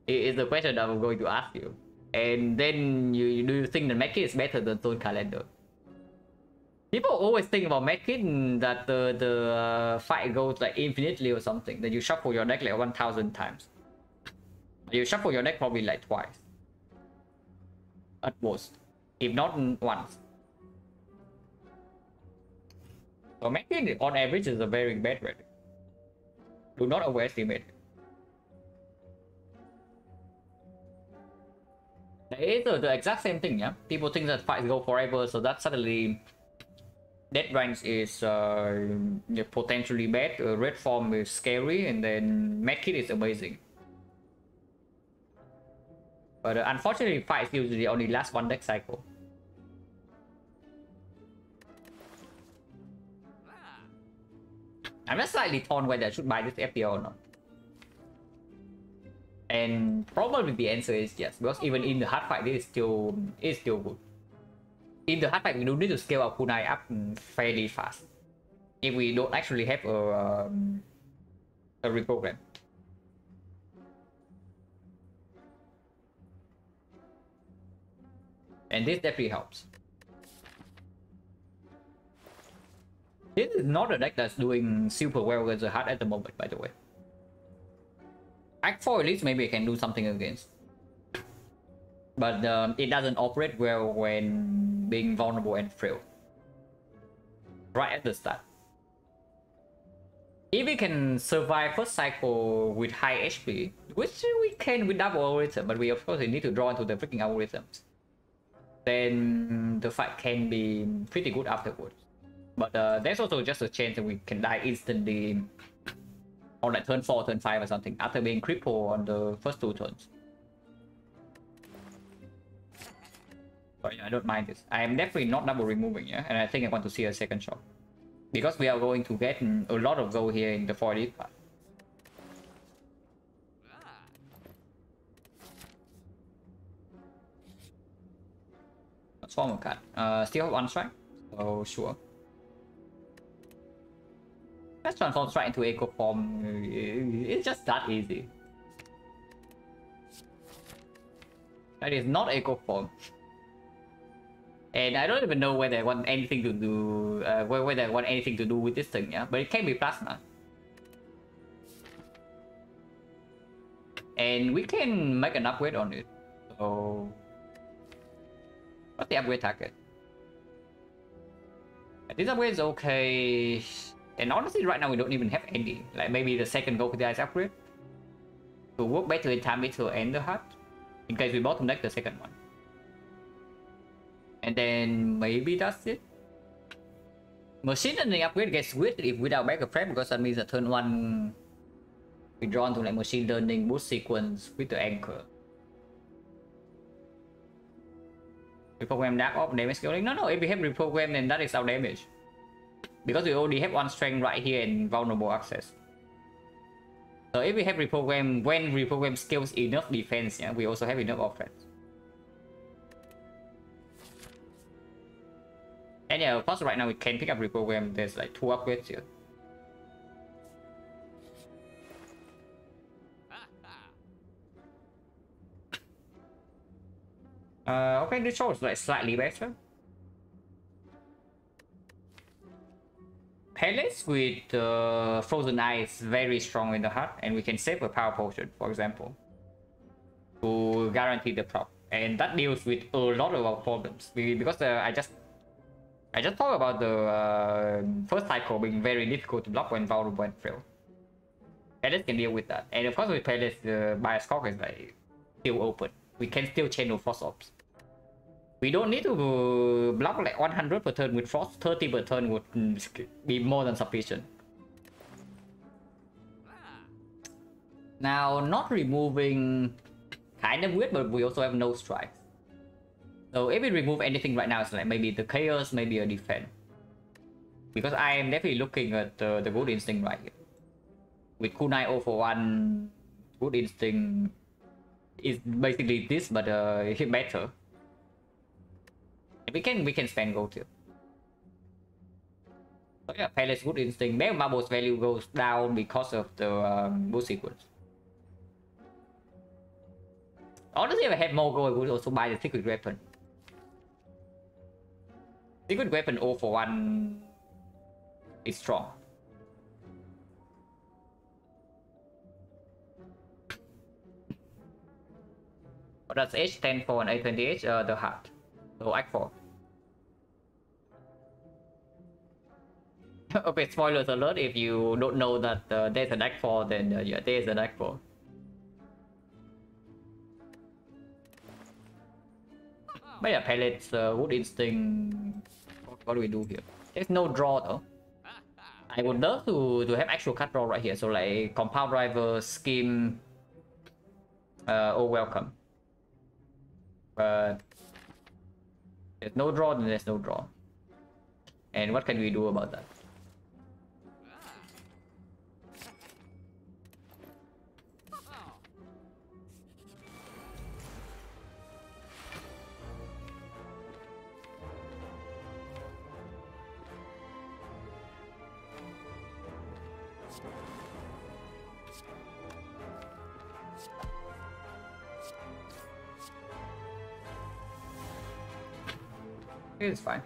Is the question that I'm going to ask you. And then do you think that medkit is better than Stone Calendar? People always think about medkit that the fight goes like infinitely or something. That you shuffle your deck like 1000 times. You shuffle your deck probably like twice. At most. If not once. So medkit on average is a very bad relic. Do not overestimate it. It's the exact same thing, yeah? People think that fights go forever, so that suddenly death range is potentially bad, red form is scary, and then medkit is amazing. But unfortunately, fights usually only last 1 deck cycle. I'm just slightly torn whether I should buy this FPL or not. And probably the answer is yes, because even in the hard fight, this is still good. In the hard fight, we do need to scale our kunai up fairly fast. If we don't actually have a reprogram. And this definitely helps. This is not a deck that's doing super well against the hard at the moment, by the way. Act 4 at least maybe I can do something against. But it doesn't operate well when being vulnerable and frail. Right at the start. If we can survive first cycle with high HP, which we can with double algorithm, but we of course need to draw into the freaking algorithms, then the fight can be pretty good afterwards. But there's also just a chance that we can die instantly on like turn 4, turn 5 or something, after being crippled on the first 2 turns. But yeah, I don't mind this. I am definitely not double removing, yeah, and I think I want to see a second shot. because we are going to get a lot of gold here in the 4 elite part. Transformer card. Still have 1 strike, so sure. Let's transform strike into echo form. It's just that easy. That is not echo form. And I don't even know whether I want anything to do, whether I want anything to do with this thing, yeah. But it can be plasma. And we can make an upgrade on it. So, what's the upgrade target? This upgrade is okay. And honestly, right now we don't even have any. Like maybe the second Gokudice upgrade to work better in time to end the hut, in case we bottom deck the second one. And then maybe that's it. Machine learning upgrade gets weird if without backup frame, because that means that turn 1 we drawn to like machine learning boost sequence with the anchor. Reprogram dark off damage scaling. No, if we have reprogram, then that is our damage. Because we already have 1 strength right here and vulnerable access. So if we have reprogram, when reprogram scales enough defense, yeah, we also have enough offense. And yeah, of course right now we can pick up reprogram. There's like 2 upgrades here. Okay, this show is like slightly better. Pellets with Frozen Eye is very strong in the hut, and we can save a power potion, for example, to guarantee the prop, and that deals with a lot of our problems. Because I just talked about the first cycle being very difficult to block when vulnerable and fail. Pellets can deal with that, and of course with Pellets, the bias cock is like still open. We can still channel Frost Orbs. We don't need to block like 100 per turn with Frost. 30 per turn would be more than sufficient. Now, not removing kind of weird, but we also have no strikes. So if we remove anything right now, it's like maybe the chaos, maybe a defense. Because I am definitely looking at the good instinct right here. With Kunai 0 for 1, good instinct is basically this, but better. We can spend gold too. So yeah, Palace good instinct. Maybe Marble's value goes down because of the boost sequence. Honestly, if I had more gold, I would also buy the secret weapon. Secret weapon 0 for 1 is strong. But that's H10 for an A20H, the heart. So Act 4. Okay, spoilers alert, if you don't know that there's an Act 4, then yeah, there's an Act 4. But yeah, pellets, wood instinct. What do we do here? There's no draw though. I would love to have actual cut draw right here. So like compound driver, scheme, oh welcome. But there's no draw, then there's no draw. And what can we do about that? It's fine.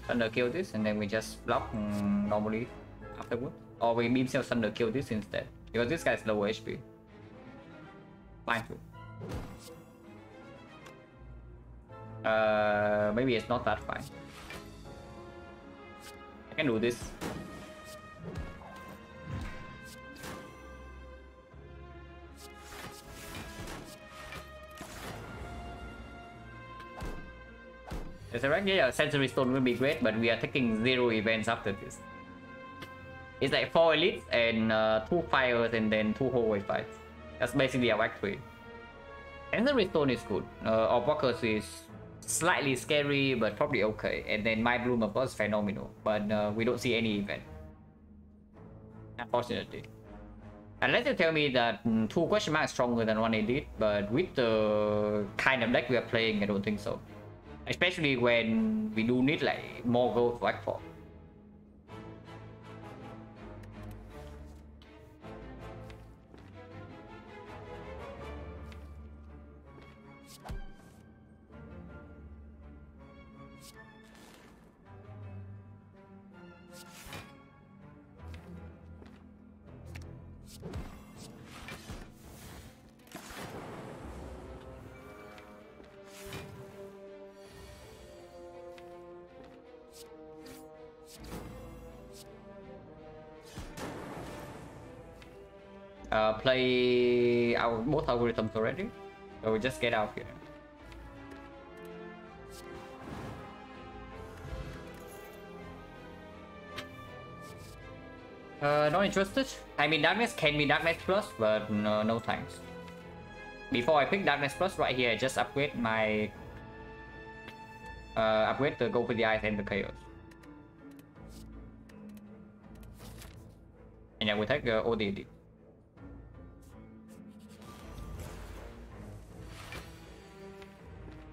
Thunder kill this and then we just block normally afterwards. Or we beam cell Thunder kill this instead. Because this guy's lower HP. Fine too. Maybe it's not that fine. I can do this. Is that right? Yeah, Sensory Stone will be great, but we are taking 0 events after this. It's like 4 elites and 2 fires and then 2 hallway fights. That's basically our Act 3. Sensory Stone is good. Orpakers is slightly scary, but probably okay. And then My Bloom, of course, phenomenal. But we don't see any event, unfortunately. Unless you tell me that 2 question mark is stronger than 1 edit, but with the kind of deck we are playing, I don't think so. Especially when we do need like more gold for Act 4. Play our both algorithms already, so we just get out here. Not interested. I mean, Darkness can be Darkness Plus, but no thanks. Before I pick Darkness Plus right here, I just upgrade my upgrade the Go for the Eyes and the Chaos. And yeah, we take ODD.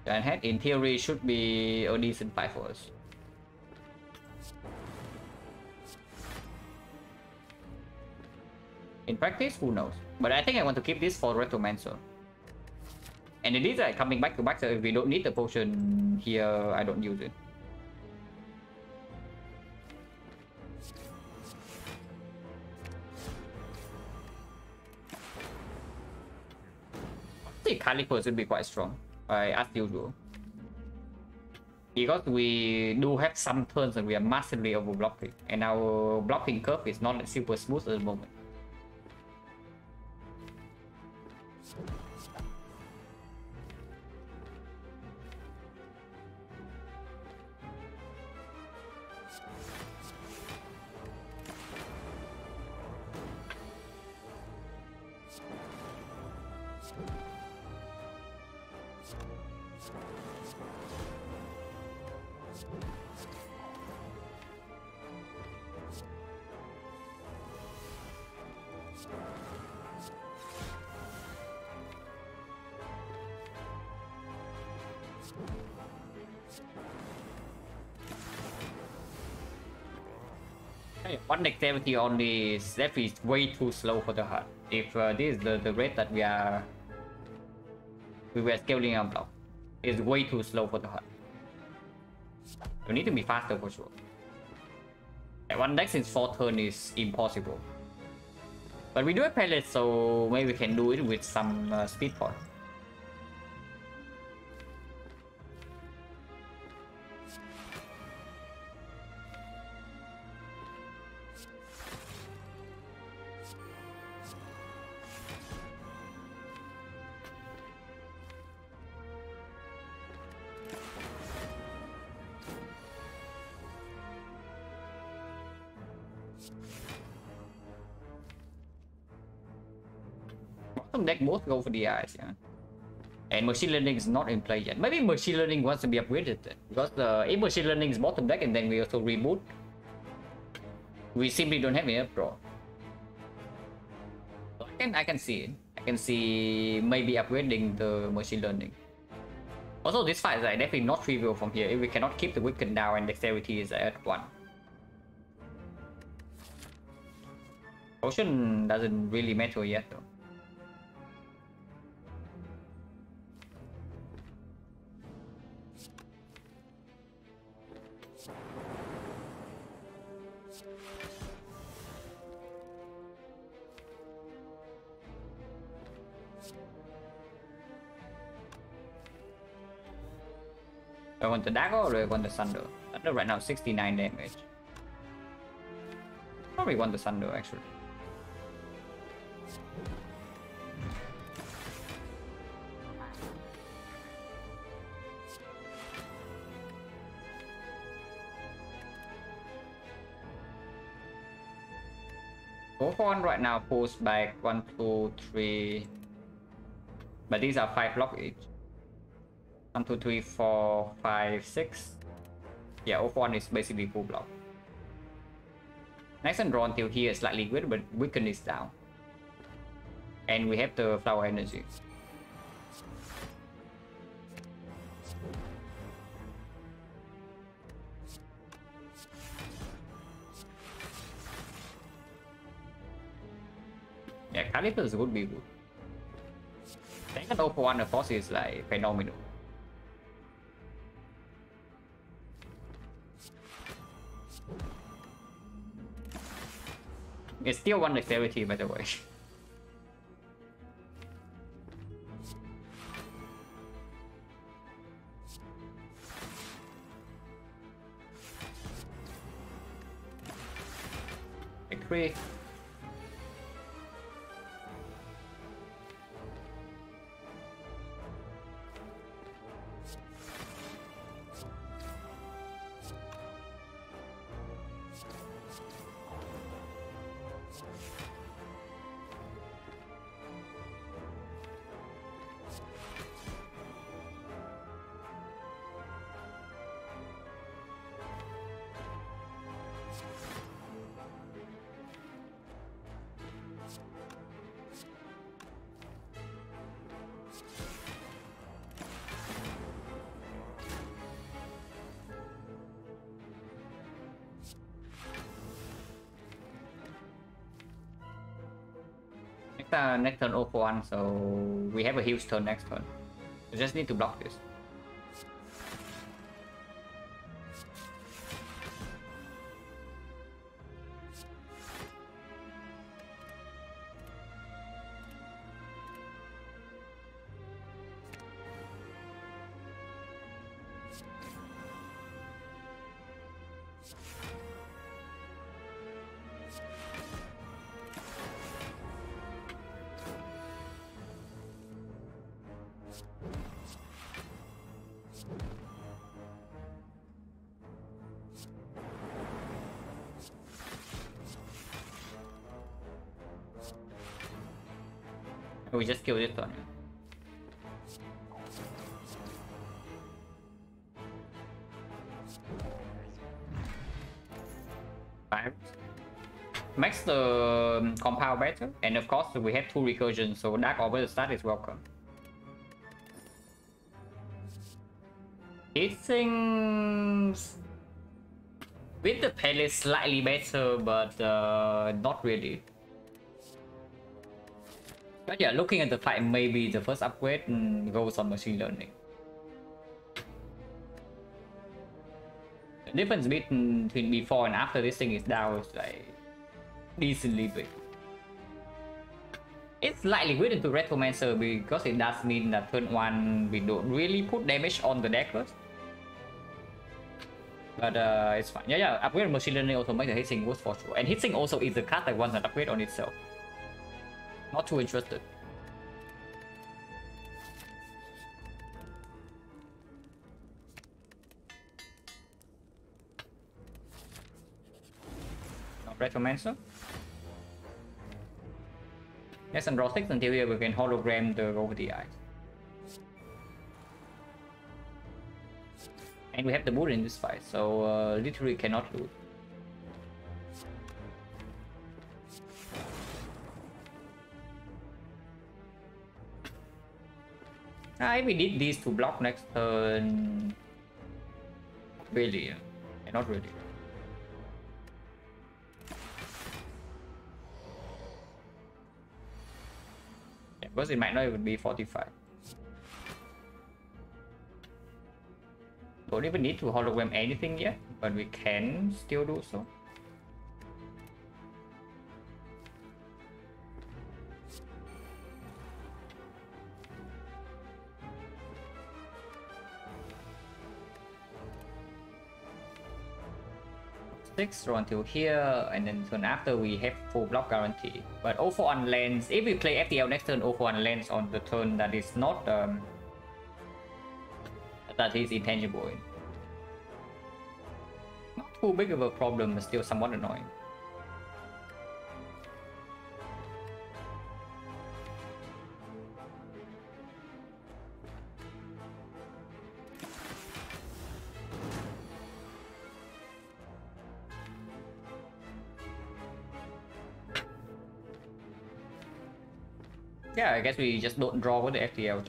And head in theory should be a decent fight for us. In practice, who knows? But I think I want to keep this for Retromancer. And it is like coming back to back, so if we don't need the potion here, I don't use it. I think Calico should be quite strong. As usual, because we do have some turns and we are massively over blocking, and our blocking curve is not super smooth at the moment. One dexterity only is definitely way too slow for the heart. If this is the rate that we were scaling our block, is way too slow for the heart. We need to be faster for sure. One dex in 4 turns is impossible. But we do have pellets, so maybe we can do it with some speed point. Deck both go for the eyes, yeah. And machine learning is not in play yet. Maybe machine learning wants to be upgraded then. Because if machine learning is bottom deck and then we also reboot, we simply don't have enough draw. I can see it. I can see maybe upgrading the machine learning. Also, this fight is like definitely not trivial from here. If we cannot keep the weaken down and dexterity is at 1. Potion doesn't really matter yet though. I want the dagger or I want the thunder? Thunder right now 69 damage. Probably want the thunder actually. Go for one right now, pulls back 1, 2, 3. But these are 5 block each. 1, 2, 3, 4, 5, 6. Yeah, O1 is basically full block. Next and draw until here is slightly weak, but weaken is down. And we have the flower energy. Yeah, calipers would be good. Second O1 of course is like phenomenal. It's still 1 dexterity by the way. Victory. Next turn 0 for 1, so we have a huge turn next turn. We just need to block this. We just kill this one. Five. Makes the compound better, and of course we have 2 recursions, so Dark over the start is welcome. It seems with the palace slightly better, but not really. But yeah, looking at the fight, maybe the first upgrade goes on machine learning. The difference between before and after this thing is down is like decently big. It's slightly weird into Retromancer because it does mean that turn 1 we don't really put damage on the deckers. But it's fine. Yeah, upgrade machine learning also makes the hitting worse for sure. And hitting also is a card that wants an upgrade on itself. Not too interested. Retromancer. Yes, and draw 6 until here we can hologram the over the eyes. And we have the boot in this fight, so literally cannot lose. If we did these to block next turn, really, not really. Yeah, because it might not even be 45. Don't even need to hologram anything yet, but we can still do so. Draw until here, and then turn after we have full block guarantee. But 041 lands, if we play FTL next turn, 041 lands on the turn that is not that is intangible. Not too big of a problem, but still somewhat annoying. Yeah, I guess we just don't draw with the FTL.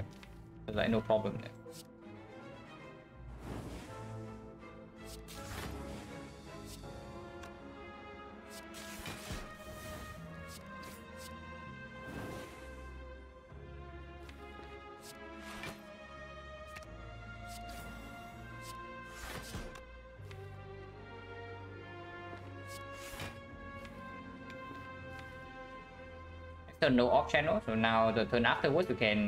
There's like no problem there. So no off channel, so now the turn afterwards we can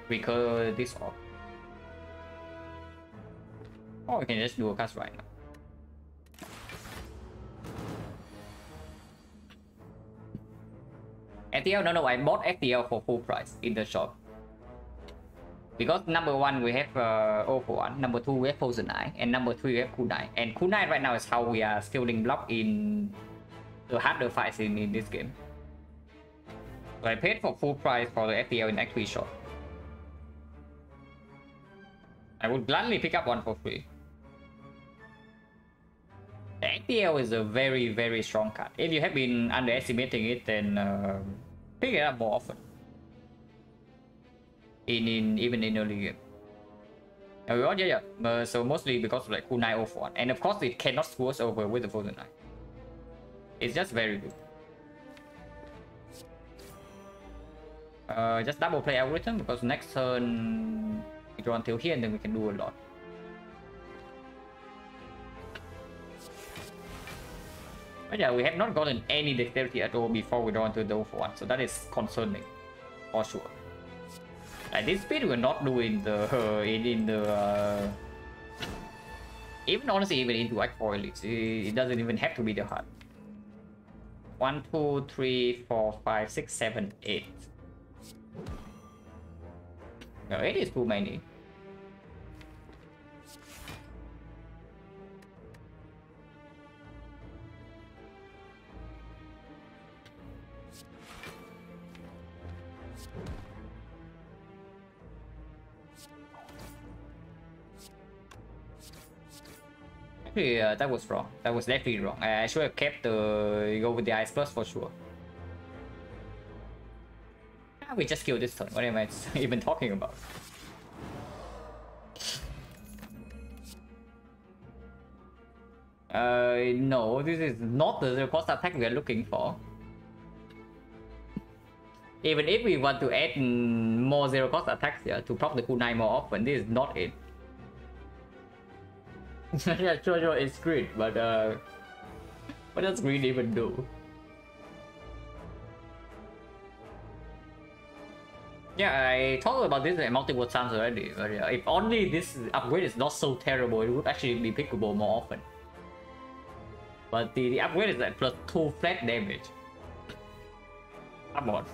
recur this off. Or we can just do a cast right now. FTL, no, I bought FTL for full price in the shop. Because number 1 we have O for 1, number 2 we have Poison Eye, and number 3 we have Kunai. And Kunai right now is how we are scaling block in the harder fights in this game. So I paid for full price for the FTL in X3 shop. I would gladly pick up one for free. The FTL is a very, very strong card. If you have been underestimating it, then pick it up more often. Even in early game. So mostly because of like Kunai 0 and of course it cannot screw us over with the Frozen Eye. It's just very good. Just double play algorithm because next turn we draw until here and then we can do a lot. But yeah, we have not gotten any dexterity at all before we draw into the 0 so that is concerning for sure. At this speed we're not doing the even honestly even into X4 elites, it doesn't even have to be the hard. 1, 2, 3, 4, 5, 6, 7, 8. No, 8 is too many. Actually, that was wrong. That was definitely wrong. I should have kept the go with the Ice Plus for sure. We just killed this turn. What am I even talking about? No, this is not the zero cost attack we are looking for. Even if we want to add more zero cost attacks here to proc the kunai more often, this is not it. Yeah, sure, it's great, but what does green even do? Yeah, I talked about this multiple times already, but yeah, if only this upgrade is not so terrible, it would actually be pickable more often. But the upgrade is like +2 flat damage. Come on.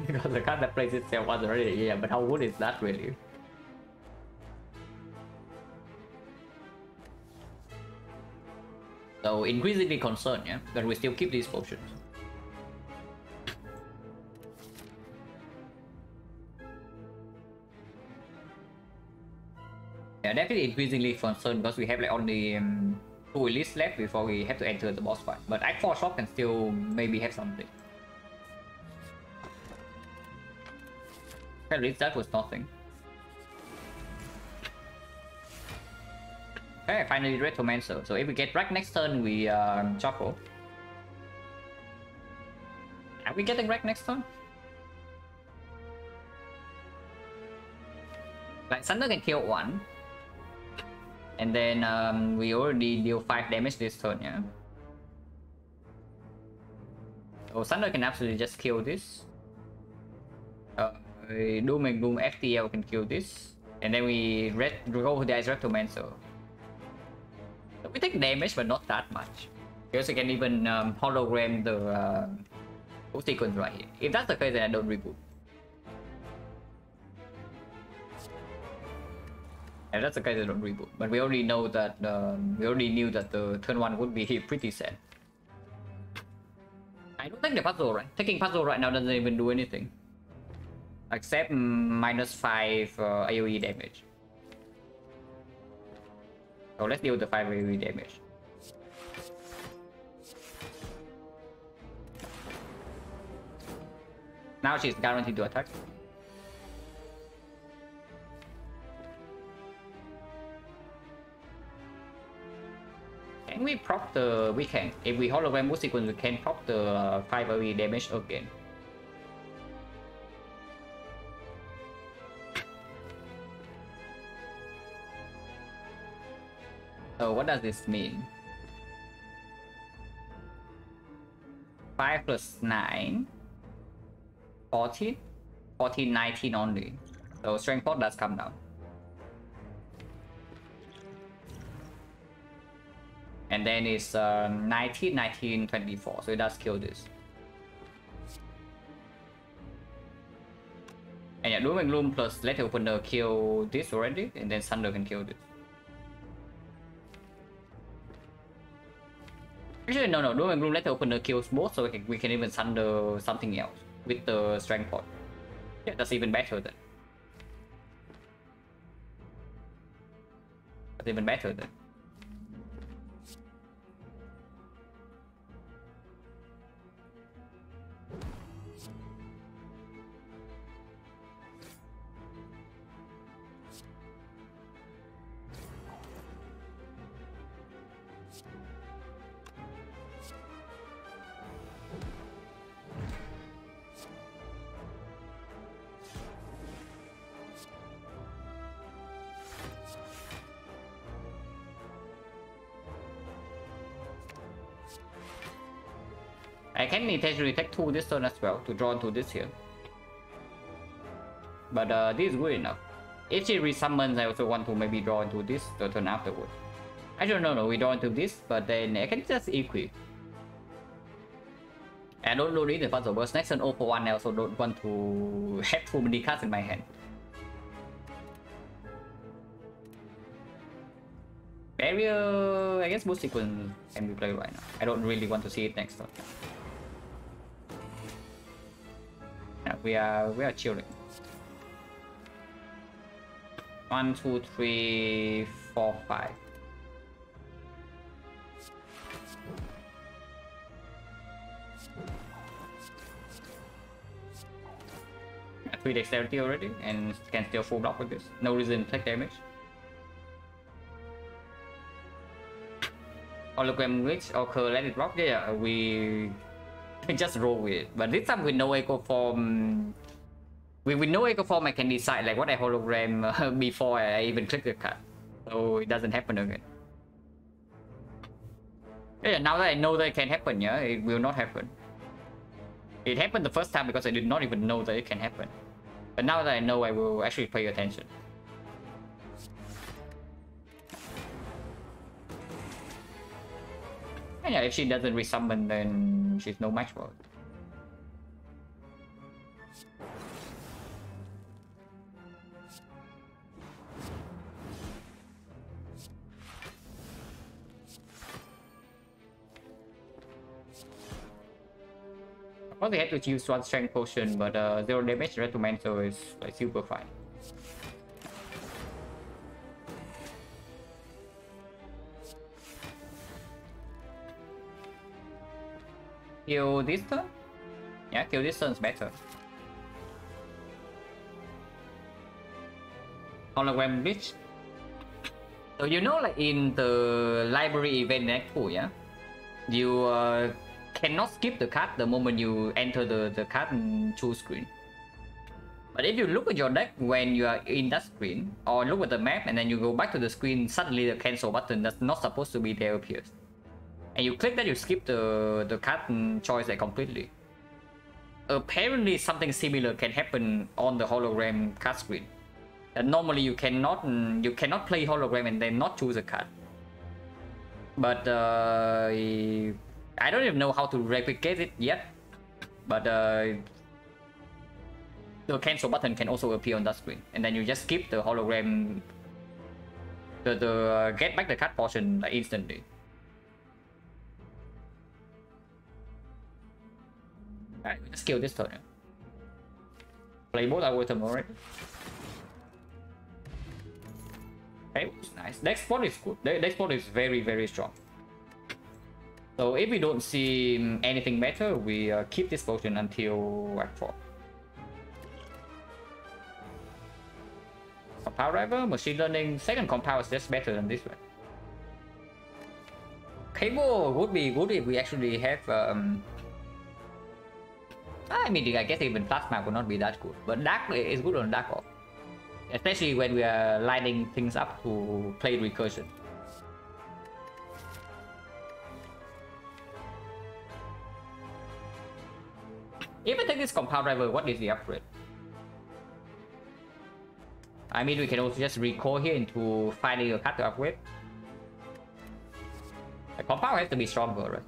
Because the card that plays itself was already, yeah, but how good is that really? So increasingly concerned, yeah, but we still keep these potions. Yeah, definitely increasingly concerned because we have like only 2 elites left before we have to enter the boss fight. But Act 4 shop can still maybe have something. At least that was nothing. Okay, finally Retromancer. So if we get wrecked next turn, we shuffle. Are we getting wrecked next turn? Like Thunder can kill 1. And then we already deal 5 damage this turn, yeah? So Thunder can absolutely just kill this. Doom and Gloom FTL can kill this. And then we go with the Ice Retromancer. So we take damage, but not that much. Because we can even hologram the sequence right here. If that's the case, then I don't reboot. Yeah, that's the case, I don't reboot. But we already know that we already knew that the turn 1 would be pretty sad. I don't take the puzzle, right? Taking puzzle right now doesn't even do anything. Except -5 AoE damage. So let's deal with the 5 AoE damage. Now she's guaranteed to attack. Can we prop the... we can. If we hologram move sequence, we can prop the 5 AoE damage again. So what does this mean? 5 plus 9... 14? 14, 19 only. So strength 4 does come down. And then it's 19, 19, 24. So it does kill this. And yeah, Doom and Gloom plus Let Opener kill this already. And then Thunder can kill this. Actually, no. Doom and Gloom Let Opener kills both. So we can even Thunder something else with the Strength Pot. Yeah, that's even better then. That's even better then. I can intentionally take 2 this turn as well to draw into this here. But this is good enough. If she resummons, I also want to maybe draw into this the turn afterwards. I don't know, we draw into this, but then I can just equip. I don't need the puzzle burst. Next turn 0 for 1, I also don't want to have too many cards in my hand. Barrier, I guess boost sequence can be played right now. I don't really want to see it next turn. Yeah, we are chilling. 1, 2, 3, 4, 5. Yeah, 3 dexterity already, and can still full block with this. No reason to take damage. Hologram glitch, okay, let it rock. Yeah, we just roll with it. But this time with no echo form, with no echo form, I can decide like what I hologram before I even click the card, so it doesn't happen again. Yeah, now that I know that it can happen, yeah, it will not happen. It happened the first time because I did not even know that it can happen. But now that I know, I will actually pay attention. And yeah, if she doesn't resummon, then she's no match for it. I probably had to use one strength potion, but 0 damage red to man, so it's like super fine. Kill this turn? Yeah, kill this turn's better. Hologram glitch. So you know, like in the library event deck pool, yeah, you cannot skip the card the moment you enter the card and choose screen. But if you look at your deck when you are in that screen, or look at the map and then you go back to the screen, suddenly the cancel button that's not supposed to be there appears. And you click that, you skip the card choice like completely. Apparently something similar can happen on the hologram card screen. That normally you cannot play hologram and then not choose a card. But I don't even know how to replicate it yet. But the cancel button can also appear on that screen, and then you just skip the hologram, the get back the card portion like instantly. Alright, let's kill this turn. Play both our item already. Okay, nice. Deck spot is good. Deck spot is very, very strong. So if we don't see anything better, we keep this potion until Act 4. Compound driver, machine learning. Second compound is just better than this one. Cable would be good if we actually have. I mean, I guess even plasma would not be that good, but dark is good on dark off, especially when we are lining things up to play recursion. If I take this compound driver, what is the upgrade? I mean, we can also just recall here into finding a card to upgrade. The compound has to be stronger, right?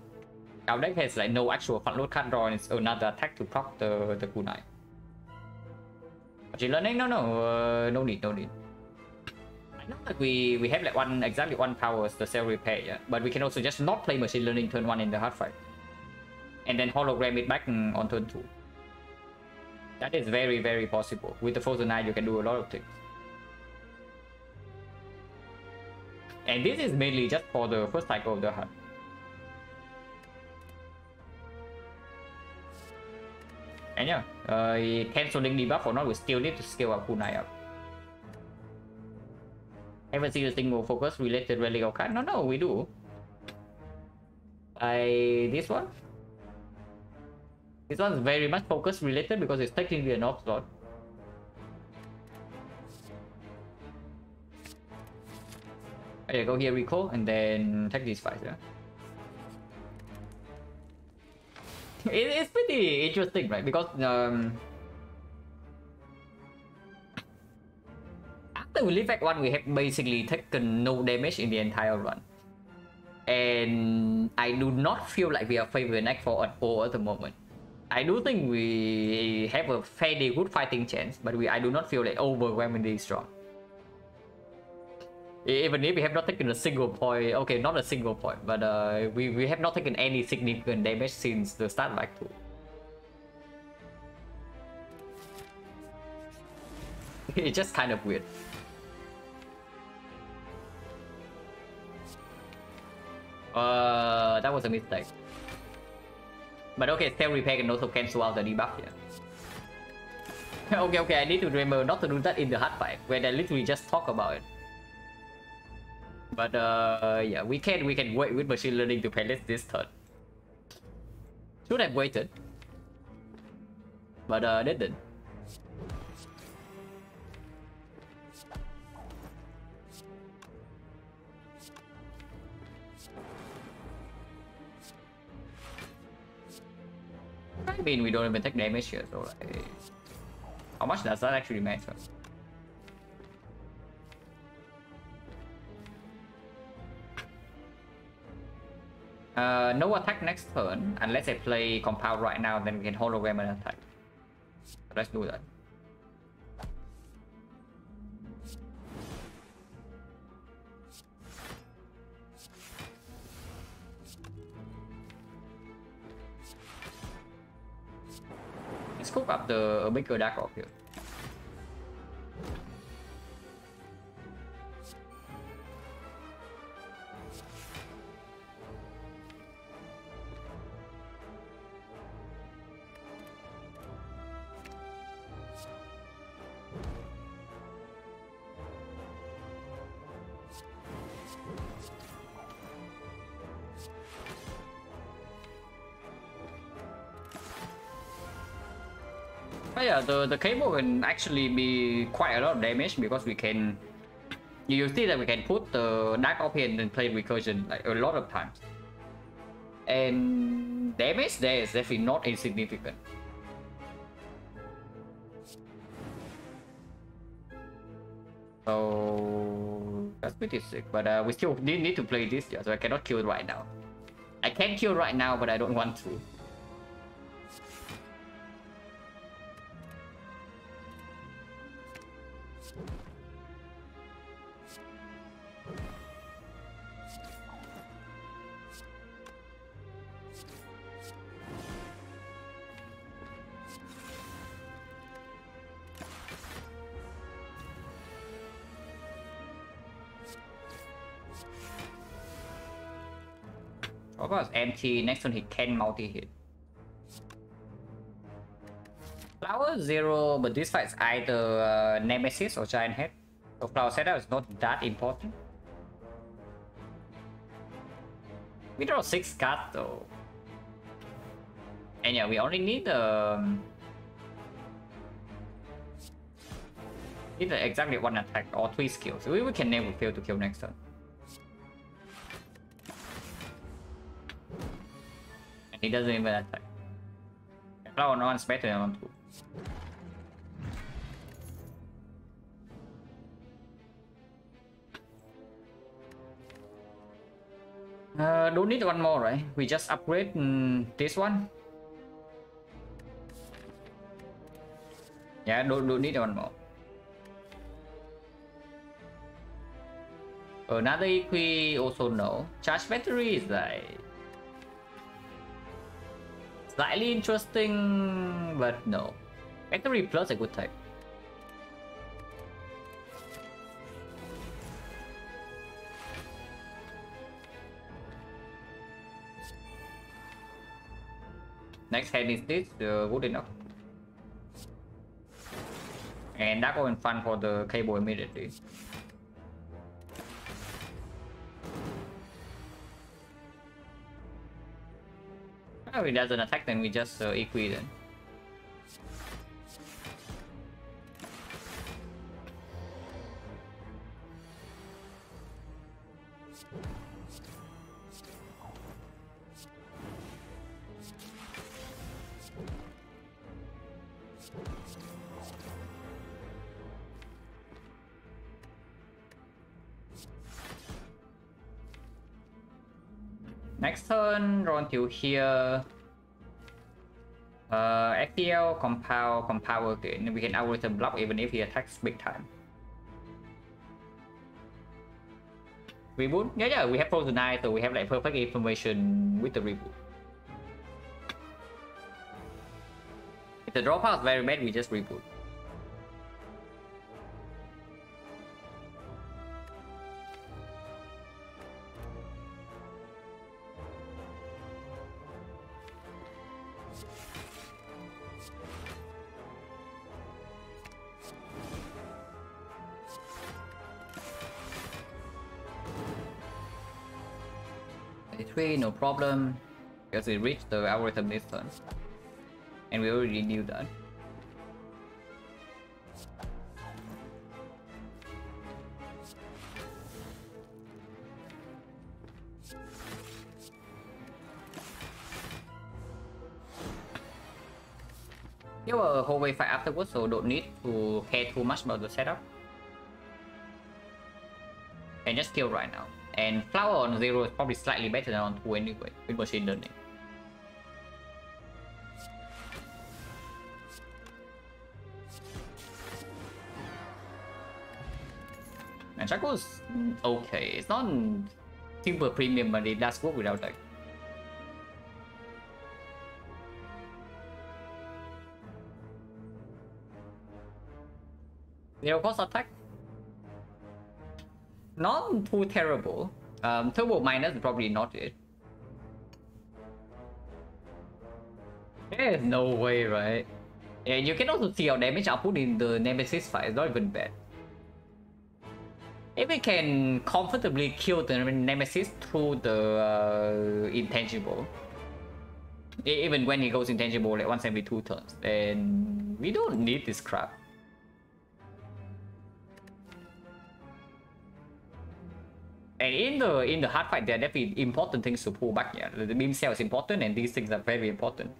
Our deck has like no actual front load card draw and it's another attack to proc the kunai. Machine learning? No need. I know that we have like exactly one power, the cell repair, yeah. But we can also just not play machine learning turn 1 in the hard fight. And then hologram it back on turn 2. That is very, very possible. With the Frozen Eye, you can do a lot of things. And this is mainly just for the first cycle of the hunt. And yeah, cancelling debuff or not, we still need to scale up kunai up. Haven't seen a single focus related relic of card. No, we do. This one? This one's very much focus related because it's technically an off slot. Okay, go here, recall, and then take these fights, yeah? It's pretty interesting, right? Because after we leave Act 1, we have basically taken no damage in the entire run. And I do not feel like we are favoring Act 4 at all at the moment. I do think we have a fairly good fighting chance, but I do not feel like overwhelmingly strong. Even if we have not taken a single point, okay, not a single point, but we have not taken any significant damage since the start of Act 2. It's just kind of weird. That was a mistake. But okay, Cell Repair can also cancel out the debuff here. Okay, I need to remember not to do that in the hard fight, where they literally just talk about it. But yeah, we can wait with machine learning to palace this turn. Should have waited, but didn't. I mean, we don't even take damage here, so like, how much does that actually matter? No attack next turn, unless I play compound right now, then we can hologram an attack. Let's do that. Let's cook up the bigger dark off here. But yeah, the cable can actually be quite a lot of damage because we can. You see that we can put the dark off here and then play recursion like a lot of times. And damage there is definitely not insignificant. So that's pretty sick. But we still need to play this, yeah, so I cannot kill it right now. I can kill right now, but I don't want to. Of course, empty. Next one he can multi-hit. Flower 0, but this fight is either Nemesis or Giant Head. So flower setup is not that important. We draw 6 cards though. And yeah, we only need exactly 1 attack or 3 skills. We can never fail to kill next turn. And he doesn't even attack. Flower on 1 is better than on 2. Don't need one more, right? We just upgrade this one. Yeah, don't need one more. Another equi also no. Charge battery is like slightly interesting, but no. Battery plus a good type. Next hand is this, good enough. And that go in front for the cable immediately. If it doesn't attack, then we just equi then. Next turn, draw until here. FPL, compound again. We can algorithm block even if he attacks big time. Reboot? Yeah, we have Frozen Eye, so we have like perfect information with the reboot. If the draw path is very bad, we just reboot. No problem, because we reached the algorithm this turn, and we already knew that. You have a whole way fight afterwards, so don't need to care too much about the setup. And just kill right now. And flower on 0 is probably slightly better than on 2 anyway, with machine learning. And Chaco's okay. It's not super premium, but it does work without that. Zero cost attack. Not too terrible. Turbo minus is probably not it. There's no way, right? Yeah, you can also see our damage output in the Nemesis fight. It's not even bad. If we can comfortably kill the Nemesis through the intangible, even when he goes intangible like once every 2 turns, then we don't need this crap. And in the hard fight, there are definitely important things to pull back. Yeah, the beam cell is important, and these things are very important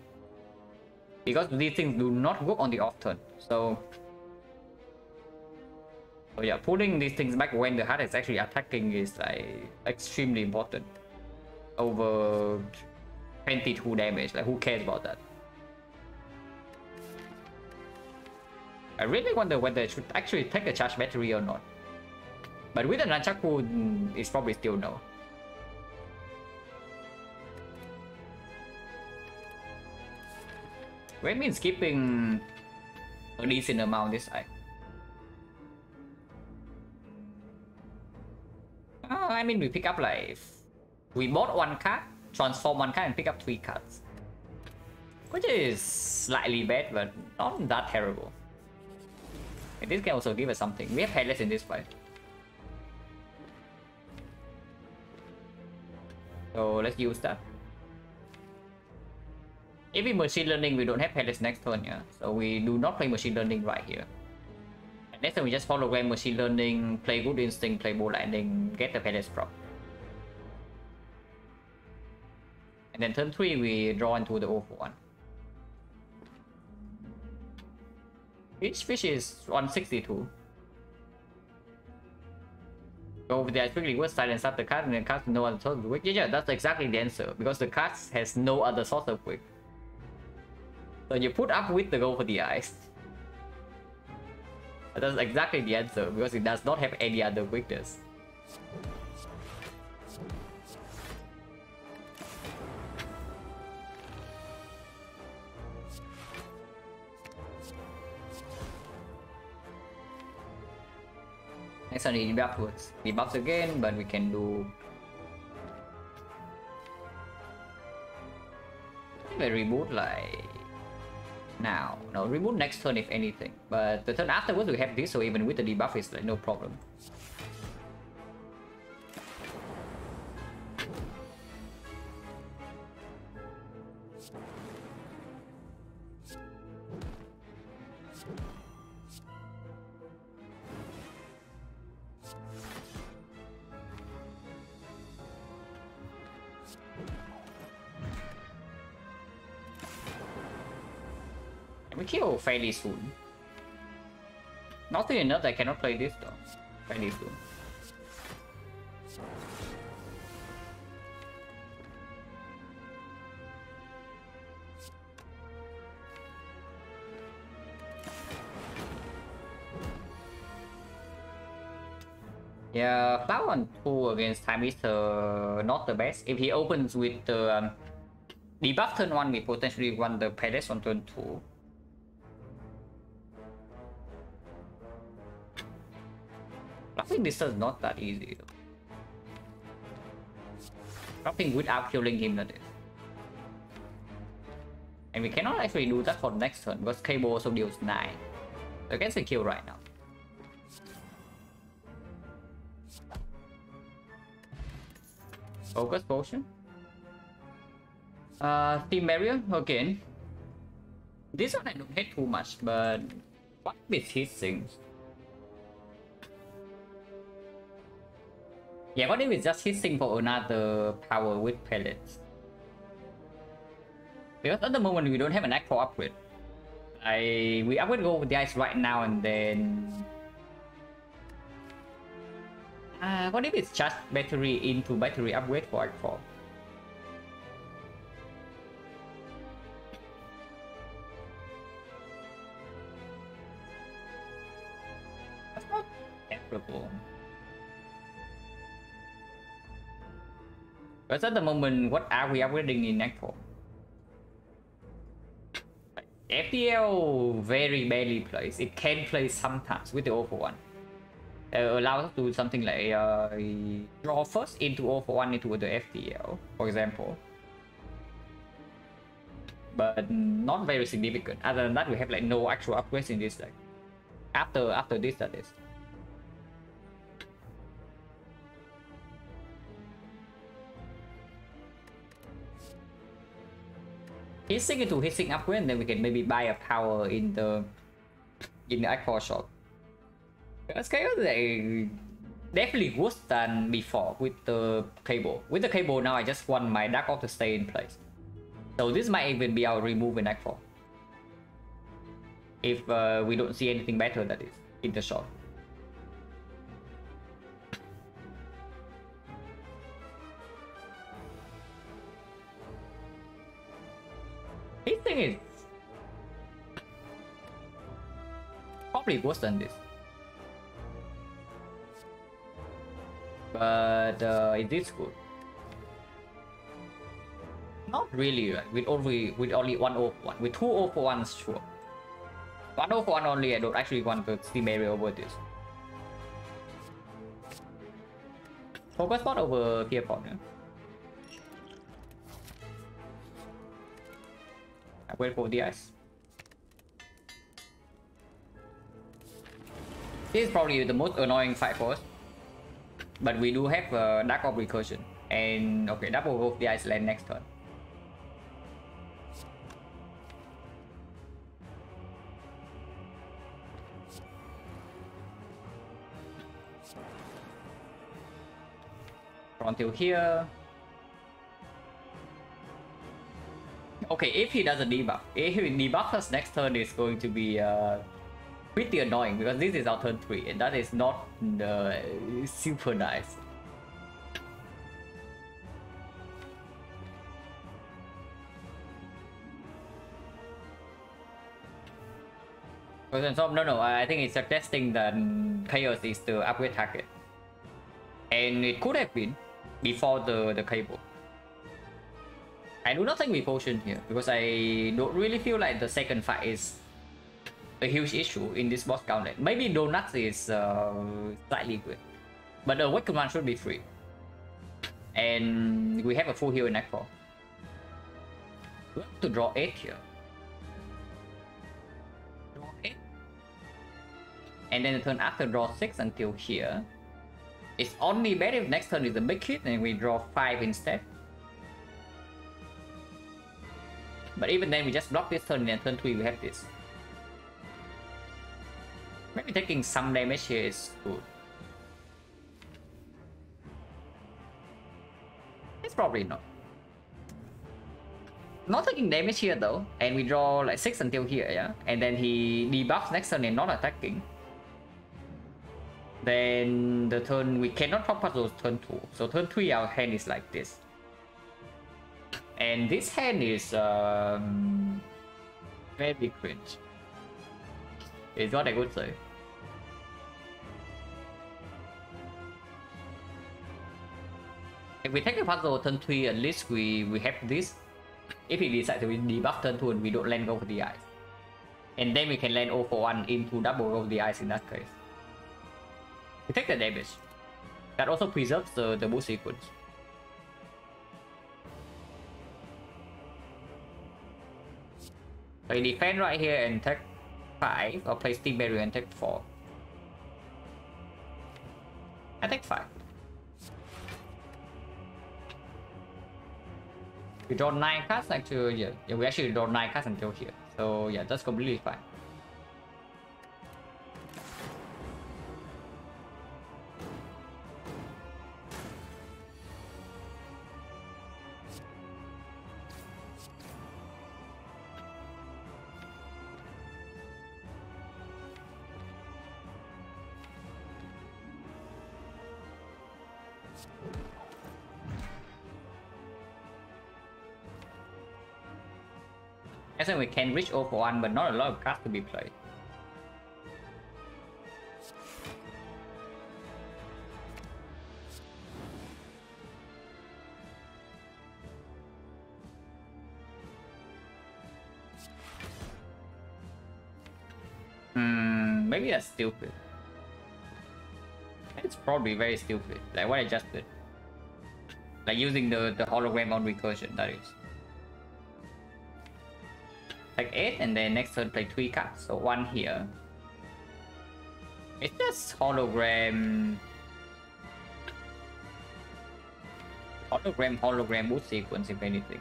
because these things do not work on the off turn. So yeah, pulling these things back when the hard is actually attacking is like extremely important. Over 22 damage, like who cares about that? I really wonder whether it should actually take a charge battery or not. But with the Nunchaku, it's probably still no. We've been skipping a decent amount this side. I mean, we pick up like... We bought 1 card, transform 1 card, and pick up 3 cards. Which is slightly bad, but not that terrible. And this can also give us something. We have palace in this fight. So let's use that. If we machine learning, we don't have palace next turn, yeah. So we do not play machine learning right here. And next time we just follow game machine learning, play good instinct, play bow lightning, get the palace prop. And then turn 3 we draw into the 0-for-1. Each fish is 162. Go over there quickly with silence up the card and then cast no other source of quick. Yeah, that's exactly the answer. Because the card has no other source of quick. So you put up with the go for the eyes. That's exactly the answer because it does not have any other weakness. Next one is backwards. We buffs again, but we can do. We reboot like now. No, reboot next turn if anything. But the turn afterwards we have this, so even with the debuff it's like no problem. We kill fairly soon. Not enough that I cannot play this though. Fairly soon. Yeah, flower on 2 against time is not the best. If he opens with the debuff turn 1, we potentially run the palace on turn 2. Bluffing this is not that easy though. Bluffing without killing him, that is. And we cannot actually do that for next turn because Cable also deals 9. So I can say kill right now. Focus potion. Team barrier again. This one I don't hate too much, but what with his things? Yeah, what if it's just hissing for another power with pellets? Because at the moment we don't have an act for upgrade. We upgrade go with the ice right now and then. What if it's just battery into battery upgrade for act 4? That's not terrible. Because at the moment, what are we upgrading in Act 4? FTL very barely plays. It can play sometimes with the 0-for-1. Allows us to do something like draw first into 0-for-1 into the FTL, for example. But not very significant. Other than that, we have like no actual upgrades in this deck. After this, that is. Hissing into hissing upgrade, and then we can maybe buy a power in the Act 4 shop. That's kind of like definitely worse than before with the cable. With the cable now, I just want my Dark Orb to stay in place. So this might even be our remove in Act 4. If we don't see anything better, that is, in the shop. This thing is probably worse than this. But is this good? Not really, right? With only one 0-for-1. With 2 0-for-1s, sure. 1 0-for-1 only, I don't actually want the Steam area over this. Focus spot over Fear Pot, yeah? I wait for the ice. This is probably the most annoying fight for us. But we do have Dark Orb Recursion. And okay, double go the Iceland next turn. Until here. Okay, if he doesn't debuff, if he debuffs us next turn, is going to be pretty annoying because this is our turn 3 and that is not super nice. So, no, I think it's suggesting that Chaos is the upgrade target. And it could have been before the cable. I do not think we potion here because I don't really feel like the second fight is a huge issue in this boss gauntlet. Maybe Donuts is slightly good, but the Awakened one should be free. And we have a full heal in Act 4. We have to draw 8 here. Draw 8. And then the turn after draw 6 until here. It's only bad if next turn is a big hit and we draw 5 instead. But even then we just block this turn and turn 3 we have this. Maybe taking some damage here is good. It's probably not. Not taking damage here though, and we draw like 6 until here, yeah? And then he debuffs next turn and not attacking. Then the turn we cannot top puzzles turn 2. So turn 3 our hand is like this. And this hand is very cringe. Is what I would say. If we take a puzzle turn 3, at least we have this. If he decides to debuff turn 2 and we don't land go for the eyes. And then we can land 0 for 1 into double roll the eyes in that case. We take the damage. That also preserves the boost sequence. So he defend right here and take 5, or play Steam Barrier and take 4. I take 5. We draw 9 cards until here. Yeah, we actually draw 9 cards until here. So yeah, that's completely fine. I think we can reach 0 for 1, but not a lot of cards to be played. Maybe that's stupid. It's probably very stupid, like what I just did. Like using the hologram on recursion, that is. Like 8 and then next turn play 3 cards, so 1 here. It's just hologram boost sequence if anything.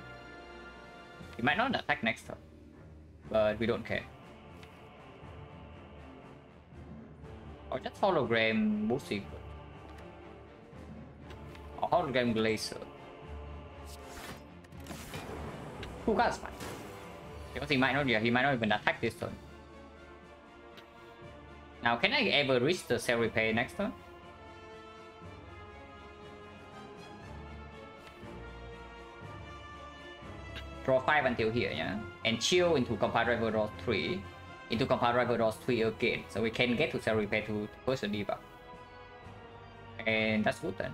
He might not attack next turn, but we don't care. Or just hologram boost sequence. Or hologram glacier. 2 cards fine. Because he might not even attack this turn. Now, can I ever reach the cell repair next turn? Draw 5 until here, yeah? And chill into Compile Driver draws 3. Into Compile Driver draws 3 again. So we can get to cell repair to push the debuff. And that's good then.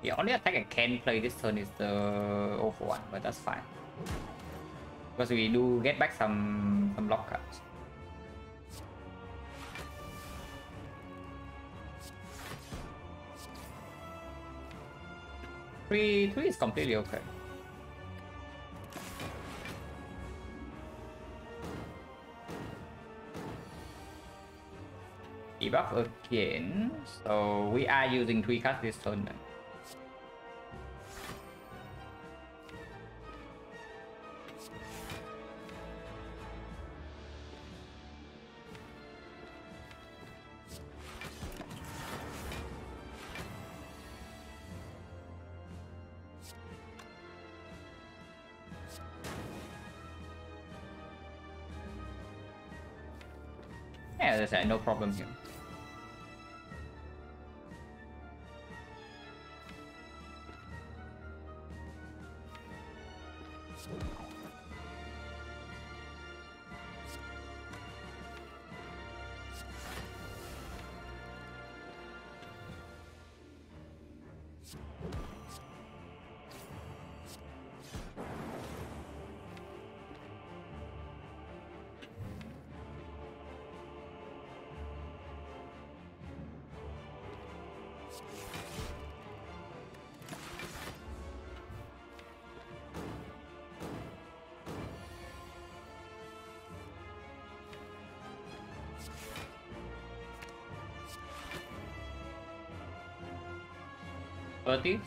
The only attack I can play this turn is the 0 for 1, but that's fine. Because we do get back some block cards. Three is completely okay. Debuff again, so we are using 3 cards this turn then. Yeah, there's no problem here.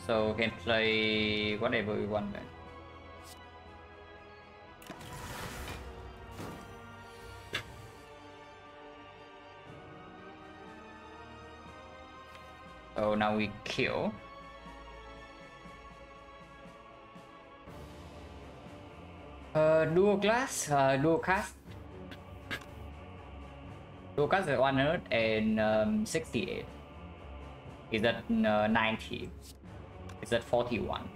So we can play whatever we want then. So now we kill. Dual class, dual cast. Dual cast is 168. Is that 90? Is that 41?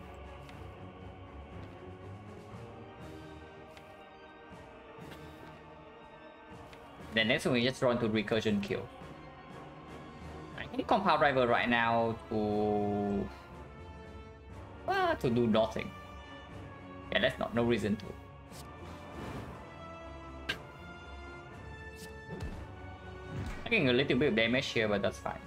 Then next one we just run to recursion kill. I need compound driver right now to do nothing. Yeah, that's not no reason to. I'm getting a little bit of damage here, but that's fine.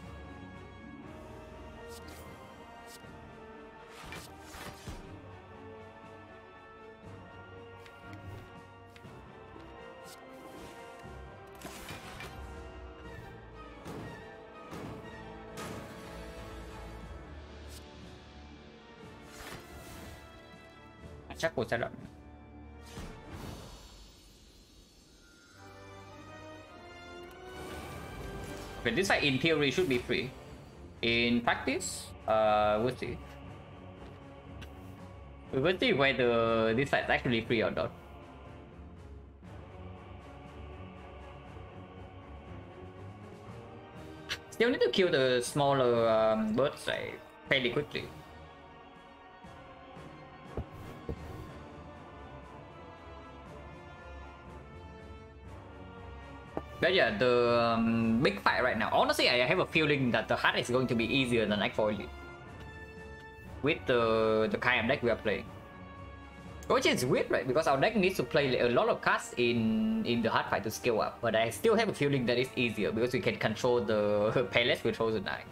Chắc cô sẽ đợi. Okay, this side in theory should be free. In practice, we'll see. We will see whether this side is actually free or not. Still need to kill the smaller birds like fairly quickly. But yeah, the big fight right now. Honestly, I have a feeling that the hard is going to be easier than X4 Elite. With the kind of deck we are playing. Which is weird, right? Because our deck needs to play a lot of cards in the hard fight to scale up. But I still have a feeling that it's easier because we can control the palace with Frozen Eye.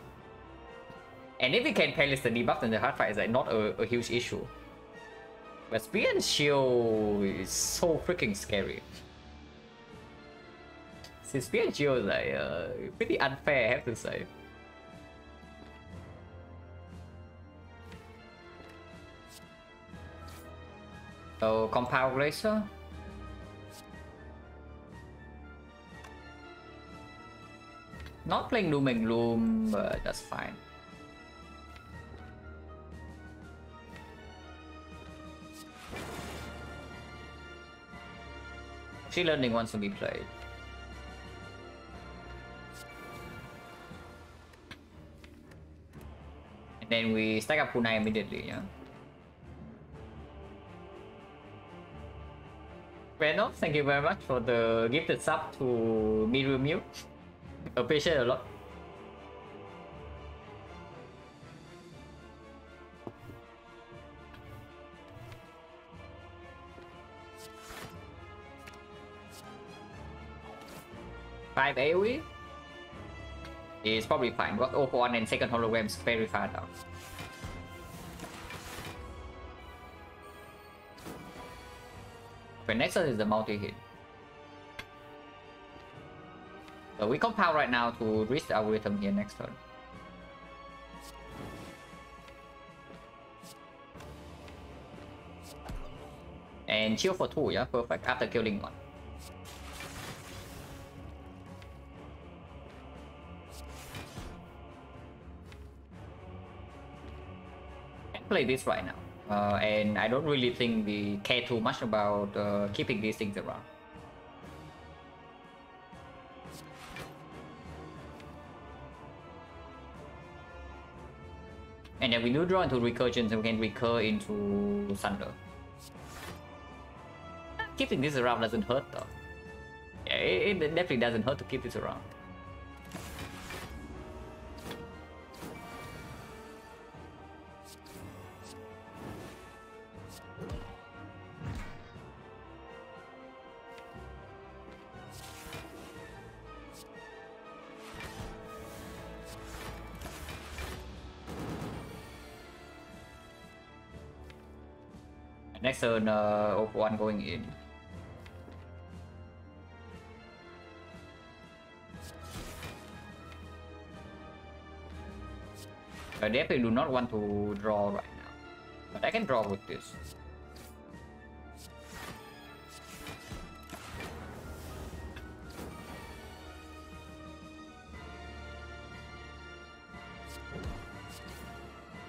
And if we can palace the debuff, then the hard fight is like not a huge issue. But Spear and Shield is so freaking scary. Spear and Shield is like pretty unfair, I have to say. So compound Glacier. Not playing Doom and Gloom, but that's fine. She Learning wants to be played. Then we stack up Kunai immediately, yeah. Reno, thank you very much for the gifted sub to Miru Mew. Appreciate a lot. 5 AoE is probably fine because O1 and second hologram is very far down. Okay, next turn is the multi-hit. So we compound right now to reach the algorithm here next turn. And chill for 2, yeah, perfect, after killing one. Can play this right now. And I don't really think we care too much about keeping these things around. And then we do draw into Recursion, so we can recur into Thunder. Keeping this around doesn't hurt though. Yeah, it definitely doesn't hurt to keep this around. Next turn, O1 going in. I definitely do not want to draw right now, but I can draw with this.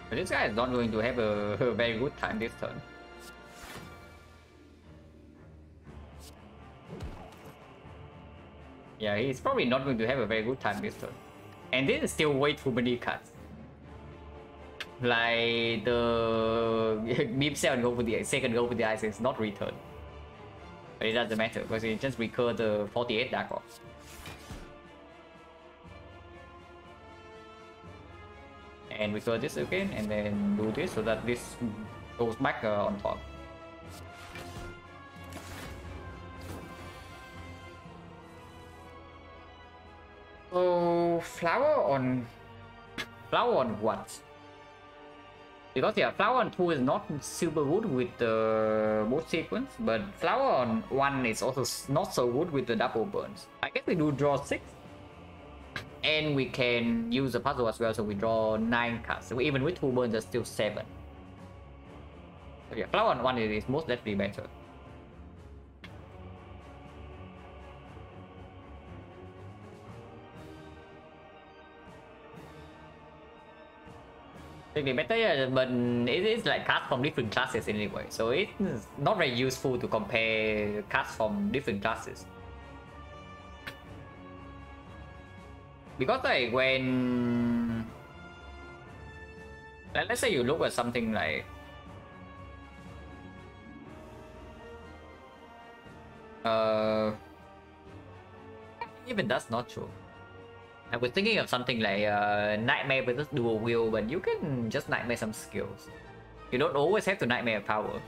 But this guy is not going to have a very good time this turn. Yeah, he's probably not going to have a very good time this turn. And this is still way too many cards. Like the beam cell and go for the second go for the ice is not returned. But it doesn't matter because it just recur the 48 Dark Ops. And recur this again and then do this so that this goes back on top. So flower on what? Because yeah, flower on 2 is not super good with the both sequence, but flower on 1 is also not so good with the double burns. I guess we do draw 6. And we can use the puzzle as well, so we draw 9 cards. So even with 2 burns, there's still 7. So yeah, flower on 1 is most definitely better. It'd be better, yeah, but it is like cards from different classes anyway, so it's not very useful to compare cards from different classes. Because like when... let's say you look at something like... even that's not true. I was thinking of something like Nightmare versus Dual Wheel, but you can just Nightmare some skills. You don't always have to Nightmare power.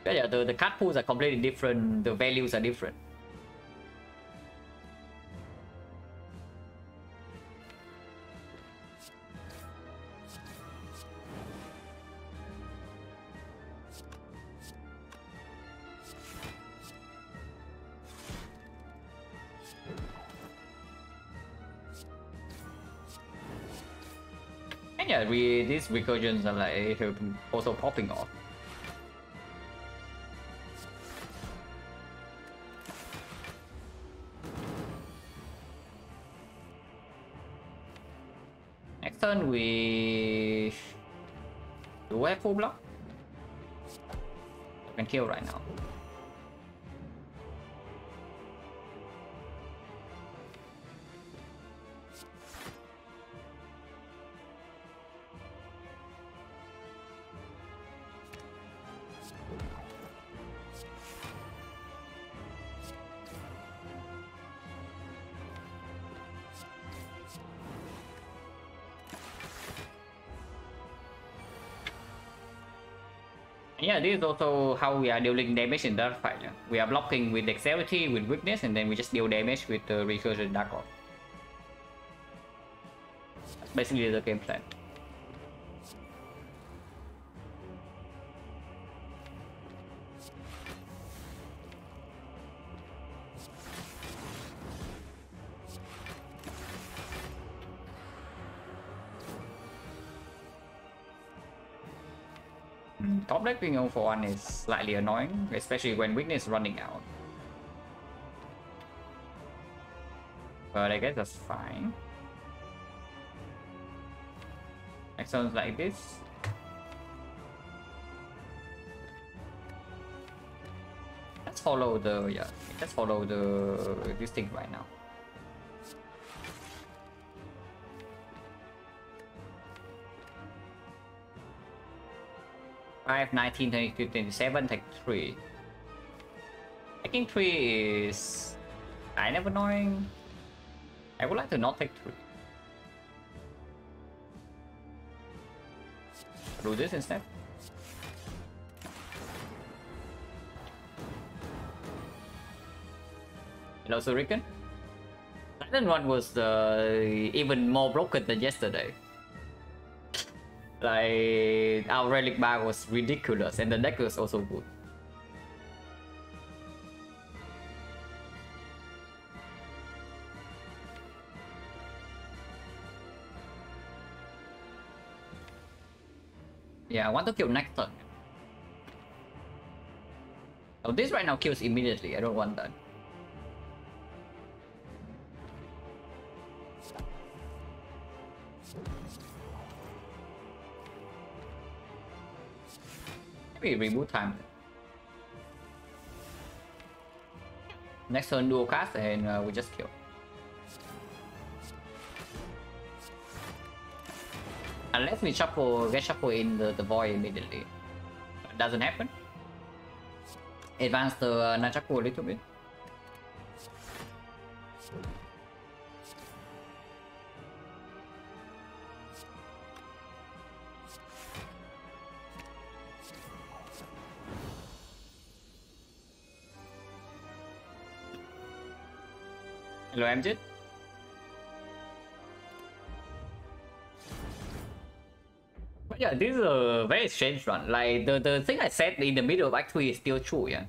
Yeah, the card pools are completely different, the values are different. And yeah, these recursions are like also popping off. Next turn we do have full block. I can kill right now. Yeah, this is also how we are dealing damage in that fight. Yeah? We are blocking with dexterity, with weakness, and then we just deal damage with the recursion dark orb. That's basically the game plan. Top deck being 0 for 1 is slightly annoying, especially when weakness is running out. But I guess that's fine. Actions like this. Let's follow the this thing right now. Five, 19, 22, 27, take 3. Taking 3 is kind of annoying. I would like to not take 3. Do this instead. Hello, Surikan. Silent 1 was even more broken than yesterday. Like, our relic bar was ridiculous, and the deck was also good. Yeah, I want to kill next turn. Oh, this right now kills immediately. I don't want that. Maybe reboot time. Next turn dual cast and we just kill. Unless we get shuffle in the void immediately. It doesn't happen. Advance the Nunchaku a little bit. Hello, MJ. But yeah, this is a very strange run. Like the thing I said in the middle of Act 3 is still true, yeah.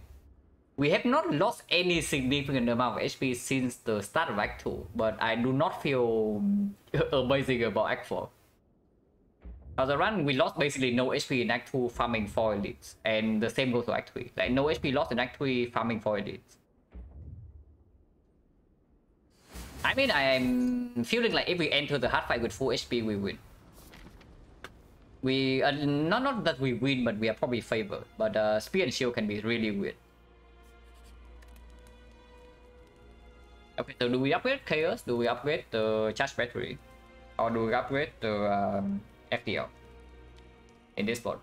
We have not lost any significant amount of HP since the start of Act 2, but I do not feel amazing about Act 4. As a run, we lost basically no HP in Act 2 farming 4 elites, and the same goes to Act 3. Like no HP lost in Act 3 farming 4 elites. I mean, I'm feeling like if we enter the hard fight with full HP, we win. We not that we win, but we are probably favored. But spear and shield can be really weird. Okay, so do we upgrade chaos? Do we upgrade the charge battery, or do we upgrade the FTL in this board?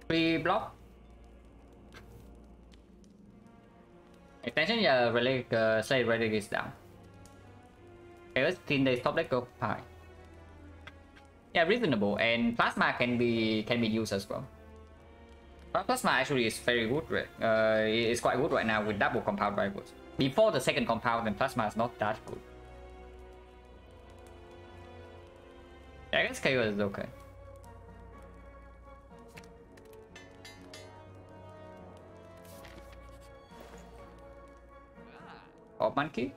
Free block. Extension relic, say relic is down. Chaos 10 days top deck go high. Yeah, reasonable, and plasma can be used as well. Plasma actually is very good. It's quite good right now with double compound rivals. Before the second compound, then plasma is not that good. Yeah, I guess KO is okay. Or monkey.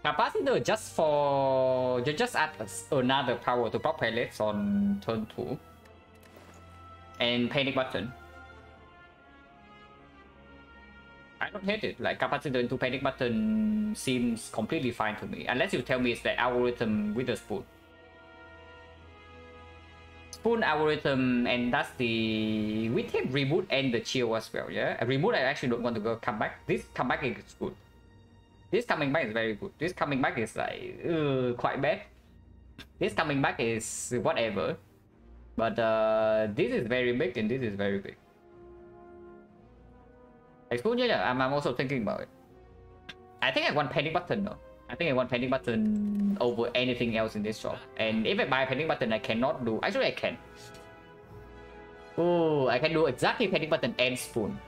Capacitor just add another power to block pellets on turn 2. And panic button. I don't hate it. Like capacitor into panic button seems completely fine to me. Unless you tell me it's the algorithm with the spoon. Spoon algorithm, and that's the we take reboot and the chill as well, yeah? A reboot I actually don't want to go come back. This comeback is good. This coming back is very good. This coming back is like quite bad. This coming back is whatever. But this is very big and this is very big. Like spoon, yeah, I'm also thinking about it. I think I want panic button though. I think I want panic button over anything else in this shop. And if I buy panic button, I cannot do. Actually, I can. Oh, I can do exactly panic button and spoon.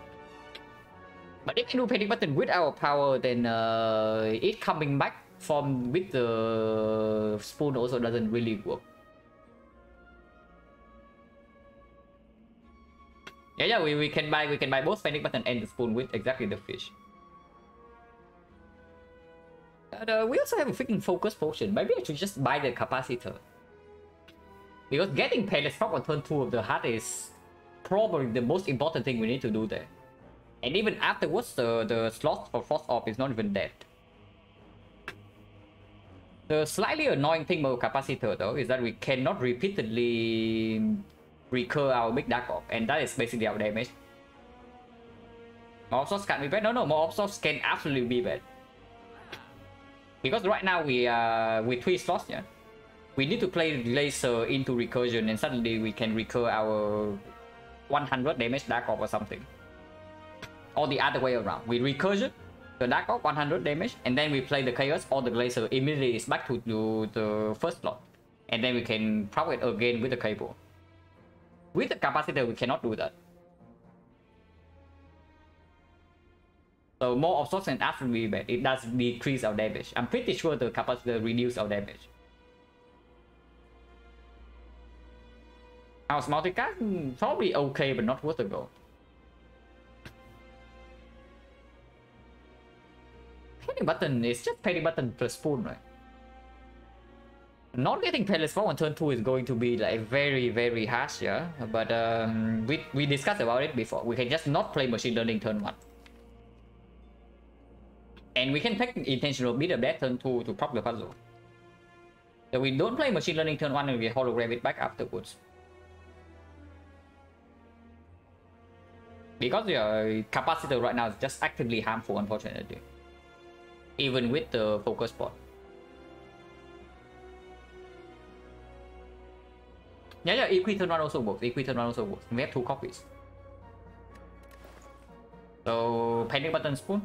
But if I do panic button with our power, then it coming back from with the spoon also doesn't really work. Yeah, we can buy both panic button and the spoon with exactly the fish. And, we also have a freaking focus potion. Maybe I should just buy the capacitor. Because getting Palace Frog on turn 2 of the heart is probably the most important thing we need to do there. And even afterwards, the slot for Frost Orb is not even dead. The slightly annoying thing about capacitor though is that we cannot repeatedly recur our big dark orb, and that is basically our damage. More obstacles can be bad. No, more obstacles can absolutely be bad. Because right now we with 3 slots, yeah, we need to play laser into recursion, and suddenly we can recur our 100 damage dark orb or something. Or the other way around. We recursion the dark orb 100 damage, and then we play the chaos or the laser immediately is back to the first slot, and then we can power it again with the cable. With the capacitor, we cannot do that. So more obstacles can absolutely be bad. It does decrease our damage. I'm pretty sure the capacitor reduces our damage. Our multicast probably okay, but not worth the goal. Panic button is just panic button plus spoon, right? Not getting Palace Frog on turn 2 is going to be like very harsh, yeah. But we discussed about it before. We can just not play machine learning turn 1. And we can take intentional bit of that turn 2 to prop the puzzle. So we don't play machine learning turn 1 and we hologram it back afterwards. Because the capacitor right now is just actively harmful, unfortunately. Even with the focus pot. Yeah, Equi turn 1 also works. Equi turn 1 also works. We have 2 copies. So, panic button spoon?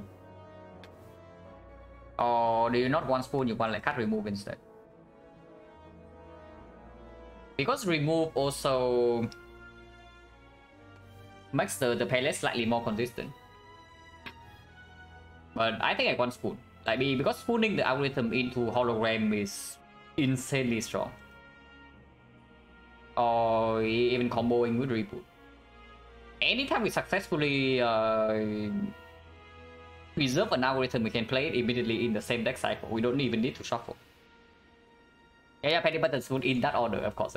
Or do you not want spoon, you want like cut remove instead? Because remove also makes the palette slightly more consistent. But I think I want spoon. Like because spooning the algorithm into hologram is insanely strong. Or even comboing with reboot. Anytime we successfully preserve an algorithm, we can play it immediately in the same deck cycle. We don't even need to shuffle. Yeah, panic button spoon in that order, of course.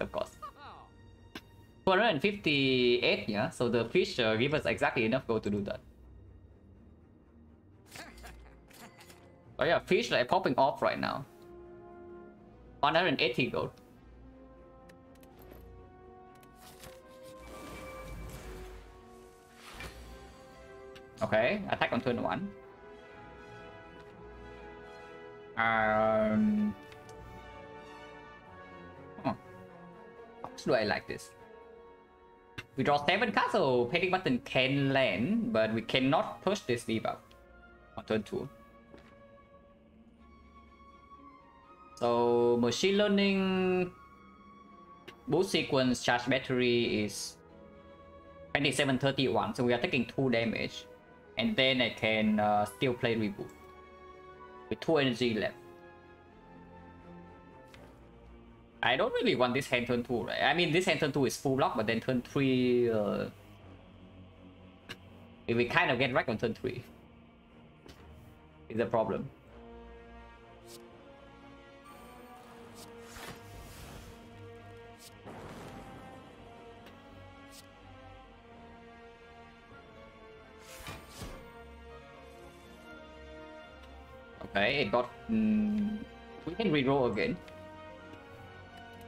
258, yeah. So the fish give us exactly enough gold to do that. Oh yeah, fish like popping off right now. 180 gold. Okay, attack on turn 1. How do I like this? We draw 7 cards, so panic button can land, but we cannot push this debuff on turn 2. So machine learning boost sequence charge battery is 2731, so we are taking 2 damage, and then I can still play reboot with 2 energy left. I don't really want this hand turn 2, right? I mean, this hand turn 2 is full block, but then turn 3 if we kind of get wrecked on turn 3 is a problem. Okay, it got... we can reroll again.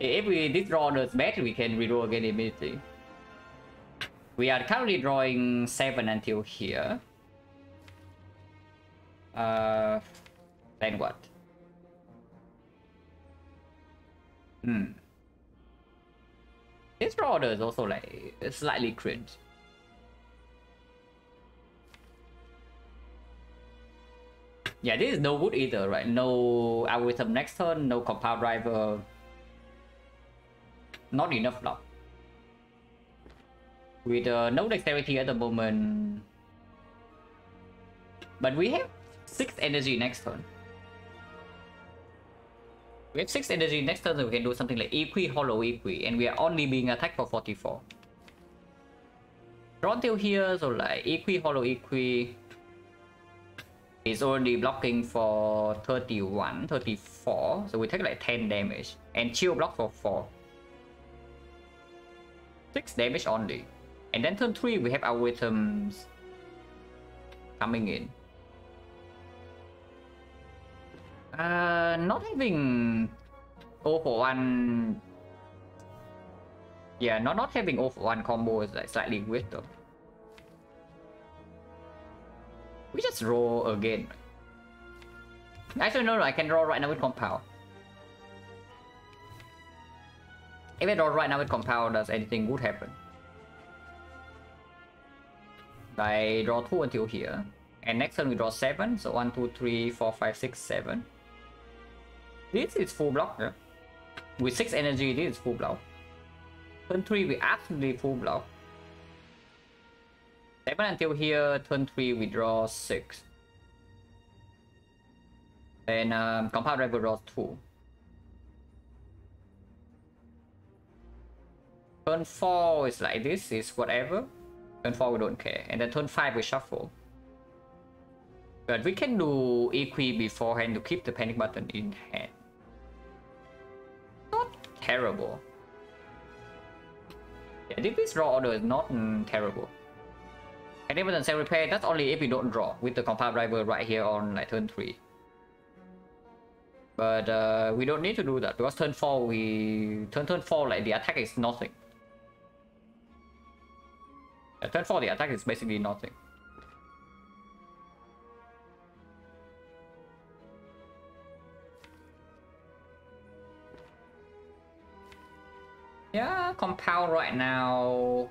If we draw the bad, we can reroll again immediately. We are currently drawing 7 until here. Then what? This draw order is also like slightly cringe. Yeah, this is no good either, right? No algorithm next turn, no compound driver. Not enough block. With no dexterity at the moment. But we have 6 energy next turn. We have 6 energy next turn, so we can do something like Equi, Hollow Equi, and we are only being attacked for 44. Draw until here, so like Equi, Hollow Equi is already blocking for 31, 34, so we take like 10 damage, and chill block for 4. 6 damage only. And then turn 3 we have algorithms coming in. Not having 0 for 1. Yeah, not having 0 for 1 combo is like slightly weird though. We just roll again. Actually, no, I can draw right now with compound. If I draw right now with compound, does anything good happen? I draw 2 until here. And next turn we draw 7. So 1, 2, 3, 4, 5, 6, 7. This is full block, yeah? With 6 energy, this is full block. Turn 3 we absolutely full block. 7 until here, turn 3 we draw 6. Then compound driver draws 2. Turn 4 is like this, is whatever. Turn 4 we don't care. And then turn 5 we shuffle. But we can do Equi beforehand to keep the panic button in hand. Not terrible. Yeah, this draw order is not terrible. And even then self repair, that's only if we don't draw with the compound driver right here on like turn 3. But we don't need to do that because turn 4 we turn 4 like the attack is nothing. At turn 4 the attack is basically nothing. Yeah, compound right now.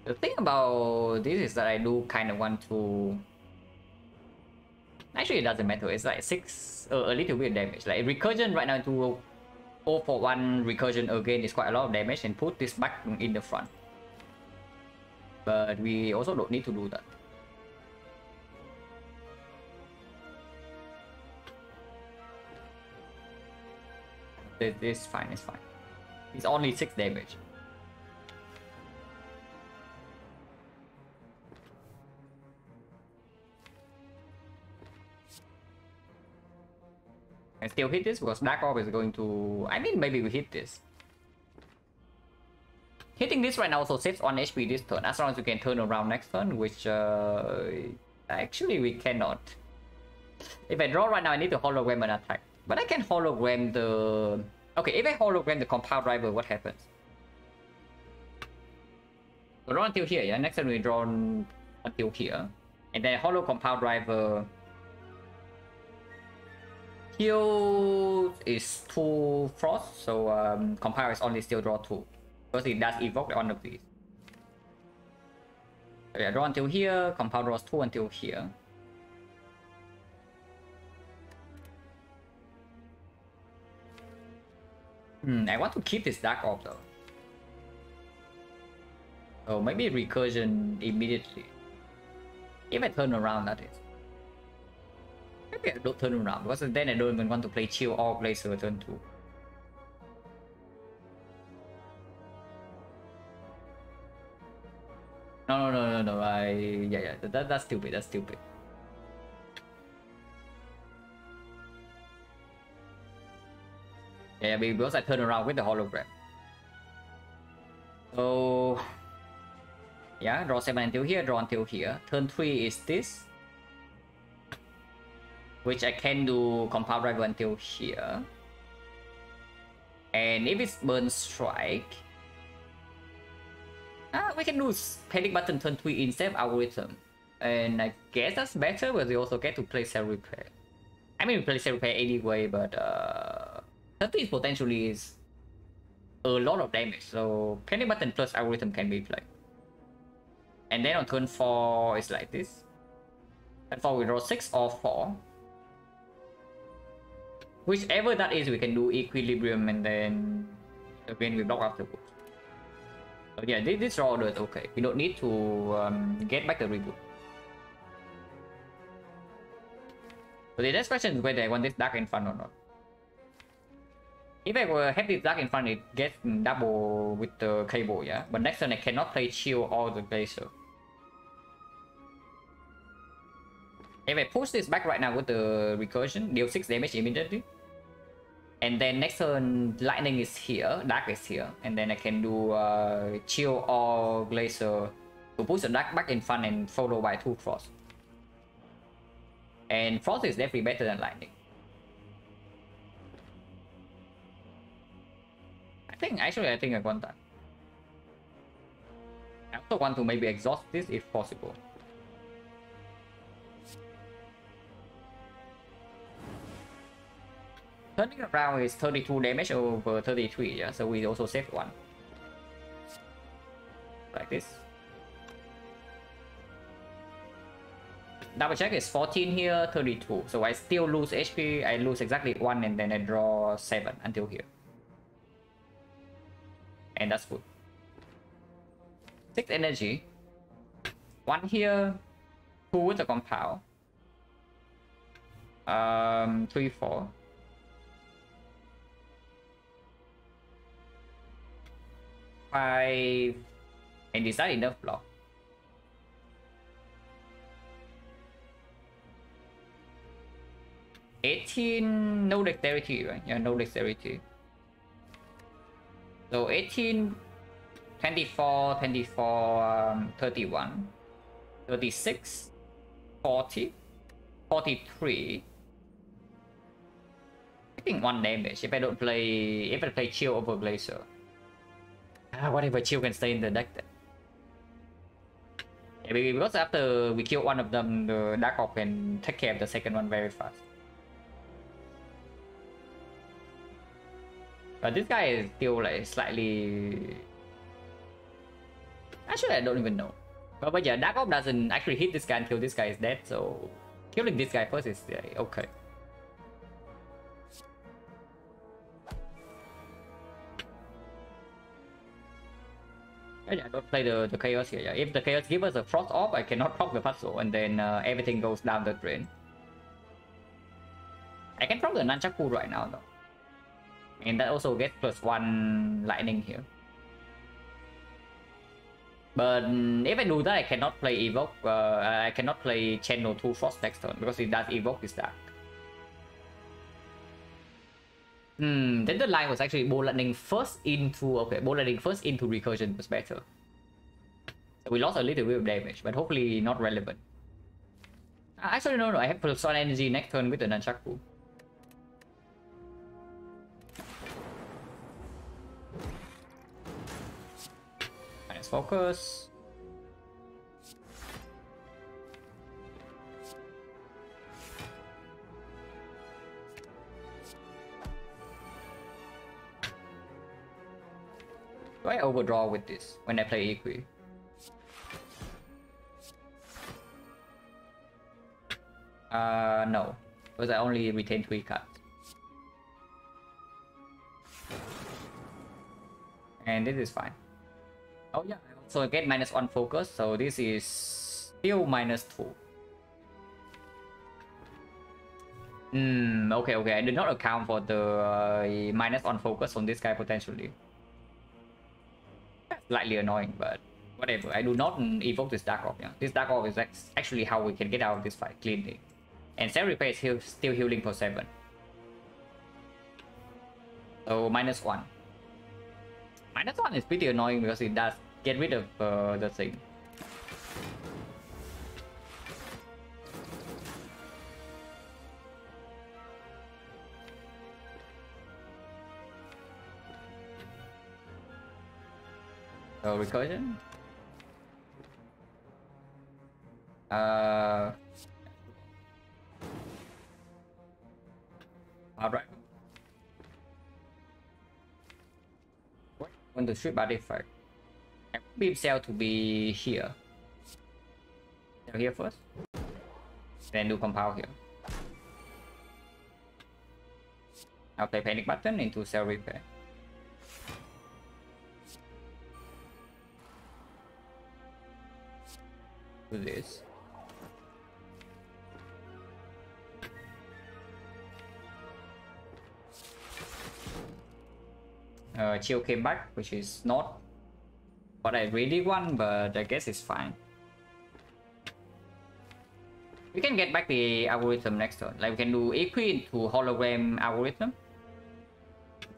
The thing about this is that I do kind of want to... Actually, it doesn't matter. It's like 6, a little bit of damage. Like recursion right now to 0 for 1 recursion again is quite a lot of damage and put this back in the front. But we also don't need to do that. This is fine, it's fine. It's only 6 damage. And still hit this because Dark Orb is going to... I mean, maybe we hit this. Hitting this right now also saves 1 HP this turn, as long as you can turn around next turn, which actually we cannot. If I draw right now, I need to hologram an attack. But I can hologram the... Okay, if I hologram the compound driver, what happens? So draw until here, yeah? Next turn we draw until here. And then holo compound driver... Heal is 2 frost, so compound is only still draw 2. Because it does evoke one of these. So yeah, draw until here, compound draws 2 until here. I want to keep this Dark Orb though. So maybe recursion immediately. If I turn around, that is. Maybe I don't turn around, because then I don't even want to play Chill or play turn 2. No, yeah, that's stupid, that's stupid. Yeah, because I turn around with the hologram. So... Yeah, draw 7 until here, draw until here. Turn 3 is this. Which I can do compound driver until here. And if it's burn strike... we can do panic button turn 3 instead of algorithm. And I guess that's better, but we also get to play self repair. I mean, we play self repair anyway, but... 30 potentially is a lot of damage. So penny button plus algorithm can be played. And then on turn 4 it's like this. Turn 4 we draw 6 or 4. Whichever that is, we can do equilibrium and then again we block afterwards. So yeah, this draw order is okay. We don't need to get back the reboot. So the next question is whether I want this dark in front or not. If I have this dark in front, it gets double with the cable, yeah. But next turn I cannot play chill or the glacier. If I push this back right now with the recursion, deal 6 damage immediately. And then next turn, lightning is here, dark is here. And then I can do chill or glacier to push the dark back in front and follow by 2 frost. And frost is definitely better than lightning. I think I want that. I also want to maybe exhaust this if possible. Turning around is 32 damage over 33, yeah, so we also saved 1. Like this. Double check is 14 here, 32. So I still lose HP, I lose exactly 1 and then I draw 7 until here. And that's good. 6 energy. 1 here, 2 with the compound. 3, 4. 5. And is that enough block? 18, no dexterity, right? Yeah, no dexterity. So 18, 24, 24, 31, 36, 40, 43. I think 1 damage if I don't play, if I play chill over glacier. What if a chill can stay in the deck then? Yeah, because after we kill one of them, the Dark Orb can take care of the second one very fast. But this guy is still like slightly... Actually, I don't even know. But yeah, Dark Orb doesn't actually hit this guy until this guy is dead, so killing this guy first is okay. Yeah, don't play the chaos here. Yeah. If the chaos gives us a frost orb, I cannot proc the puzzle, and then everything goes down the drain. I can proc the nunchaku right now though, and that also gets +1 lightning here. But if I do that, I cannot play evoke. I cannot play channel 2 frost next turn because it does evoke this dark. Then the line was actually ball lightning first into... Okay, ball lightning first into recursion was better. So we lost a little bit of damage, but hopefully not relevant. Actually, no, I have +1 energy next turn with the nunchaku. Let's focus. Do I overdraw with this when I play Equi? No, because I only retain 3 cards. And this is fine. Oh yeah, I also get -1 focus, so this is still -2. Okay, I did not account for the -1 focus on this guy potentially. Slightly annoying, but whatever. I do not evoke this Dark Orb. Yeah, this Dark Orb is actually how we can get out of this fight cleanly. And Self Repair is still healing for 7. So -1. -1 is pretty annoying because it does get rid of the thing. So recursion. Alright. Want to strip artifact. Beam cell to be here. Here first. Then do compound here. I'll play panic button into cell repair. Do this. Chill came back, which is not what I really want, but I guess it's fine. We can get back the algorithm next turn. Like we can do equi into hologram algorithm.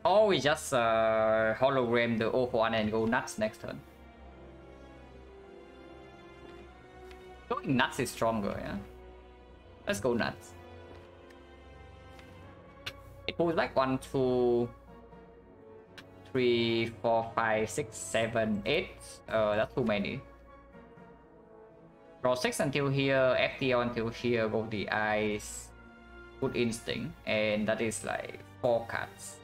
Or we just hologram the O1 and go nuts next turn. Going nuts is stronger, yeah. Let's go nuts. It pulls like 1, 2, 3, 4, 5, 6, 7, 8. That's too many. Draw 6 until here, FTL until here, go the eyes, good instinct, and that is like 4 cards.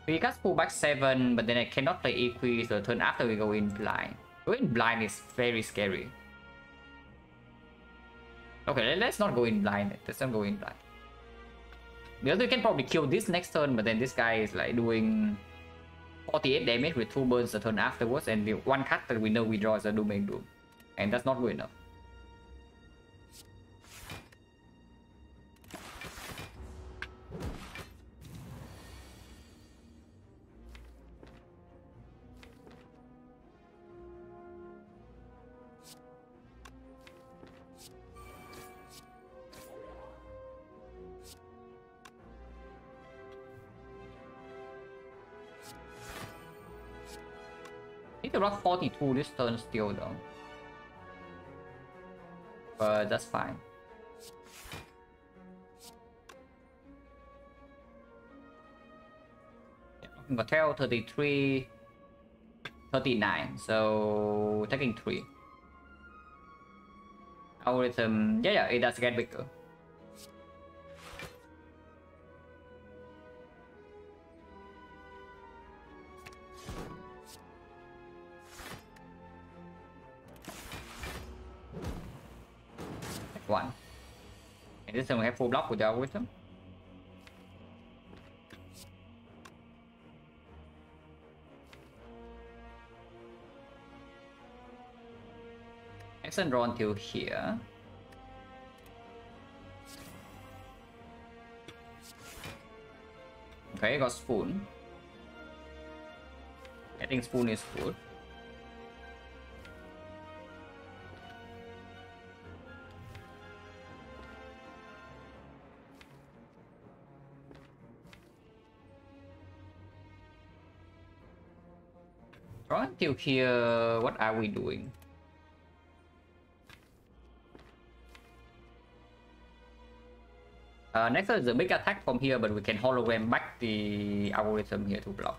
3 cards pull back 7, but then I cannot play equi, so the turn after we go in blind. Going blind is very scary. Okay, let's not go in blind. Let's not go in blind. Because we can probably kill this next turn, but then this guy is like doing 48 damage with 2 burns the turn afterwards, and the 1 card that we know we draw is a Doom and Doom. And that's not good enough. I need to rock 42 this turn still though. But that's fine. Yeah, Hotel 33, 39, so taking 3. Algorithm, yeah, it does get bigger. One. And this time we have full block with the algorithm. Action draw until here. Okay, got spoon. I think spoon is good. Until here, what are we doing? Next is a big attack from here, but we can hologram back the algorithm here to block.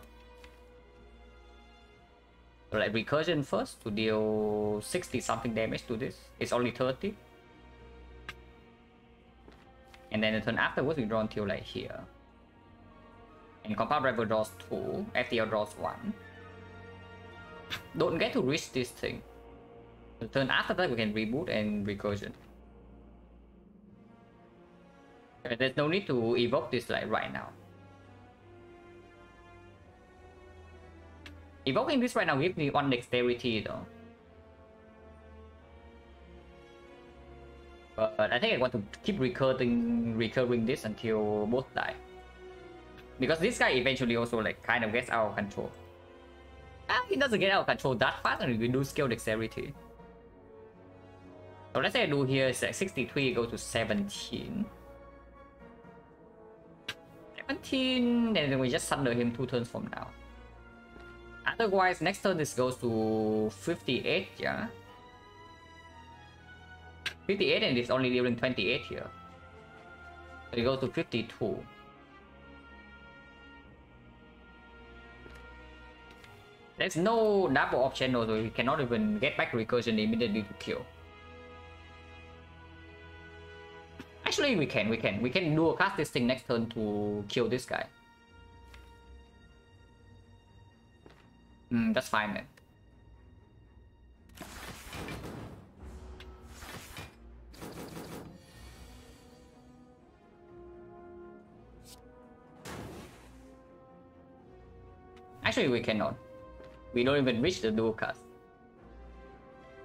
So like recursion first to deal 60 something damage to this. It's only 30. And then the turn afterwards we draw until like here. And compound driver draws 2, FTL draws 1. Don't get to reach this thing. The turn after that we can reboot and recursion. There's no need to evoke this like right now. Evoking this right now gives me 1 dexterity though. But I think I want to keep recurring this until both die. Because this guy eventually also like kind of gets out of control. He doesn't get out of control that fast, and we do scale dexterity. So let's say I do here is like 63 go to 17. 17, then we just sunder him 2 turns from now. Otherwise, next turn this goes to 58, yeah. 58 and it's only dealing 28 here. So we go to 52. There's no double option, so we cannot even get back recursion immediately to kill. Actually, we can dual cast this thing next turn to kill this guy. That's fine then. Actually, we cannot. We don't even reach the dual cast.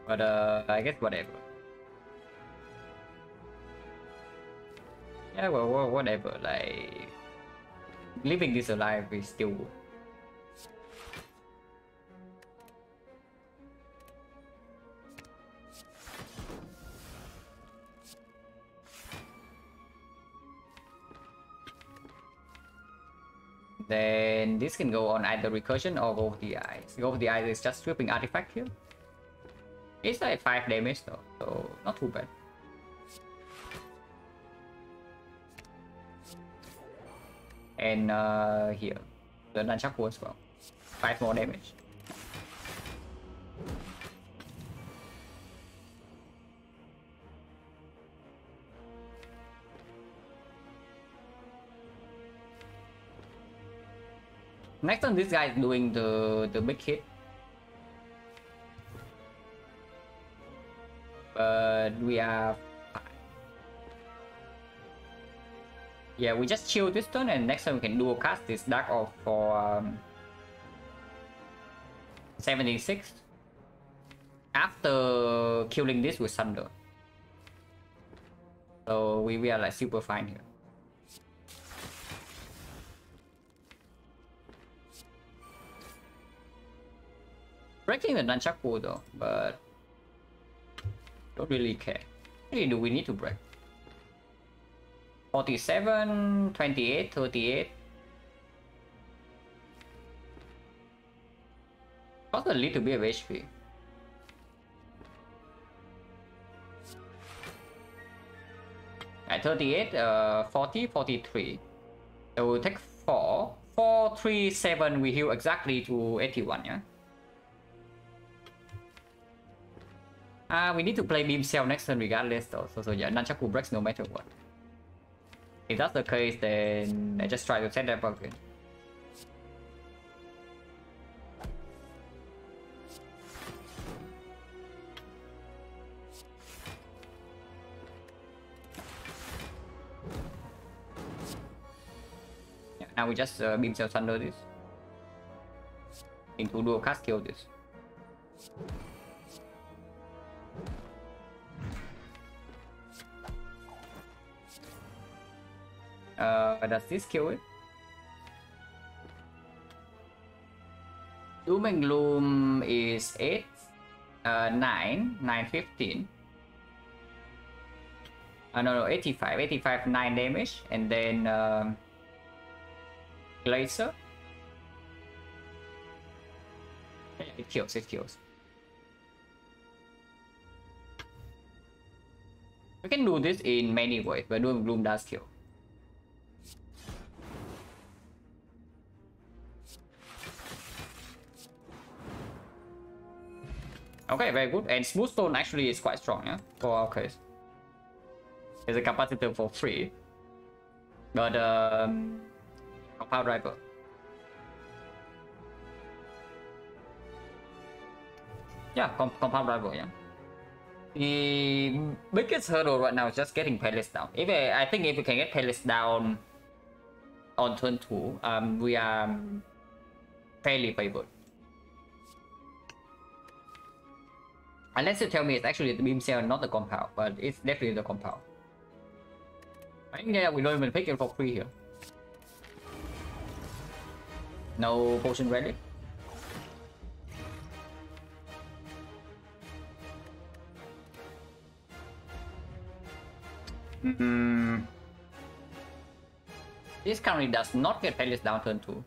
But I guess whatever. Yeah, well, whatever. Like, leaving this alive is still. Then this can go on either recursion or go with the eyes. Go with the eyes is just stripping artifact here. It's like 5 damage though, so not too bad. And here, the nunchaku as well. 5 more damage. Next on, this guy is doing the big hit. But we are fine. Yeah, we just chill this turn, and next time we can dual cast this Dark Off for 76 after killing this with Thunder. So we are like super fine here. Breaking the nunchaku though, but don't really care. Really, do we need to break? 47, 28, 38. Cost a little bit of HP. At 38, 40, 43. So we'll take 4. 4, 3, 7, we heal exactly to 81, yeah? We need to play Beam Cell next turn regardless though, so yeah, nunchaku breaks no matter what. If that's the case, then I just try to set that up again. Yeah, now we just Beam Cell Thunder this. Into dual cast, kill this. Does this kill it? Doom and Gloom is 8, 9, 15. No, 85. 85, 9 damage. And then Glacier. It kills, it kills. We can do this in many ways, but Doom and Gloom does kill. Okay, very good. And Smooth Stone actually is quite strong, yeah, for our case. There's a capacitor for free. But Compound Driver. Yeah, Compound Driver, yeah. The biggest hurdle right now is just getting Palace down. I think if we can get Palace down on turn 2, we are fairly favored. Unless you tell me it's actually the Beam Cell, not the compound, but it's definitely the compound. I think yeah, we don't even pick it for free here. No potion ready. This currently does not get Palace down turn 2.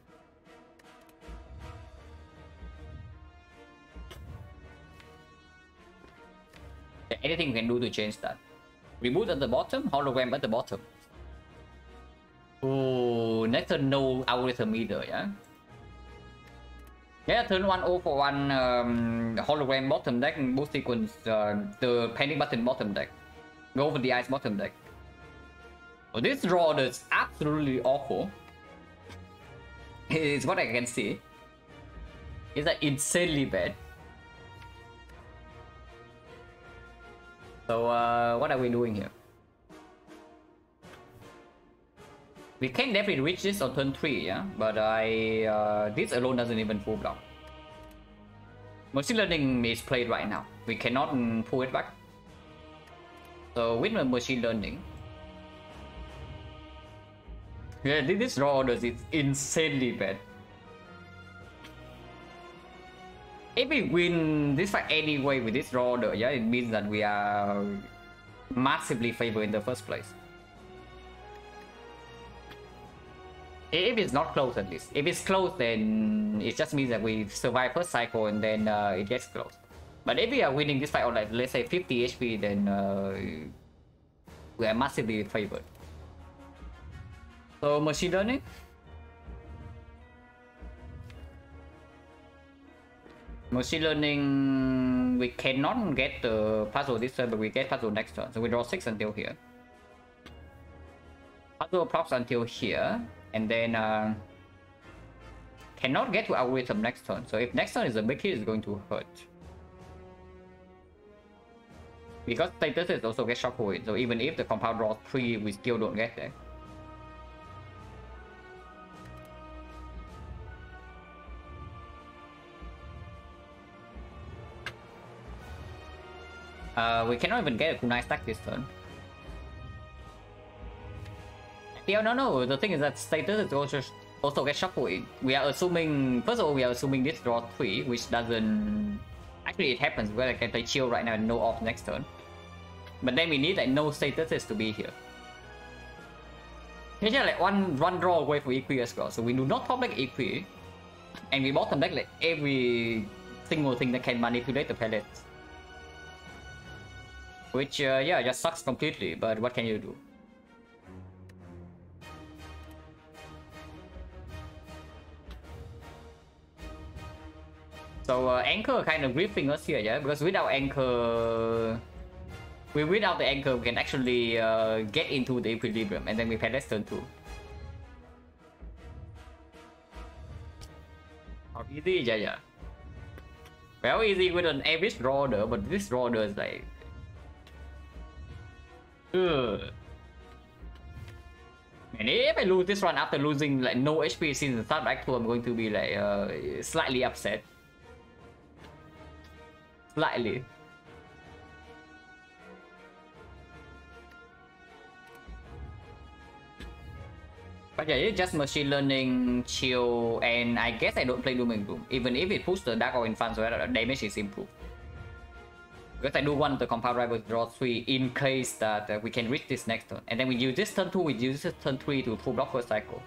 Anything you can do to change that. Reboot at the bottom, hologram at the bottom. Oh, next turn no algorithm either, yeah? Yeah, turn 1 0 for 1 hologram bottom deck and boost sequence the panic button bottom deck. Go for the ice bottom deck. Oh, this draw is absolutely awful. It's what I can see. It's like insanely bad. So what are we doing here? We can definitely reach this on turn 3, yeah, but this alone doesn't even full block. Machine learning is played right now. We cannot pull it back. So with the machine learning, yeah, this draw orders is insanely bad. If we win this fight anyway with this draw order, yeah, it means that we are massively favored in the first place. If it's not close, at least. If it's close, then it just means that we survive first cycle and then it gets close. But if we are winning this fight on, like, let's say 50 HP, then we are massively favored. So machine learning. Machine learning, we cannot get the puzzle this turn, but we get puzzle next turn. So we draw 6 until here. Puzzle props until here. And then cannot get to algorithm next turn. So if next turn is a big hit, it's going to hurt. Because status is also get shockwave. So even if the compound draws 3, we still don't get there. We cannot even get a kunai stack this turn. Yeah, no. The thing is that status is also get shockwave. We are assuming, first of all, we are assuming this draw 3, which doesn't. Actually, it happens where I can play chill right now and no off next turn. But then we need like no statuses to be here. It's just like one draw away for equi as well. So we do not top deck equi, and we bottom deck like every single thing that can manipulate the pellets. Which yeah, just sucks completely. But what can you do? So anchor kind of griefing us here, yeah, because without anchor, without the anchor, we can actually get into the equilibrium, and then we pellets turn 2. How easy, yeah. Well, easy with an average draw order, but this draw order is like, ugh. And if I lose this run after losing like no HP since the start back 2, I'm going to be like slightly upset. Slightly. But yeah, it's just machine learning, chill, and I guess I don't play Doom and Gloom. Even if it puts the Dark Oil in front, so that damage is improved. Because I do want the compound rival to draw 3 in case that we can reach this next turn. And then we use this turn 2, we use this turn 3 to full block first cycle.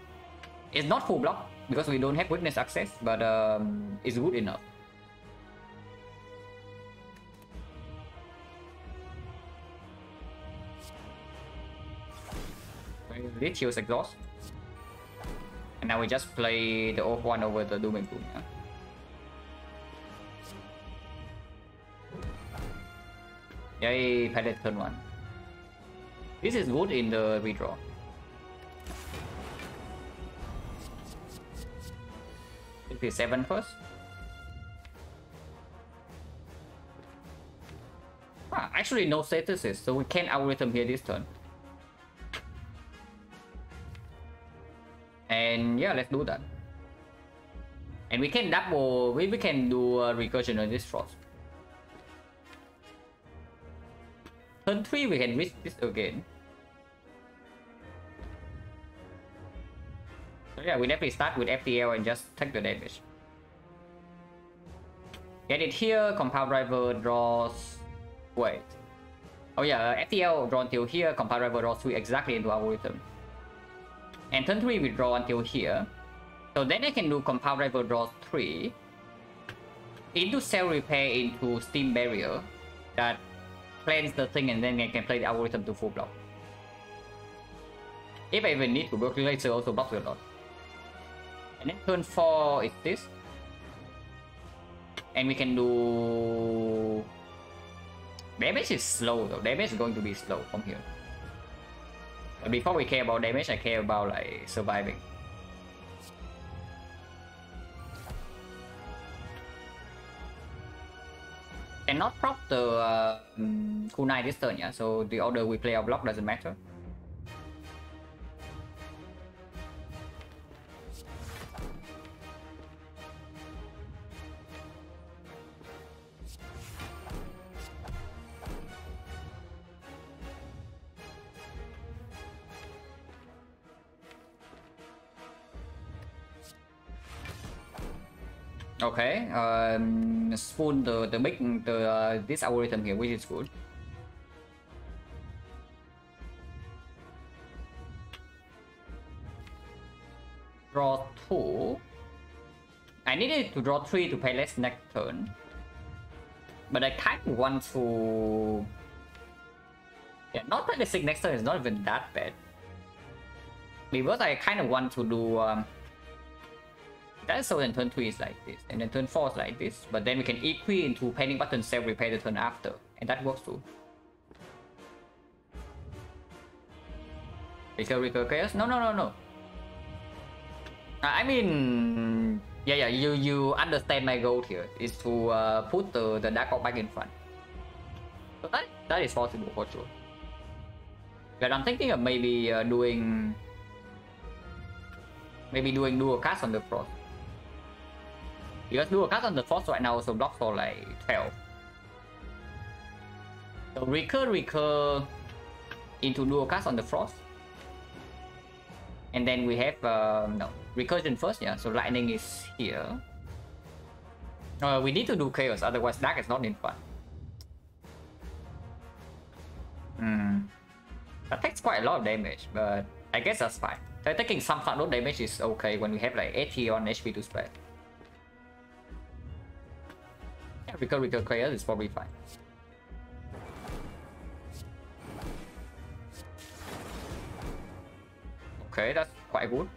It's not full block because we don't have witness access, but it's good enough. This heals exhaust. And now we just play the off one over the Doom and Gloom. Yeah? Yay, palette turn 1. This is good in the redraw. Okay, 7 first. Actually no statuses, so we can algorithm here this turn. And yeah, let's do that. And we can double, we can do a recursion on this frost. Turn 3 we can risk this again. So yeah, we definitely start with FTL and just take the damage. Get it here, compound rival draws... Wait. Oh yeah, FTL draw until here, compound rival draws 3 exactly into algorithm. And turn 3 we draw until here. So then I can do compound rival draws 3 into cell repair into steam barrier that plans the thing, and then I can play the algorithm to full block. If I even need to work later, also blocks a lot. And then turn 4 is this. And we can do... Damage is slow though, damage is going to be slow from here. But before we care about damage, I care about like surviving. cannot prop the kunai this turn, yeah. So the order we play our block doesn't matter. Okay, spoon this algorithm here, which is good. Draw 2. I needed to draw 3 to pay less next turn, but I kind of want to. Yeah, not that the six next turn is not even that bad, because I kind of want to do. That's so then turn 3 is like this, and then turn 4 is like this, but then we can equi into panic button self-repair the turn after, and that works too. Recur chaos? No. I mean, yeah, you understand my goal here is to put the dark orb back in front. So that is possible for sure. But I'm thinking of maybe doing dual cast on the frost. Because dual cast on the frost right now also blocks for like 12. So recur into dual cast on the frost. And then we have no recursion first, yeah. So lightning is here. We need to do chaos, otherwise dark is not in front. That takes quite a lot of damage, but I guess that's fine. So taking some front load damage is okay when we have like 80 on HP to spare. Yeah, recur chaos is probably fine. Okay, that's quite good.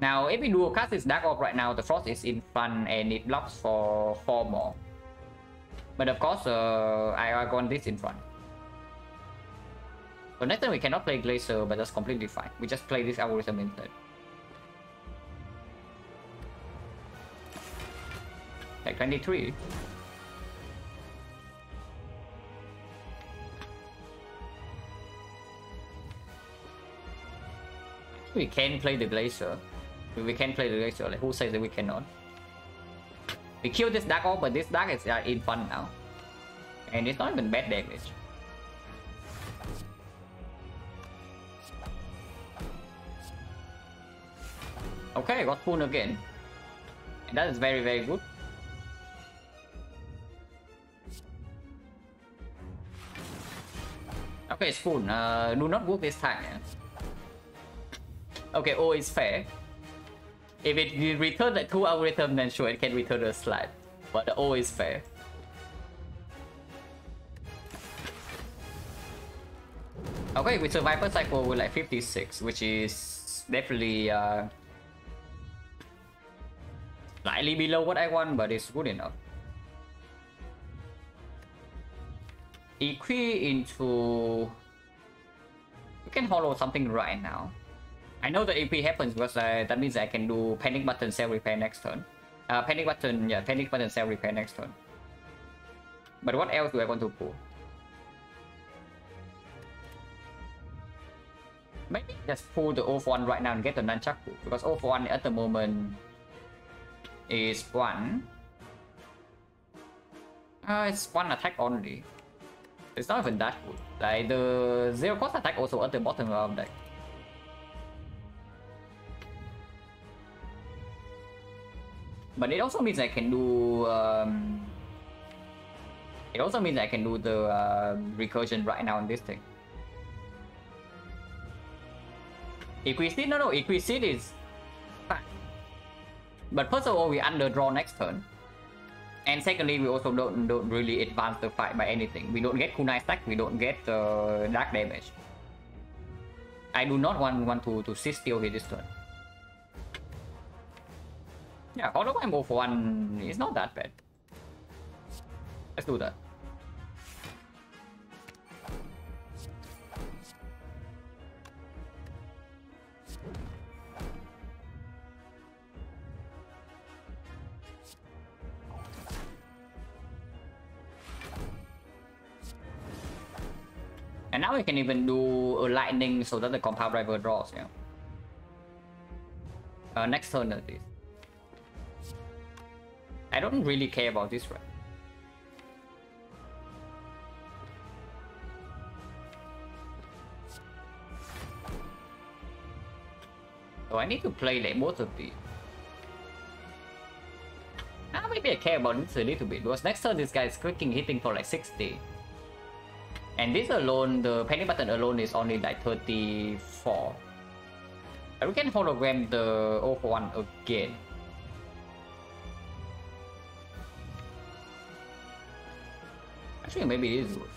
Now, if we dual cast this Dark Orb right now, the Frost is in front and it blocks for 4 more. But of course, I want this in front. So next time we cannot play Glacier, but that's completely fine. We just play this algorithm instead. Like 23. We can play the Glacier. We can play the Glacier. Like, who says that we cannot? We kill this Dark Orb, but this Dark is in front now. And it's not even bad damage. Okay, got Spoon again. And that is very, very good. Okay, Spoon, do not work this time, yeah? Okay, O is fair. If it returns like 2 algorithm, then sure, it can return a slide. But the O is fair. Okay, we survive per cycle with like 56, which is definitely slightly below what I want, but it's good enough. Equi into... We can hollow something right now. I know that EP happens because that means I can do panic button self repair next turn. Panic button self repair next turn. But what else do I want to pull? Maybe just pull the off one right now and get the nunchaku, because off one at the moment is 1. It's 1 attack only. It's not even that good. Like the 0 cost attack also at the bottom of deck. But it also means I can do the recursion right now on this thing. Equiseed? No, Equiseed is fine. But first of all, we underdraw next turn. And secondly, we also don't really advance the fight by anything. We don't get kunai stack, we don't get dark damage. I do not want to sit still here this turn. Yeah, although I'm 0 for 1, it's not that bad. Let's do that. And now we can even do a lightning so that the compound driver draws, yeah. Next turn at least. I don't really care about this, right? So I need to play like both of these. Now maybe I care about this a little bit, because next turn this guy is clicking hitting for like 60. And this alone, the panic button alone is only like 34. And we can hologram the 0 for 1 again. Actually, maybe it is good.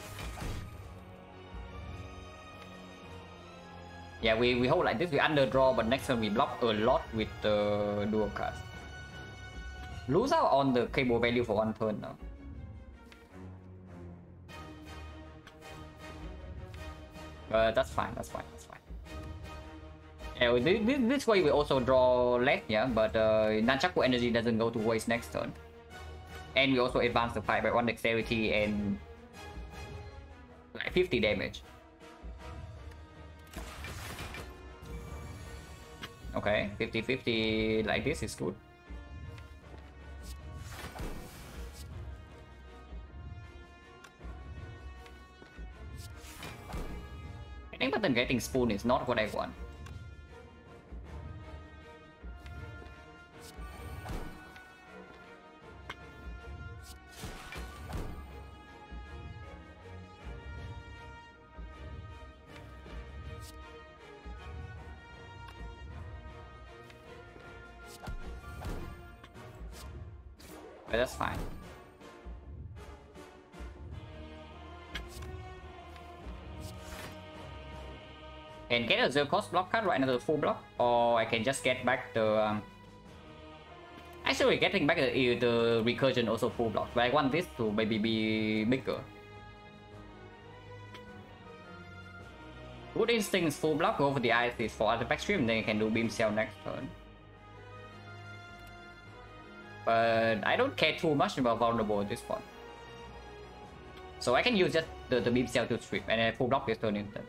Yeah, we hold like this, we underdraw, but next turn we block a lot with the dual cast. Lose out on the cable value for 1 turn now. That's fine, that's fine, that's fine. Yeah, this way we also draw less, yeah, but Nunchaku energy doesn't go to waste next turn. And we also advance the fight by 1 dexterity and like 50 damage. Okay, 50-50 like this is good. I think button getting spoon is not what I want. But that's fine. And get a zero cost block card, right? Another full block, or I can just get back the. Actually, getting back the recursion also full block, but I want this to maybe be bigger. Good Instincts full block, go for the ice is for artifact stream, then you can do beam cell next turn. But I don't care too much about vulnerable at this point. So I can use just the beam cell to strip and then full block this turn instead.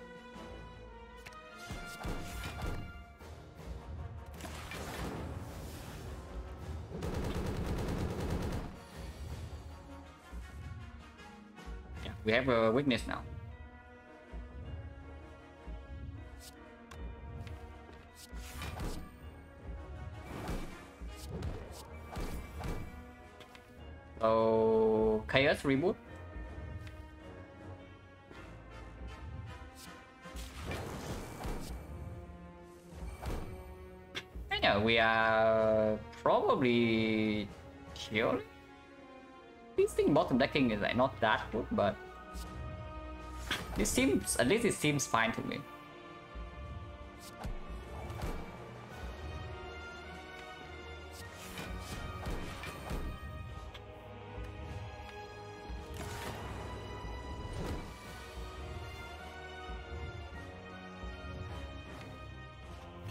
Yeah, we have a weakness now. So Chaos reboot. And yeah, we are probably chill. This thing bottom decking is like not that good, but this seems, at least it seems fine to me.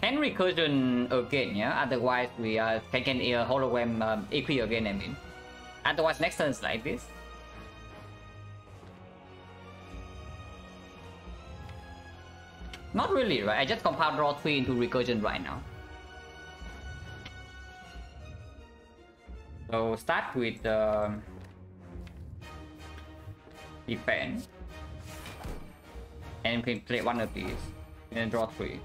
Can recursion again, yeah? Otherwise we can hologram equi again, I mean. Otherwise next turn is like this. Not really, right? I just compound draw 3 into recursion right now. So start with defense. And we can play 1 of these. And then draw 3.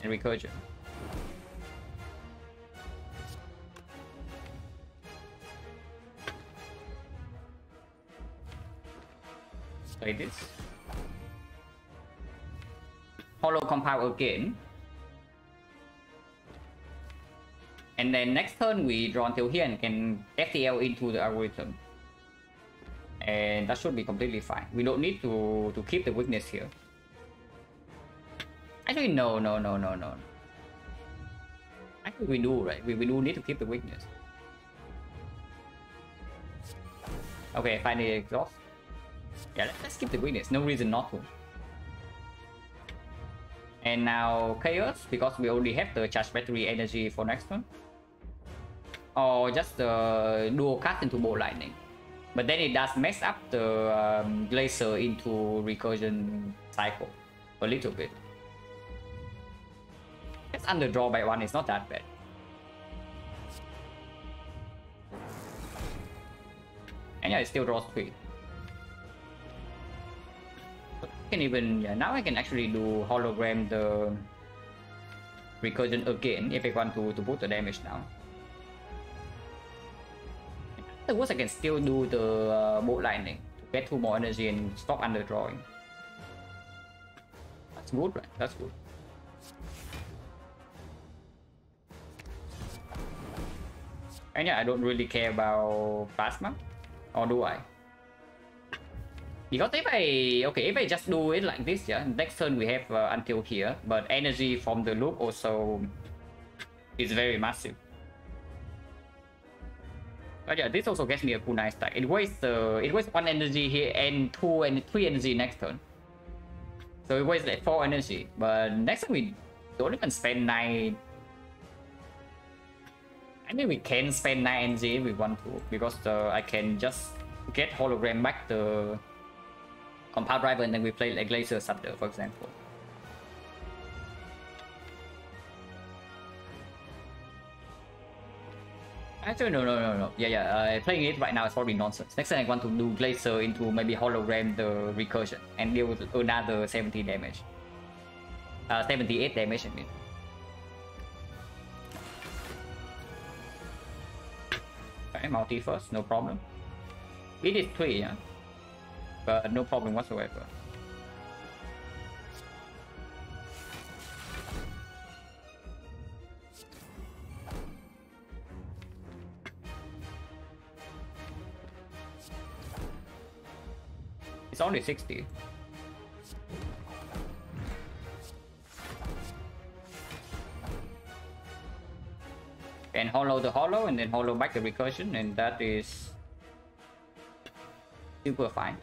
And recursion. Like this. Hollow compound again. And then next turn we draw until here and can FTL into the algorithm. And that should be completely fine. We don't need to keep the weakness here. Actually, no. Actually, we do, right? We do need to keep the weakness. Okay, finally exhaust. Yeah, let's keep the weakness. No reason not to. And now Chaos, because we already have the charge battery energy for next turn. Or just dual cast into Bolt Lightning. But then it does mess up the Glacier into recursion cycle a little bit. It's underdraw by 1, it's not that bad. And yeah, it still draws 3. So I can even, yeah, now I can actually do hologram the recursion again if I want to put the damage now. Afterwards, I can still do the bolt lightning to get 2 more energy and stop underdrawing. That's good, right? That's good. And yeah, I don't really care about plasma, or do I? Because if I just do it like this, yeah, next turn we have until here, but energy from the loop also is very massive. But yeah, this also gets me a cool nice stack. It wastes 1 energy here and 2 and 3 energy next turn. So it wastes like 4 energy. But next time we don't even spend 9. I mean, we can spend 9 energy if we want to, because I can just get hologram back the compound driver and then we play like Glacier Scepter, for example. Actually, no. Yeah. Playing it right now is probably nonsense. Next time I want to do Glacier into maybe hologram the recursion and deal with another 70 damage. 78 damage, I mean. Okay, multi first, no problem. It is 3, yeah. But no problem whatsoever. It's only 60. And hollow the hollow and then hollow back the recursion, and that is super fine.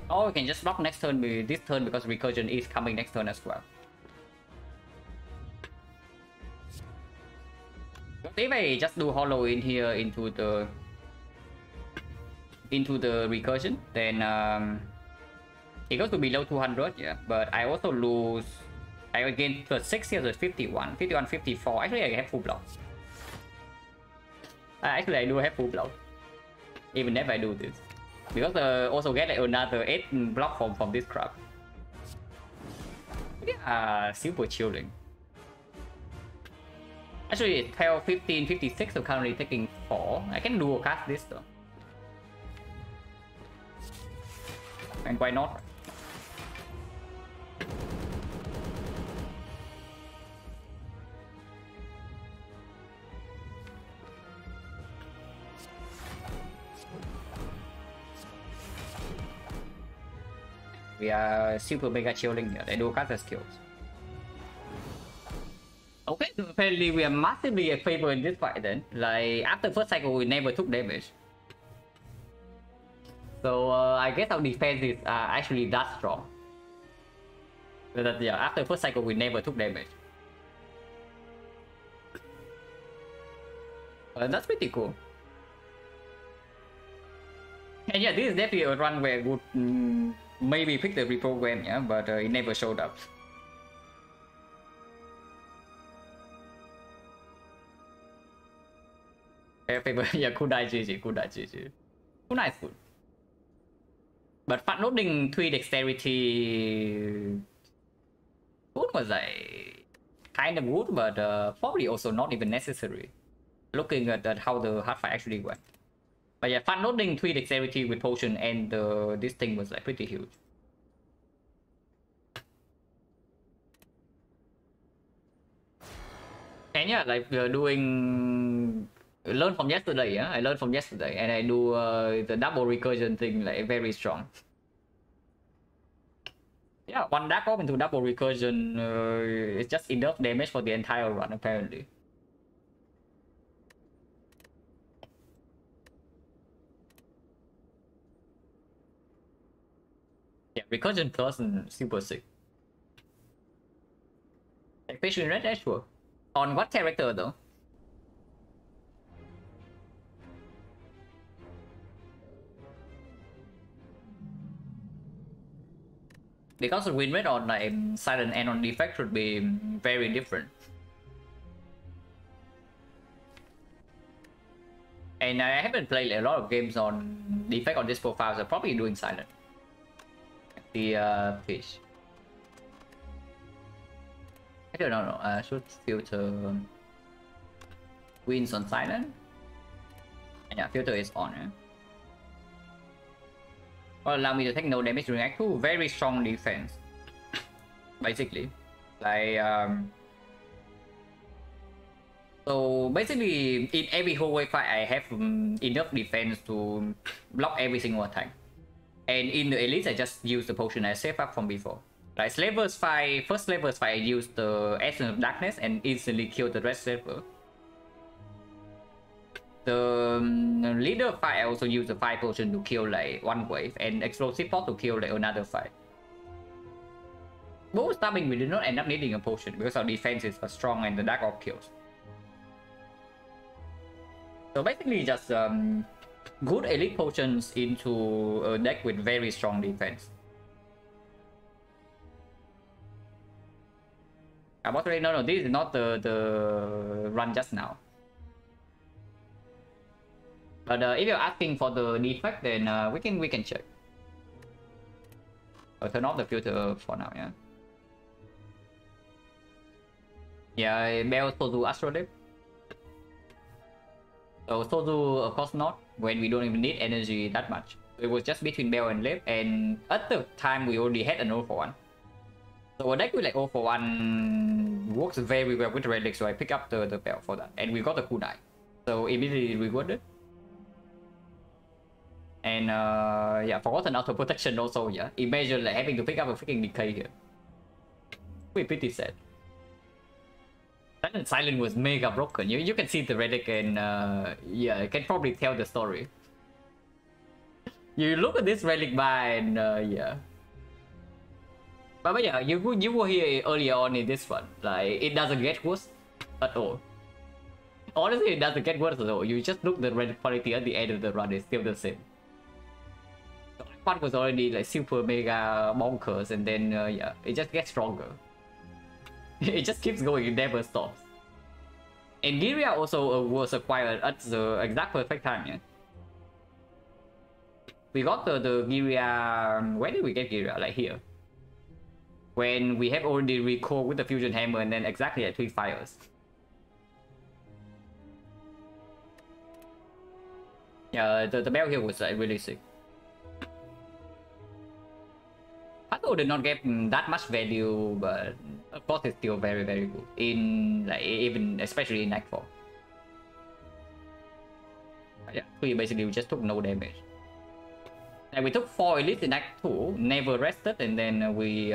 Or we can just block next turn with this turn because recursion is coming next turn as well. If I just do hollow in here into the recursion, then it goes to below 200, yeah. But I also lose. I gain plus 6 here, so 51, 54. Actually, I have full block. Actually, I do have full block. Even if I do this, because also get like another 8 block from this crap. Yeah, super chilling. Actually, it's 12, 15, 56. So currently taking 4. I can dual cast this though. And why not? We are super mega chilling here. They do cast the skills. Okay, so apparently we are massively in favor in this fight then. Like, after first cycle, we never took damage. So, I guess our defense is actually that strong. So that, yeah, after first cycle, we never took damage. That's pretty cool. And yeah, this is definitely a run where I would maybe pick the reprogram, yeah, but it never showed up. Yeah, Kudai GG, Kudai GG. Kudai is good. But fat loading 3 dexterity good was like kind of good, but probably also not even necessary. Looking at how the hard fight actually went. But yeah, fat loading 3 dexterity with potion and this thing was like pretty huge. And yeah, like doing learn from yesterday, yeah. I learned from yesterday, and I do the double recursion thing like very strong. Yeah, 1 dark orb into double recursion is just enough damage for the entire run apparently. Yeah, recursion plus and super sick. Like patient red, sure. On what character though? Because the win rate on like silent and on defect should be very different. And I haven't played a lot of games on defect on this profile, so probably doing silent. The fish. I don't know. I should filter wins on silent. And yeah, filter is on. Will allow me to take no damage during Act 2. Very strong defense. Basically. Like so basically in every hallway fight I have enough defense to block every single attack. And in the Elite I just use the potion I saved up from before. Like Slaver's fight, first Slaver's fight I used the Essence of Darkness and instantly killed the Red Slaver. The leader fight I also used the 5 potion to kill like one wave and explosive pot to kill like another fight. Both stabbing we did not end up needing a potion because our defense is strong and the Dark Orb kills. So basically just good elite potions into a deck with very strong defense. About to no, this is not the run just now. But if you're asking for the defect, then we can check. I'll turn off the filter for now, yeah. Yeah, Bell Sozu Astrolabe. So Sozu, of course not, when we don't even need energy that much. It was just between Bell and Lip, and at the time we already had an 0 for 1. So a deck with like 0 for 1 works very well with Relic, so I pick up the Bell for that. And we got the Kunai. So immediately rewarded. And yeah, forgotten auto protection also, yeah. Imagine like having to pick up a freaking decay here. We're pretty sad. Silent was mega broken. You can see the relic and yeah, you can probably tell the story. You look at this relic by and yeah. But yeah, you were here earlier on in this one. Like it doesn't get worse at all. Honestly, it doesn't get worse at all. You just look at the relic quality at the end of the run, it's still the same. One was already like super mega bonkers, and then yeah, it just gets stronger. It just keeps going, it never stops. And Giria also was acquired at the exact perfect time, yeah. We got the Giria. Where did we get Giria? Like here. When we have already recalled with the Fusion Hammer and then exactly at 3 fires. Yeah, the bell here was like really sick. Pato did not get that much value, but of course it's still very good in like even especially in Act 4. Yeah, we basically just took no damage. And we took 4 elites in Act 2, never rested, and then we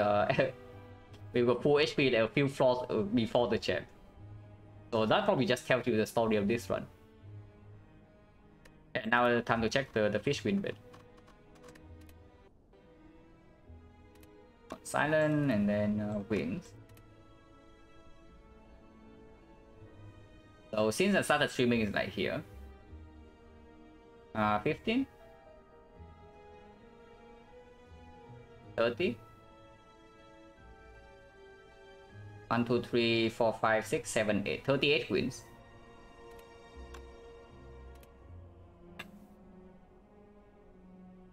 we were full HP like a few floors before the champ. So that probably just tells you the story of this run. And now it's time to check the fish win bit. Silent and then wins. So since I started streaming is like here. 15, 30, 1, 2, 3, 4, 5, 6, 7, 8, 38 wins.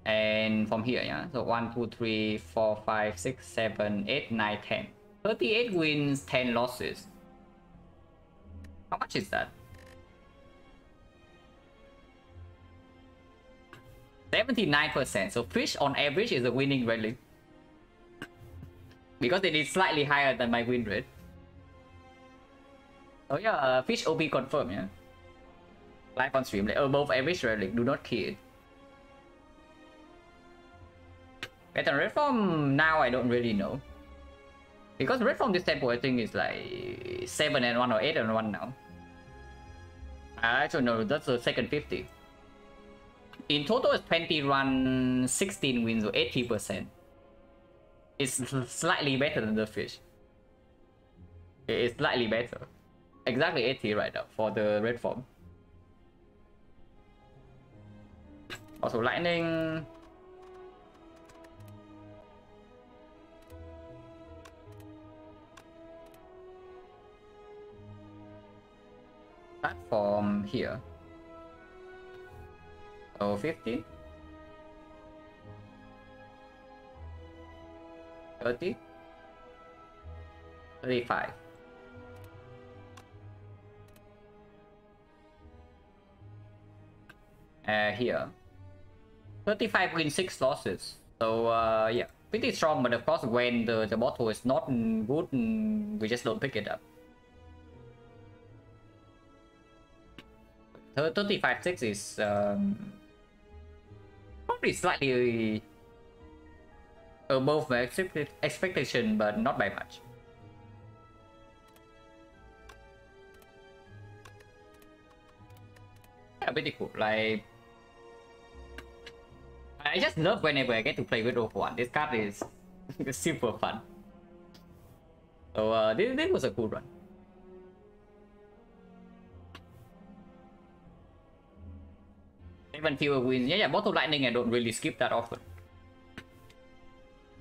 And from here, yeah, so 1, 2, 3, 4, 5, 6, 7, 8, 9, 10. 38 wins, 10 losses. How much is that? 79%. So fish on average is a winning rally. Because it is slightly higher than my win rate. Oh yeah, fish OP confirmed, yeah. Live on stream, like above average rally, do not key it. Better red form now I don't really know. Because red form this tempo I think is like 7 and 1 or 8 and 1 now. I don't know, that's the second 50. In total it's 20 run, 16 wins or 80%. It's slightly better than the fish. It's slightly better. Exactly 80 right now for the red form. Also lightning. platform here. So 50, 30, 35. Here 35 wins, 6 losses. So yeah, pretty strong, but of course when the bottle is not good, we just don't pick it up. 35-6 is probably slightly above my expectation, but not by much. Yeah, pretty cool. Like, I just love whenever I get to play with O1. This card is super fun. So this was a cool run. Even fewer wins. Yeah, Bottle Lightning I don't really skip that often.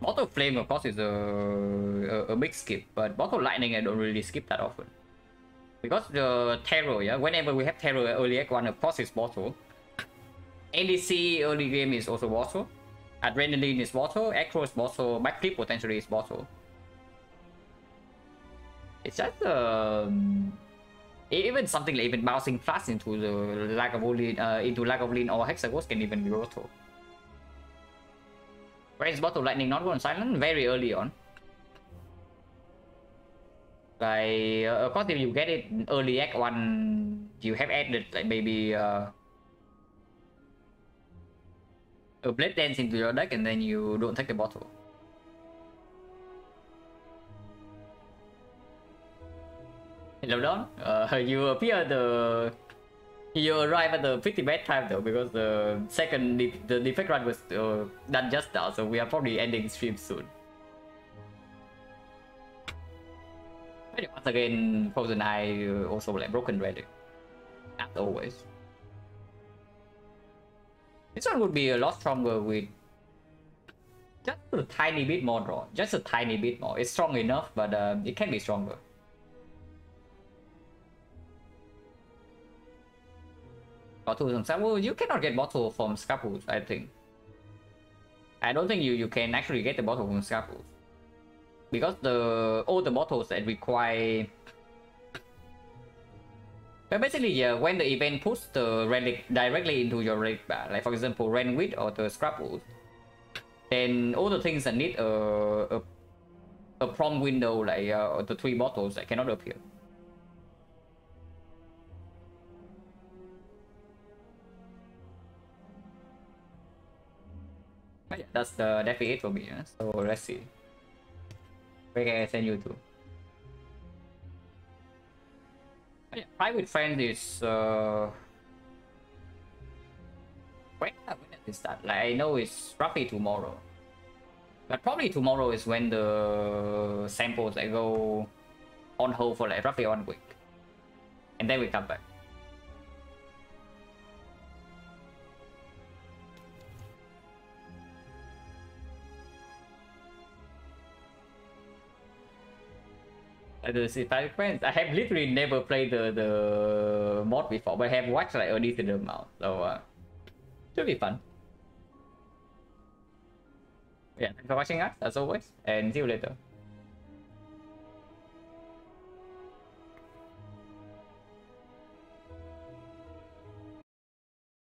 Bottle Flame of course is a big skip, but Bottle Lightning I don't really skip that often. Because the Terror, yeah, whenever we have Terror early act 1, of course it's Bottle. ADC early game is also Bottle. Adrenaline is Bottle. Acro is Bottle. Backflip potentially is Bottle. It's just even something like even bouncing fast into the Lagavulin or Hexaghost can even be Bottle. Where is Bottle Lightning not on Silent? Very early on. Like, of course, if you get it early act 1, you have added like maybe a Blade Dance into your deck and then you don't take the bottle. Hello Don, you arrive at the pretty bad time though, because the defect run was done just now, so we are probably ending stream soon. But once again, Frozen Eye also like broken ready, as always. This one would be a lot stronger with just a tiny bit more draw, just a tiny bit more. It's strong enough, but it can be stronger. Bottle from Scrapple, you cannot get bottle from Scrapple, I think. I don't think you can actually get the bottle from Scrapple. Because all the bottles that require... But basically, yeah, when the event puts the relic directly into your relic bar, like for example, Renwit or the Scrapple, then all the things that need a prompt window, like the 3 bottles, that cannot appear. But yeah, that's definitely it for me. Yeah? So let's see. Where can I send you to? But yeah, Private Friend is when does it start? Like I know it's roughly tomorrow, but probably tomorrow is when the samples like go on hold for like roughly 1 week, and then we come back. The Private Friends, I have literally never played the mod before, but I have watched like a decent amount, so should be fun. Yeah, thanks for watching us as always, and see you later.